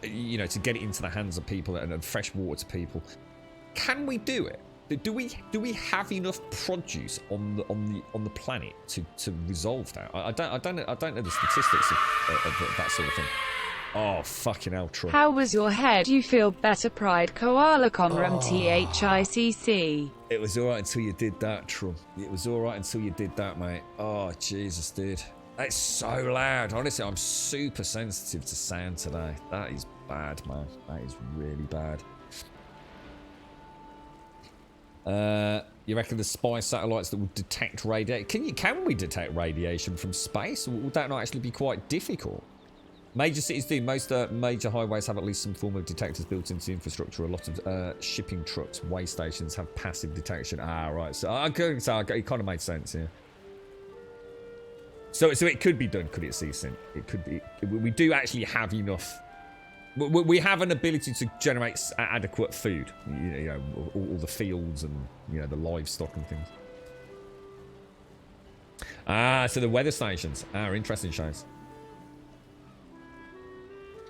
You know, to get it into the hands of people and fresh water to people. Can we do it? Do we have enough produce on the planet to resolve that? I don't know the statistics of that sort of thing. Oh, fucking hell, Trump. How was your head? You feel better, Pride Koala Conram THICC. It was alright until you did that, Trump. It was alright until you did that, mate. Oh, Jesus, dude. That's so loud. Honestly, I'm super sensitive to sound today. That is bad, man. That is really bad. You reckon the spy satellites that would detect radiation? Can we detect radiation from space? Would that not actually be quite difficult? Major cities do. Most major highways have at least some form of detectors built into the infrastructure. A lot of shipping trucks, way stations have passive detection. Ah, right. So it kind of made sense, yeah. So it could be done, could it, Ceasing? It could be. We do actually have enough. We have an ability to generate adequate food, you know, all the fields and, you know, the livestock and things. Ah, so the weather stations are interesting shows.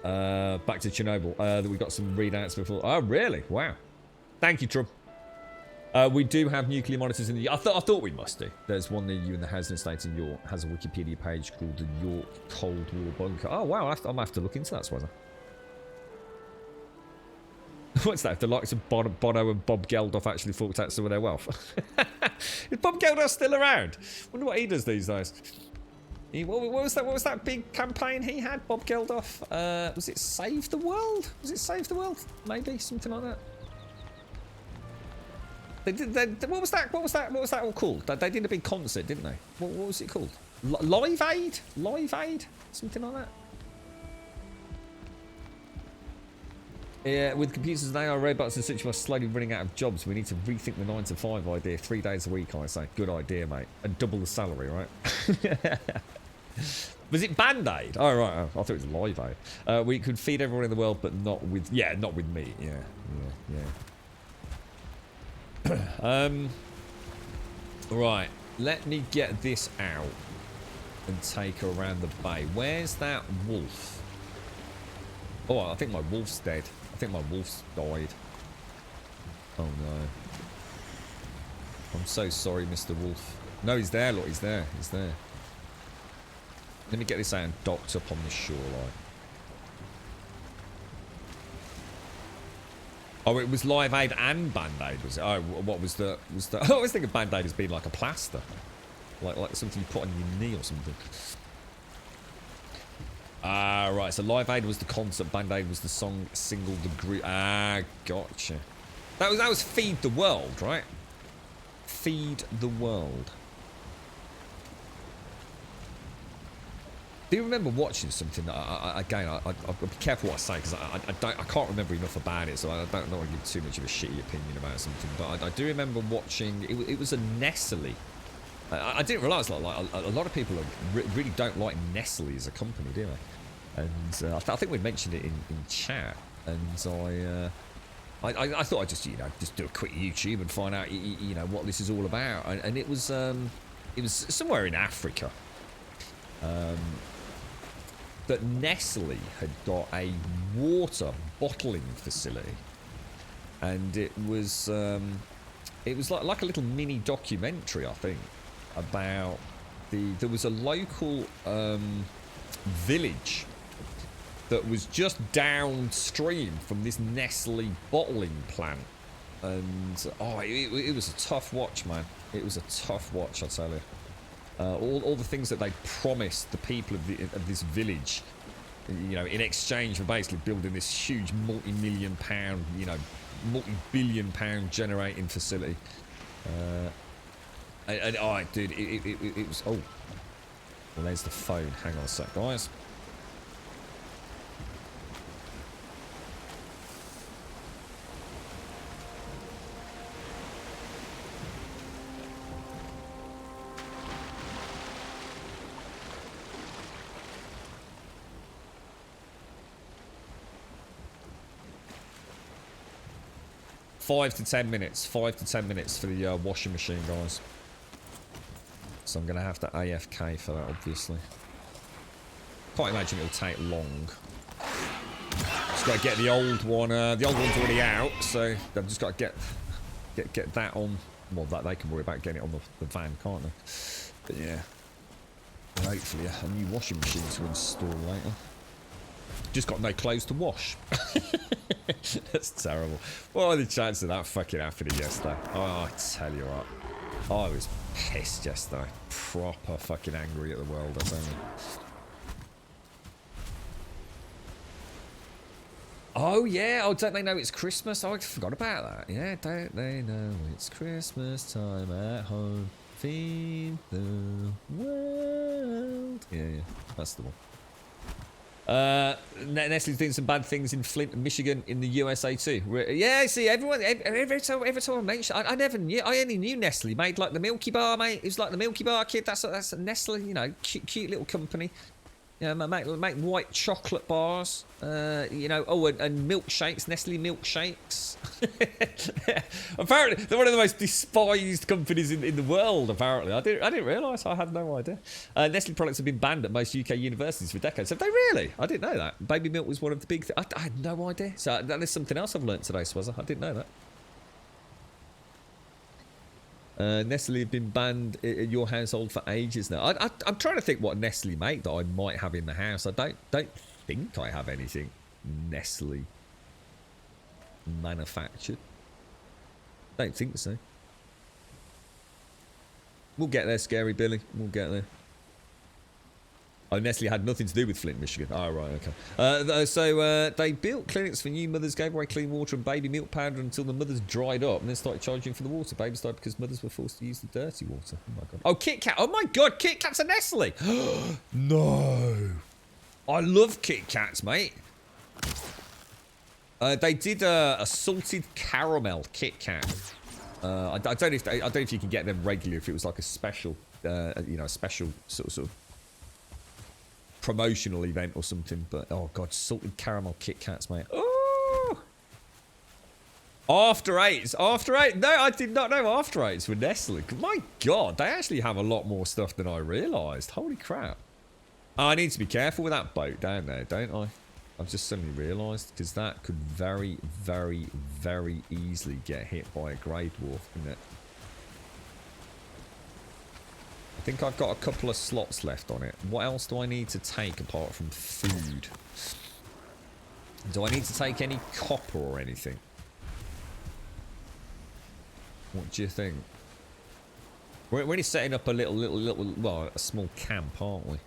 Back to Chernobyl. We got some readouts before. Oh, really? Wow. Thank you, Trump. We do have nuclear monitors in the... I thought we must do. There's one near you in the housing estate in York. Has a Wikipedia page called the York Cold War Bunker. Oh, wow. I'm going to have to look into that, Swazza. What's that? If the likes of Bono and Bob Geldof actually forked out some of their wealth. Is Bob Geldof still around? Wonder what he does these days. What was that big campaign he had, Bob Geldof? Was it Save the World? Was it Save the World? Maybe something like that. What was that all called? They did a big concert, didn't they? What was it called? Live Aid? Live Aid? Something like that. Yeah, with computers and AI robots and such, we're slowly running out of jobs. We need to rethink the 9 to 5 idea. 3 days a week, I say. Good idea, mate. And double the salary, right? Was it Band-Aid? Oh, right. I thought it was Live Aid. We could feed everyone in the world, but not with... Yeah, not with meat. Yeah. Right. Let me get this out and take her around the bay. Where's that wolf? Oh, I think my wolf's dead. I think my wolf's died. Oh, no. I'm so sorry, Mr. Wolf. No, he's there. Look, he's there. He's there. Let me get this out and docked up on the shoreline. Oh, it was Live Aid and Band-Aid, was it? Oh, what was the... I always think of Band-Aid as being like a plaster. Like something you put on your knee or something. Ah, right. So Live Aid was the concert. Band-Aid was the song single, the group. Ah, gotcha. That was Feed the World, right? Feed the World. Do you remember watching something that I'll be careful what I say because I can't remember enough about it, so I don't want to give too much of a shitty opinion about something. But I do remember watching. It was a Nestle. I didn't realise like a lot of people really don't like Nestle as a company, do they? And I think we mentioned it in chat. And I thought I'd just do a quick YouTube and find out what this is all about. And it was somewhere in Africa. that Nestle had got a water bottling facility, and it was like a little mini documentary, I think, about there was a local village that was just downstream from this Nestle bottling plant, and it was a tough watch, man. It was a tough watch, I tell you. All the things that they promised the people of this village, you know, in exchange for basically building this huge multi-million pound, you know, multi-billion pound generating facility. Dude, it was. Oh, well, there's the phone. Hang on a sec, guys. Five to 10 minutes for the washing machine, guys. So I'm going to have to AFK for that, obviously. Can't imagine it'll take long. Just got to get the old one. The old one's already out, so they've just got to get that on. Well, that they can worry about getting it on the van, can't they? But yeah, hopefully a new washing machine to install later. Just got no clothes to wash. That's terrible. What are the chances of that fucking happening yesterday? Oh, I tell you what. I was pissed yesterday. Proper fucking angry at the world, I tell you. Oh, yeah. Oh, don't they know it's Christmas? Oh, I forgot about that. Yeah, don't they know it's Christmas time at home? Feed the world. Yeah, that's the one. Nestle's doing some bad things in Flint, Michigan, in the USA too. Yeah, see, every time I mention, I never knew. I only knew Nestle made like the Milky Bar, mate. It was like the Milky Bar kid. That's a Nestle, you know, cute little company. You know, make white chocolate bars. You know, and milkshakes, Nestle milkshakes. Apparently, they're one of the most despised companies in the world. Apparently, I didn't realise. I had no idea. Nestle products have been banned at most UK universities for decades. Have they really? I didn't know that. Baby milk was one of the big things. I had no idea. So that is something else I've learnt today, Swazza. I didn't know that. Nestle have been banned in your household for ages now. I'm trying to think what Nestle make that I might have in the house. I don't think I have anything Nestle manufactured. Don't think so. We'll get there, Scary Billy. We'll get there. Oh, Nestle had nothing to do with Flint, Michigan. Oh, right, okay. So they built clinics for new mothers, gave away clean water and baby milk powder until the mothers dried up and then started charging for the water. Babies died because mothers were forced to use the dirty water. Oh, my God. Oh, Kit Kat. Oh, my God. Kit Kat's a Nestle. No. I love Kit Kats, mate. They did a salted caramel Kit Kat. I don't know if you can get them regularly, if it was like a special, you know, a special sort of promotional event or something, but oh god, salted caramel Kit Kats, mate. Oh, After Eights. No, I did not know After Eights were Nestle. My god, they actually have a lot more stuff than I realised. Holy crap. I need to be careful with that boat down there, don't I? I've just suddenly realised, because that could very, very, very easily get hit by a grey dwarf, couldn't it? I think I've got a couple of slots left on it. What else do I need to take apart from food? Do I need to take any copper or anything? What do you think? We're only setting up a well, a small camp, aren't we?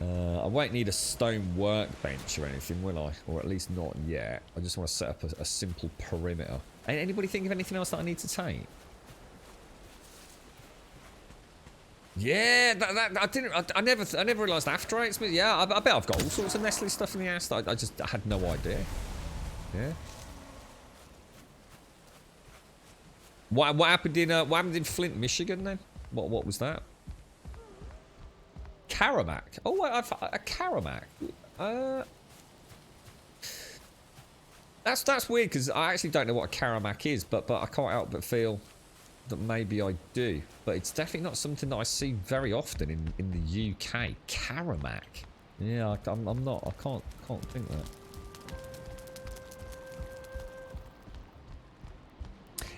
I won't need a stone workbench or anything, will I? Or at least not yet. I just want to set up a simple perimeter. Anybody think of anything else that I need to take? Yeah, I never realised After Eights, but yeah, I bet I've got all sorts of Nestle stuff in the house. I had no idea. Yeah. What happened in Flint, Michigan then? What was that? Karamak. Oh, a Karamak. That's weird because I actually don't know what a Karamak is, but I can't help but feel that maybe I do. But it's definitely not something that I see very often in the UK. Karamak. Yeah, I'm not. I can't think that.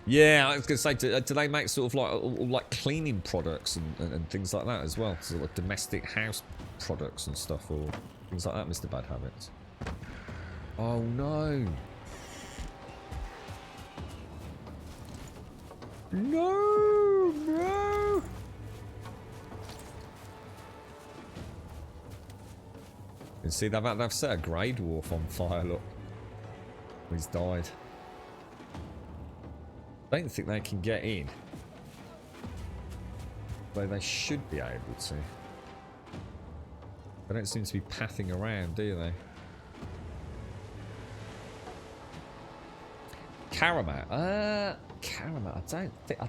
Yeah, I was going to say, do they make sort of like all like cleaning products and things like that as well? Sort of like domestic house products and stuff or things like that, Mr. Bad Habits? Oh no. No, no. You see, they've set a Grey Dwarf on fire, look. He's died. I don't think they can get in. Though they should be able to. They don't seem to be pathing around, do they? Karamat. Karamat. I don't think...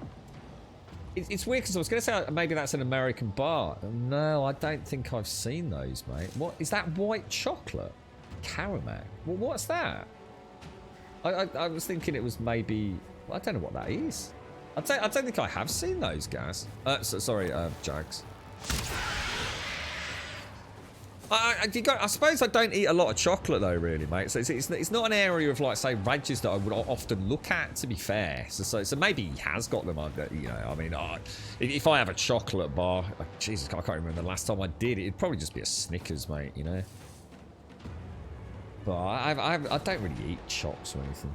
It's weird because I was going to say maybe that's an American bar. No, I don't think I've seen those, mate. What is that white chocolate? Karamat. Well, what's that? I was thinking it was maybe... Well, I don't know what that is. I don't think I have seen those, guys. Sorry, Jags. I suppose I don't eat a lot of chocolate though, really, mate. So it's not an area of like say Radges that I would often look at. To be fair, so maybe he has got them. You know, I mean, if I have a chocolate bar, Jesus, I can't remember the last time I did it. It'd probably just be a Snickers, mate. You know. But I don't really eat chocks or anything.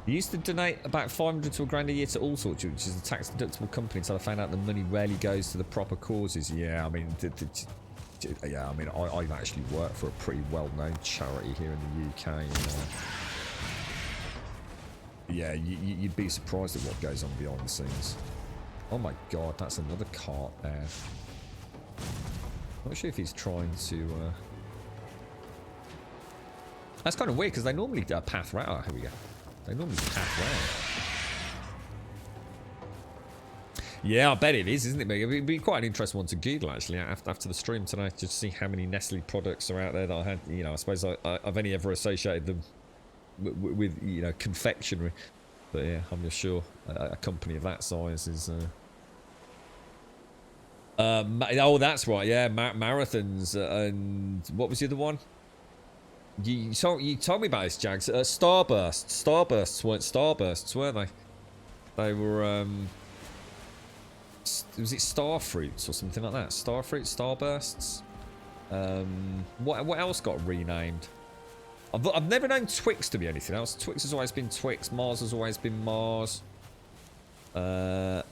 I used to donate about 500 to $1,000 a year to All Sorts, which is a tax-deductible company, until I found out the money rarely goes to the proper causes. Yeah, I mean, I've actually worked for a pretty well-known charity here in the UK. Yeah, you'd be surprised at what goes on behind the scenes. Oh my God, that's another cart there. Not sure if he's trying to... That's kind of weird, because they normally path round. Oh, here we go. They normally path round. Yeah, I bet it is, isn't it? It'd be quite an interesting one to Google, actually, after the stream tonight, just to see how many Nestle products are out there that I had. You know, I suppose I've only ever associated them with you know, confectionery. But yeah, I'm just sure a company of that size is... oh, that's right, yeah, marathons. And what was the other one? You told me about this, Jags. Starbursts. Starbursts weren't Starbursts, were they? They were, was it Starfruits or something like that? Starfruits, Starbursts? What else got renamed? I've never known Twix to be anything else. Twix has always been Twix. Mars has always been Mars. I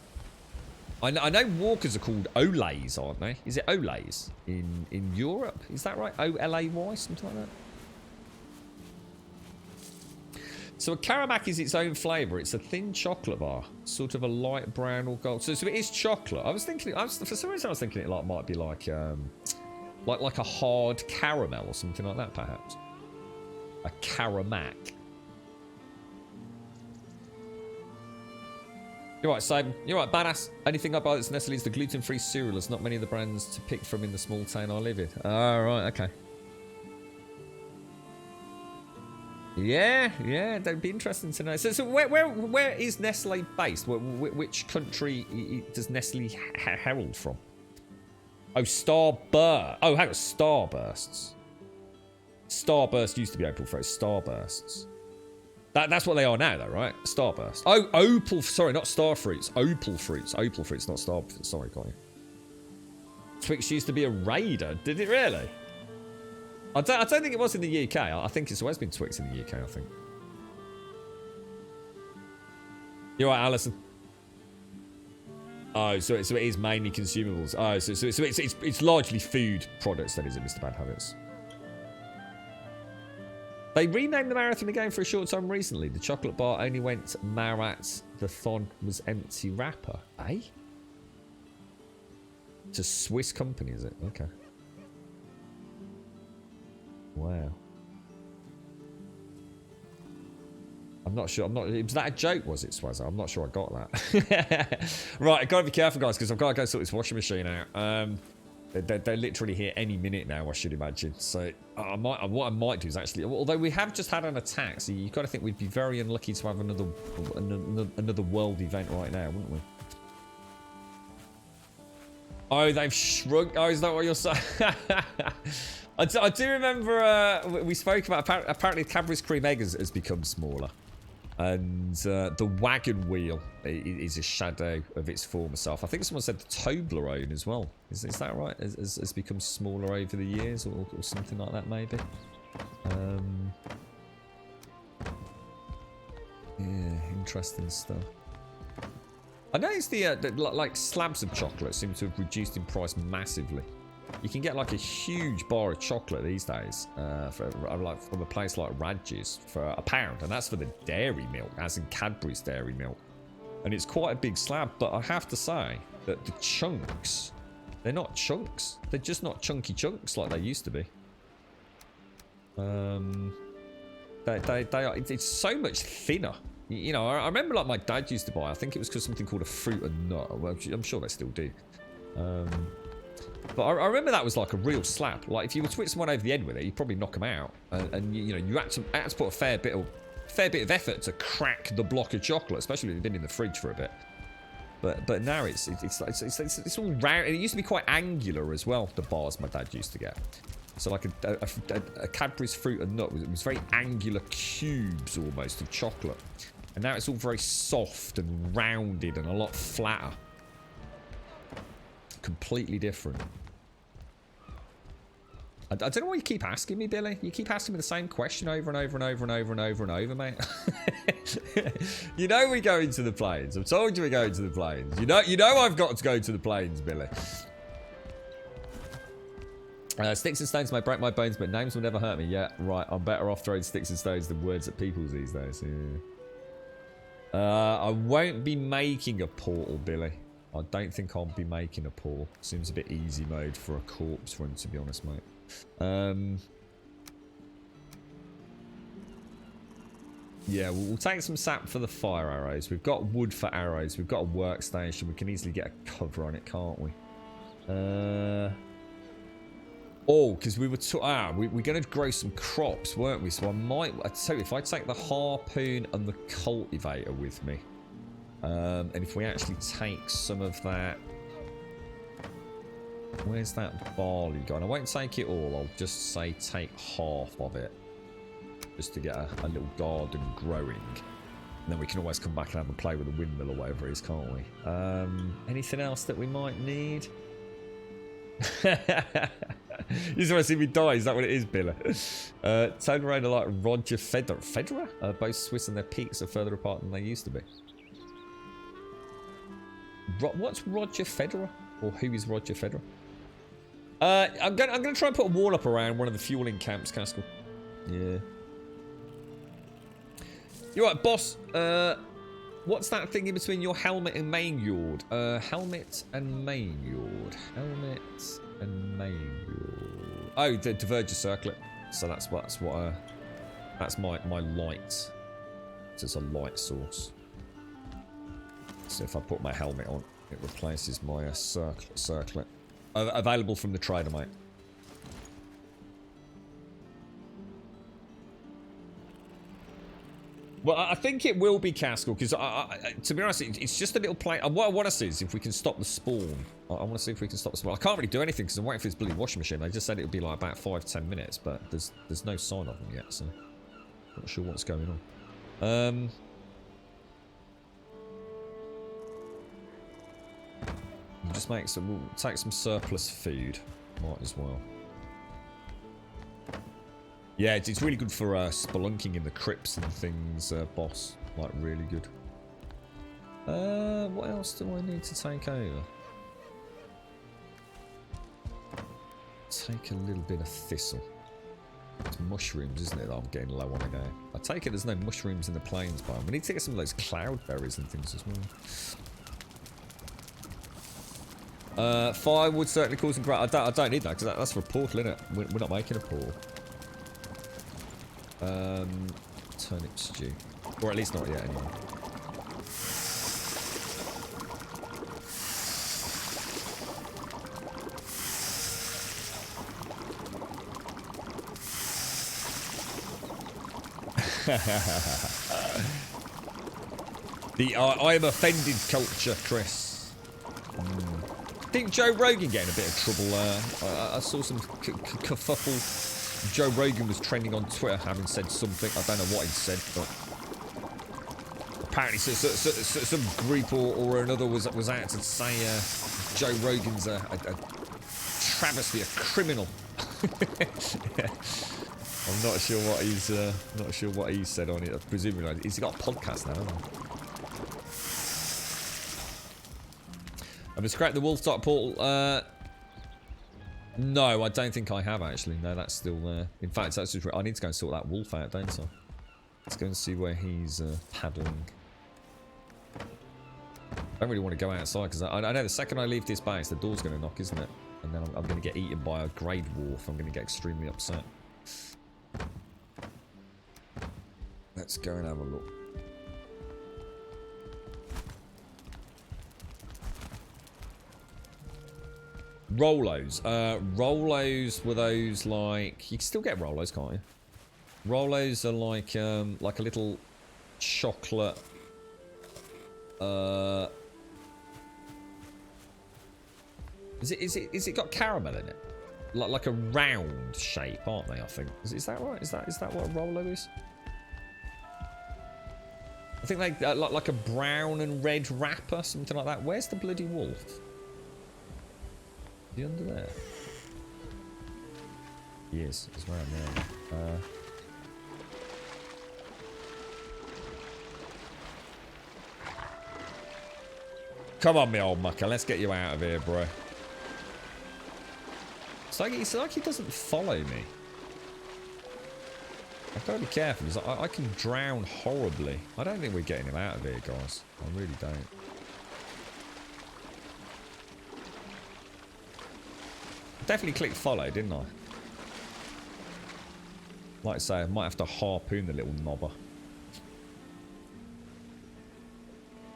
know Walkers are called Olays, aren't they? Is it Olays in Europe? Is that right? O-L-A-Y, something like that? So a Karamak is its own flavour. It's a thin chocolate bar, sort of a light brown or gold. So it is chocolate. For some reason I was thinking it might be like a hard caramel or something like that, perhaps. A Karamak. You're right, Simon. You're right, badass. Anything I buy that's Nestle is the gluten-free cereal. There's not many of the brands to pick from in the small town I live in. Oh, right, okay. Yeah, that'd be interesting to know. So where is Nestle based? Which country does Nestle herald from? Oh, Starburst. Oh, hang on, Starbursts. Starburst used to be April 1st. Starbursts. That's what they are now, though, right? Starburst. Oh, Opal. Sorry, not Starfruits. Opal fruits. Opal fruits, not Starfruits. Sorry, Connie. Twix used to be a raider. Did it really? I don't think it was in the UK. I think it's always been Twix in the UK, I think. You're right, Alison. Oh, so it is mainly consumables. Oh, so it's largely food products, then, is it, Mr. Bad Habits? They renamed the marathon again for a short time recently. The chocolate bar only went Marat. The thon was empty wrapper. Eh? It's a Swiss company, is it? Okay. Wow. I'm not sure. Was that a joke, was it, Swazza? I'm not sure I got that. Right, I've got to be careful, guys, because I've got to go sort this washing machine out. They're literally here any minute now, I should imagine. So what I might do is actually, although we have just had an attack, so you've got to think we'd be very unlucky to have another world event right now, wouldn't we? Oh, they've shrunk. Oh, is that what you're saying? I do remember we spoke about apparently Cadbury's Cream Egg has become smaller. And the wagon wheel is a shadow of its former self. I think someone said the Toblerone as well. Is that right? Has become smaller over the years or something like that maybe? Yeah, interesting stuff. I noticed the like slabs of chocolate seem to have reduced in price massively. You can get like a huge bar of chocolate these days from a place like Radges for £1, and that's for the dairy milk, as in Cadbury's dairy milk. And it's quite a big slab, but I have to say that the chunks, they're not chunks. They're just not chunky chunks like they used to be. It's so much thinner. You know, I remember like my dad used to buy, I think it was because something called a fruit and nut. Well, I'm sure they still do. But I remember that was like a real slap. Like if you were to hit someone over the head with it, you'd probably knock them out. And you know, you had to put a fair bit of effort to crack the block of chocolate, especially if it's been in the fridge for a bit. But now it's all round. And it used to be quite angular as well. The bars my dad used to get. So like a Cadbury's fruit and nut was very angular cubes almost of chocolate. And now it's all very soft and rounded and a lot flatter. Completely different. I don't know why you keep asking me, Billy. You keep asking me the same question over and over and over and over and over and over, mate. You know we're going to the plains. I've told you we're going to the plains. You know I've got to go to the plains, Billy. Sticks and stones may break my bones, but names will never hurt me. Yeah, right. I'm better off throwing sticks and stones than words at people these days. Yeah. I won't be making a portal, Billy. I don't think I'll be making a portal. Seems a bit easy mode for a corpse run, to be honest, mate. Yeah, we'll take some sap for the fire arrows. We've got wood for arrows. We've got a workstation. We can easily get a cover on it, can't we? Oh, because we were we're going to grow some crops, weren't we? So I tell you, if I take the harpoon and the cultivator with me, and if we actually take some of that, where's that barley gone? I won't take it all. I'll just say take half of it, just to get a little garden growing. And then we can always come back and have a play with the windmill or whatever it is, can't we? Anything else that we might need? You just want to see me die, is that what it is, Billa? Turn around like Roger Federer? Both Swiss and their peaks are further apart than they used to be. What's Roger Federer? Or who is Roger Federer? I'm gonna try and put a wall up around one of the fueling camps, Castle. Yeah. You're right, boss. What's that thing in between your helmet and main yard? Helmet and main yard. Helmet and main yard. Oh, the diverger circlet. So that's my light. So it's a light source. So if I put my helmet on, it replaces my circlet. Available from the trader, mate. Well, I think it will be Castle, because to be honest, it's just a little plane. What I want to see is if we can stop the spawn. I want to see if we can stop the spawn. I can't really do anything because I'm waiting for this bloody washing machine. They just said it would be like about 5-10 minutes, but there's no sign of them yet, so not sure what's going on. Just we'll take some surplus food. Might as well. Yeah, it's really good for spelunking in the crypts and things, boss. Like, really good. What else do I need to take over? Take a little bit of thistle. It's mushrooms, isn't it, that I'm getting low on again? I take it there's no mushrooms in the plains biome. We need to get some of those cloudberries and things as well. Firewood certainly causing great. I don't need that because that's for a portal, isn't it? We're not making a portal. Turnip stew, or at least not yet anyway. The I am offended culture, Chris. Think Joe Rogan getting a bit of trouble? I saw some kerfuffle. Joe Rogan was trending on Twitter having said something. I don't know what he said, but apparently some group or another was out to say Joe Rogan's a travesty, a criminal. I'm not sure what he's said on it. Presumably, he's got a podcast now, hasn't he? Have I scrapped the wolf dot portal? No, I don't think I have actually. No, that's still there. In fact, that's just. I need to go and sort that wolf out, don't I? Let's go and see where he's paddling. I don't really want to go outside because I know the second I leave this base, the door's going to knock, isn't it? And then I'm going to get eaten by a grey wolf. I'm going to get extremely upset. Let's go and have a look. Rolos. Rolos were those like... You can still get Rolos, can't you? Rolos are like a little chocolate... Is it got caramel in it? Like a round shape, aren't they, I think? Is that right? Is that what a Rolo is? I think they like a brown and red wrapper, something like that. Where's the bloody wolf? Is he under there? He is. He's around there. Come on, me old mucker. Let's get you out of here, bro. It's like he doesn't follow me. I've got to be careful because I can drown horribly. I don't think we're getting him out of here, guys. I really don't. Definitely clicked follow, didn't I? Like I say, I might have to harpoon the little knobber.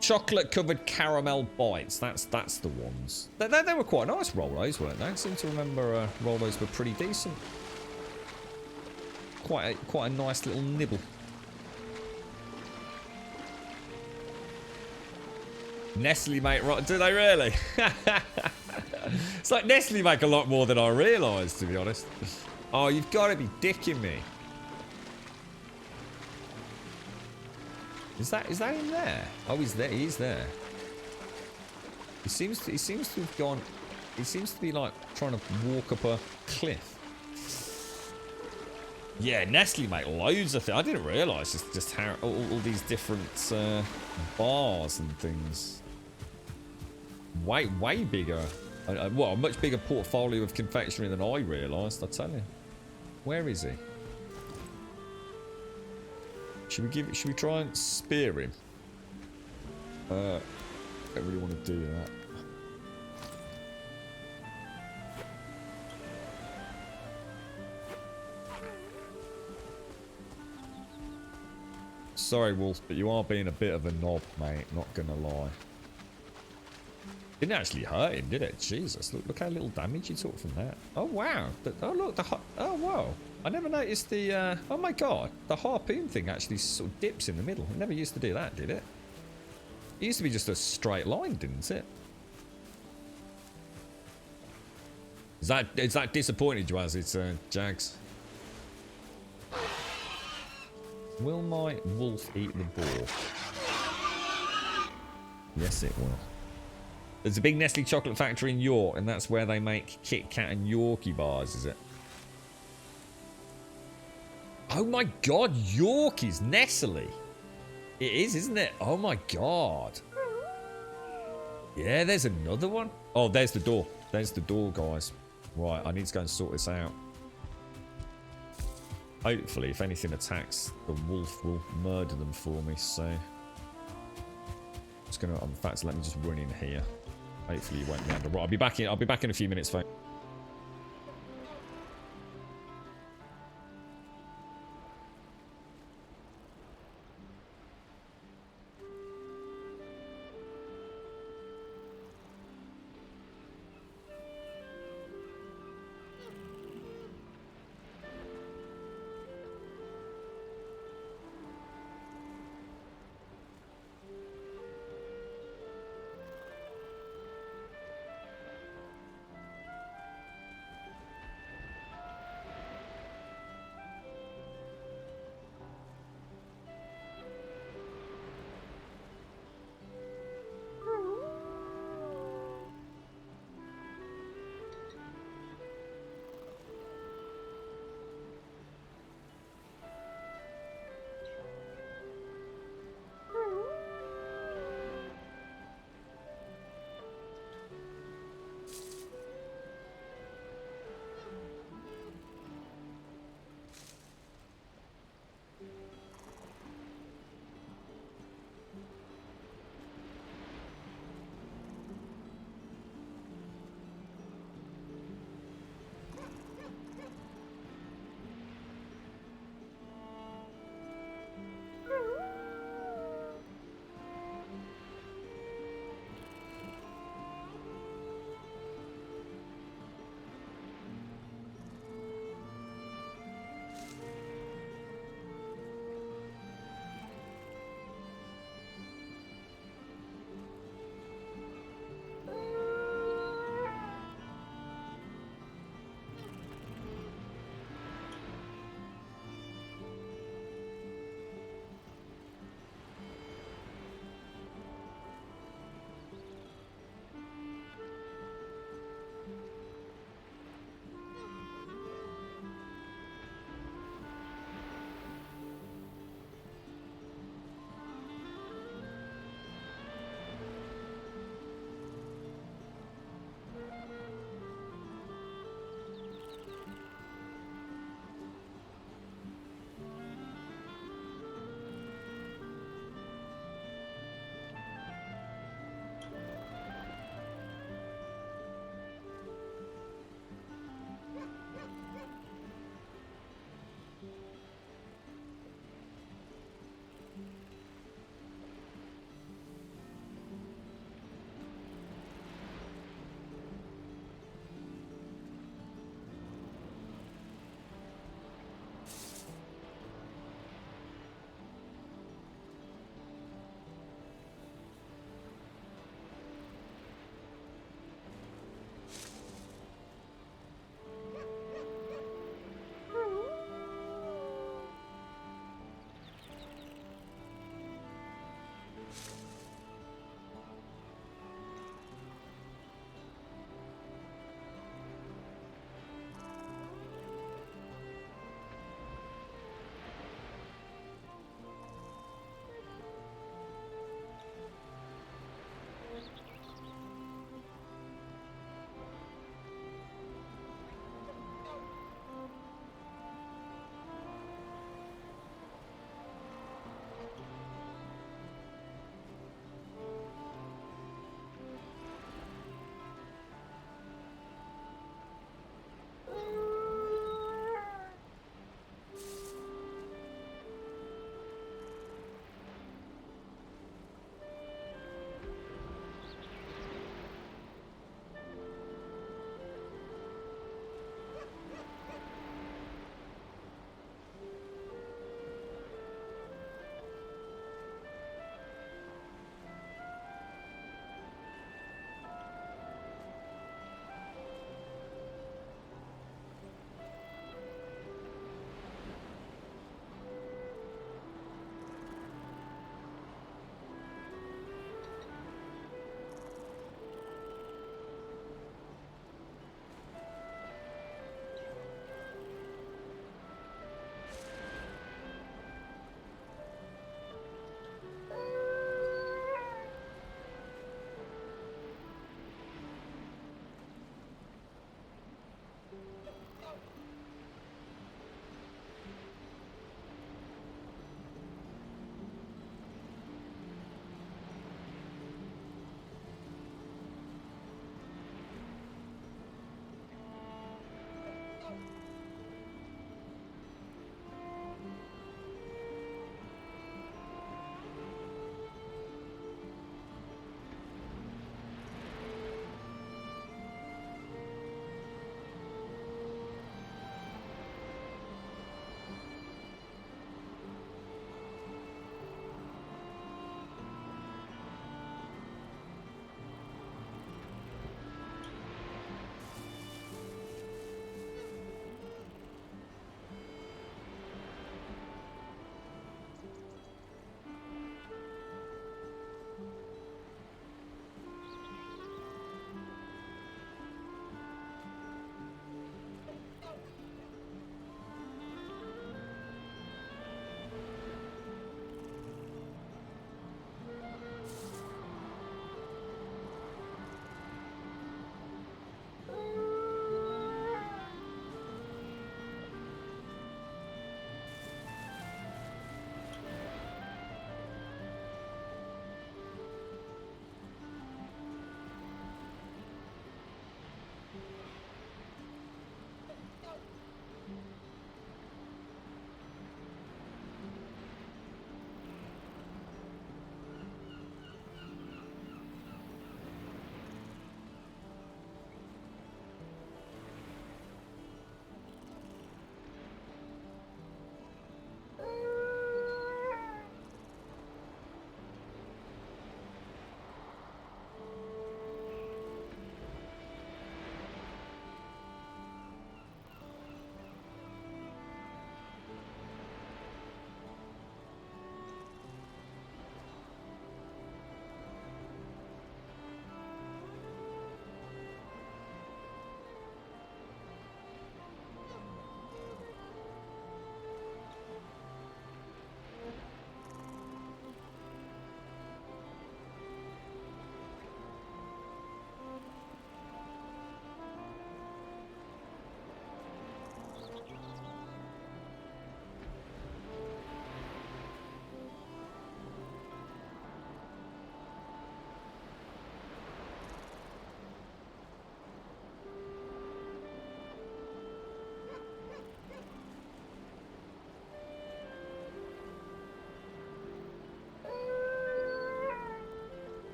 Chocolate covered caramel bites. That's the ones. They were quite nice Rolos, weren't they? I seem to remember Rolos were pretty decent. Quite a nice little nibble. Nestle make right? Do they really? It's like Nestle make a lot more than I realised, to be honest. Oh, you've got to be dicking me. Is that him there? Oh, he's there. He's there. He seems to have gone. He seems to be like trying to walk up a cliff. Yeah, Nestle make loads of things. I didn't realise just how all these different bars and things. Way bigger. Well, a much bigger portfolio of confectionery than I realised. I tell you. Where is he? Should we try and spear him? I don't really want to do that. Sorry, Wolf, but you are being a bit of a knob, mate. Not gonna lie. Didn't actually hurt him, did it? Jesus, look how little damage he took from that. Oh wow! Oh look, oh wow! I never noticed the. Oh my god, the harpoon thing actually sort of dips in the middle. It never used to do that, did it? It used to be just a straight line, didn't it? Is that disappointed, Jazz? It's Jags. Will my wolf eat the ball? Yes, it will. There's a big Nestle chocolate factory in York, and that's where they make Kit Kat and Yorkie bars, is it? Oh my god, Yorkies, Nestle. It is, isn't it? Oh my god. Yeah, there's another one. Oh, there's the door. There's the door, guys. Right, I need to go and sort this out. Hopefully, if anything attacks, the wolf will murder them for me, so... Just gonna, in fact, let me just run in here. Hopefully he won't be under. Right, I'll be back in a few minutes, folks.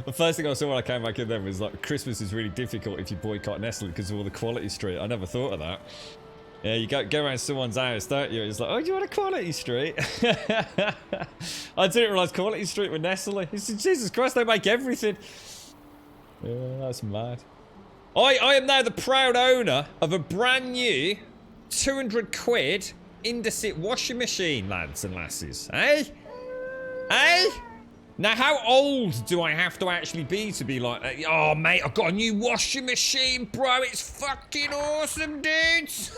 The first thing I saw when I came back in then was like, Christmas is really difficult if you boycott Nestle because of all the Quality Street. I never thought of that. Yeah, you go around someone's house, don't you? It's like, oh, do you want a Quality Street? I didn't realise Quality Street with Nestle. Jesus Christ, they make everything. Yeah, that's mad. I am now the proud owner of a brand new 200 quid Indesit washing machine, lads and lasses. Eh? Eh? Now, how old do I have to actually be to be like, oh, mate, I've got a new washing machine, bro. It's fucking awesome, dudes.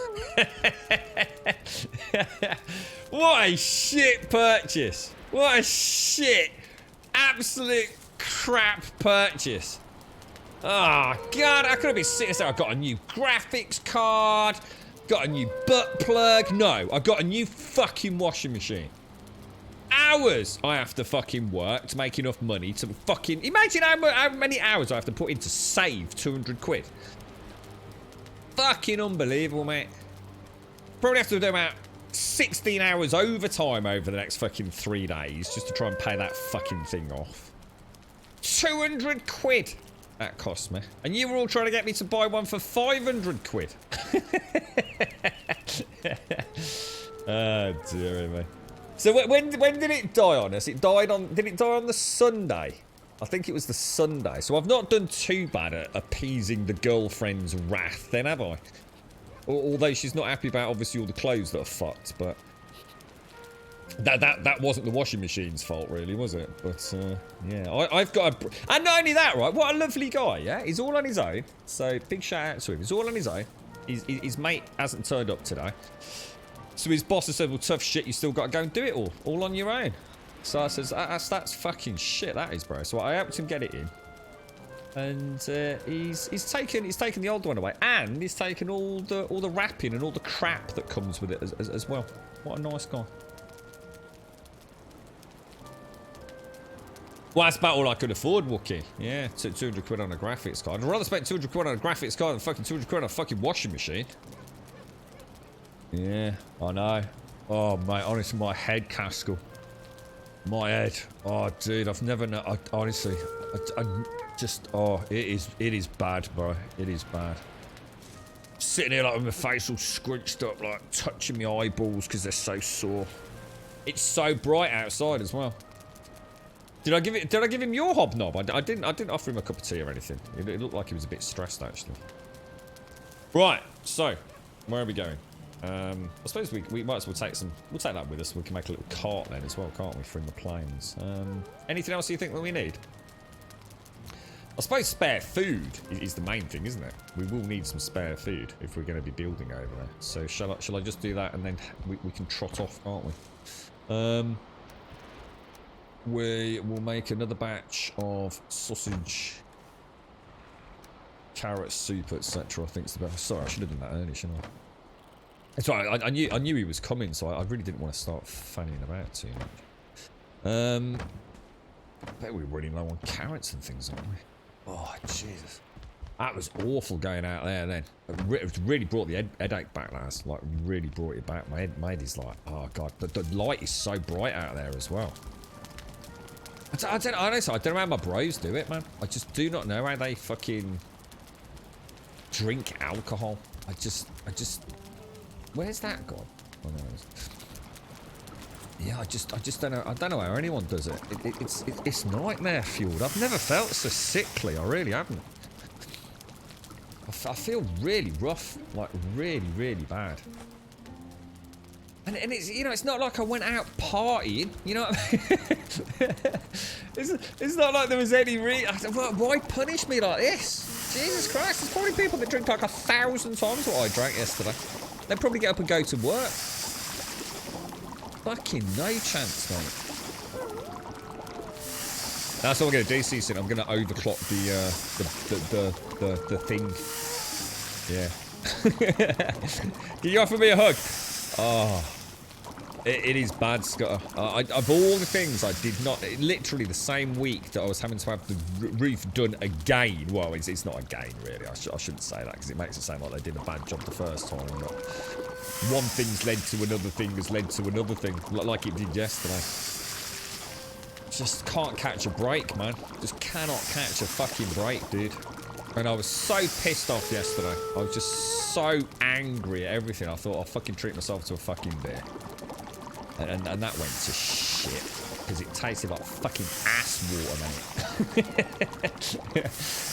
What a shit purchase. What a shit, absolute crap purchase. Oh, God, I could have been sitting there. I've got a new graphics card, got a new butt plug. No, I've got a new fucking washing machine. Hours I have to fucking work to make enough money to fucking... Imagine how many hours I have to put in to save 200 quid. Fucking unbelievable, mate. Probably have to do about 16 hours overtime over the next fucking 3 days just to try and pay that fucking thing off. 200 quid that cost me. And you were all trying to get me to buy one for 500 quid. Oh, dear me. So when did it die on us? Did it die on the Sunday? I think it was the Sunday. So I've not done too bad at appeasing the girlfriend's wrath then, have I? Although she's not happy about obviously all the clothes that are fucked, but that wasn't the washing machine's fault really, was it? But yeah, I've got a... And not only that, right? What a lovely guy, yeah? He's all on his own. So big shout out to him. He's all on his own. His mate hasn't turned up today. So his boss has said, well, tough shit, you still got to go and do it all on your own. So I says, that's fucking shit, that is, bro. So I helped him get it in. And he's taken the old one away. And he's taken all the wrapping and all the crap that comes with it as well. What a nice guy. Well, that's about all I could afford, Wookie. Yeah, 200 quid on a graphics card. I'd rather spend 200 quid on a graphics card than fucking 200 quid on a fucking washing machine. Yeah, I know. Oh, mate, honestly, my head, Castle. My head. Oh, dude, I've never known. Honestly, I just... Oh, it is bad, bro. It is bad. Sitting here, like, with my face all scrunched up, like, touching my eyeballs because they're so sore. It's so bright outside as well. Did I give him your hobnob? I didn't offer him a cup of tea or anything. It looked like he was a bit stressed, actually. Right, so, where are we going? I suppose we might as well we'll take that with us. We can make a little cart then as well, can't we, from the planes? Anything else you think that we need? I suppose spare food is the main thing, isn't it? We will need some spare food if we're going to be building over there. So shall I just do that and then we can trot off, can't we? We will make another batch of sausage, carrot soup, etc. I think it's the best. Sorry, I should have done that earlier, shouldn't I? It's right. I knew he was coming, so I really didn't want to start fanning about too much. I bet we're running low on carrots and things, aren't we? Oh, Jesus. That was awful going out there then. It really brought the headache back, lads. Like, really brought it back. My head is like, oh, God. The light is so bright out there as well. I don't know how my bros do it, man. I just do not know how they fucking drink alcohol. I just... Where's that gone? Oh, no. Yeah, I just don't know. I don't know how anyone does it. It's nightmare fueled. I've never felt so sickly. I really haven't. I feel really rough, like really, really bad. And it's, you know, it's not like I went out partying, you know what I mean? it's not like there was any why punish me like this? Jesus Christ, there's probably people that drink like 1,000 times what I drank yesterday. They'd probably get up and go to work. Fucking no chance, mate. That's what I'm going to do, Season. I'm going to overclock the thing. Yeah. Can you offer me a hug? Oh. It is bad, Scudder. Of all the things I did not... Literally the same week that I was having to have the roof done again. Well, it's not again, really. I shouldn't say that, because it makes it sound like they did a bad job the first time. But one thing's led to another thing has led to another thing. Like it did yesterday. just can't catch a break, man. Just cannot catch a fucking break, dude. And I was so pissed off yesterday. I was just so angry at everything. I thought I'll fucking treat myself to a fucking beer. And that went to shit. Because it tasted like fucking ass water, mate.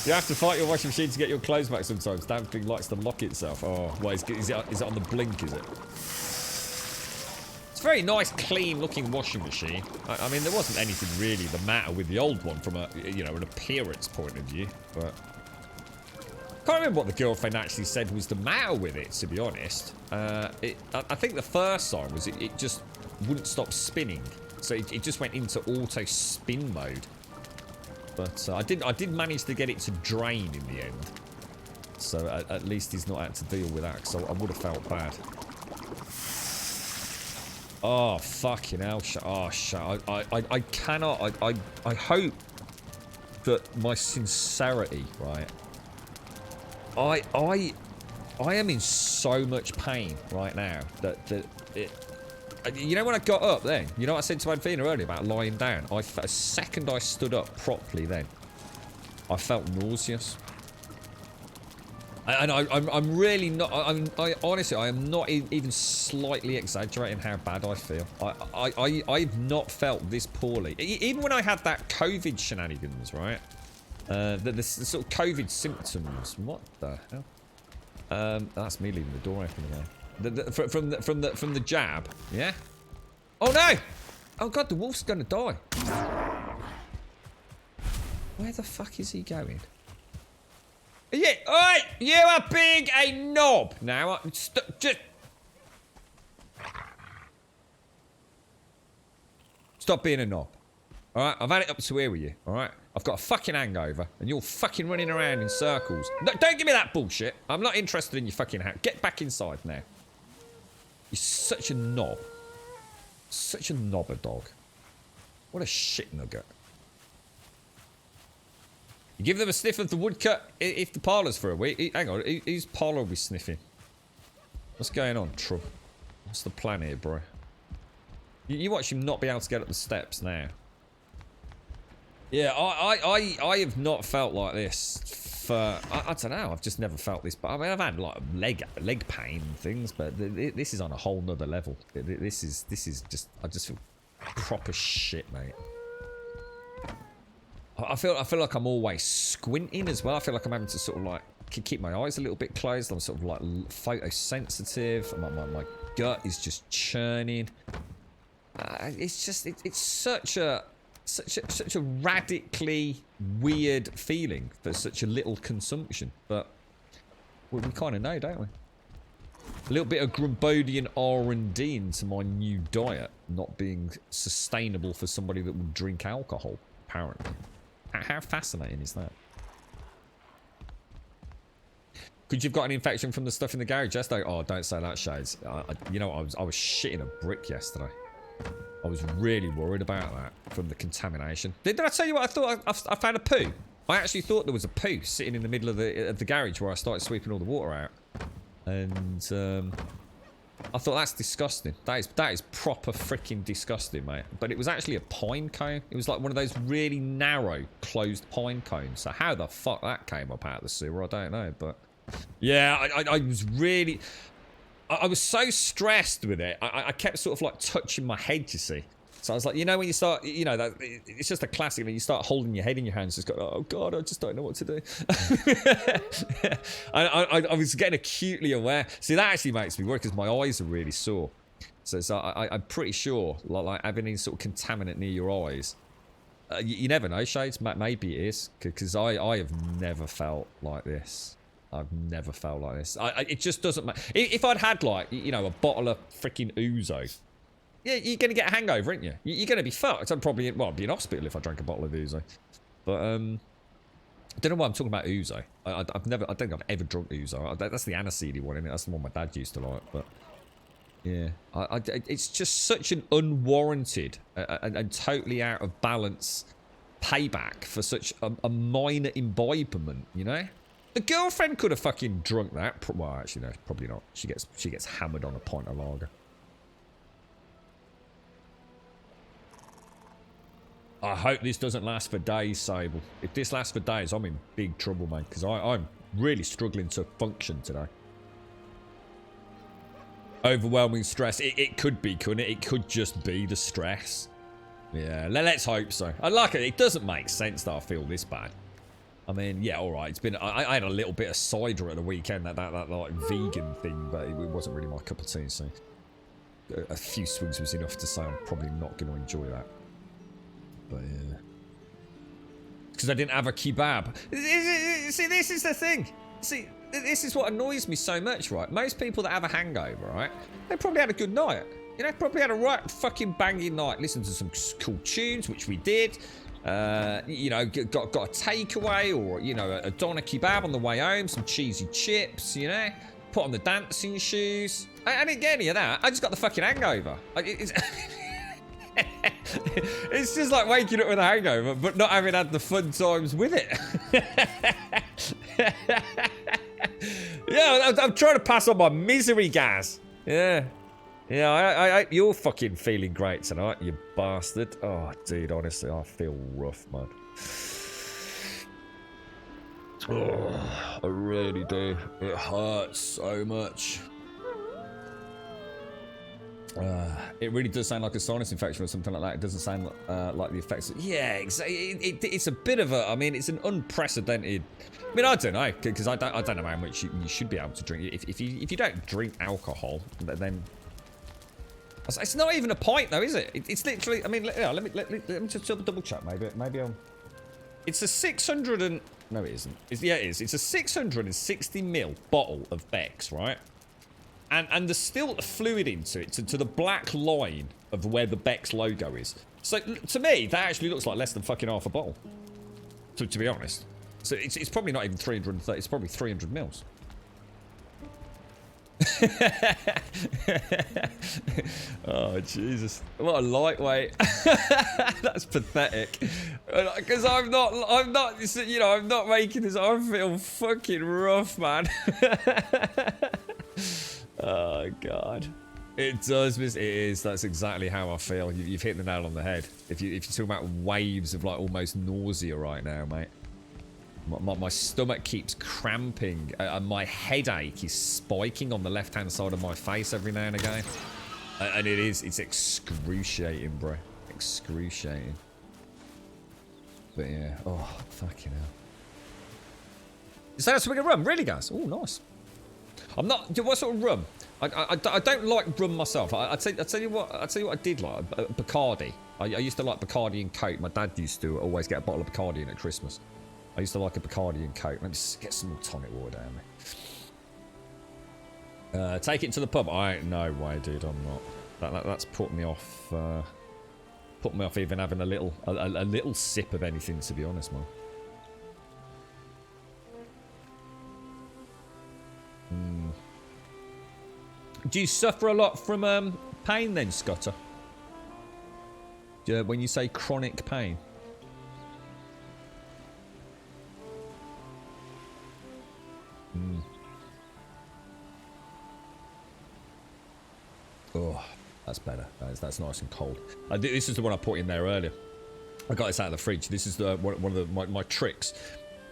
You have to fight your washing machine to get your clothes back sometimes. Damn thing likes to lock itself. Oh, well, is it on the blink, is it? It's a very nice, clean-looking washing machine. I mean, there wasn't anything really the matter with the old one from a, you know, an appearance point of view, but... I can't remember what the girlfriend actually said was the matter with it, to be honest. I think the first time was it just wouldn't stop spinning. So it just went into auto spin mode. But I did manage to get it to drain in the end. So at least he's not had to deal with that, because I would have felt bad. Oh, fucking hell. I cannot... I hope that my sincerity, right... I am in so much pain right now that it... You know when I got up then? You know what I said to Advina earlier about lying down? A second I stood up properly then, I felt nauseous. And I'm really not... honestly, I am not even slightly exaggerating how bad I feel. I've not felt this poorly. Even when I had that COVID shenanigans, right? The sort of COVID symptoms. What the hell? That's me leaving the door open again. From the jab, yeah. Oh no! Oh god, the wolf's gonna die. Where the fuck is he going? Yeah, alright, you are being a knob. Now, just. Stop being a knob. Alright, I've had it up to here with you, alright? I've got a fucking hangover, and you're fucking running around in circles. No, don't give me that bullshit. I'm not interested in your fucking house. Get back inside now. You're such a knob. Such a knobber dog. What a shit nugget. You give them a sniff of the woodcut if the parlour's for a week. Hang on, whose parlour are we sniffing? What's going on, Trub? What's the plan here, bro? You watch him not be able to get up the steps now. Yeah, I have not felt like this for... I don't know, I've just never felt this. But I mean, I've had like leg pain and things, but this is on a whole nother level. This is just... I just feel proper shit, mate. I feel like I'm always squinting as well. I feel like I'm having to sort of like keep my eyes a little bit closed. I'm sort of like photosensitive. My gut is just churning. It's just it's such a radically weird feeling for such a little consumption. But we kind of know, don't we? A little bit of Grumbodian R&D into my new diet, not being sustainable for somebody that would drink alcohol, apparently. How fascinating is that? Could you have got an infection from the stuff in the garage yesterday? Oh, don't say that, Shades. You know, I was shitting a brick yesterday. I was really worried about that from the contamination. Did I tell you what I thought? I found a poo. I actually thought there was a poo sitting in the middle of the garage where I started sweeping all the water out. And I thought, that's disgusting. That is proper freaking disgusting, mate. But it was actually a pine cone. It was like one of those really narrow, closed pine cones. So how the fuck that came up out of the sewer, I don't know. But yeah, I was really... I was so stressed with it. I kept sort of like touching my head, you see. So I was like, you know, when you start, you know, that it's just a classic when you start holding your head in your hands, just go, oh God, I just don't know what to do. I was getting acutely aware. See, that actually makes me work because my eyes are really sore. So I'm pretty sure, like having any sort of contaminant near your eyes, you never know, Shades. Maybe it is, because I have never felt like this. I've never felt like this. It just doesn't matter. If I'd had, like, you know, a bottle of freaking Ouzo, yeah, you're going to get a hangover, aren't you? You're going to be fucked. I'd probably, well, I'd be in hospital if I drank a bottle of Ouzo. But, I don't know why I'm talking about Ouzo. I don't think I've ever drunk Ouzo. That's the aniseedy one, isn't it? That's the one my dad used to like, but... Yeah. It's just such an unwarranted and totally out of balance payback for such a minor imbibement, you know? The girlfriend could have fucking drunk that. Well, actually, no, probably not. She gets hammered on a pint of lager. I hope this doesn't last for days, Sable. If this lasts for days, I'm in big trouble, mate, because I'm really struggling to function today. Overwhelming stress. It could be, couldn't it? It could just be the stress. Yeah, let's hope so. I like it. It doesn't make sense that I feel this bad. I mean, yeah, all right. It's been. I had a little bit of cider at the weekend, that like vegan thing, but it wasn't really my cup of tea. So a few swigs was enough to say I'm probably not going to enjoy that. But yeah, because I didn't have a kebab. See, this is the thing. See, this is what annoys me so much, right? Most people that have a hangover, right? They probably had a good night. You know, probably had a right fucking banging night. Listened to some cool tunes, which we did. You know, got a takeaway or, you know, a doner kebab on the way home, some cheesy chips, you know, put on the dancing shoes. I didn't get any of that. I just got the fucking hangover. It's just like waking up with a hangover, but not having had the fun times with it. Yeah, I'm trying to pass on my misery, Gaz. Yeah. Yeah, you're fucking feeling great tonight, you bastard. Oh, dude, honestly, I feel rough, man. Oh, I really do. It hurts so much. It really does sound like a sinus infection or something like that. It doesn't sound like the effects. Yeah, exactly. It's a bit of a. I mean, it's an unprecedented. I mean, I don't know, because I don't know how much you should be able to drink. If you don't drink alcohol, then. It's not even a pint, though, is it? It's literally. I mean, let me just double check. Maybe I'm. It's a 600 and no, it isn't. Yeah, it is. It's a 660ml bottle of Beck's, right? And there's still fluid into it to the black line of where the Beck's logo is. So to me, that actually looks like less than fucking half a bottle. To be honest, so it's probably not even 330. It's probably 300 mils. Oh Jesus, what a lightweight. That's pathetic, because I'm not you know, I'm not making this. I feel fucking rough, man. Oh God, it does. It is. That's exactly how I feel. You've hit the nail on the head. If you're talking about waves of like almost nausea right now, mate. My stomach keeps cramping, and my headache is spiking on the left-hand side of my face every now and again. And it's excruciating, bro. Excruciating. But yeah, oh, fucking hell. Is that a swig of rum? Really, guys? Oh, nice. I'm not, what sort of rum? I don't like rum myself. I tell you what I did like, Bacardi. I used to like Bacardi and Coke. My dad used to always get a bottle of Bacardi in at Christmas. I used to like a Bacardi and Coke. Let me just get some more tonic water down me. Take it to the pub. I ain't no way, dude. I'm not. That's put me off. Put me off even having a little sip of anything, to be honest, man. Do you suffer a lot from pain then, Scotter? When you say chronic pain. Oh, that's better. That's nice and cold. This is the one I put in there earlier. I got this out of the fridge. This is one of my tricks.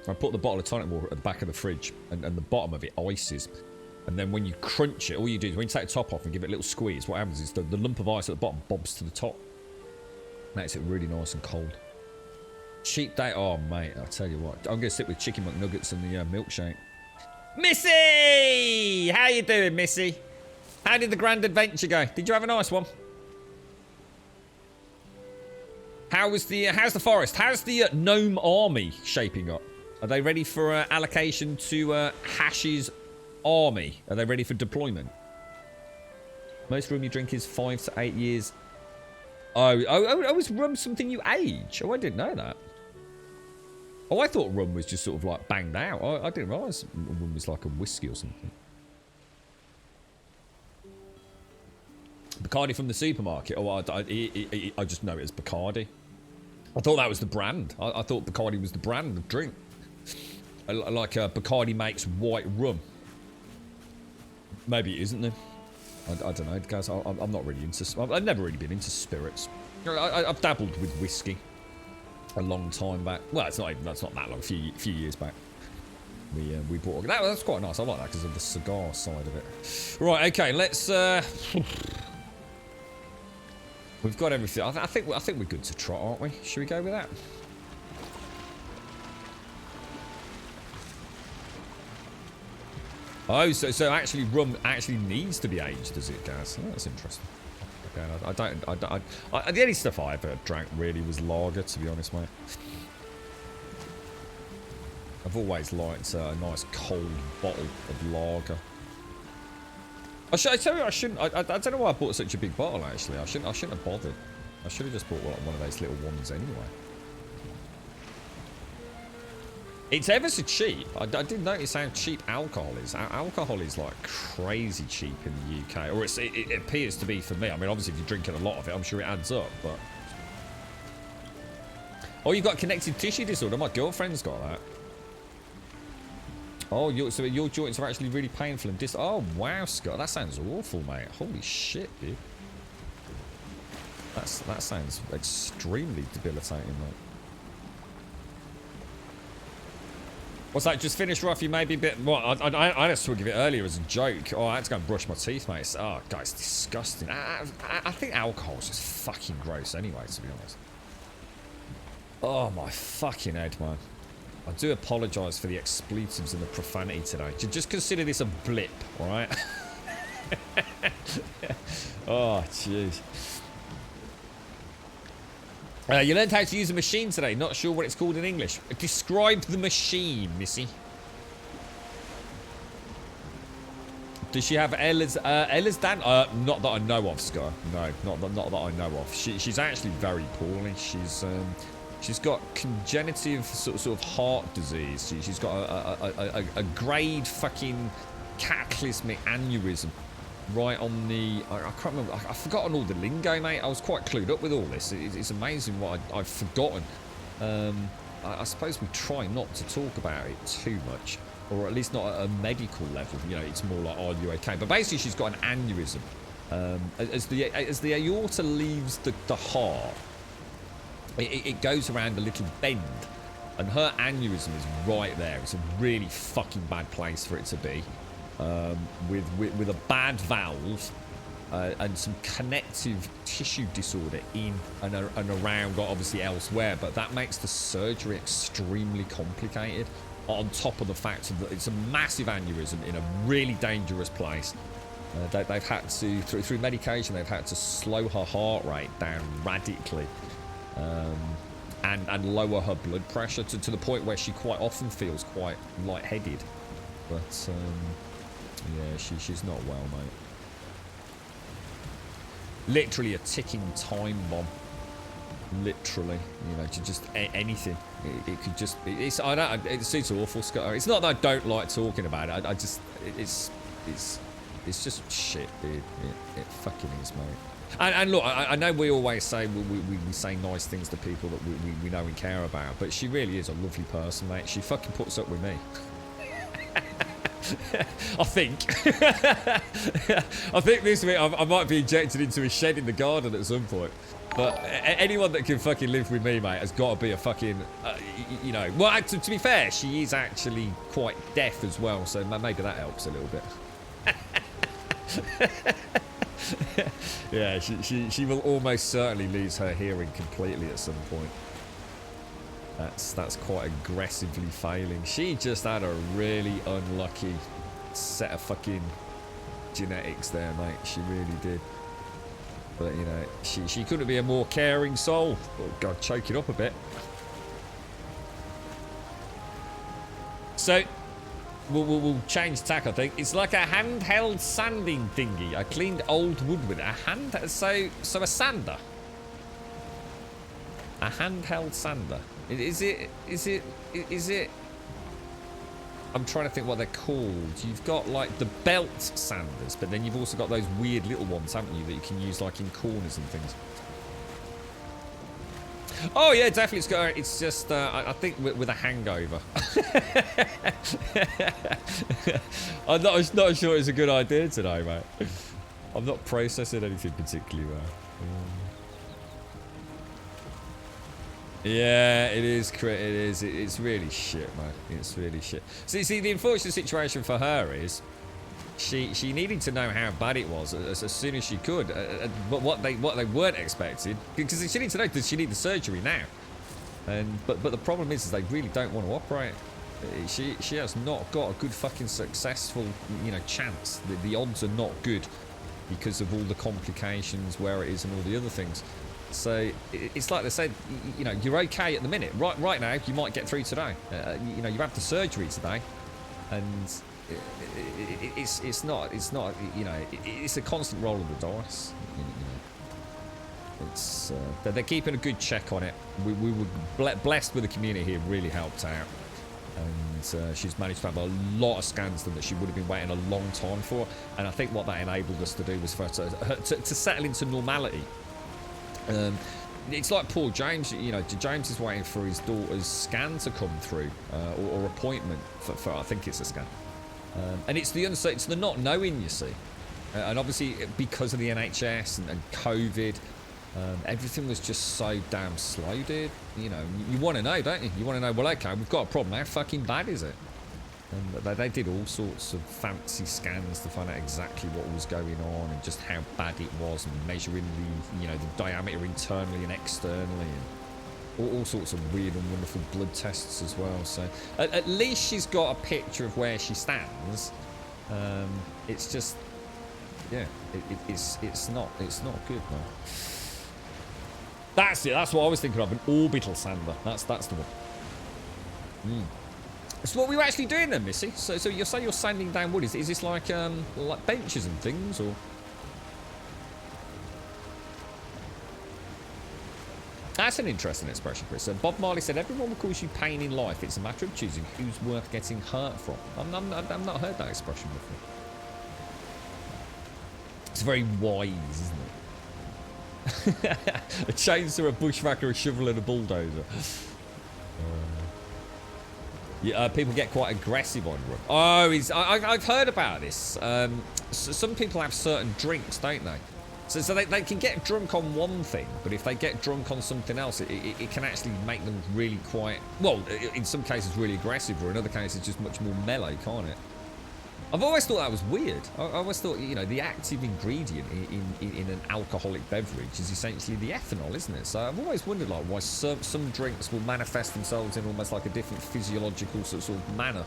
I put the bottle of tonic water at the back of the fridge, and the bottom of it ices. And then when you crunch it, all you do is when you take the top off and give it a little squeeze, what happens is the lump of ice at the bottom bobs to the top. Makes it really nice and cold. Cheap day. Oh, mate, I'll tell you what. I'm going to stick with chicken McNuggets and the milkshake. Missy! How you doing, Missy? How did the grand adventure go? Did you have a nice one? How's the forest? How's the gnome army shaping up? Are they ready for allocation to Hash's army? Are they ready for deployment? Most rum you drink is 5 to 8 years. Oh, is rum something you age? Oh, I didn't know that. Oh, I thought rum was just sort of like banged out. I didn't realise rum was like a whiskey or something. Bacardi from the supermarket. Oh, I just know it as Bacardi. I thought that was the brand. I thought Bacardi was the brand of drink. Like Bacardi makes white rum. Maybe it isn't then. I don't know, guys. I'm not really into. I've never really been into spirits. I've dabbled with whiskey. a long time back. Well, it's not even, that's not that long. A few years back. We bought that. That's quite nice. I like that because of the cigar side of it. Right. Okay. Let's. We've got everything. I think we're good to trot, aren't we? Should we go with that? Oh, so actually rum actually needs to be aged, does it, Gaz? Oh, that's interesting. Okay, the only stuff I ever drank really was lager, to be honest, mate. I've always liked a nice cold bottle of lager. I tell you, I shouldn't. I don't know why I bought such a big bottle. Actually, I shouldn't have bothered. I should have just bought one of those little ones anyway. It's ever so cheap. I did notice how cheap alcohol is. Alcohol is like crazy cheap in the UK, or it appears to be for me. I mean, obviously, if you're drinking a lot of it, I'm sure it adds up. But oh, you've got connective tissue disorder. My girlfriend's got that. Oh, so your joints are actually really painful and oh, wow, Scott. That sounds awful, mate. Holy shit, dude. That sounds extremely debilitating, mate. What's that? Just finished rough. You may be a bit... Well, I had a swig of it earlier as a joke. Oh, I had to go and brush my teeth, mate. Oh, God, it's disgusting. I think alcohol's just fucking gross anyway, to be honest. Oh, my fucking head, man. I do apologise for the expletives and the profanity today. Just consider this a blip, alright? Oh, jeez. You learned how to use a machine today. Not sure what it's called in English. Describe the machine, missy. Does she have Ella's Dan? Not that I know of, Scar. No, not that I know of. She's actually very poorly. She's got congenitive sort of heart disease. She's got a grade fucking cataclysmic aneurysm right on the... I can't remember. I've forgotten all the lingo, mate. I was quite clued up with all this. It's amazing what I've forgotten. I suppose we try not to talk about it too much, or at least not at a medical level. You know, it's more like, are you okay? But basically, she's got an aneurysm. As the aorta leaves the heart, it goes around a little bend, and her aneurysm is right there. It's a really fucking bad place for it to be, with a bad valve and some connective tissue disorder in and around, obviously elsewhere. But that makes the surgery extremely complicated. On top of the fact that it's a massive aneurysm in a really dangerous place. They've had to, through medication, they've had to slow her heart rate down radically. And lower her blood pressure to the point where she quite often feels quite lightheaded. But yeah, she's not well, mate. Literally a ticking time bomb. Literally, you know, just anything. It could just be. It's awful, Scott. It's not that I don't like talking about it. I just it's just shit, dude. It fucking is, mate. And look, I know we always say we say nice things to people that we know and care about, but she really is a lovely person, mate. She fucking puts up with me. I think. I think this week I might be injected into a shed in the garden at some point. But anyone that can fucking live with me, mate, has got to be a fucking, you know. Well, to be fair, she is actually quite deaf as well, so maybe that helps a little bit. Yeah, she will almost certainly lose her hearing completely at some point. That's quite aggressively failing. She just had a really unlucky set of fucking genetics there, mate. She really did. But you know, she couldn't be a more caring soul. Oh God, choke it up a bit. So we'll change tack, I think. It's like a handheld sanding thingy. I cleaned old wood with it. So a sander. A handheld sander. Is it? I'm trying to think what they're called. You've got like the belt sanders, but then you've also got those weird little ones, haven't you, that you can use like in corners and things. Oh yeah, definitely. It's just I think with a hangover. I'm not sure it's a good idea today, mate. I'm not processing anything particularly well. Yeah, it is. It is. It's really shit, man. It's really shit. See, the unfortunate situation for her is she needed to know how bad it was as soon as she could. But what they weren't expecting, because she needed to know, does she need the surgery now? But the problem is they really don't want to operate. She has not got a good fucking successful, chance. The odds are not good because of all the complications, where it is, and all the other things. So it's like they said, you're okay at the minute. Right now, you might get through today. You have the surgery today, and it's not. It's a constant roll of the dice. It's they're keeping a good check on it. We were blessed with the community here, really helped out, and she's managed to have a lot of scans done that she would have been waiting a long time for. And I think what that enabled us to do was for her to settle into normality. It's like poor James. James is waiting for his daughter's scan to come through, or appointment for I think it's a scan. And it's the uncertainty, it's the not knowing, you see. And obviously because of the NHS and COVID, everything was just so damn slow, dude. You want to know, don't you? You want to know, well, okay, we've got a problem. How fucking bad is it? And they did all sorts of fancy scans to find out exactly what was going on and just how bad it was, and measuring the diameter internally and externally, and all sorts of weird and wonderful blood tests as well. So at least she's got a picture of where she stands. It's just, yeah, it's not good, man. That's it. That's what I was thinking of, an orbital sander. That's the one. So what were you actually doing then, Missy? So you say you're sanding down wood. Is this like benches and things, or? That's an interesting expression, Chris. Bob Marley said, everyone will cause you pain in life. It's a matter of choosing who's worth getting hurt from. I've not heard that expression before. It's very wise, isn't it? A chainsaw, a bushwhacker, a shovel, and a bulldozer. Yeah, people get quite aggressive on Rook. Oh, I've heard about this. So some people have certain drinks, don't they? So they can get drunk on one thing, but if they get drunk on something else, it can actually make them really quite, well, in some cases really aggressive, or in other cases just much more mellow, can't it? I've always thought that was weird. I always thought, the active ingredient in an alcoholic beverage is essentially the ethanol, isn't it? So I've always wondered, like, why some drinks will manifest themselves in almost like a different physiological sort of manner.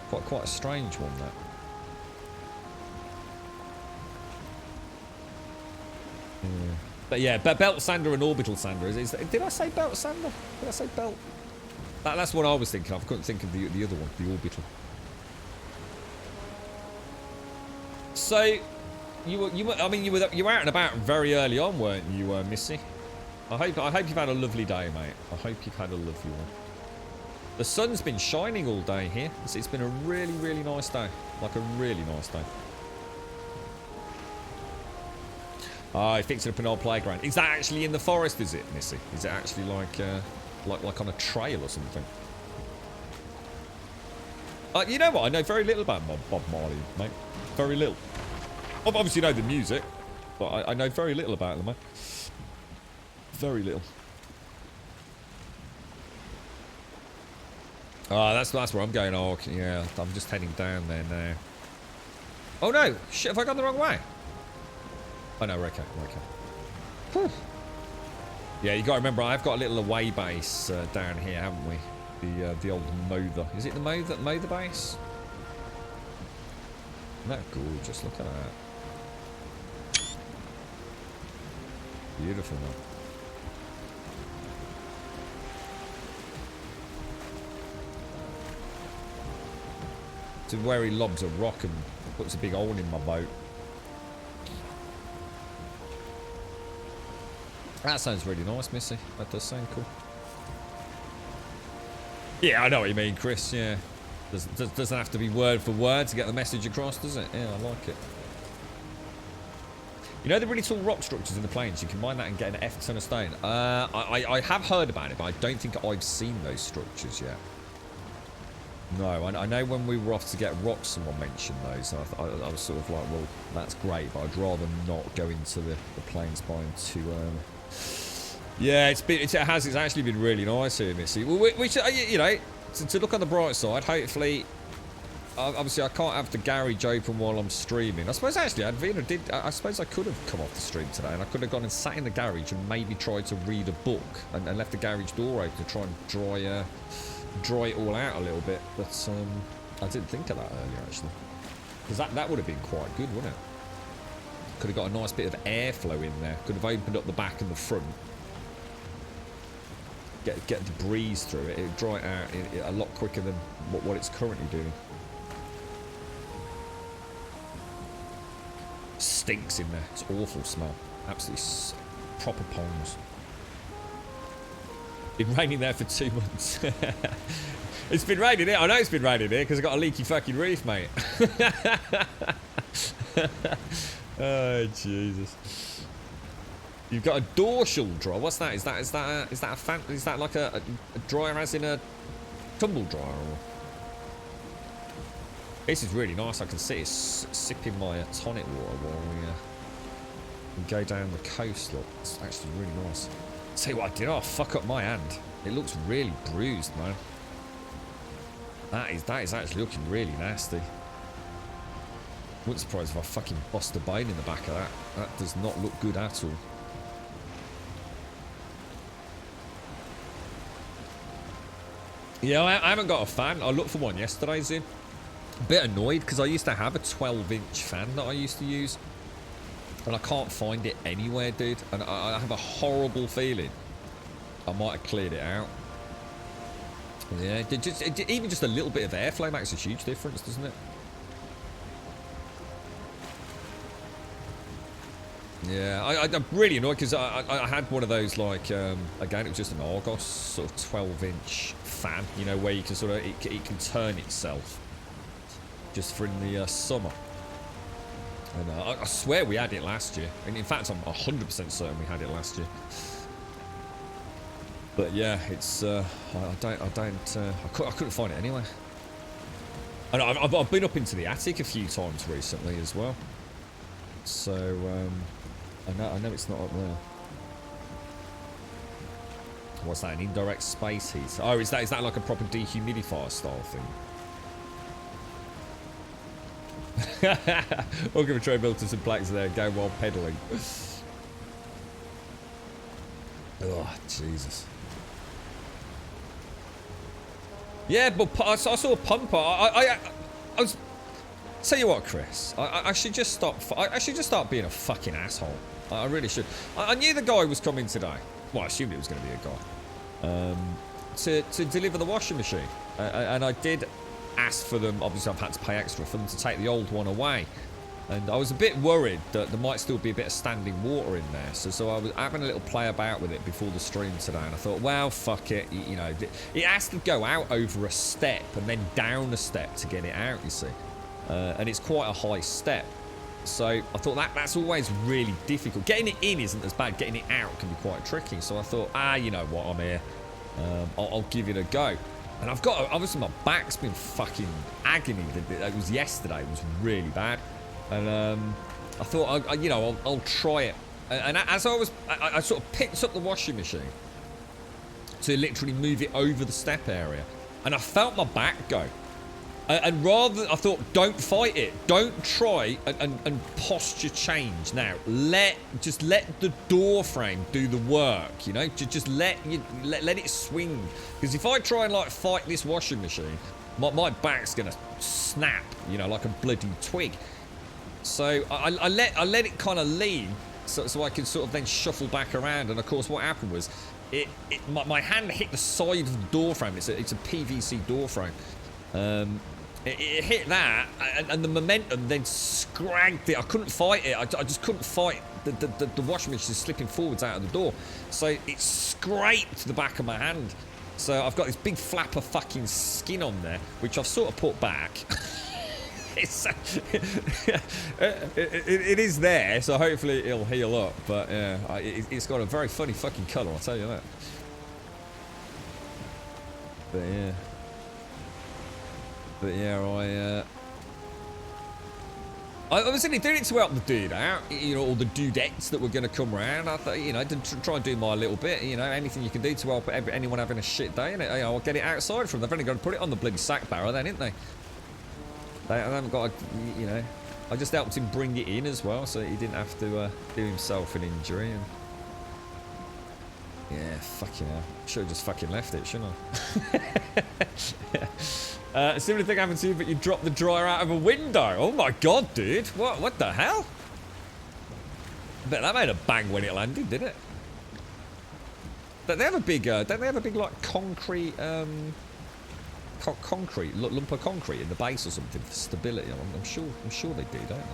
Quite a strange one, that. Yeah. But yeah, belt sander and orbital sander. Did I say belt sander? Did I say belt? That's what I was thinking of. I couldn't think of the other one, the orbital. So, you were out and about very early on, weren't you, Missy? I hope you've had a lovely day, mate. I hope you've had a lovely one. The sun's been shining all day here. It's been a really, really nice day. Like a really nice day. I fixed up an old playground. Is that actually in the forest, is it, Missy? Is it actually like on a trail or something? You know what? I know very little about Bob Marley, mate. Very little. I obviously know the music, but I know very little about them, mate. Very little. Oh, that's where I'm going. Oh, yeah. I'm just heading down there now. Oh, no. Shit, have I gone the wrong way? Oh, no, we're okay. We're okay. Whew. Yeah, you got to remember, I've got a little away base down here, haven't we? The old Mother. Is it the Mother base? Isn't that gorgeous? Look at that. Beautiful, man. To where he lobs a rock and puts a big hole in my boat. That sounds really nice, Missy. That does sound cool. Yeah, I know what you mean, Chris. Yeah. Doesn't have to be word for word to get the message across, does it? Yeah, I like it. You know the really tall rock structures in the plains? You can mine that and get an F ton of stone. I have heard about it, but I don't think I've seen those structures yet. No, I know when we were off to get rocks, someone mentioned those. I was sort of like, well, that's great, but I'd rather not go into the plains biome too early. Yeah, it's actually been really nice here, Missy. Which you know, to look on the bright side, hopefully. Obviously, I can't have the garage open while I'm streaming. I suppose actually, I suppose I could have come off the stream today, and I could have gone and sat in the garage and maybe tried to read a book and left the garage door open to try and dry it all out a little bit. But I didn't think of that earlier actually, because that would have been quite good, wouldn't it? Could have got a nice bit of airflow in there. Could have opened up the back and the front. Get the breeze through it. It'd dry it out a lot quicker than what it's currently doing. Stinks in there. It's awful smell. Absolutely proper pongs. Been raining there for 2 months. It's been raining here. I know it's been raining here because I got a leaky fucking roof, mate. Oh Jesus! You've got a dorsal dryer. What's that? Is that like a dryer as in a tumble dryer? Or? This is really nice. I can sit here sipping my tonic water while we go down the coast. Look, it's actually really nice. Tell you what I did. Oh, fuck up my hand. It looks really bruised, man. That is actually looking really nasty. Wouldn't surprise if I fucking bust a bone in the back of that. That does not look good at all. Yeah, I haven't got a fan. I looked for one yesterday, Zin. A bit annoyed because I used to have a 12-inch fan that I used to use. And I can't find it anywhere, dude. And I have a horrible feeling I might have cleared it out. Yeah, even just a little bit of airflow makes a huge difference, doesn't it? Yeah, I'm really annoyed because I had one of those, like, again, it was just an Argos sort of 12-inch fan, you know, where you can sort of, it can turn itself just for in the summer. And I swear we had it last year. And in fact, I'm 100% certain we had it last year. But yeah, it's, I couldn't find it anywhere. And I've been up into the attic a few times recently as well. So, I know it's not up there. What's that? An indirect space heater? Oh, is that like a proper dehumidifier style thing? We'll give a tray built to some plaques there and go while pedaling. Oh, Jesus. Yeah, but I saw a pumper. I was. Tell you what, Chris. I should just stop. I should just start being a fucking asshole. I really should. I knew the guy was coming today. Well, I assumed it was going to be a guy. To deliver the washing machine, and I did ask for them. Obviously, I've had to pay extra for them to take the old one away. And I was a bit worried that there might still be a bit of standing water in there. So I was having a little play about with it before the stream today. And I thought, well, fuck it. You know, it has to go out over a step and then down a step to get it out, you see. And it's quite a high step. So I thought that's always really difficult. Getting it in isn't as bad. Getting it out can be quite tricky. So I thought, you know what, I'm here. I'll give it a go. And I've got, obviously my back's been fucking agony. It was yesterday. It was really bad. And I thought, you know, I'll try it. And as I sort of picked up the washing machine to literally move it over the step area. And I felt my back go. And rather, I thought, don't fight it. Don't try and posture change now. Just let the door frame do the work, you know? Just let it swing. Because if I try and, like, fight this washing machine, my back's going to snap, you know, like a bloody twig. So I let it kind of lean so I could sort of then shuffle back around. And, of course, what happened was my hand hit the side of the door frame. It's a PVC door frame. It hit that, and the momentum then scragged it. I couldn't fight it. I just couldn't fight the washing machine slipping forwards out of the door. So it scraped the back of my hand. So I've got this big flap of fucking skin on there, which I've sort of put back. It is there, so hopefully it'll heal up. But yeah, it's got a very funny fucking colour, I'll tell you that. But yeah, I was only doing it to help the dude out, you know, all the dudettes that were going to come round. I thought, you know, to try and do my little bit, you know, anything you can do to help anyone having a shit day, and you know, I'll get it outside from them. They've only got to put it on the bloody sack barrel then, ain't they? They haven't got to, you know, I just helped him bring it in as well, so he didn't have to do himself an injury. And yeah, fucking hell. Should have just fucking left it, shouldn't I? Similar thing happened to you, but you dropped the dryer out of a window. Oh my god, dude. What the hell? I bet that made a bang when it landed, didn't it? Don't they have a big, like, concrete, concrete, lump of concrete in the base or something for stability? I'm sure they do, don't they?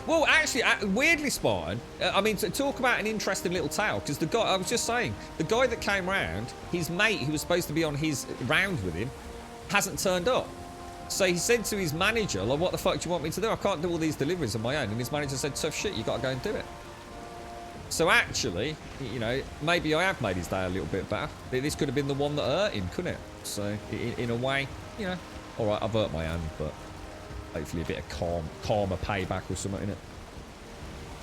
Well, actually, weirdly, Spartan, I mean, to talk about an interesting little tale, because the guy, I was just saying, the guy that came round, his mate who was supposed to be on his round with him, hasn't turned up. So he said to his manager, like, what the fuck do you want me to do? I can't do all these deliveries on my own. And his manager said, tough shit, you got to go and do it. So actually, you know, maybe I have made his day a little bit better. This could have been the one that hurt him, couldn't it? So, in a way, you know, all right, I've hurt my hand, but hopefully a bit of calmer payback or something in it.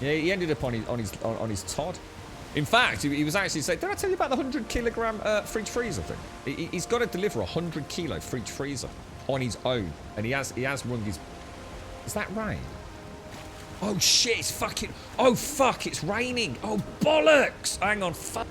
Yeah, he ended up on his Todd. In fact, he was actually saying, did I tell you about the 100 kilogram fridge freezer thing? He's got to deliver a 100 kilo fridge freezer on his own, and he has run his. Is that rain? Oh shit! It's fucking. Oh fuck! It's raining. Oh bollocks! Hang on. Fuck.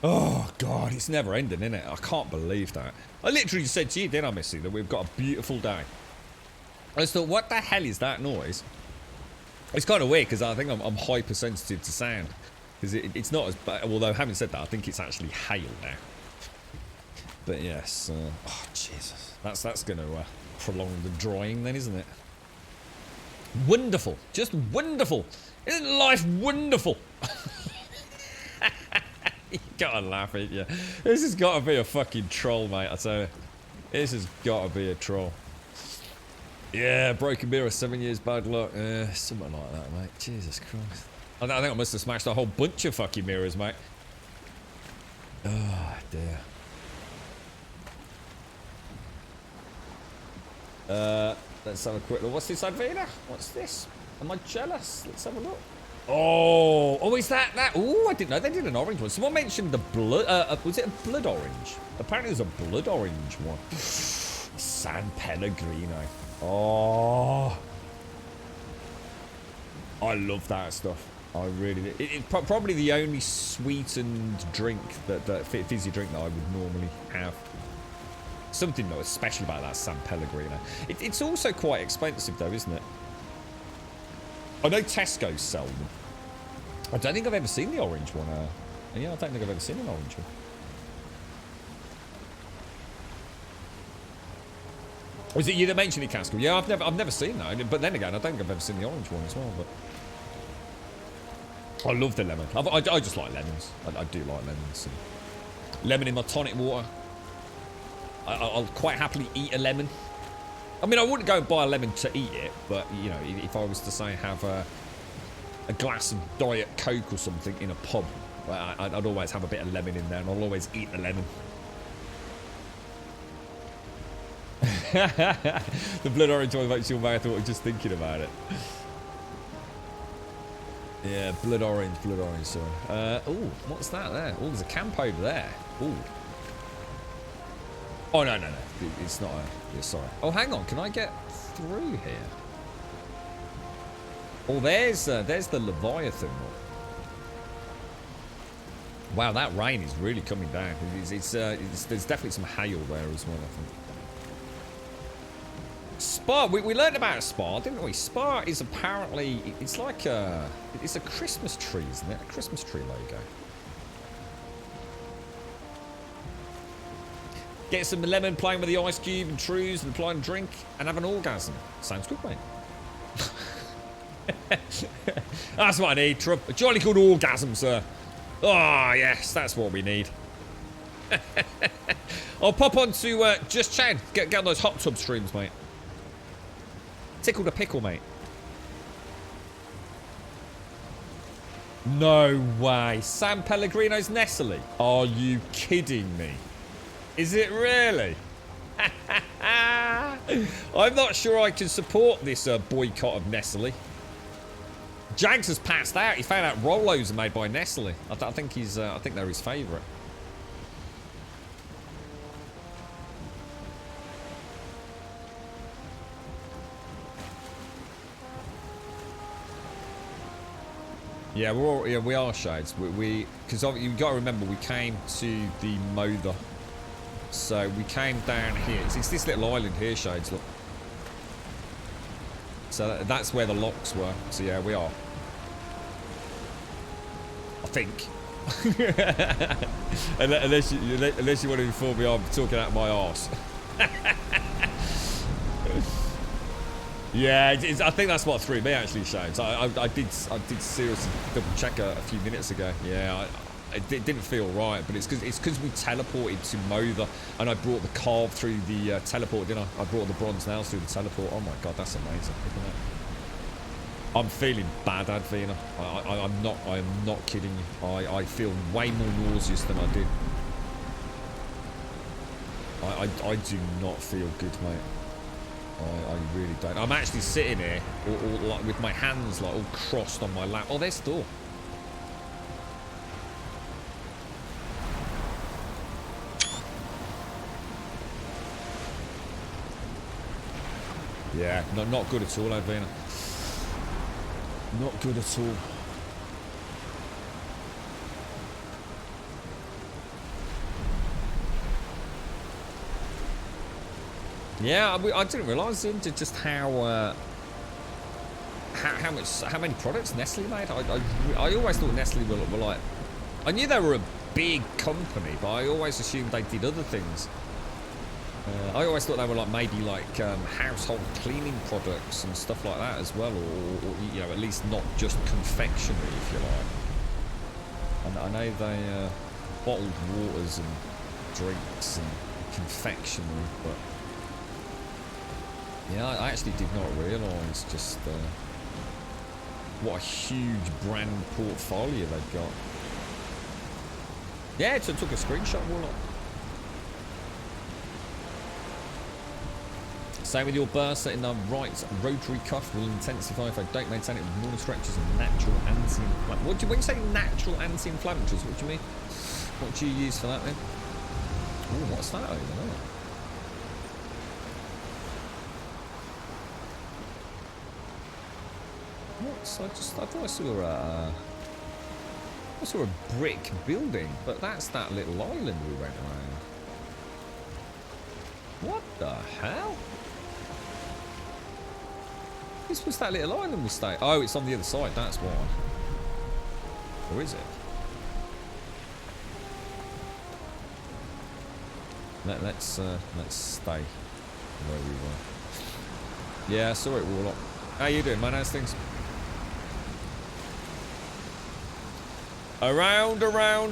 Oh, God, it's never ending, isn't it? I can't believe that. I literally said to you, didn't I, Missy, that we've got a beautiful day. I just thought, what the hell is that noise? It's kind of weird, because I think I'm hypersensitive to sound. Because it's not as bad, although having said that, I think it's actually hail now. But yes, oh, Jesus. That's going to prolong the drying then, isn't it? Wonderful. Just wonderful. Isn't life wonderful? You gotta laugh at you. This has got to be a fucking troll, mate. I tell you, this has got to be a troll. Yeah, broken mirror, 7 years bad luck. Something like that, mate. Jesus Christ. I think I must have smashed a whole bunch of fucking mirrors, mate. Oh dear. Let's have a quick look. What's this, Advina? What's this? Am I jealous? Let's have a look. Oh, is that? Oh, I didn't know they did an orange one. Someone mentioned the blood. Was it a blood orange? Apparently, it was a blood orange one. San Pellegrino. Oh, I love that stuff. I really do. It's probably the only sweetened drink that fizzy drink that I would normally have. Something though special about that San Pellegrino. It's also quite expensive though, isn't it? I know Tesco's sell them. I don't think I've ever seen the orange one. Yeah, I don't think I've ever seen an orange one. Was it you that mentioned it, Castle? Yeah, I've never seen that. But then again, I don't think I've ever seen the orange one as well. But I love the lemon. I just like lemons. I do like lemons. Lemon in my tonic water. I'll quite happily eat a lemon. I mean, I wouldn't go and buy a lemon to eat it, but, you know, if I was to, say, have a glass of Diet Coke or something in a pub, I'd always have a bit of lemon in there, and I'll always eat the lemon. The blood orange one makes your mouth water just thinking about it. Yeah, blood orange, sorry. Oh, what's that there? Oh, there's a camp over there. Oh. Oh, no. It's not a... Sorry. Oh, hang on. Can I get through here? Oh, there's the Leviathan one. Wow, that rain is really coming down. There's definitely some hail there as well, I think. Spa, we learned about Spa, didn't we? Spa is apparently, it's like it's a Christmas tree, isn't it? A Christmas tree logo. Get some lemon playing with the ice cube and trues and applying a drink and have an orgasm. Sounds good, mate. That's what I need, Trump. A jolly good orgasm, sir. Oh, yes, that's what we need. I'll pop on to Just Chan. Get on those hot tub streams, mate. Tickle the pickle, mate. No way. San Pellegrino's Nestle. Are you kidding me? Is it really? I'm not sure I can support this boycott of Nestle. Jags has passed out. He found out Rolos are made by Nestle. I think he's. I think they're his favourite. Yeah, we are Shades. Because you've got to remember we came to the Mother, so we came down here. It's this little island here, Shades. Look. So that's where the locks were. So yeah, we are. I think. unless you want to inform me I'm talking out my arse. Yeah, I think that's what threw me actually, Shane. I did seriously double check a few minutes ago. Yeah, it didn't feel right, but it's because we teleported to Mother, and I brought the carve through the teleport, didn't I? I brought the bronze nails through the teleport. Oh my god, that's amazing, isn't it? I'm feeling bad, Advina. I am not kidding you. I feel way more nauseous than I did. I do not feel good, mate. I really don't. I'm actually sitting here all like with my hands like all crossed on my lap. Oh, there's the door. Yeah, not good at all, Advina. Not good at all. Yeah, I didn't realise just how many products Nestle made. I always thought Nestle were like, I knew they were a big company, but I always assumed they did other things. I always thought they were like maybe like household cleaning products and stuff like that as well, or you know, at least not just confectionery, if you like. And I know they bottled waters and drinks and confectionery, but yeah, I actually did not realise just what a huge brand portfolio they've got. Yeah, so I took a screenshot, Warlock. Same with your burst, setting the right rotary cuff will intensify if I don't maintain it with normal stretches and natural anti-inflammatories. When you say natural anti-inflammatories, what do you mean? What do you use for that then? Oh, what's that over there? What's, I thought I saw a brick building, but that's that little island we went around. What the hell? This was that little island we stayed. Oh, it's on the other side. That's why. Or is it? Let's stay where we were. Yeah, I saw it, Warlock. How you doing, man? How's things? Around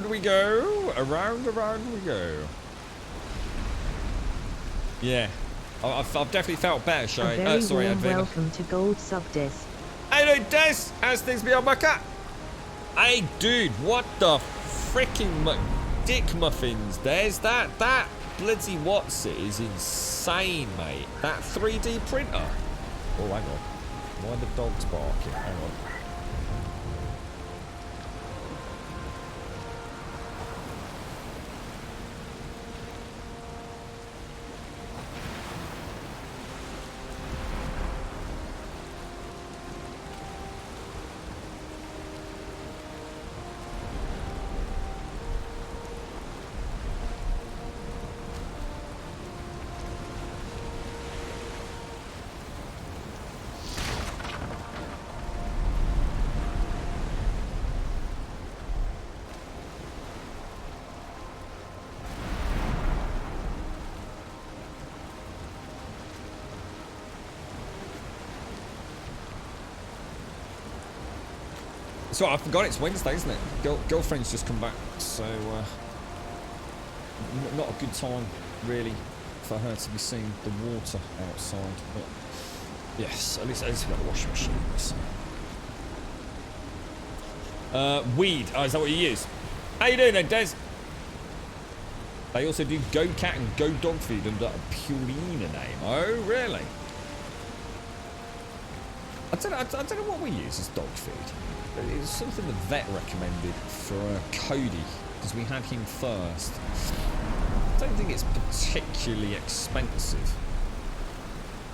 we go. Around we go. Yeah. I've definitely felt better, Shane. A very sorry, warm Advina. welcome to Gold Sub Des. Hey, Des! How's things beyond my cat? Hey, dude, what the freaking dick muffins, Des? That bloody what's it is insane, mate. That 3D printer. Oh, hang on. Why are the dogs barking? Hang on. So I forgot it's Wednesday, isn't it? Girlfriend's just come back, so not a good time really for her to be seeing the water outside. But yes, at least we've got the washing machine. So. Weed. Oh, is that what you use? How you doing then, Des? They also do Go Cat and Go Dog Feed under a Purina name. Oh, really? I don't know what we use as dog feed. It's something the vet recommended for Cody, because we had him first. I don't think it's particularly expensive.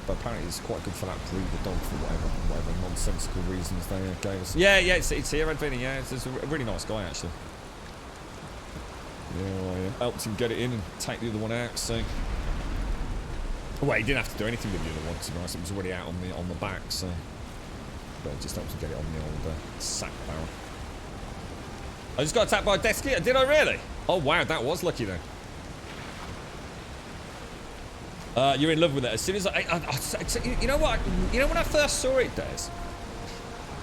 But apparently it's quite good for that breed of dog for whatever nonsensical reasons they gave us. Yeah, it's here, Edwina, yeah. It's a really nice guy, actually. Yeah, I helped him get it in and take the other one out, so... Well, he didn't have to do anything with the other one, to be honest. It was already out on the back, so... But it just helped him get it on the old sack barrel. I just got attacked by a desk here. Did I really? Oh, wow, that was lucky, then. You're in love with it. As soon as you know what? You know when I first saw it, Des?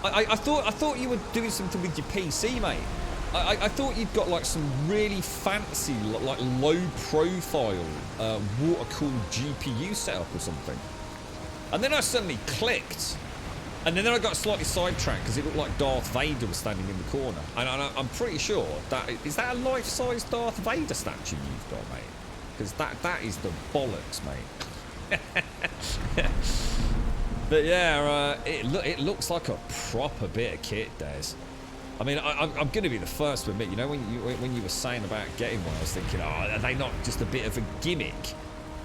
I thought you were doing something with your PC, mate. I thought you'd got like some really fancy, like low-profile, water-cooled GPU setup or something. And then I suddenly clicked, and then I got slightly sidetracked because it looked like Darth Vader was standing in the corner. And I'm pretty sure that is that a life-size Darth Vader statue you've got, mate? Because that is the bollocks, mate. But yeah, it looks like a proper bit of kit, Des. I mean, I'm going to be the first to admit, you know, when you were saying about getting one, I was thinking, oh, are they not just a bit of a gimmick?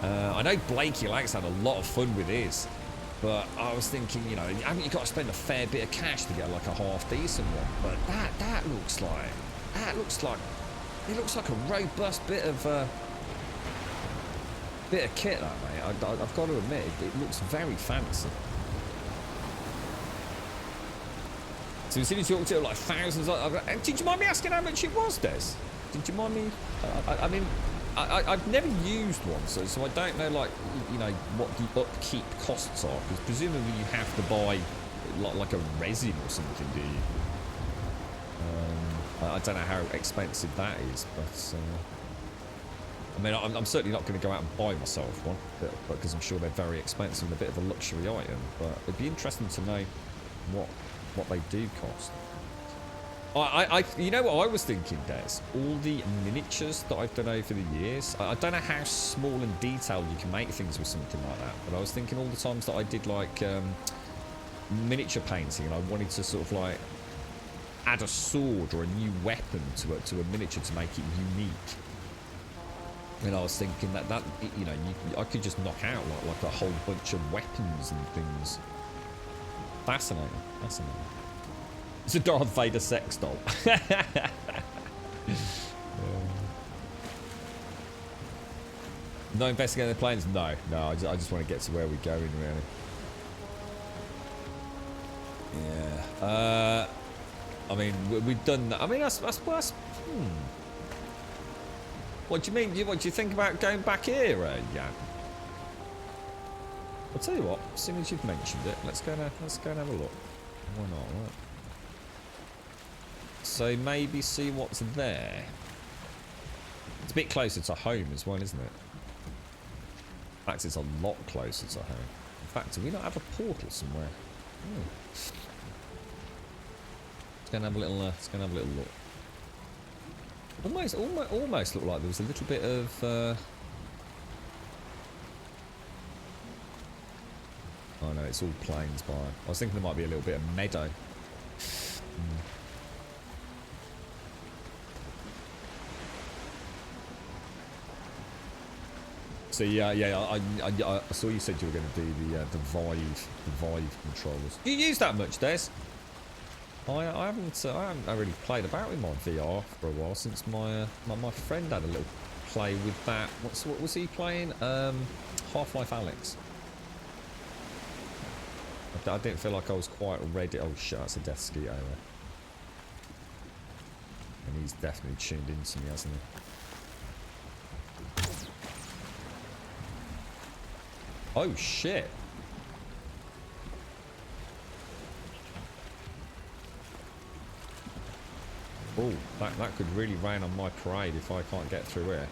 I know Blakey Lake's had a lot of fun with his, but I was thinking, you know, haven't you got to spend a fair bit of cash to get like a half decent one? But that looks like it looks like a robust bit of kit, that, mate. I've got to admit, it looks very fancy. So as soon as you talked to like thousands, did you mind me asking how much it was, Des? Did you mind me? I mean, I've never used one, so I don't know, like, you know, what the upkeep costs are, because presumably you have to buy like a resin or something, do you? I don't know how expensive that is, but I mean, I'm certainly not going to go out and buy myself one, because I'm sure they're very expensive and a bit of a luxury item. But it'd be interesting to know what they do cost. You know what I was thinking, Des? All the miniatures that I've done over the years, I don't know how small and detailed you can make things with something like that, but I was thinking all the times that I did like miniature painting, and I wanted to sort of like add a sword or a new weapon to a miniature to make it unique. And I was thinking that you know, I could just knock out like a whole bunch of weapons and things. Fascinating. It's a Darth Vader sex doll. No investigating the planes? No. I just want to get to where we're going, really. Yeah. I mean, we've done that. I mean, that's What do you mean? What do you think about going back here, Jan? I'll tell you what. As soon as you've mentioned it, let's go and have a look. Why not? Right. So maybe see what's there. It's a bit closer to home as well, isn't it? In fact, it's a lot closer to home. In fact, do we not have a portal somewhere? Oh. Let's go and have a little. Let's go and have a little look. Almost looked like there was a little bit of. Oh no, it's all plains by. I was thinking there might be a little bit of meadow. So yeah, I saw you said you were going to do the Vive controllers. Do you use that much, Des? I haven't really played about with my VR for a while since my friend had a little play with that. What was he playing? Half-Life Alyx. I didn't feel like I was quite ready. Oh shit, that's a death skeeto there. And he's definitely tuned into me, hasn't he? Oh shit. Oh, that could really rain on my parade if I can't get through here.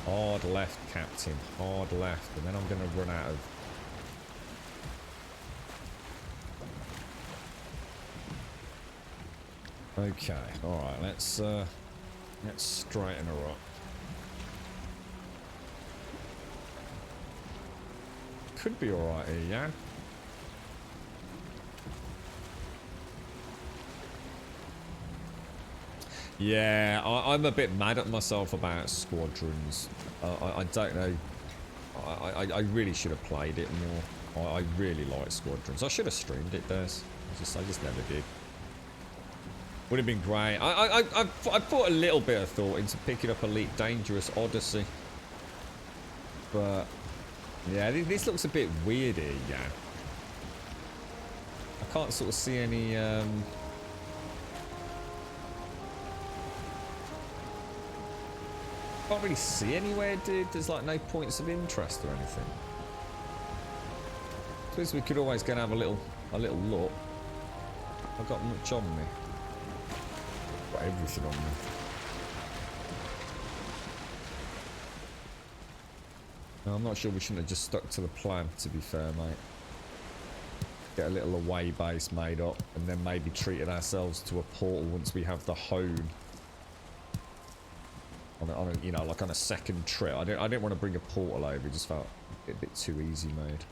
Hard left, Captain. Hard left. And then I'm going to run out of... Okay. Alright, let's straighten her up. Could be alright here, Jan. Yeah, I'm a bit mad at myself about squadrons. I don't know. I really should have played it more. I really like squadrons. I should have streamed it, Des. I just never did. Would have been great. I put a little bit of thought into picking up Elite Dangerous Odyssey. But, yeah, this looks a bit weird here, yeah. I can't sort of see any, can't really see anywhere, dude. There's like no points of interest or anything. Suppose we could always go and have a little look. I've got much on me. Got everything on me. No, I'm not sure we shouldn't have just stuck to the plan, to be fair, mate. Get a little away base made up and then maybe treated ourselves to a portal once we have the hone. On a, you know, like on a second trip. I didn't want to bring a portal over. It just felt a bit too easy mode.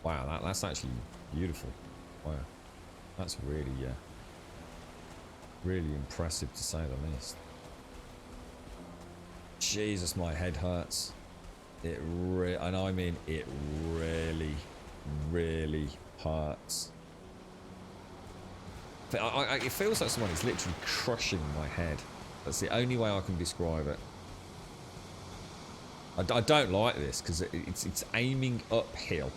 Wow, that's actually beautiful. Wow, that's really, really impressive to say the least. Jesus, my head hurts. And I mean it really, really hurts. It feels like someone is literally crushing my head. That's the only way I can describe it. I don't like this because it's aiming uphill.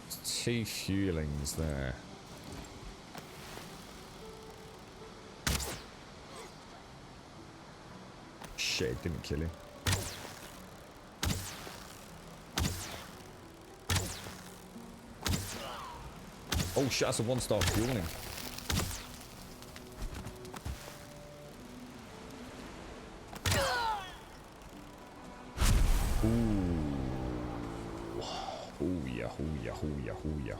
There's 2 fuelings there. Shit, it didn't kill him. Oh shit, that's a 1-star fueling. Ooh. Oh yeah, oh yeah, oh yeah, oh yeah.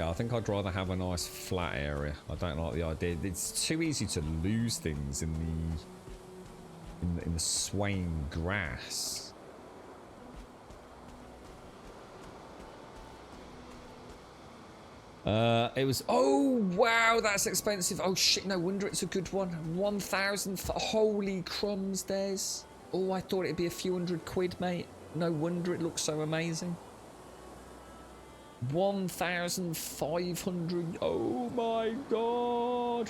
I think I'd rather have a nice flat area. I don't like the idea. It's too easy to lose things in the swaying grass. It was, oh wow, that's expensive. Oh shit, no wonder it's a good one. 1,000 for, holy crumbs, there's. Oh, I thought it'd be a few £100, mate. No wonder it looks so amazing. 1,500. Oh my god.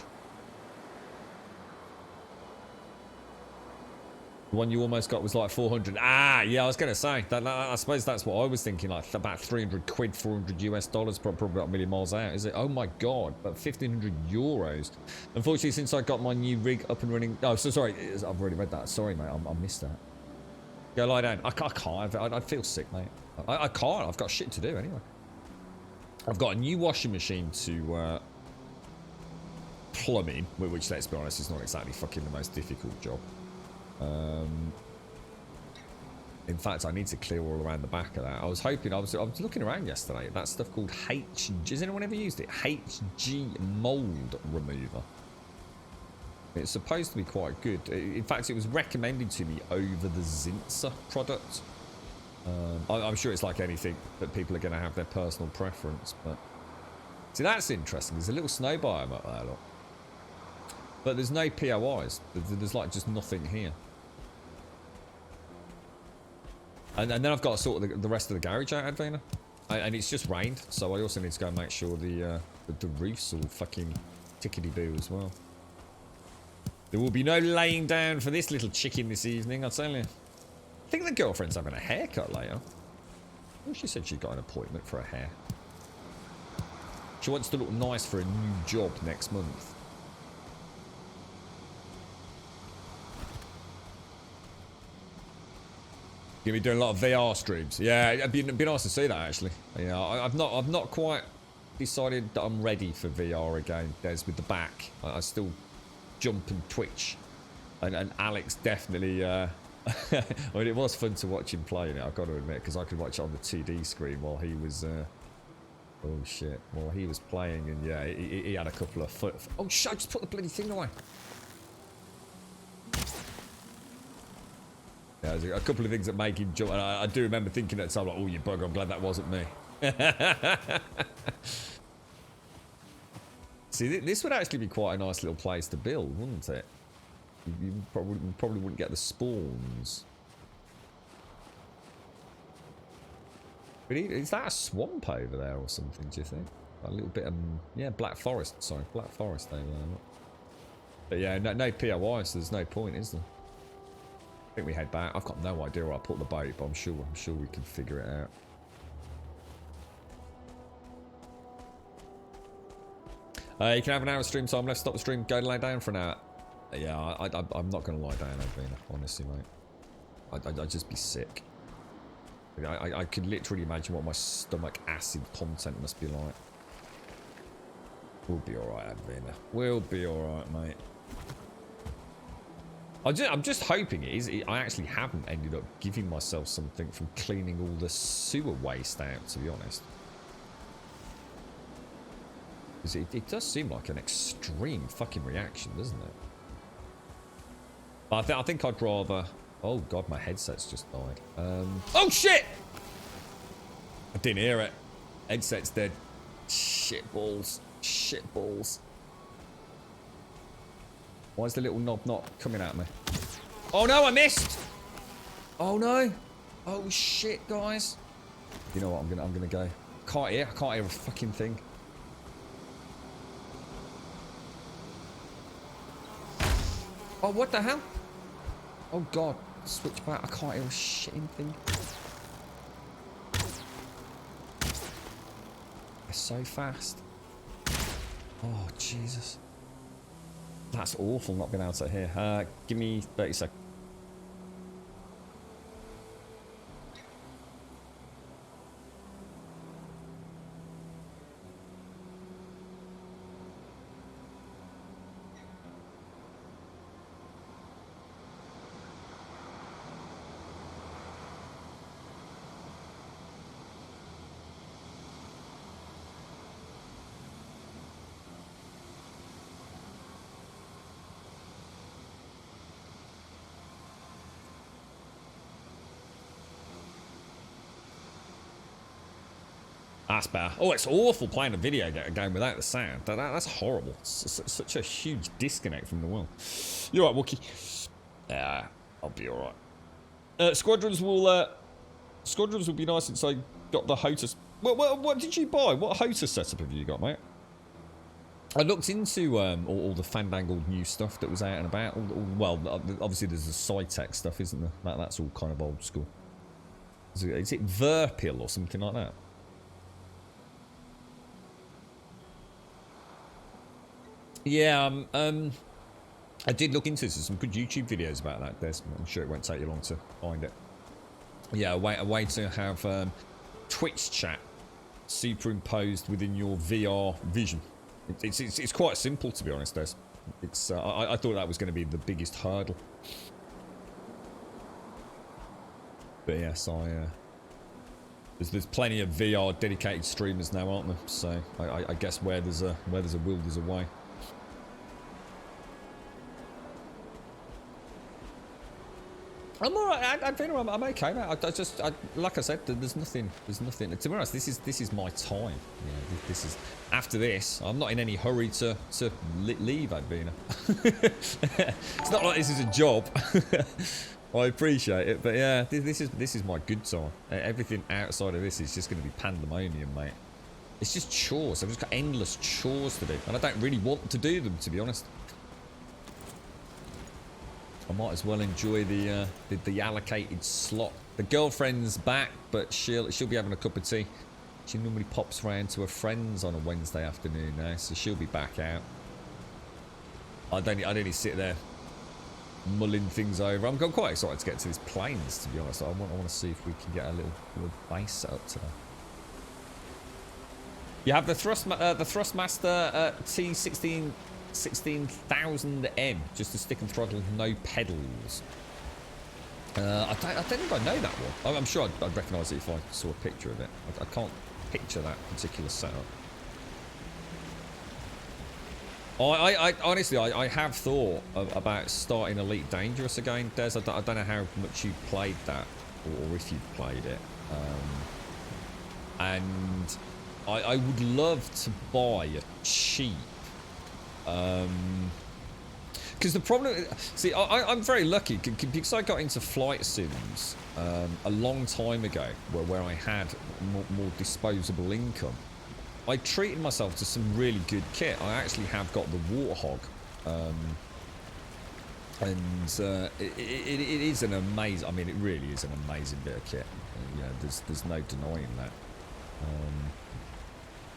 The one you almost got was like 400. Ah, yeah, I was going to say. I suppose that's what I was thinking. Like about 300 quid, $400 US, probably about a million miles out. Is it? Oh my god. But 1,500 euros. Unfortunately, since I got my new rig up and running. Oh, so sorry. I've already read that. Sorry, mate. I missed that. Go lie down. I can't. I'd feel sick, mate. I can't. I've got shit to do anyway. I've got a new washing machine to plumb in, which, let's be honest, is not exactly fucking the most difficult job. In fact, I need to clear all around the back of that. I was hoping, I was looking around yesterday at that stuff called HG. Has anyone ever used it? HG mold remover. It's supposed to be quite good. In fact, it was recommended to me over the Zinza product. I'm sure it's like anything that people are going to have their personal preference, but see, that's interesting. There's a little snow biome up there, look. But there's no POIs. There's like just nothing here. And then I've got to sort the rest of the garage out, Advena. And it's just rained, so I also need to go and make sure the roof's all fucking tickety-boo as well. There will be no laying down for this little chicken this evening, I'll tell you. I think the girlfriend's having a haircut later. Oh, she said she got an appointment for a hair. She wants to look nice for a new job next month. You're gonna be doing a lot of VR streams. Yeah, it'd be nice to see that actually. Yeah, I've not quite decided that I'm ready for VR again. Des, with the back, I still jump and twitch, and Alex definitely. I mean, it was fun to watch him playing it. I've got to admit, because I could watch it on the 2D screen while he was. Oh shit! While he was playing, and yeah, he had a couple of foot. Oh shit! I just put the bloody thing away. Yeah, there's a couple of things that make him jump, and I do remember thinking at the time, like, oh, you bugger, I'm glad that wasn't me. See, this would actually be quite a nice little place to build, wouldn't it? You probably wouldn't get the spawns. But is that a swamp over there or something, do you think? A little bit of, yeah, Black Forest, sorry, Black Forest over there. But yeah, no POI, so there's no point, is there? I think we head back. I've got no idea where I put the boat, but I'm sure we can figure it out. You can have an hour of stream time left. Stop the stream. Go to lay down for an hour. Yeah, I'm not going to lie down, Adrena, honestly, mate. I'd just be sick. I could literally imagine what my stomach acid content must be like. We'll be alright, Adrena. We'll be alright, mate. I'm just hoping it is. I actually haven't ended up giving myself something from cleaning all the sewer waste out, to be honest. Because it does seem like an extreme fucking reaction, doesn't it? But I think I'd rather... Oh god, my headset's just died. Oh shit! I didn't hear it. Headset's dead. Shit balls. Shit balls. Why is the little knob not coming at me? Oh no, I missed! Oh no! Oh shit, guys! You know what? I'm gonna go. I can't hear a fucking thing. Oh, what the hell? Oh god, switch back. I can't hear a shitting thing. They're so fast. Oh Jesus. That's awful not being able to hear. Give me 30 seconds. That's better. Oh, it's awful playing a video game without the sound. That's horrible. It's such a huge disconnect from the world. You're right, Wookie. Yeah, I'll be all right. Squadrons will be nice since I got the HOTAS. What did you buy? What HOTAS setup have you got, mate? I looked into all the fandangled new stuff that was out and about. Well, obviously there's the Cytec stuff, isn't there? That's all kind of old school. Is it Verpil or something like that? Yeah, I did look into some good YouTube videos about that, Des. I'm sure it won't take you long to find it. Yeah, a way to have Twitch chat superimposed within your VR vision. It's quite simple, to be honest, Des. It's I thought that was going to be the biggest hurdle. But yes, there's plenty of VR dedicated streamers now, aren't there? So I guess where there's a will, there's a way. I'm alright. I'm okay, mate. Like I said, there's nothing. To be honest, this is my time. Yeah, this is after this. I'm not in any hurry to leave, Advina. It's not like this is a job. I appreciate it, but yeah, this is my good time. Everything outside of this is just going to be pandemonium, mate. It's just chores. I've just got endless chores to do, and I don't really want to do them, to be honest. I might as well enjoy the allocated slot. The girlfriend's back, but she'll be having a cup of tea. She normally pops round to her friends on a Wednesday afternoon now, so she'll be back out. I don't need to sit there mulling things over. I'm quite excited to get to these planes, to be honest. I want to see if we can get a little base set up today. You have the Thrustmaster T16 16000M, just a stick and throttle, no pedals. I don't think I know that one. I'm sure I'd recognise it if I saw a picture of it. I can't picture that particular setup. I honestly, I have thought about starting Elite Dangerous again, Des. I don't know how much you played that, or if you've played it. And I would love to buy a cheap. Because the problem, see, I'm very lucky because I got into flight sims a long time ago, where I had more disposable income. I treated myself to some really good kit. I actually have got the Warthog, and it is an amazing. I mean, it really is an amazing bit of kit. You know, there's no denying that.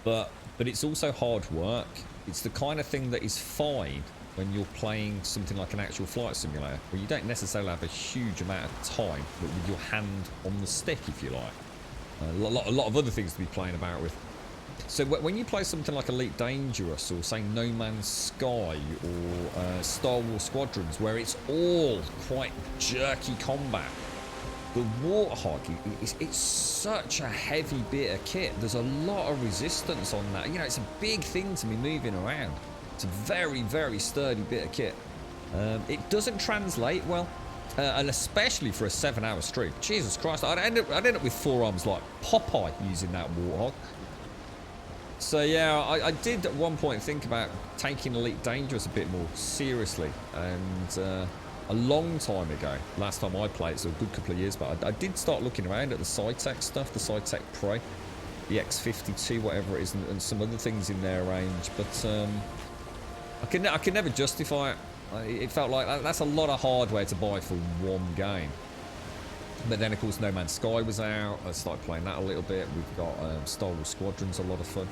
But it's also hard work. It's the kind of thing that is fine when you're playing something like an actual flight simulator, where you don't necessarily have a huge amount of time, but with your hand on the stick, if you like. A lot of other things to be playing about with. So when you play something like Elite Dangerous, or say No Man's Sky, or Star Wars Squadrons, where it's all quite jerky combat, the Warthog, it's such a heavy bit of kit. There's a lot of resistance on that. You know, it's a big thing to be moving around. It's a very, very sturdy bit of kit. It doesn't translate well, and especially for a 7-hour stream. Jesus Christ, I'd end up with forearms like Popeye using that Warthog. So yeah, I did at one point think about taking Elite Dangerous a bit more seriously, and a long time ago, last time I played, so a good couple of years back, I did start looking around at the Cytec stuff, the Cytec Pro, the X52, whatever it is, and some other things in their range, but I could never justify it. It felt like that's a lot of hardware to buy for one game. But then, of course, No Man's Sky was out. I started playing that a little bit. We've got Star Wars Squadrons, a lot of fun.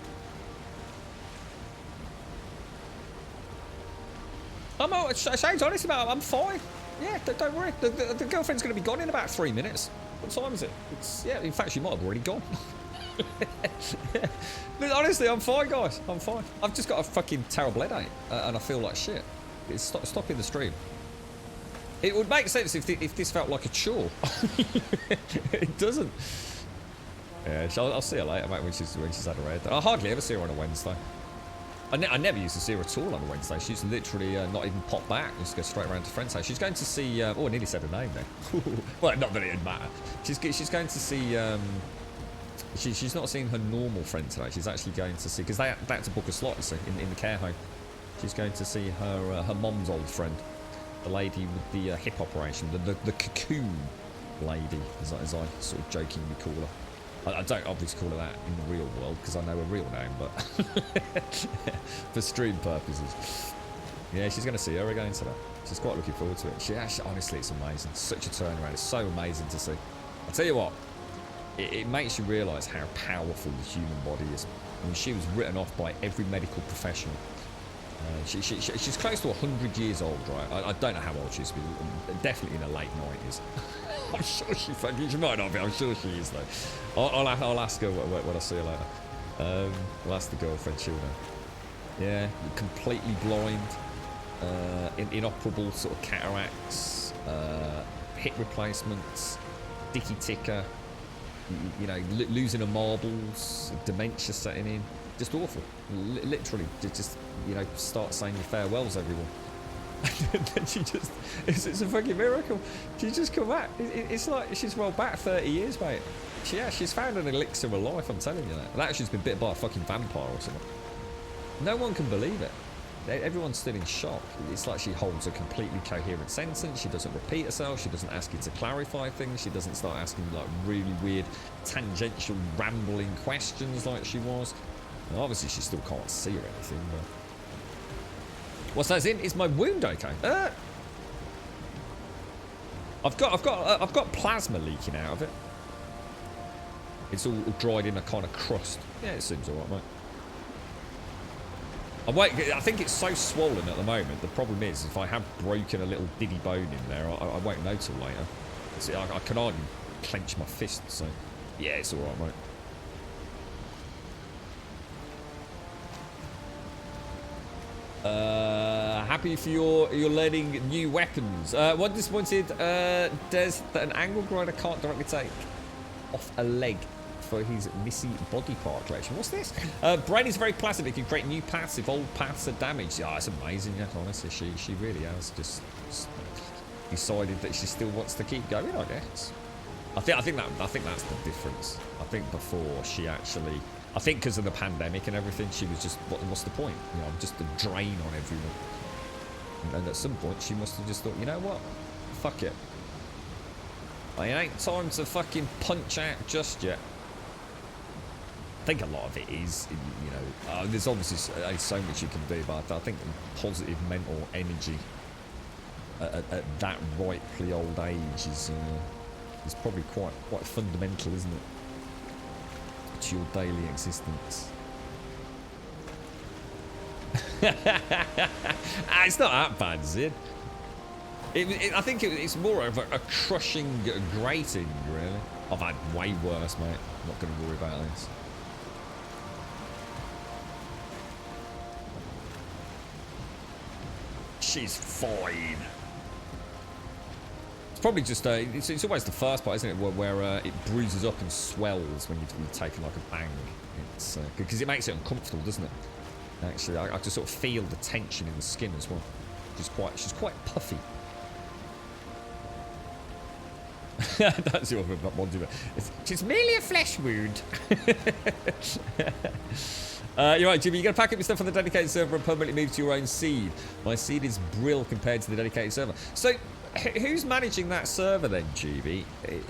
Shane's honest about it. I'm fine. Yeah, don't worry. The girlfriend's going to be gone in about 3 minutes. What time is it? Yeah, in fact, she might have already gone. But honestly, I'm fine, guys. I'm fine. I've just got a fucking terrible headache, and I feel like shit. It's stopping the stream. It would make sense if this felt like a chore. It doesn't. Yeah, I'll see her later, mate, when she's had her head. I hardly ever see her on a Wednesday. I never used to see her at all on a Wednesday. She's literally not even pop back. Just go straight around to friend's house. She's going to see. Oh, I nearly said her name then. Well, not that it'd matter. She's going to see. She's not seeing her normal friend today. She's actually going to see, because they had to book a slot, you see, in the care home. She's going to see her mom's old friend, the lady with the hip operation, the cocoon lady, as I sort of jokingly call her. I don't obviously call her that in the real world because I know her real name, but for stream purposes. Yeah, she's going to see her again today. She's quite looking forward to it. Honestly, it's amazing. Such a turnaround. It's so amazing to see. I'll tell you what, it makes you realise how powerful the human body is. I mean, she was written off by every medical professional. She's close to 100 years old, right? I don't know how old she is, but definitely in her late 90s. I'm sure she might not be. I'm sure she is, though. I'll ask her when I see her later. We'll ask the girlfriend, she'll know. Yeah, completely blind, inoperable sort of cataracts, hip replacements, dicky ticker, you know, losing her marbles, dementia setting in. Just awful. Literally, just you know, start saying your farewells, everyone. And then she just, it's a fucking miracle. She just come back. It's like she's well back 30 years, mate. She's found an elixir of life, I'm telling you that. And actually, she's been bitten by a fucking vampire or something. No one can believe it. Everyone's still in shock. It's like she holds a completely coherent sentence. She doesn't repeat herself. She doesn't ask you to clarify things. She doesn't start asking like really weird, tangential, rambling questions like she was. And obviously, she still can't see or anything, but... What's that in? Is my wound okay? I've got plasma leaking out of it. It's all dried in a kind of crust. Yeah, it seems alright, mate. I think it's so swollen at the moment. The problem is, if I have broken a little diddy bone in there, I won't know till later. See, I can hardly clench my fist, so yeah, it's alright, mate. Happy for your learning new weapons. What disappointed Des that an angle grinder can't directly take off a leg for his missy body part collection. What's this? Brain is very plastic. It can create new paths if old paths are damaged. Yeah, it's amazing. Yeah, honestly, she really has just decided that she still wants to keep going, I guess. I think that's the difference. I think before she actually, I think because of the pandemic and everything, she was just, what's the point? You know, I'm just a drain on everyone. And at some point, she must have just thought, you know what? Fuck it. It ain't time to fucking punch out just yet. I think a lot of it is, you know, there's obviously so much you can do, but I think positive mental energy at that ripely old age is probably quite fundamental, isn't it, to your daily existence. It's not that bad, is it? I think it's more of a crushing grating, really. I've had way worse, mate. I'm not going to worry about this. She's fine. It's probably just it's always the first part, isn't it, where it bruises up and swells when you've taken like a bang. It's because it makes it uncomfortable, doesn't it? Actually, I just sort of feel the tension in the skin as well. She's quite puffy. That's your body. She's merely a flesh wound. You're right, Jimmy. You got to pack up your stuff on the dedicated server and permanently move to your own seed. My seed is brill compared to the dedicated server. So, who's managing that server then, GB?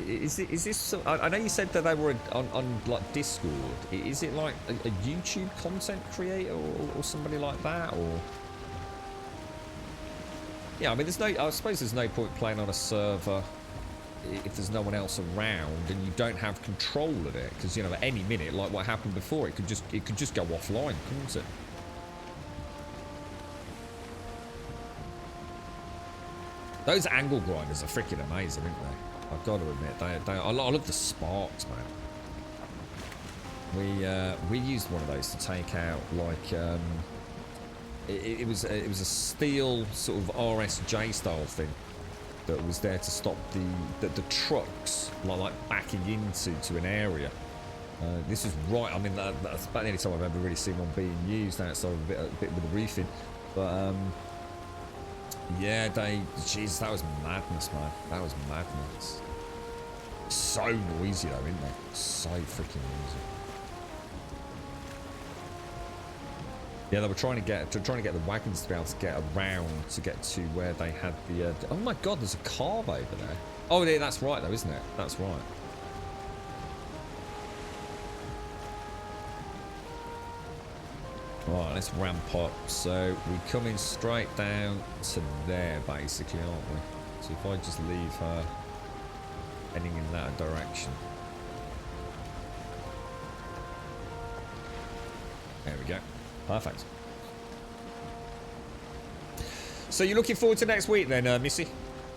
Is this? I know you said that they were on like Discord. Is it like a YouTube content creator or somebody like that, or? Yeah, I mean, I suppose there's no point playing on a server if there's no one else around and you don't have control of it, because, you know, at any minute, like what happened before, it could just go offline, couldn't it? Those angle grinders are freaking amazing, aren't they? I've got to admit, I love the sparks, man. We used one of those to take out like it was a steel sort of RSJ style thing that was there to stop the trucks like backing into an area. This is right. I mean, that's about the only time I've ever really seen one being used outside of a bit with the roofing. But yeah, jeez, that was madness, man. That was madness. So noisy though, isn't it? So freaking noisy. Yeah, they were trying to get the wagons to be able to get around to get to where they had the. Oh my God, there's a carve over there. Oh, yeah, that's right though, isn't it? That's right. Right, let's ramp up. So we're coming straight down to there, basically, aren't we? So if I just leave her heading in that direction. There we go. Perfect. So you're looking forward to next week then, Missy?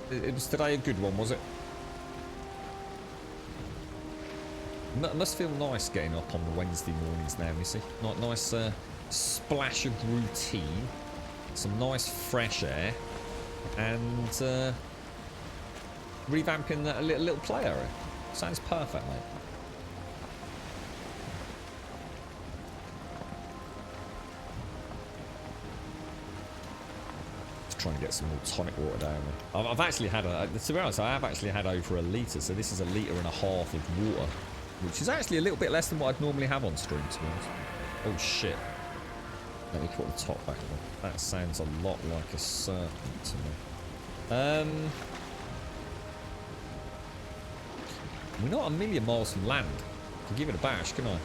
It was today a good one, was it? Must feel nice getting up on the Wednesday mornings now, Missy. Nice splash of routine, some nice fresh air, and revamping that little play area. Sounds perfect, mate. Trying to get some more tonic water down there. I've actually had to be honest, I have actually had over a litre, so this is 1.5 litres of water, which is actually a little bit less than what I'd normally have on stream, to be honest. Oh shit. Let me put the top back on. That sounds a lot like a serpent to me. We're not a million miles from land. I can give it a bash, can I?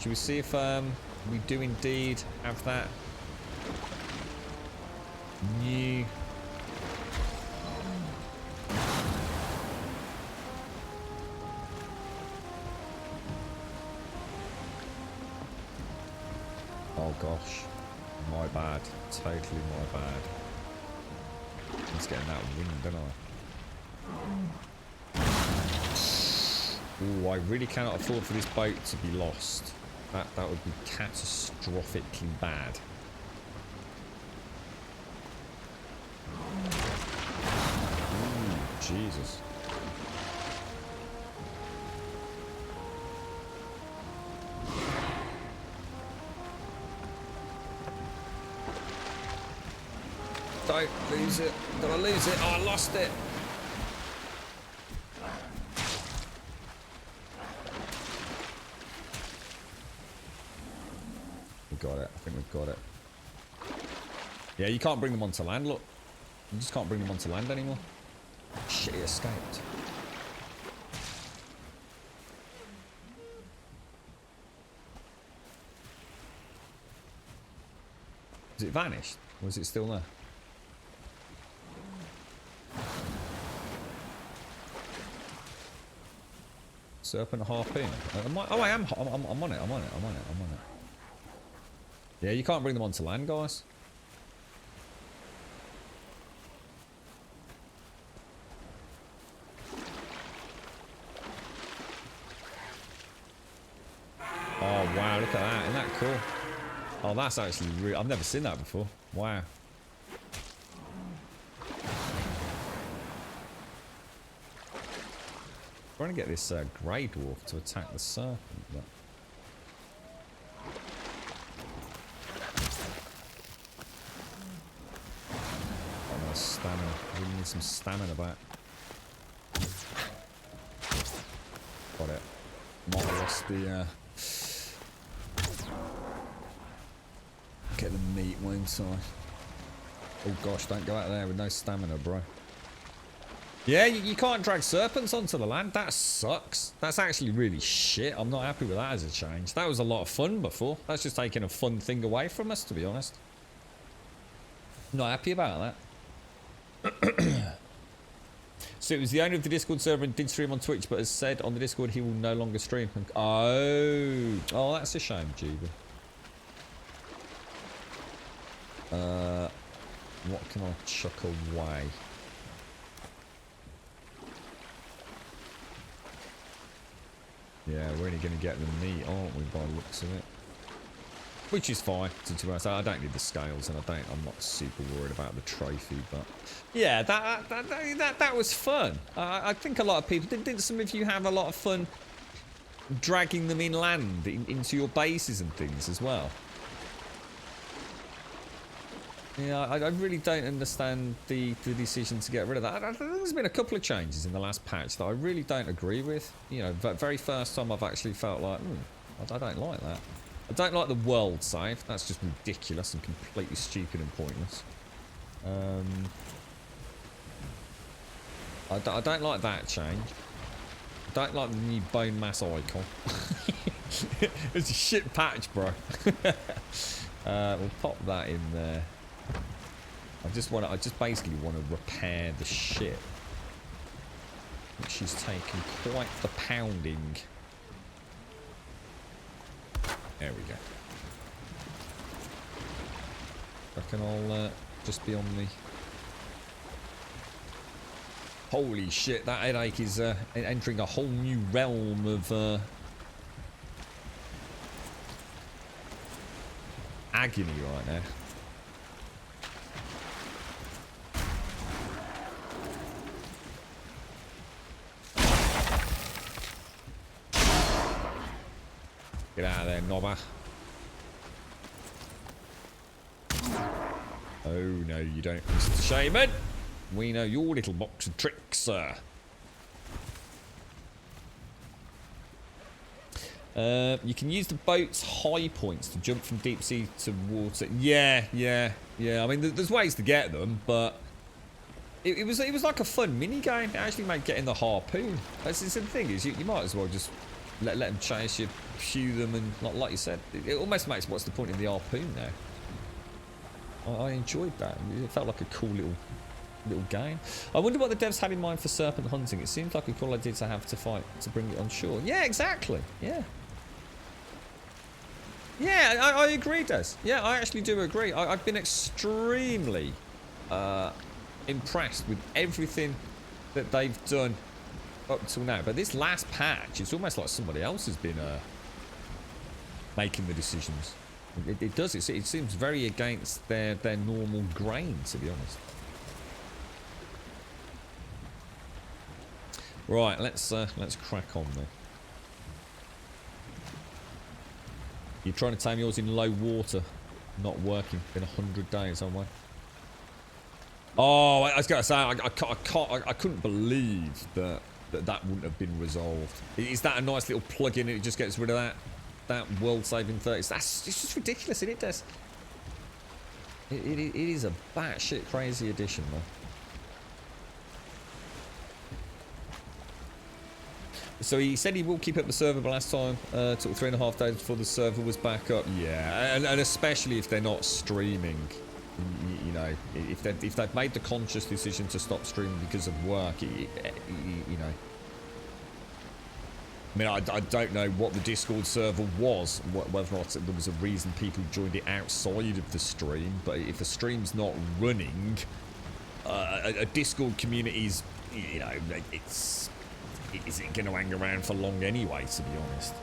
Should we see if we do indeed have that new gosh. My bad. Totally my bad. I'm just getting that wind, don't I? Ooh, I really cannot afford for this boat to be lost. That would be catastrophically bad. Ooh, Jesus. Don't lose it. Did I lose it? Oh, I lost it. We got it. I think we've got it. Yeah, you can't bring them onto land, look. You just can't bring them onto land anymore. Shit, he escaped. Has it vanished? Or is it still there? Serpent harpoon. Oh, I am. I'm on it. I'm on it. Yeah, you can't bring them onto land, guys. Oh wow, look at that. Isn't that cool? Oh, that's actually real. I've never seen that before. Wow. Trying to get this grey dwarf to attack the serpent, but... Oh, no stamina. We need some stamina back. Got it. Might have lost the get the meat, won't I? Oh gosh, don't go out there with no stamina, bro. Yeah, you can't drag serpents onto the land. That sucks. That's actually really shit. I'm not happy with that as a change. That was a lot of fun before. That's just taking a fun thing away from us, to be honest. Not happy about that. So it was the owner of the Discord server and did stream on Twitch, but has said on the Discord he will no longer stream. Oh, that's a shame, Juba. What can I chuck away? Yeah, we're only going to get the meat, aren't we, by the looks of it? Which is fine, to be honest. I don't need the scales, and I'm not super worried about the trophy, but... Yeah, that was fun. I think a lot of people... Didn't some of you have a lot of fun dragging them inland into your bases and things as well? Yeah, I really don't understand the decision to get rid of that. I think there's been a couple of changes in the last patch that I really don't agree with. You know, the very first time I've actually felt like, I don't like that. I don't like the world save. That's just ridiculous and completely stupid and pointless. I don't like that change. I don't like the new bone mass icon. It's a shit patch, bro. We'll pop that in there. I just basically want to repair the ship, which is taking quite the pounding. There we go. Reckon I'll just be on the... Holy shit, that headache is entering a whole new realm of agony right now. Get out of there, knobber. Oh, no, you don't, Mr. Shaman. We know your little box of tricks, sir. You can use the boat's high points to jump from deep sea to water. Yeah. I mean, there's ways to get them, but it was like a fun mini game. It actually made getting the harpoon. That's the thing is, you might as well just let them chase you, pew them, and like you said, it almost makes what's the point in the harpoon now. I enjoyed that. It felt like a cool little game. I wonder what the devs had in mind for serpent hunting. It seems like a cool idea to have to fight to bring it on shore. Yeah, exactly. Yeah. Yeah, I agree, Des. Yeah, I actually do agree. I've been extremely impressed with everything that they've done up till now. But this last patch, it's almost like somebody else has been making the decisions. It does. It seems very against their normal grain, to be honest. Right, let's crack on then. You're trying to tame yours in low water. Not working. Been 100 days, haven't we? Oh, I was going to say, I couldn't believe that wouldn't have been resolved. Is that a nice little plug-in and it just gets rid of that world-saving 30? It's just ridiculous, isn't it, Des? It is a batshit crazy addition, though. So he said he will keep up the server, but last time took 3.5 days before the server was back up. Yeah, and especially if they're not streaming, you know, if they've made the conscious decision to stop streaming because of work, you know. I mean, I don't know what the Discord server was, whether or not there was a reason people joined it outside of the stream, but if a stream's not running, a Discord community's, you know, is it going to hang around for long anyway, to be honest?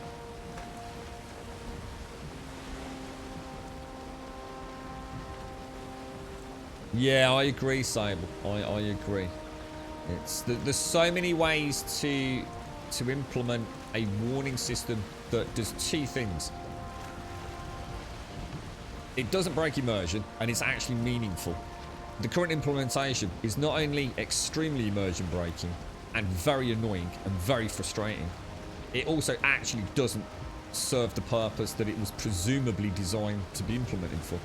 Yeah, I agree, Sable. I agree. There's so many ways to implement a warning system that does two things. It doesn't break immersion, and it's actually meaningful. The current implementation is not only extremely immersion breaking and very annoying and very frustrating, it also actually doesn't serve the purpose that it was presumably designed to be implemented for.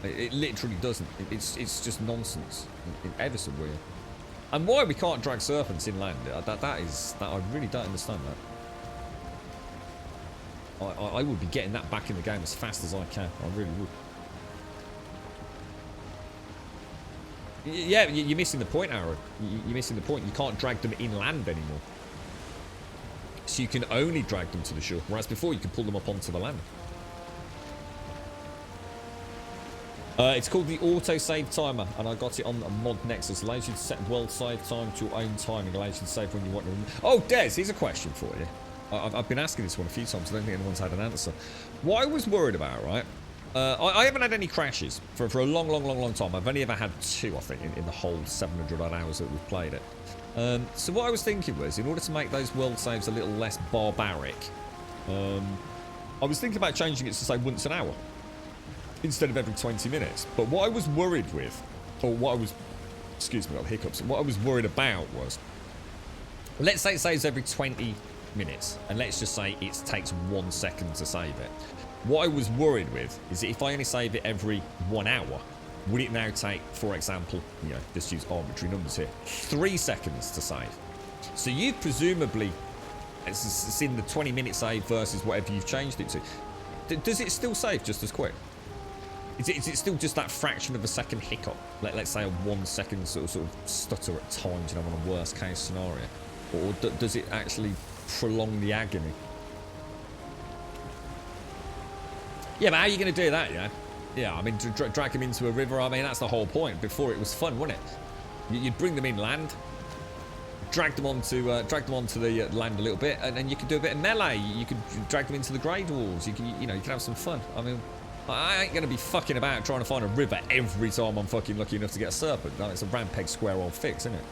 It literally doesn't. It's just nonsense. Ever so weird. And why we can't drag serpents inland, that I really don't understand that. I would be getting that back in the game as fast as I can. I really would. Yeah, you're missing the point, Aaron. You're missing the point. You can't drag them inland anymore. So you can only drag them to the shore, whereas before you could pull them up onto the land. It's called the auto save timer, and I got it on a mod Nexus. Allows you to set world save time to your own timing. Allows you to save when you want to. Oh, Des, here's a question for you. I've been asking this one a few times. I don't think anyone's had an answer. What I was worried about, right? I haven't had any crashes for a long time. I've only ever had 2, I think, in the whole 700 odd hours that we've played it. So what I was thinking was, in order to make those world saves a little less barbaric, I was thinking about changing it to say once an hour instead of every 20 minutes. But what I was worried with, or what I was, excuse me, I got hiccups. What I was worried about was, let's say it saves every 20 minutes, and let's just say it takes 1 second to save it. What I was worried with is that if I only save it every 1 hour, would it now take, for example, you know, just use arbitrary numbers here, 3 seconds to save? So you've presumably, it's in the 20-minute save versus whatever you've changed it to. Does it still save just as quick? Is it still just that fraction of a second hiccup? Let's say a 1 second sort of stutter at times, you know, on a worst case scenario? Or does it actually prolong the agony? Yeah, but how are you going to do that, yeah? Yeah, I mean, drag them into a river, I mean, that's the whole point. Before it was fun, wasn't it? You'd bring them inland, drag them onto the land a little bit, and then you could do a bit of melee. You could drag them into the grade walls. You can have some fun. I mean, I ain't going to be fucking about trying to find a river every time I'm fucking lucky enough to get a serpent. No, it's a round peg square old fix, isn't it?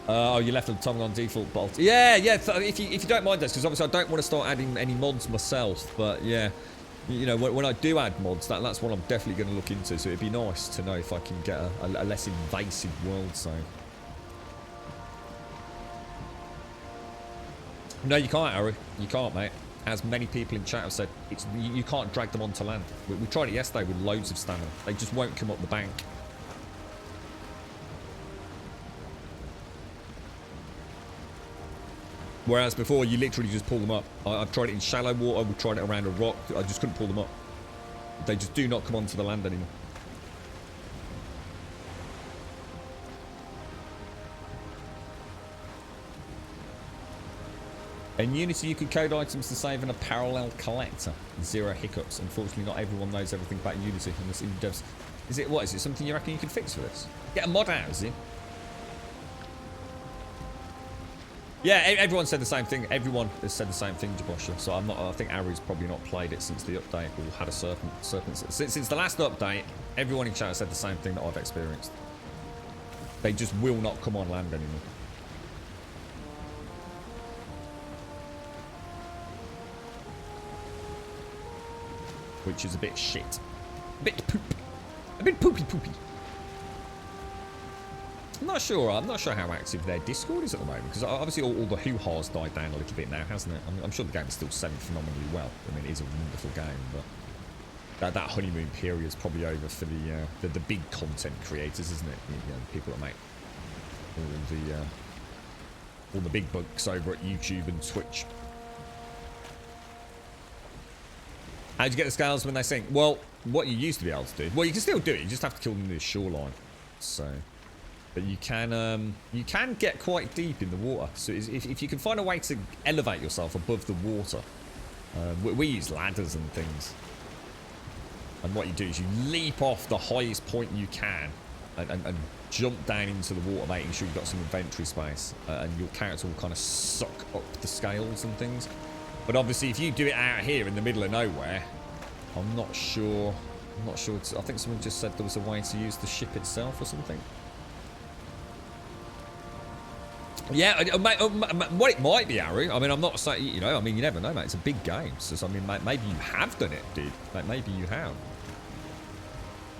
Oh, you left the tongue on default bolt. Yeah. If you don't mind this, because obviously I don't want to start adding any mods myself. But yeah, you know, when I do add mods, that's what I'm definitely going to look into. So it'd be nice to know if I can get a less invasive world save. No, you can't, Harry. You can't, mate. As many people in chat have said, you can't drag them onto land. We tried it yesterday with loads of stamina. They just won't come up the bank. Whereas before, you literally just pull them up. I've tried it in shallow water. We tried it around a rock. I just couldn't pull them up. They just do not come onto the land anymore. In Unity, you could code items to save in a parallel collector. 0 hiccups. Unfortunately, not everyone knows everything about Unity unless indie devs. Is it, what is it, something you reckon you can fix for this? Get a mod out, is it? Yeah, everyone said the same thing. Everyone has said the same thing, Jabosha. So I think Ari's probably not played it since the update or had a serpent. Since the last update, everyone in chat has said the same thing that I've experienced. They just will not come on land anymore. Which is a bit shit. A bit poop. A bit poopy. I'm not sure how active their Discord is at the moment, because obviously all the hoo-ha's died down a little bit now, hasn't it? I'm sure the game is still selling phenomenally well. I mean, it is a wonderful game, but that honeymoon period is probably over for the big content creators, isn't it? You know, the people that make all the big bucks over at YouTube and Twitch. How'd you get the scales when they sink? Well, what you used to be able to do... Well, you can still do it. You just have to kill them near the shoreline. So... But you can get quite deep in the water. So if you can find a way to elevate yourself above the water... we use ladders and things. And what you do is you leap off the highest point you can and jump down into the water, making sure you've got some inventory space. And your character will kind of suck up the scales and things. But obviously, if you do it out here in the middle of nowhere, I'm not sure. I think someone just said there was a way to use the ship itself or something. Yeah, what it might be, Aru. I mean, I'm not saying, you know, I mean, you never know, mate. It's a big game. So, I mean, maybe you have done it, dude. Like, maybe you have.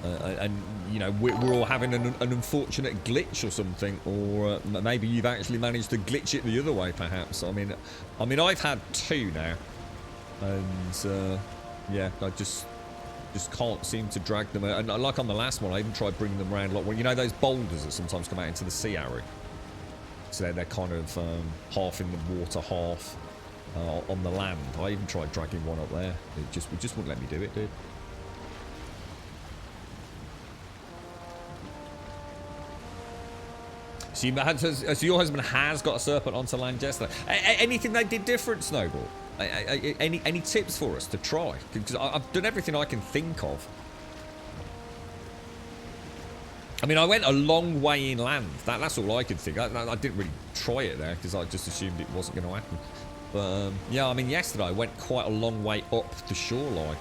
And, you know, we're all having an unfortunate glitch or something. Or maybe you've actually managed to glitch it the other way, perhaps. I mean, I've had 2 now. And, yeah, I just can't seem to drag them out. And like on the last one, I even tried bringing them around. Like, well, you know those boulders that sometimes come out into the sea, Aru? So they're kind of half in the water, half on the land. I even tried dragging one up there. It just wouldn't let me do it, dude. So your husband has got a serpent onto land yesterday. Anything they did different, Snowball? Any tips for us to try? Because I've done everything I can think of. I mean, I went a long way inland. That's all I could think. I didn't really try it there because I just assumed it wasn't going to happen. But, yeah, I mean, yesterday I went quite a long way up the shoreline.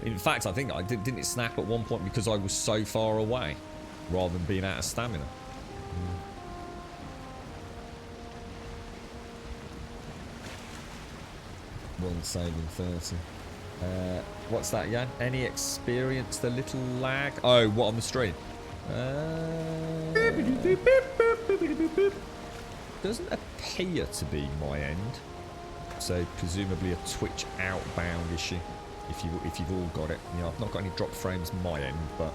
In fact, I think didn't it snap at one point because I was so far away rather than being out of stamina. One saving 30. What's that, Jan? Any experience the little lag? Oh, what on the stream? Doesn't appear to be my end. So presumably a Twitch outbound issue. If you've all got it. You know, I've not got any drop frames my end, but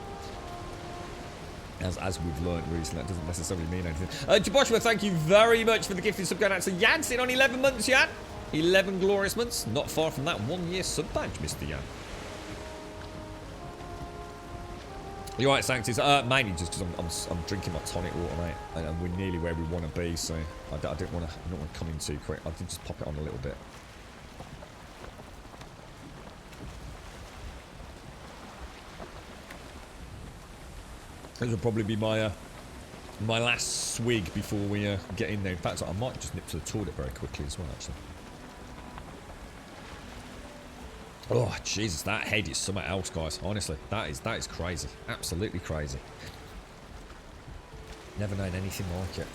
as we've learned recently, that doesn't necessarily mean anything. Jaboshua, thank you very much for the gifted sub going out to Jan. Sitting on 11 months, Jan. 11 glorious months. Not far from that 1-year sub badge, Mr. Jan. You're right, Sanctus. Mainly just because I'm drinking my tonic water, mate, and we're nearly where we want to be. So I don't want to come in too quick. I did just pop it on a little bit. This will probably be my last swig before we get in there. In fact, I might just nip to the toilet very quickly as well, actually. Oh, Jesus, that head is something else, guys. Honestly, that is crazy. Absolutely crazy. Never known anything like it.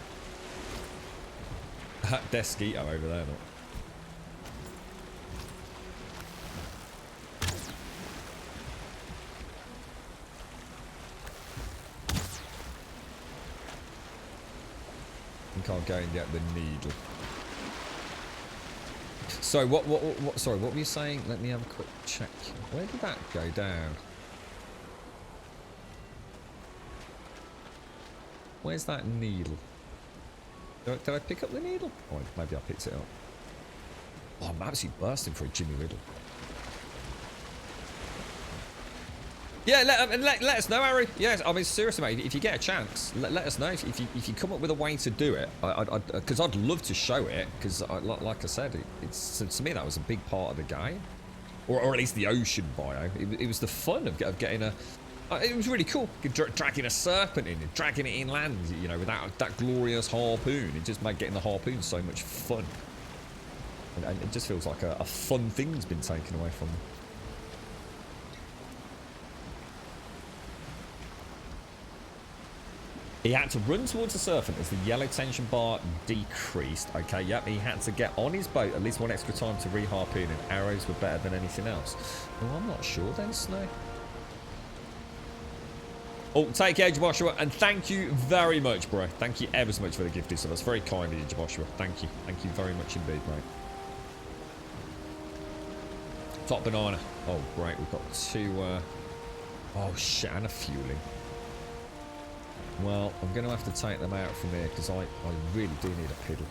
That Desquito over there, look. I think I'll go and get the needle. So sorry, what were you saying? Let me have a quick check. Where did that go down? Where's that needle? Did I pick up the needle? Oh, maybe I picked it up. Oh, I'm absolutely bursting for a Jimmy Riddle. Yeah, let us know, Harry. Yes, I mean, seriously, mate, if you get a chance, let us know. If you come up with a way to do it, because I'd love to show it, because like I said, it's to me that was a big part of the game, or at least the ocean biome. It was the fun of getting a. It was really cool, dragging a serpent in, and dragging it inland, you know, without that glorious harpoon. It just made getting the harpoon so much fun, and it just feels like a fun thing's been taken away from me. He had to run towards the serpent as the yellow tension bar decreased. Okay, yep, he had to get on his boat at least one extra time to re-harpoon, and arrows were better than anything else. Well, I'm not sure then, Snow. Oh, take care, Joshua, and thank you very much, bro. Thank you ever so much for the gifted stuff. That's very kind of you, Joshua. Thank you. Thank you very much indeed, mate. Top banana. Oh, great. We've got two... Oh, shit, and a fueling. Well, I'm going to have to take them out from here because I really do need a piddle.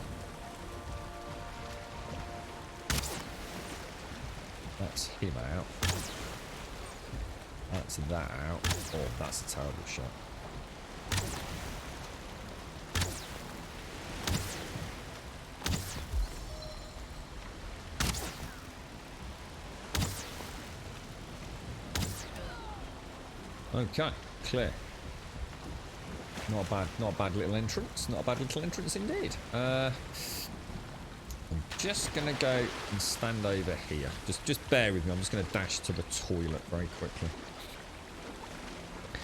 That's him out. That's that out. Oh, that's a terrible shot. Okay, clear. Not a bad little entrance. Not a bad little entrance indeed. I'm just gonna go and stand over here. Just bear with me. I'm just gonna dash to the toilet very quickly.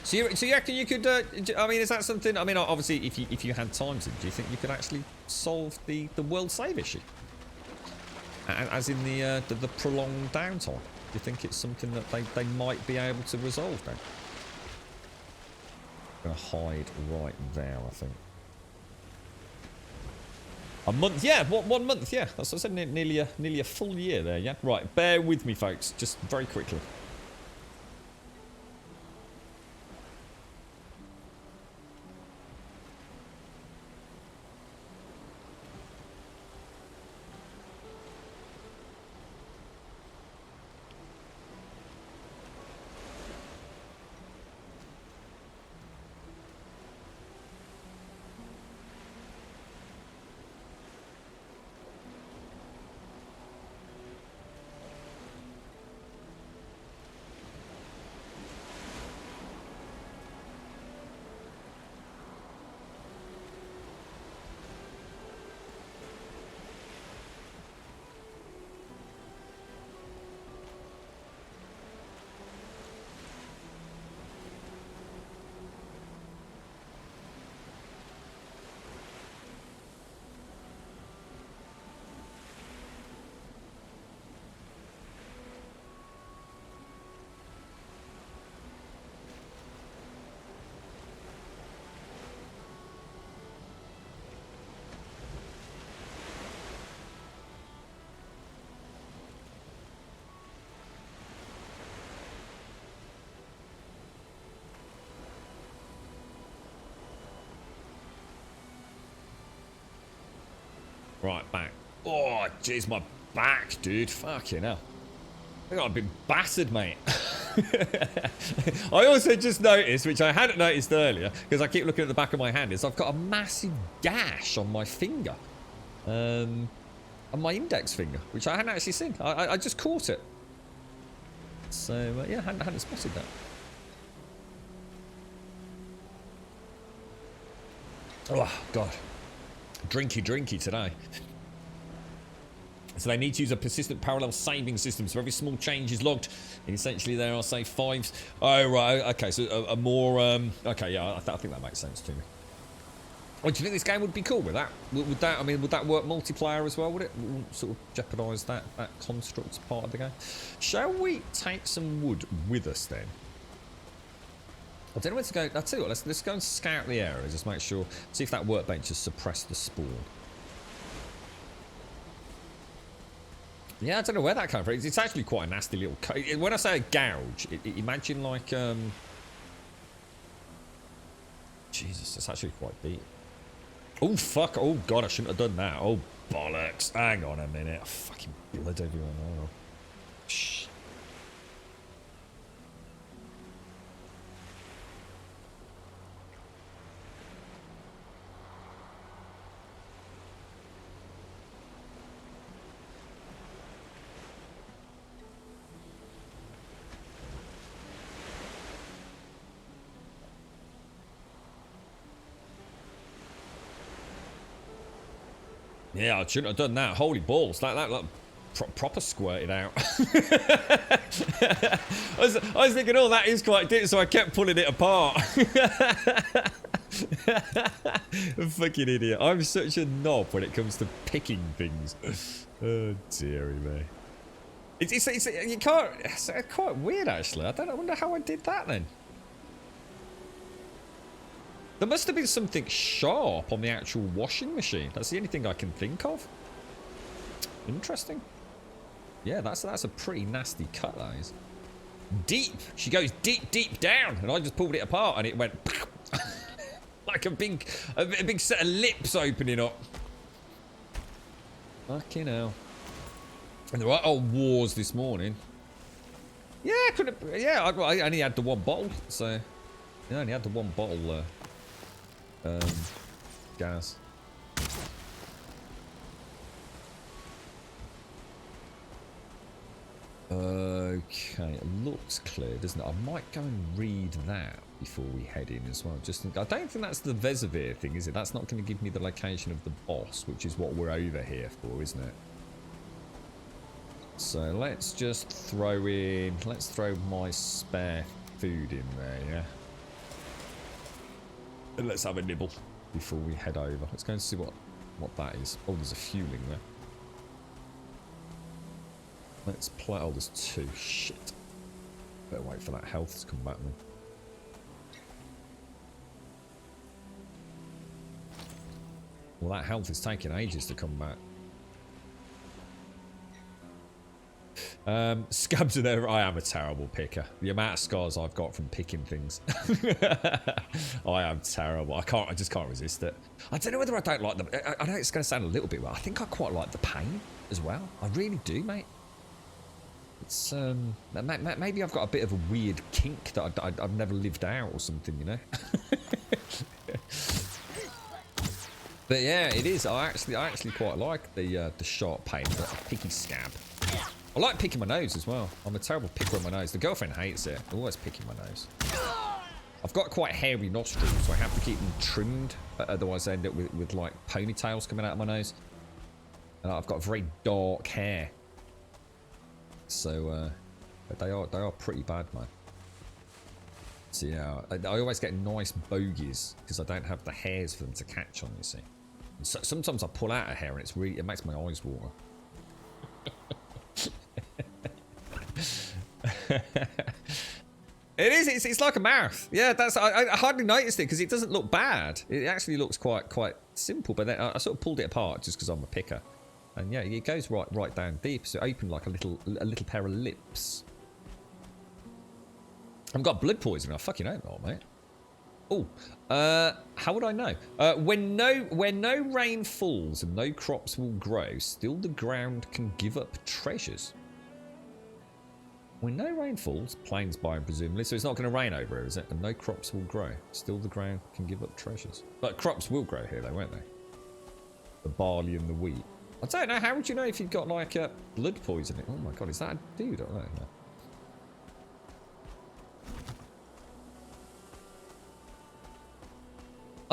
So you reckon you could? I mean, is that something? I mean, obviously, if you had time to, do you think you could actually solve the world save issue? As in the prolonged downtime? Do you think it's something that they might be able to resolve then? Gonna hide right there, I think. A month, yeah, 1 month, yeah. That's what I said, nearly a full year there, yeah. Right, bear with me, folks, just very quickly. Right, back. Oh, jeez, my back, dude. Fucking hell. I think I've been battered, mate. I also just noticed, which I hadn't noticed earlier, because I keep looking at the back of my hand, is I've got a massive gash on my finger. On my index finger, which I hadn't actually seen. I just caught it. So, yeah, I hadn't spotted that. Oh, God. Drinky today. So they need to use a persistent parallel saving system. So every small change is logged. And essentially there are, say, 5s. Oh, right. Okay, so a more... okay, yeah, I think that makes sense to me. Oh, do you think this game would be cool with that? Would that, I mean, would that work multiplayer as well, would it? Sort of jeopardise that construct part of the game. Shall we take some wood with us then? I don't know where to go. I'll tell you what, let's go and scout the area. Just make sure, see if that workbench has suppressed the spawn. Yeah, I don't know where that came from. It's actually quite a nasty little... When I say a gouge, imagine like... Jesus, that's actually quite deep. Oh, fuck. Oh, God, I shouldn't have done that. Oh, bollocks. Hang on a minute. Oh, fucking blood everywhere. Oh. Shh. Yeah, I shouldn't have done that. Holy balls. That proper squirted out. I was thinking, oh, that is quite deep, so I kept pulling it apart. Fucking idiot. I'm such a knob when it comes to picking things. Oh, dearie me. You can't... It's quite weird, actually. I wonder how I did that, then. There must have been something sharp on the actual washing machine. That's the only thing I can think of. Interesting. Yeah, that's a pretty nasty cut, that is. Deep. She goes deep, deep down. And I just pulled it apart and it went... like a big set of lips opening up. Fucking hell. And there were wars this morning. Yeah, I only had the one bottle, so... I only had the one bottle, gas. Okay, it looks clear, doesn't it? I might go and read that before we head in as well. I don't think that's the Vesivir thing, is it? That's not going to give me the location of the boss, which is what we're over here for, isn't it? So let's just throw in... Let's throw my spare food in there, yeah? And let's have a nibble before we head over. Let's go and see what that is. Oh, there's a fueling there. Let's play... Oh, there's two. Shit. Better wait for that health to come back then. Well, that health is taking ages to come back. Scabs are there. I am a terrible picker. The amount of scars I've got from picking things. I am terrible. I just can't resist it. I don't know whether I don't like them. I know it's going to sound a little bit well. I think I quite like the pain as well. I really do, mate. It's maybe I've got a bit of a weird kink that I've never lived out or something, you know. But yeah, it is. I actually quite like the sharp pain, the picky scab. I like picking my nose as well. I'm a terrible picker on my nose. The girlfriend hates it. I'm always picking my nose. I've got quite hairy nostrils, so I have to keep them trimmed. Otherwise, I end up with like ponytails coming out of my nose. And I've got very dark hair. So, they are pretty bad, man. So yeah, I always get nice bogies because I don't have the hairs for them to catch on, you see. And so, sometimes I pull out a hair and it makes my eyes water. It is. It's like a mouth. Yeah, I hardly noticed it because it doesn't look bad. It actually looks quite simple. But then I sort of pulled it apart just because I'm a picker. And yeah, it goes right down deep. So it opened like a little pair of lips. I've got blood poisoning. I fucking hope not, mate. Oh, how would I know? When no rain falls and no crops will grow, still the ground can give up treasures. When no rain falls, plains biome presumably, so it's not going to rain over here, is it? And no crops will grow, still the ground can give up treasures. But crops will grow here, though, won't they? The barley and the wheat. I don't know. How would you know if you've got like blood poisoning? Oh my god, is that a dude? I don't know.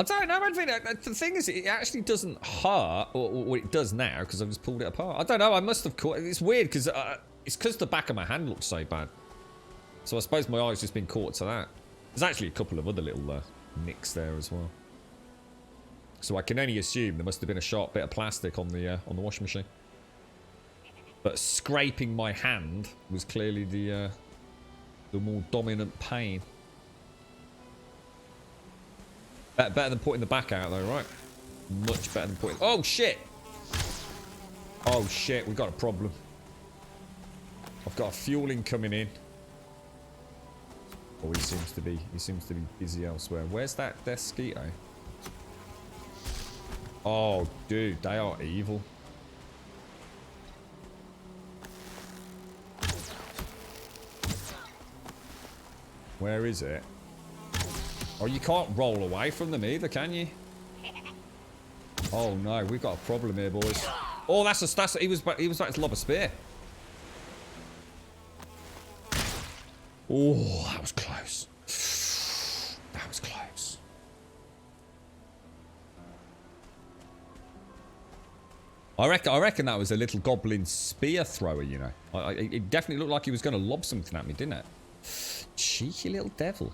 I don't know. I think the thing is, it actually doesn't hurt, or it does now because I've just pulled it apart. I don't know. I must have caught. It's weird because it's because the back of my hand looks so bad. So I suppose my eye's just been caught to that. There's actually a couple of other little nicks there as well. So I can only assume there must have been a sharp bit of plastic on the washing machine. But scraping my hand was clearly the more dominant pain. Better than putting the back out though, right? Much better than putting... Oh shit! Oh shit, we've got a problem. I've got a fueling coming in. Oh, he seems to be busy elsewhere. Where's that Desquito? Oh, dude, they are evil. Where is it? Oh, you can't roll away from them either, can you? Oh no, we've got a problem here, boys. Oh, he was about to lob a spear. Oh, that was close. That was close. I reckon that was a little goblin spear thrower, you know. It definitely looked like he was going to lob something at me, didn't it? Cheeky little devil.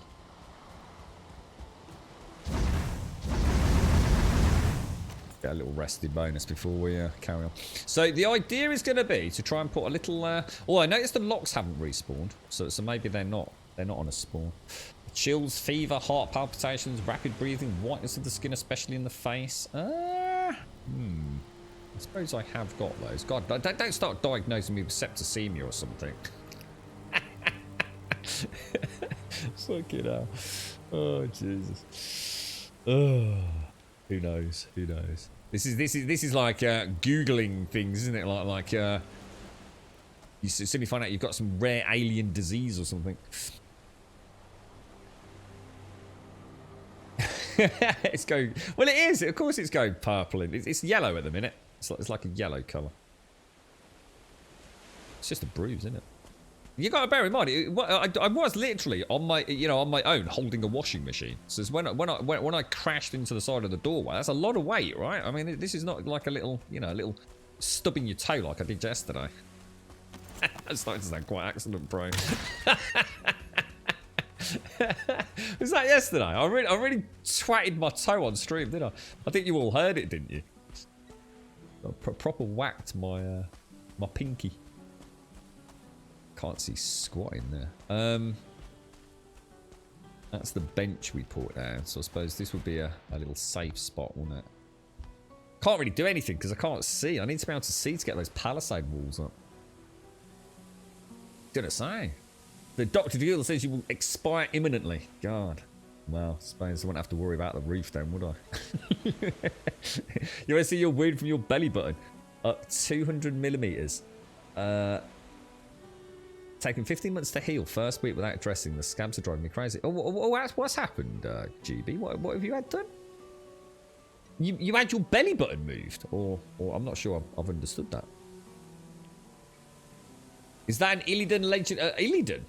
Get a little rested bonus before we carry on. So the idea is going to be to try and put a little... oh, I noticed the locks haven't respawned. So maybe they're not. They're not on a spawn. Chills, fever, heart palpitations, rapid breathing, whiteness of the skin, especially in the face. I suppose I have got those. God, don't start diagnosing me with septicemia or something. Fucking hell. Oh, Jesus. Oh, who knows? Who knows? This is like Googling things, isn't it? Like you suddenly find out you've got some rare alien disease or something. It's going... Well, it is. Of course it's going purple. It's yellow at the minute. It's like a yellow colour. It's just a bruise, isn't it? You got to bear in mind, I was literally on my, on my own holding a washing machine. So it's when I crashed into the side of the doorway, that's a lot of weight, right? I mean, this is not like a little, a little stubbing your toe like I did yesterday. I'm starting to sound quite accident prone. Was that yesterday? I really twatted my toe on stream, didn't I? I think you all heard it, didn't you? I proper whacked my my pinky. Can't see squat in there. That's the bench we put down. So I suppose this would be a little safe spot, wouldn't it? Can't really do anything because I can't see. I need to be able to see to get those palisade walls up. Gonna say. The Dr. Deal says you will expire imminently. God. Well, I suppose I wouldn't have to worry about the roof then, would I? You want to see your wound from your belly button? Up 200 millimeters. Taking 15 months to heal. First week without dressing. The scabs are driving me crazy. Oh, what's happened, GB? What have you had done? You had your belly button moved? Or I'm not sure I've understood that. Is that an Illidan legend? Illidan?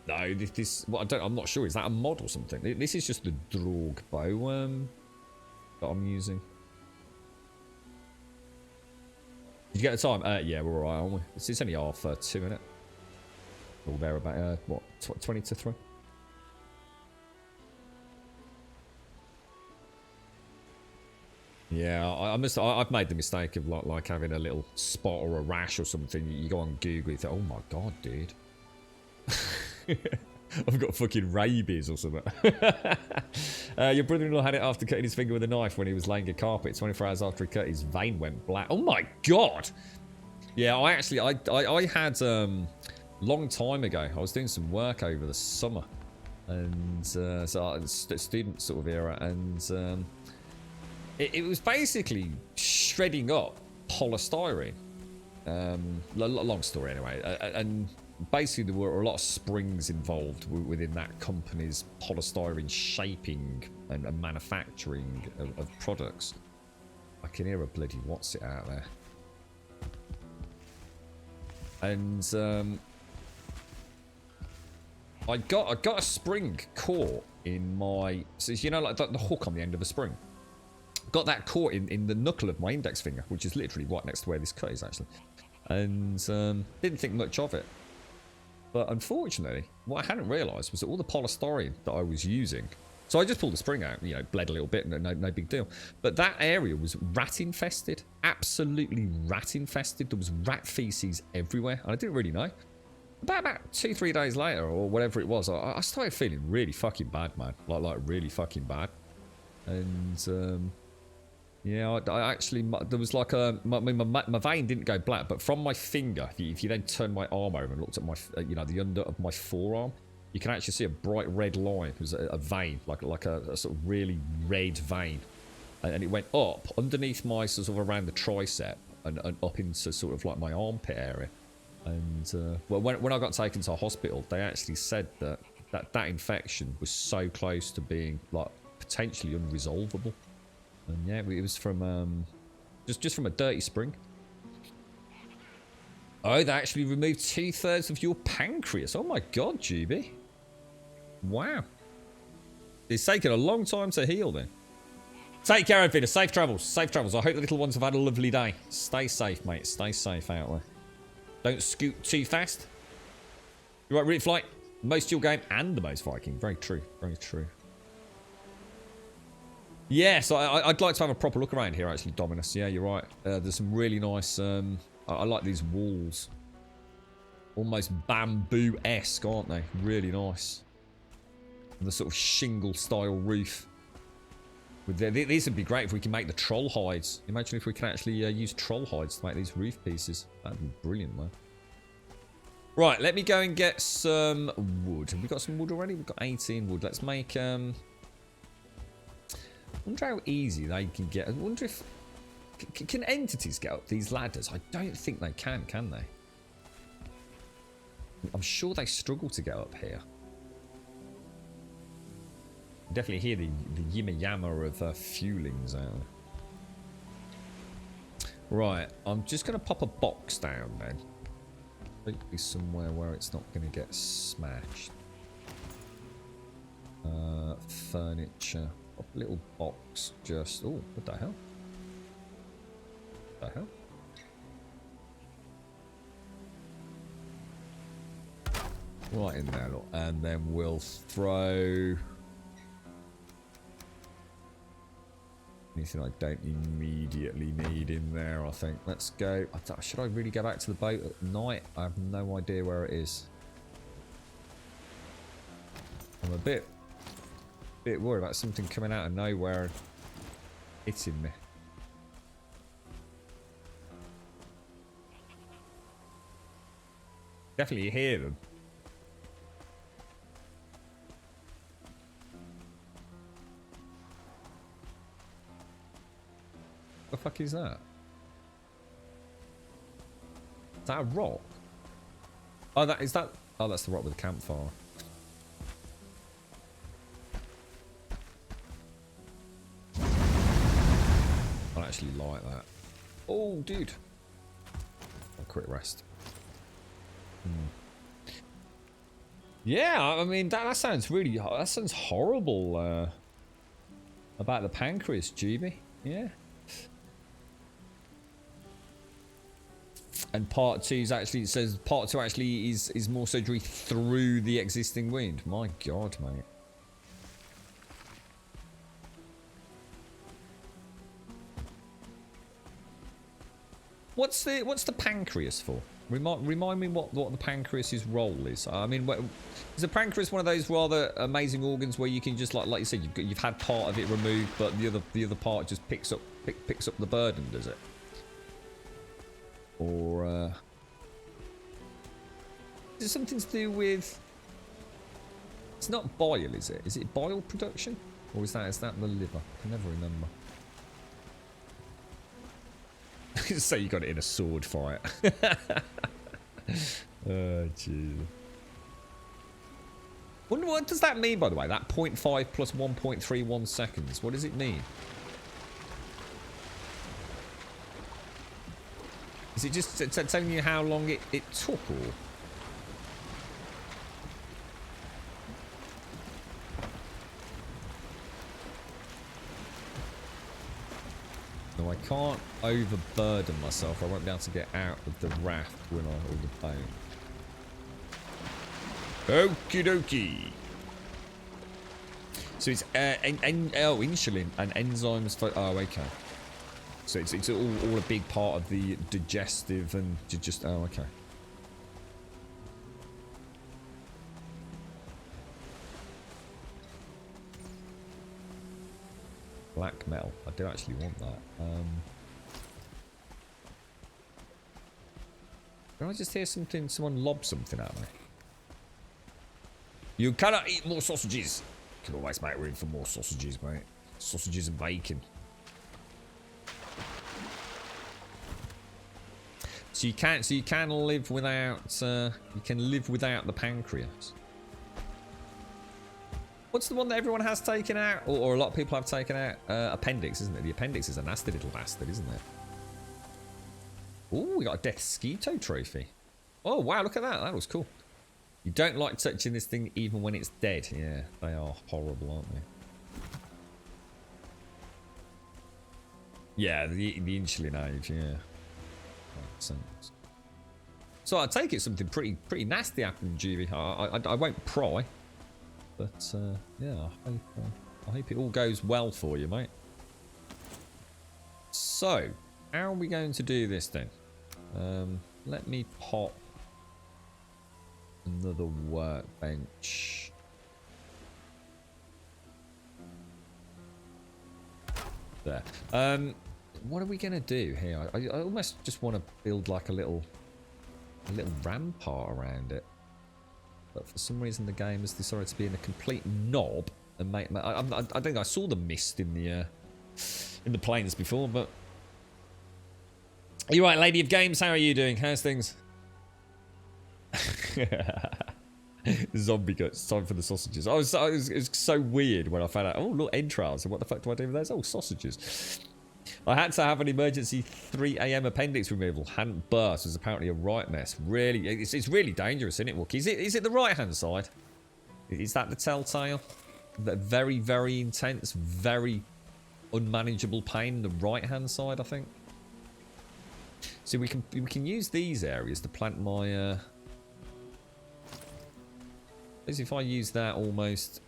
No, this well, I'm not sure. Is that a mod or something? This is just the Draug bow that I'm using. Did you get the time? Yeah, we're alright, aren't we? It's only half 2 minutes. All there about what 20 to 3. Yeah, I've made the mistake of like having a little spot or a rash or something. You go on Google, you think, oh my god, dude, I've got fucking rabies or something. Your brother-in-law had it after cutting his finger with a knife when he was laying a carpet. 24 hours after he cut, his vein went black. Oh my god. Yeah, I had long time ago. I was doing some work over the summer, and so student sort of era, and it was basically shredding up polystyrene. Long story anyway, and basically there were a lot of springs involved within that company's polystyrene shaping and manufacturing of products. I can hear a bloody what's it out there. And I got a spring caught in my, so like the hook on the end of a spring. Got that caught in the knuckle of my index finger, which is literally right next to where this cut is actually, and didn't think much of it. But unfortunately, what I hadn't realised was that all the polystyrene that I was using, so I just pulled the spring out, bled a little bit, no big deal. But that area was rat infested, absolutely rat infested. There was rat feces everywhere, and I didn't really know. About 2-3 days later, or whatever it was, I started feeling really fucking bad, man. Like really fucking bad. And yeah, I actually, there was like my vein didn't go black, but from my finger, if you then turn my arm over and looked at my, the under of my forearm, you can actually see a bright red line. It was a vein, like a sort of really red vein, and it went up underneath my sort of around the tricep and up into sort of like my armpit area. And well, when I got taken to a hospital, they actually said that infection was so close to being like potentially unresolvable. And yeah, it was from just from a dirty spring. Oh, they actually removed 2/3 of your pancreas. Oh my god, GB. Wow. It's taken a long time to heal then. Take care, Ophelia. Safe travels. Safe travels. I hope the little ones have had a lovely day. Stay safe, mate. Stay safe out there. Don't scoot too fast. You're right, route flight. Most dual game and the most Viking. Very true. Very true. Yes, I'd like to have a proper look around here, actually, Dominus. Yeah, you're right. There's some really nice... I like these walls. Almost bamboo-esque, aren't they? Really nice. And the sort of shingle-style roof. These would be great if we can make the troll hides. Imagine if we can actually use troll hides to make these roof pieces. That'd be brilliant, man. Right, let me go and get some wood. Have we got some wood already? We've got 18 wood. Let's make... I wonder how easy they can get. I wonder if... Can entities get up these ladders? I don't think they can they? I'm sure they struggle to get up here. Definitely hear the yimmer yammer of fuelings out there. Right, I'm just going to pop a box down then. Hopefully somewhere where it's not going to get smashed. Furniture. Pop a little box just... Oh, what the hell? What the hell? Right in there, look. And then we'll throw... anything I don't immediately need in there, I think. Let's go. Should I really go back to the boat at night? I have no idea where it is. I'm a bit worried about something coming out of nowhere and hitting me. Definitely hear them. What the fuck is that? Is that a rock? Oh, that's the rock with the campfire. I actually like that. Oh, dude. I'll quick rest. Yeah, I mean that sounds really horrible. About the pancreas, GB. Yeah. And part 2 is actually, it says part 2 actually is more surgery through the existing wound. My God, mate. What's the pancreas for? Remind me what the pancreas's role is. I mean, is the pancreas one of those rather amazing organs where you can just like you said, you've had part of it removed, but the other part just picks up the burden, does it? Or is it something to do with? It's not bile, is it? Is it bile production, or is that the liver? I can never remember. So you got it in a sword fight. Oh, jeez. Wonder what does that mean, by the way? That 0.5 plus 1.31 seconds. What does it mean? Is it just telling you how long it took, or? No, I can't overburden myself. I won't be able to get out of the raft when I hold the boat. Okie dokie. So it's insulin and enzymes for... Oh, okay. So it's all a big part of the digestive and just... Oh, okay. Black metal. I do actually want that. Did I just hear something? Someone lob something at me. You cannot eat more sausages. You can always make room for more sausages, mate. Sausages and bacon. So you can live without you can live without the pancreas. What's the one that everyone has taken out, or a lot of people have taken out? Appendix, isn't it? The appendix is a nasty little bastard, isn't it? Oh, we got a Death Skeeto trophy. Oh wow, look at that. That was cool. You don't like touching this thing even when it's dead. Yeah, they are horrible, aren't they? Yeah, the insulin age, yeah. Makes sense. So I take it something pretty nasty happened, Juvie. I won't pry. But, yeah, I hope it all goes well for you, mate. So, how are we going to do this then? Let me pop another workbench. There. What are we going to do here? I almost just want to build like a little rampart around it. But for some reason the game has decided to be in a complete knob and make. I think I saw the mist in the plains before, but. Are you right, Lady of Games? How are you doing? How's things? Zombie guts. Time for the sausages. It was so weird when I found out. Oh, look, entrails. And what the fuck do I do with those? Oh, sausages. I had to have an emergency 3 a.m. appendix removal. Hadn't burst. Was apparently a right mess. Really, it's really dangerous, isn't it, Wookie? Is it the right-hand side? Is that the telltale? That very, very intense, very unmanageable pain. The right-hand side, I think. So we can use these areas to plant my. As if I use that almost.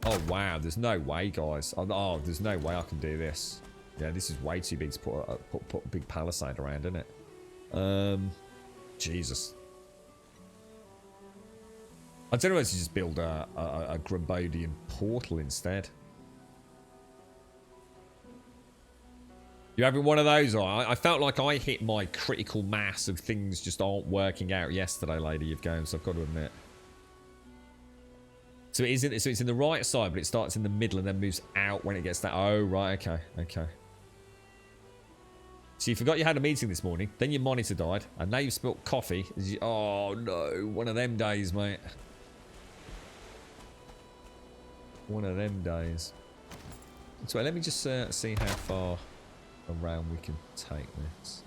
Oh wow! There's no way, guys. Oh, there's no way I can do this. Yeah, this is way too big to put a big palisade around, isn't it? Jesus. I don't know if to just build a Grumbodian portal instead. You having one of those? I felt like I hit my critical mass of things just aren't working out yesterday, Lady of Games. I've got to admit. So it isn't. So it's in the right side, but it starts in the middle and then moves out when it gets that. Oh right, okay, okay. So you forgot you had a meeting this morning. Then your monitor died, and now you've spilt coffee. Oh no, one of them days, mate. One of them days. So let me just see how far around we can take this.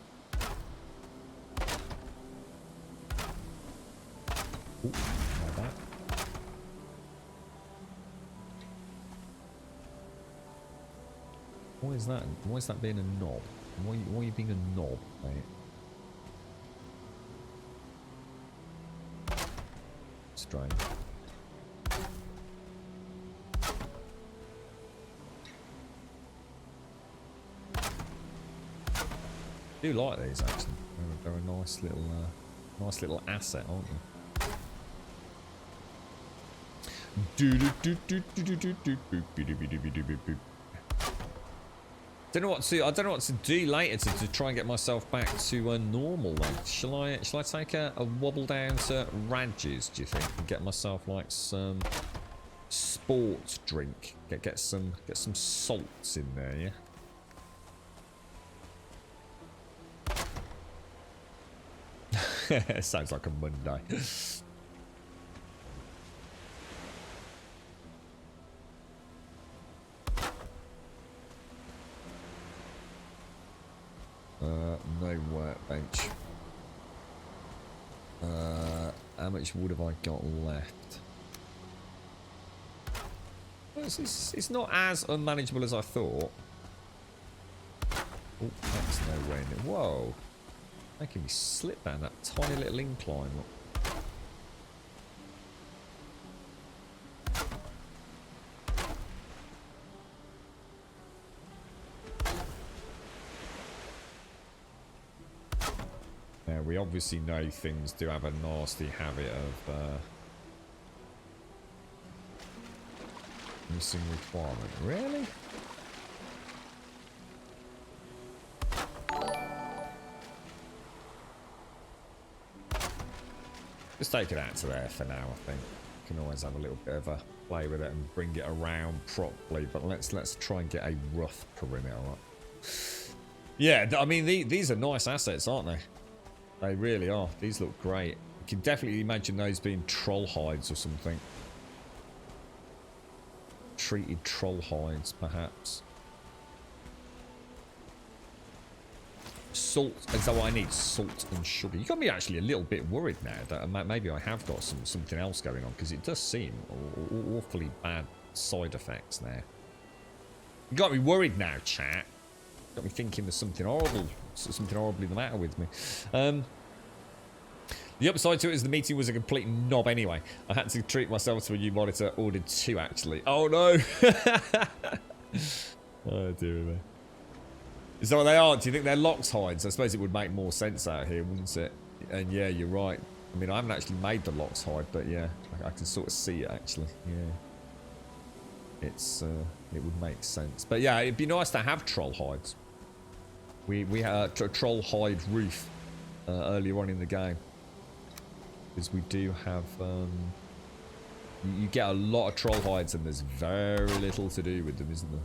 Ooh, like that. Why is that? Why is that being a knob? Why are you being a knob, mate? Strange. I do like these actually. They're a nice little asset, aren't they? I don't know what to do later to try and get myself back to normal. Then shall I take a wobble down to Radges? Do you think and get myself like some sports drink? Get some salts in there, yeah. Sounds like a Monday. No workbench. How much wood have I got left? Well, it's not as unmanageable as I thought. Oh, that's nowhere near. Whoa. Making me slip down that tiny little incline. Look. Now, we obviously know things do have a nasty habit of missing requirement. Really? Just take it out to there for now, I think. Can always have a little bit of a play with it and bring it around properly, but let's try and get a rough perimeter up. Yeah, I mean, these are nice assets, aren't they? They really are. These look great. You can definitely imagine those being troll hides or something. Treated troll hides, perhaps. Salt, and so I need salt and sugar. You got me actually a little bit worried now that maybe I have got something else going on, because it does seem awfully bad side effects now. You got me worried now, chat. Got me thinking there's something horribly the matter with me. The upside to it is the meeting was a complete knob anyway. I had to treat myself to a new monitor. Ordered 2 actually. Oh no! Oh dear me. Is that what they are? Do you think they're locks hides? I suppose it would make more sense out here, wouldn't it? And yeah, you're right. I mean, I haven't actually made the locks hide, but yeah, I can sort of see it actually. Yeah, it would make sense. But yeah, it'd be nice to have troll hides. We had a troll hide roof earlier on in the game, because we do have. You get a lot of troll hides, and there's very little to do with them, isn't there?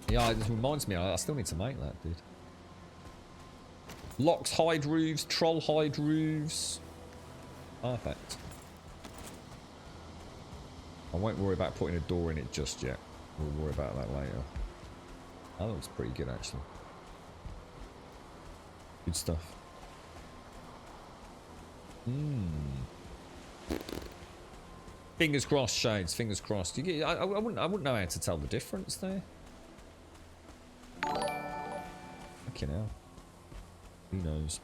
Yeah, it reminds me, I still need to make that, dude. Locks hide roofs, troll hide roofs. Perfect. I won't worry about putting a door in it just yet. We'll worry about that later. That looks pretty good, actually. Good stuff. Fingers crossed, Shades. Fingers crossed. I wouldn't know how to tell the difference there. Fucking hell. Who knows?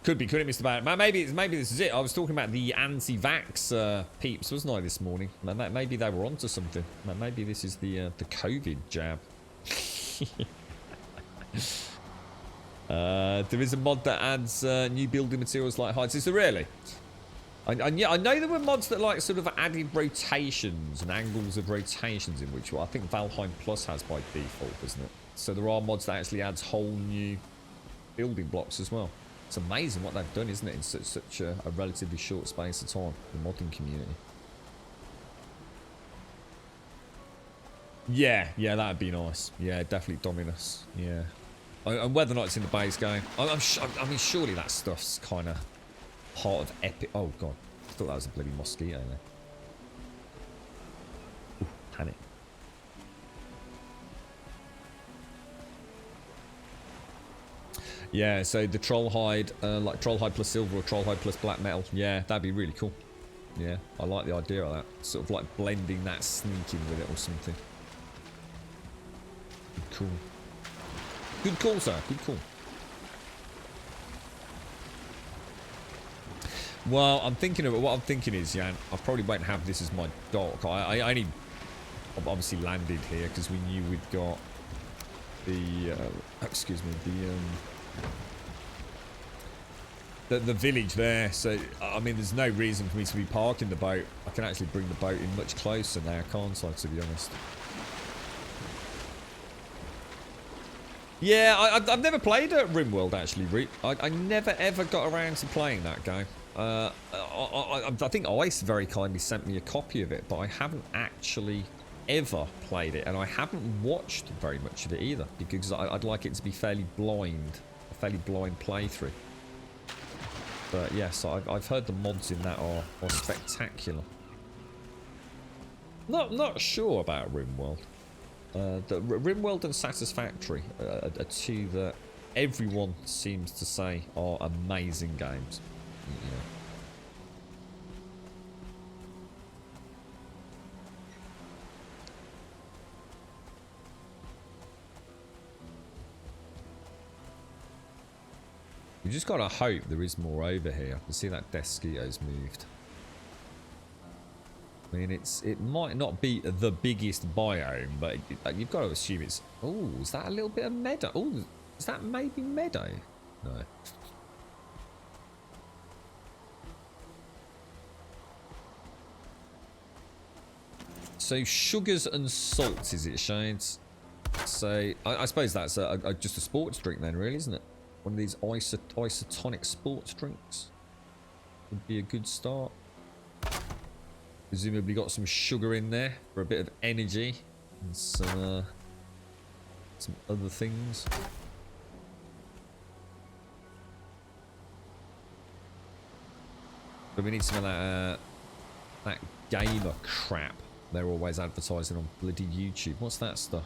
Could be, couldn't it, Mr. Barrett? Maybe this is it. I was talking about the anti-vax peeps, wasn't I, this morning? Maybe they were onto something. Maybe this is the COVID jab. There is a mod that adds new building materials like hides. Is there really? Yeah, I know there were mods that like sort of added rotations and angles of rotations in which I think Valheim Plus has by default, doesn't it? So there are mods that actually adds whole new building blocks as well. It's amazing what they've done, isn't it, in such a relatively short space of time, the modding community. Yeah, that'd be nice. Yeah, definitely Dominus. Yeah. And whether or not it's in the base game. I mean, surely that stuff's kind of part of Epic. Oh, God. I thought that was a bloody mosquito there. Ooh, panic. Yeah, so the troll hide, like troll hide plus silver or troll hide plus black metal. Yeah, that'd be really cool. Yeah, I like the idea of that. Sort of like blending that sneaking with it or something. Cool. Good call, sir. Good call. Well, I'm thinking of it. What I'm thinking is, Jan, I probably won't have this as my dock. I only obviously landed here because we knew we'd got the excuse me, the village there. So I mean, there's no reason for me to be parking the boat. I can actually bring the boat in much closer now, can't I, to be honest? Yeah, I've never played at RimWorld actually, Reap. I never ever got around to playing that game. I think Ice very kindly sent me a copy of it, but I haven't actually ever played it, and I haven't watched very much of it either, because I'd like it to be fairly blind, a fairly blind playthrough. But yes, I've heard the mods in that are spectacular. Not sure about RimWorld. The RimWorld and Satisfactory are two that everyone seems to say are amazing games. Yeah. You just gotta hope there is more over here. I can see that Desquito's moved. I mean, it might not be the biggest biome, but you've got to assume it's... Oh, is that a little bit of meadow? Oh, is that maybe meadow? No. So, sugars and salts, is it, Shades? So, I suppose that's just a sports drink then, really, isn't it? One of these isotonic sports drinks would be a good start. Presumably got some sugar in there for a bit of energy and some other things. But we need some of that gamer crap they're always advertising on bloody YouTube. What's that stuff?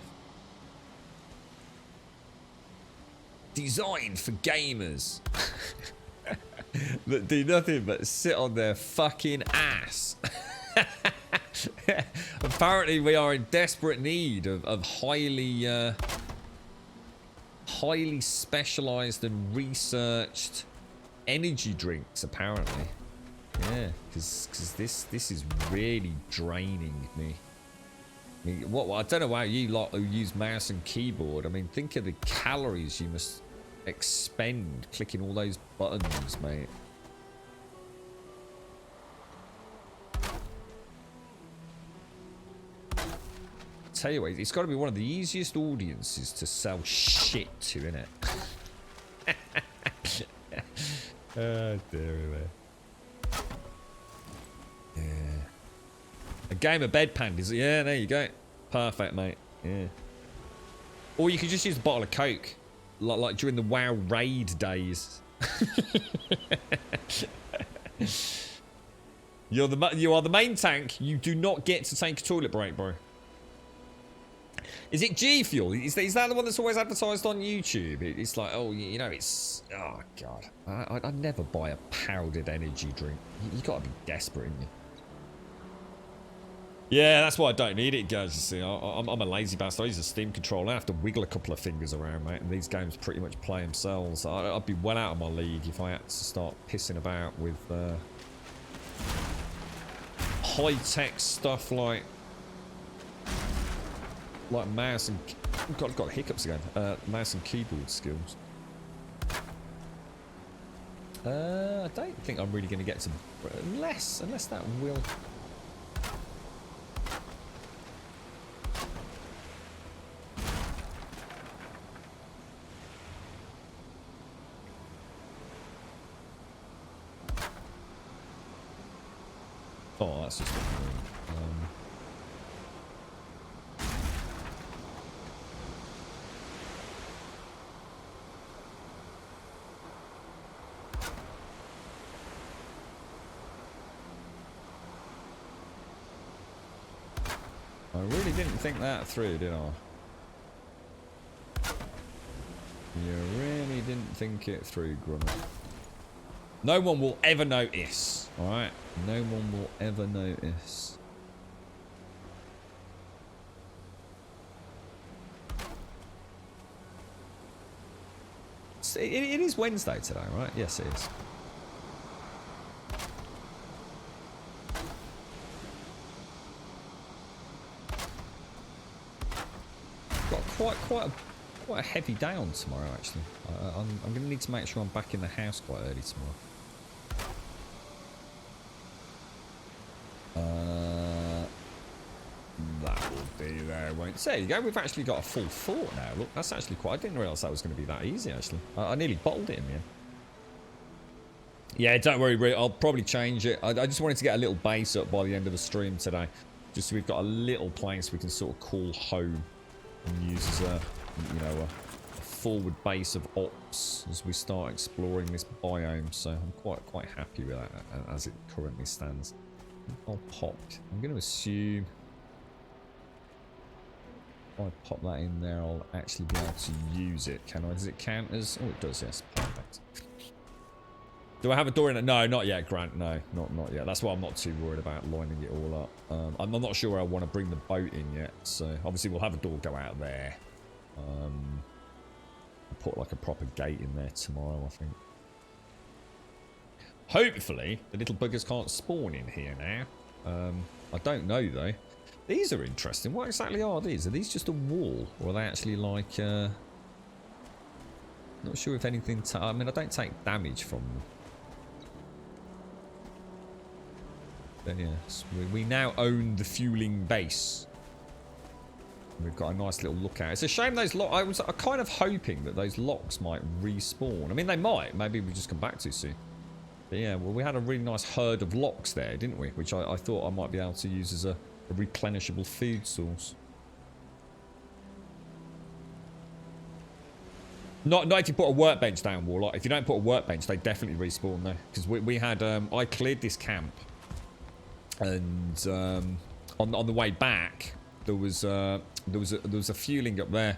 Designed for gamers that do nothing but sit on their fucking ass. Apparently we are in desperate need of highly highly specialized and researched energy drinks, apparently. Yeah, because this is really draining me. I mean, I don't know how you lot who use mouse and keyboard. I mean, think of the calories you must expend clicking all those buttons, mate. Tell you what, it's got to be one of the easiest audiences to sell shit to, innit? Oh, dear me. Yeah. A game of bed pandas. Yeah, there you go. Perfect, mate. Yeah. Or you could just use a bottle of Coke, like during the WoW raid days. You are the main tank. You do not get to take a toilet break, bro. Is it G Fuel? Is that the one that's always advertised on YouTube? It's like, oh, you know, it's... Oh, God. I'd never buy a powdered energy drink. You got to be desperate, ain't you? Yeah, that's why I don't need it, guys. You see, I'm a lazy bastard. I use a Steam controller. I have to wiggle a couple of fingers around, mate. And these games pretty much play themselves. I'd be well out of my league if I had to start pissing about with high-tech stuff like mouse and... I've got hiccups again. Mouse and keyboard skills. I don't think I'm really going to get to... Unless that will... Oh, that's just... I really didn't think that through, did I? You really didn't think it through, Grummer. No one will ever notice, alright? No one will ever notice. It is Wednesday today, right? Yes, it is. Got quite a heavy day on tomorrow, actually. I'm going to need to make sure I'm back in the house quite early tomorrow. That will be there, won't. So there you go. We've actually got a full fort now. Look, that's actually quite... I didn't realise that was going to be that easy, actually. I nearly bottled it in the end. Yeah, don't worry, I'll probably change it. I just wanted to get a little base up by the end of the stream today. Just so we've got a little place we can sort of call home and use as a, you know, a forward base of ops as we start exploring this biome. So I'm quite happy with that as it currently stands. I'll pop. I'm going to assume if I pop that in there, I'll actually be able to use it. Can I? Does it count as... Oh, it does, yes. Perfect. Do I have a door in it? No, not yet, Grant. No, not yet. That's why I'm not too worried about lining it all up. I'm not sure where I want to bring the boat in yet. So, obviously, we'll have a door go out there. I'll put, like, a proper gate in there tomorrow, I think. Hopefully, the little buggers can't spawn in here now. I don't know, though. These are interesting. What exactly are these? Are these just a wall? Or are they actually, like... Not sure if anything... I mean, I don't take damage from them. But yes, we now own the fueling base. We've got a nice little lookout. It's a shame those locks... I was kind of hoping that those locks might respawn. I mean, they might. Maybe we just come back too soon. But yeah, well, we had a really nice herd of locks there, didn't we? Which I thought I might be able to use as a replenishable food source. Not if you put a workbench down, Warlock. If you don't put a workbench, they definitely respawn though. Because we had... I cleared this camp. And on the way back, there was a fueling up there,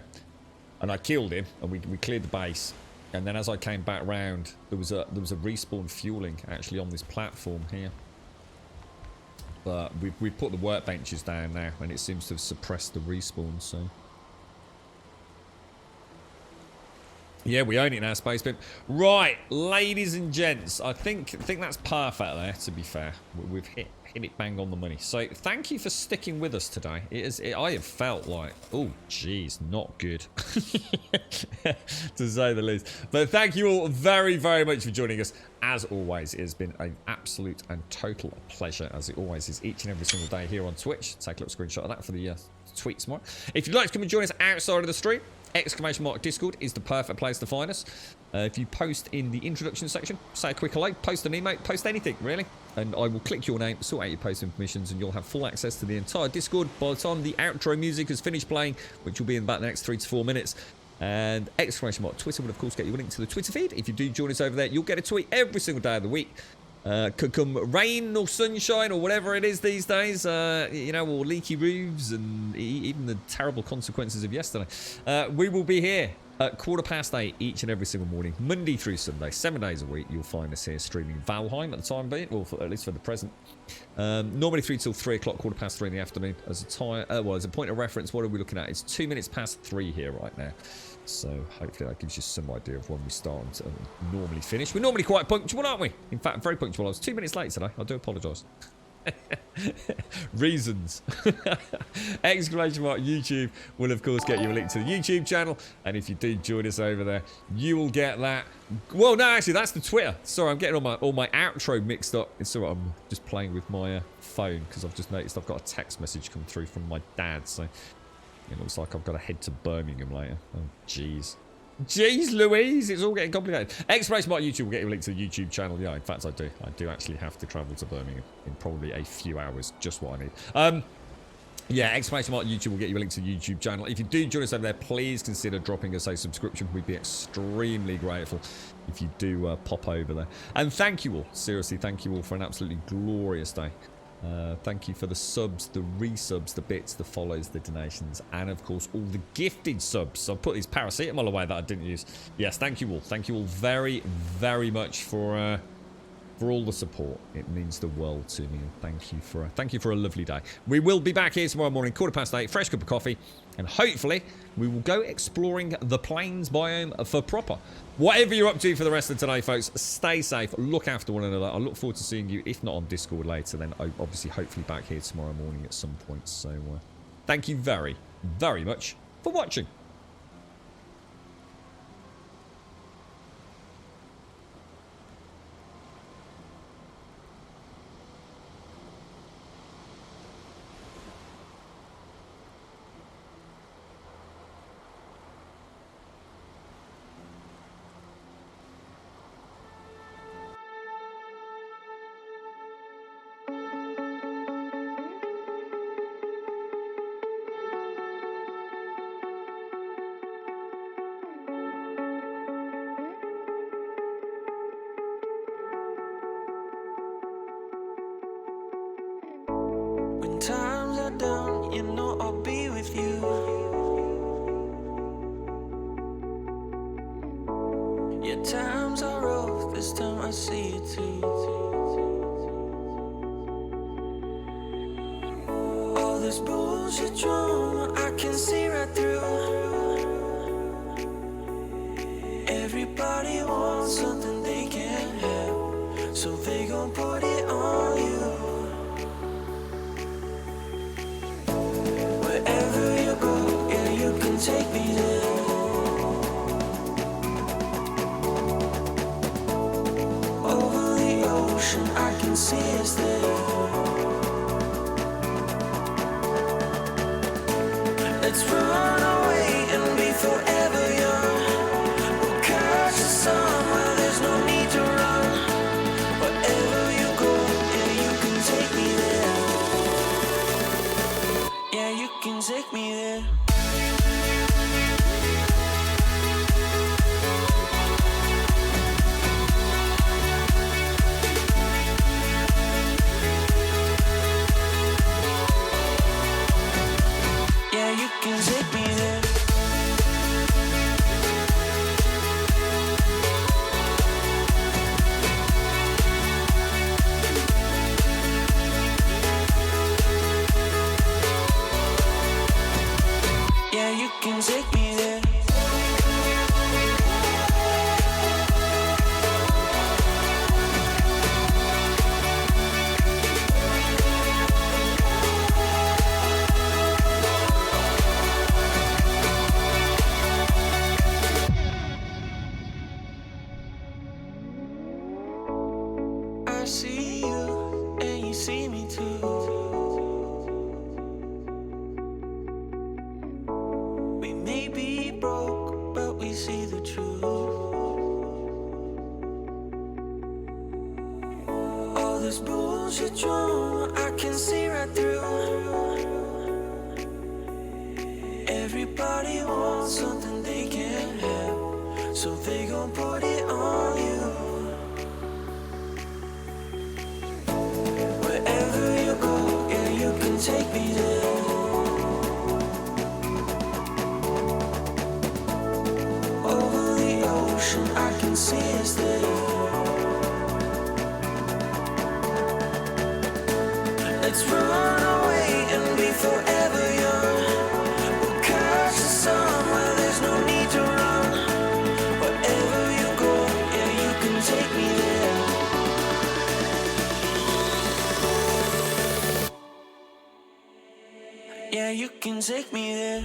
and I killed him, and we cleared the base. And then as I came back round, there was a respawn fueling actually on this platform here. But we've put the workbenches down now, and it seems to have suppressed the respawn, so... Yeah, we own it now, Space Pimp. Right, ladies and gents, I think that's perfect there, to be fair. We've hit it bang on the money. So, thank you for sticking with us today. I have felt like, oh, jeez, not good. To say the least. But thank you all very, very much for joining us. As always, it has been an absolute and total pleasure, as it always is each and every single day here on Twitch. Take a little screenshot of that for the tweet tomorrow. If you'd like to come and join us outside of the stream, !Discord is the perfect place to find us. If you post in the introduction section, say a quick hello, post an emote, post anything really, and I will click your name, sort out your posting permissions, and you'll have full access to the entire Discord by the time the outro music has finished playing, which will be in about the next 3 to 4 minutes. And Twitter will of course get you a link to the Twitter feed. If you do join us over there, you'll get a tweet every single day of the week. Could come rain or sunshine or whatever it is these days, you know, or leaky roofs and even the terrible consequences of yesterday. We will be here at 8:15 each and every single morning, Monday through Sunday, 7 days a week. You'll find us here streaming Valheim at the time being, or at least for the present. Normally 3 till 3 o'clock, 3:15 in the afternoon. As a time, well, as a point of reference, what are we looking at? It's 2 minutes past 3 here right now. So hopefully that gives you some idea of when we start and normally finish. We're normally quite punctual, aren't we? In fact, very punctual. I was 2 minutes late today. I do apologise. Reasons. ! YouTube will of course get you a link to the YouTube channel, and if you do join us over there, you will get that. Well, no, actually, that's the Twitter. Sorry, I'm getting all my outro mixed up. It's alright. I'm just playing with my phone because I've just noticed I've got a text message come through from my dad. So it looks like I've got to head to Birmingham later. Oh, jeez. Jeez Louise, it's all getting complicated. YouTube will get you a link to the YouTube channel. Yeah, in fact, I do actually have to travel to Birmingham in probably a few hours. Just what I need. Yeah, YouTube will get you a link to the YouTube channel. If you do join us over there, please consider dropping us a subscription. We'd be extremely grateful if you do pop over there. And thank you all, seriously, thank you all for an absolutely glorious day. Thank you for the subs, the resubs, the bits, the follows, the donations, and of course all the gifted subs. So I've put these paracetamol away that I didn't use. Yes, thank you all. Thank you all very, very much for all the support. It means the world to me. And thank you for a lovely day. We will be back here tomorrow morning, 8:15, fresh cup of coffee, and hopefully we will go exploring the plains biome for proper. Whatever you're up to for the rest of today, folks, stay safe, look after one another. I look forward to seeing you, if not on Discord later, then obviously hopefully back here tomorrow morning at some point. So thank you very, very much for watching. When times are down, you know I'll be with you. Yeah, times are rough, this time I see it too. All this bullshit drama, I can see right through. Everybody wants something they can't have, so they gon' put it on you. Wherever you go, yeah, you can take me there. Over the ocean, I can see us there. Let's run away and be forever young. We'll catch the sun where there's no need to run. Wherever you go, yeah, you can take me there. Yeah, you can take me there. Yeah, you can take me there. see you and you see me too. We may be broke, but we see the truth. All this bullshit drama, I can see right through. Everybody wants something they can't have, so they gon' put it on you. Wherever you go, yeah, you can take me there. Over the ocean, I can see us there. Let's run away and be forever young. We'll catch the sun where there's no need to run. Wherever you go, yeah, you can take me there. Yeah, you can take me there.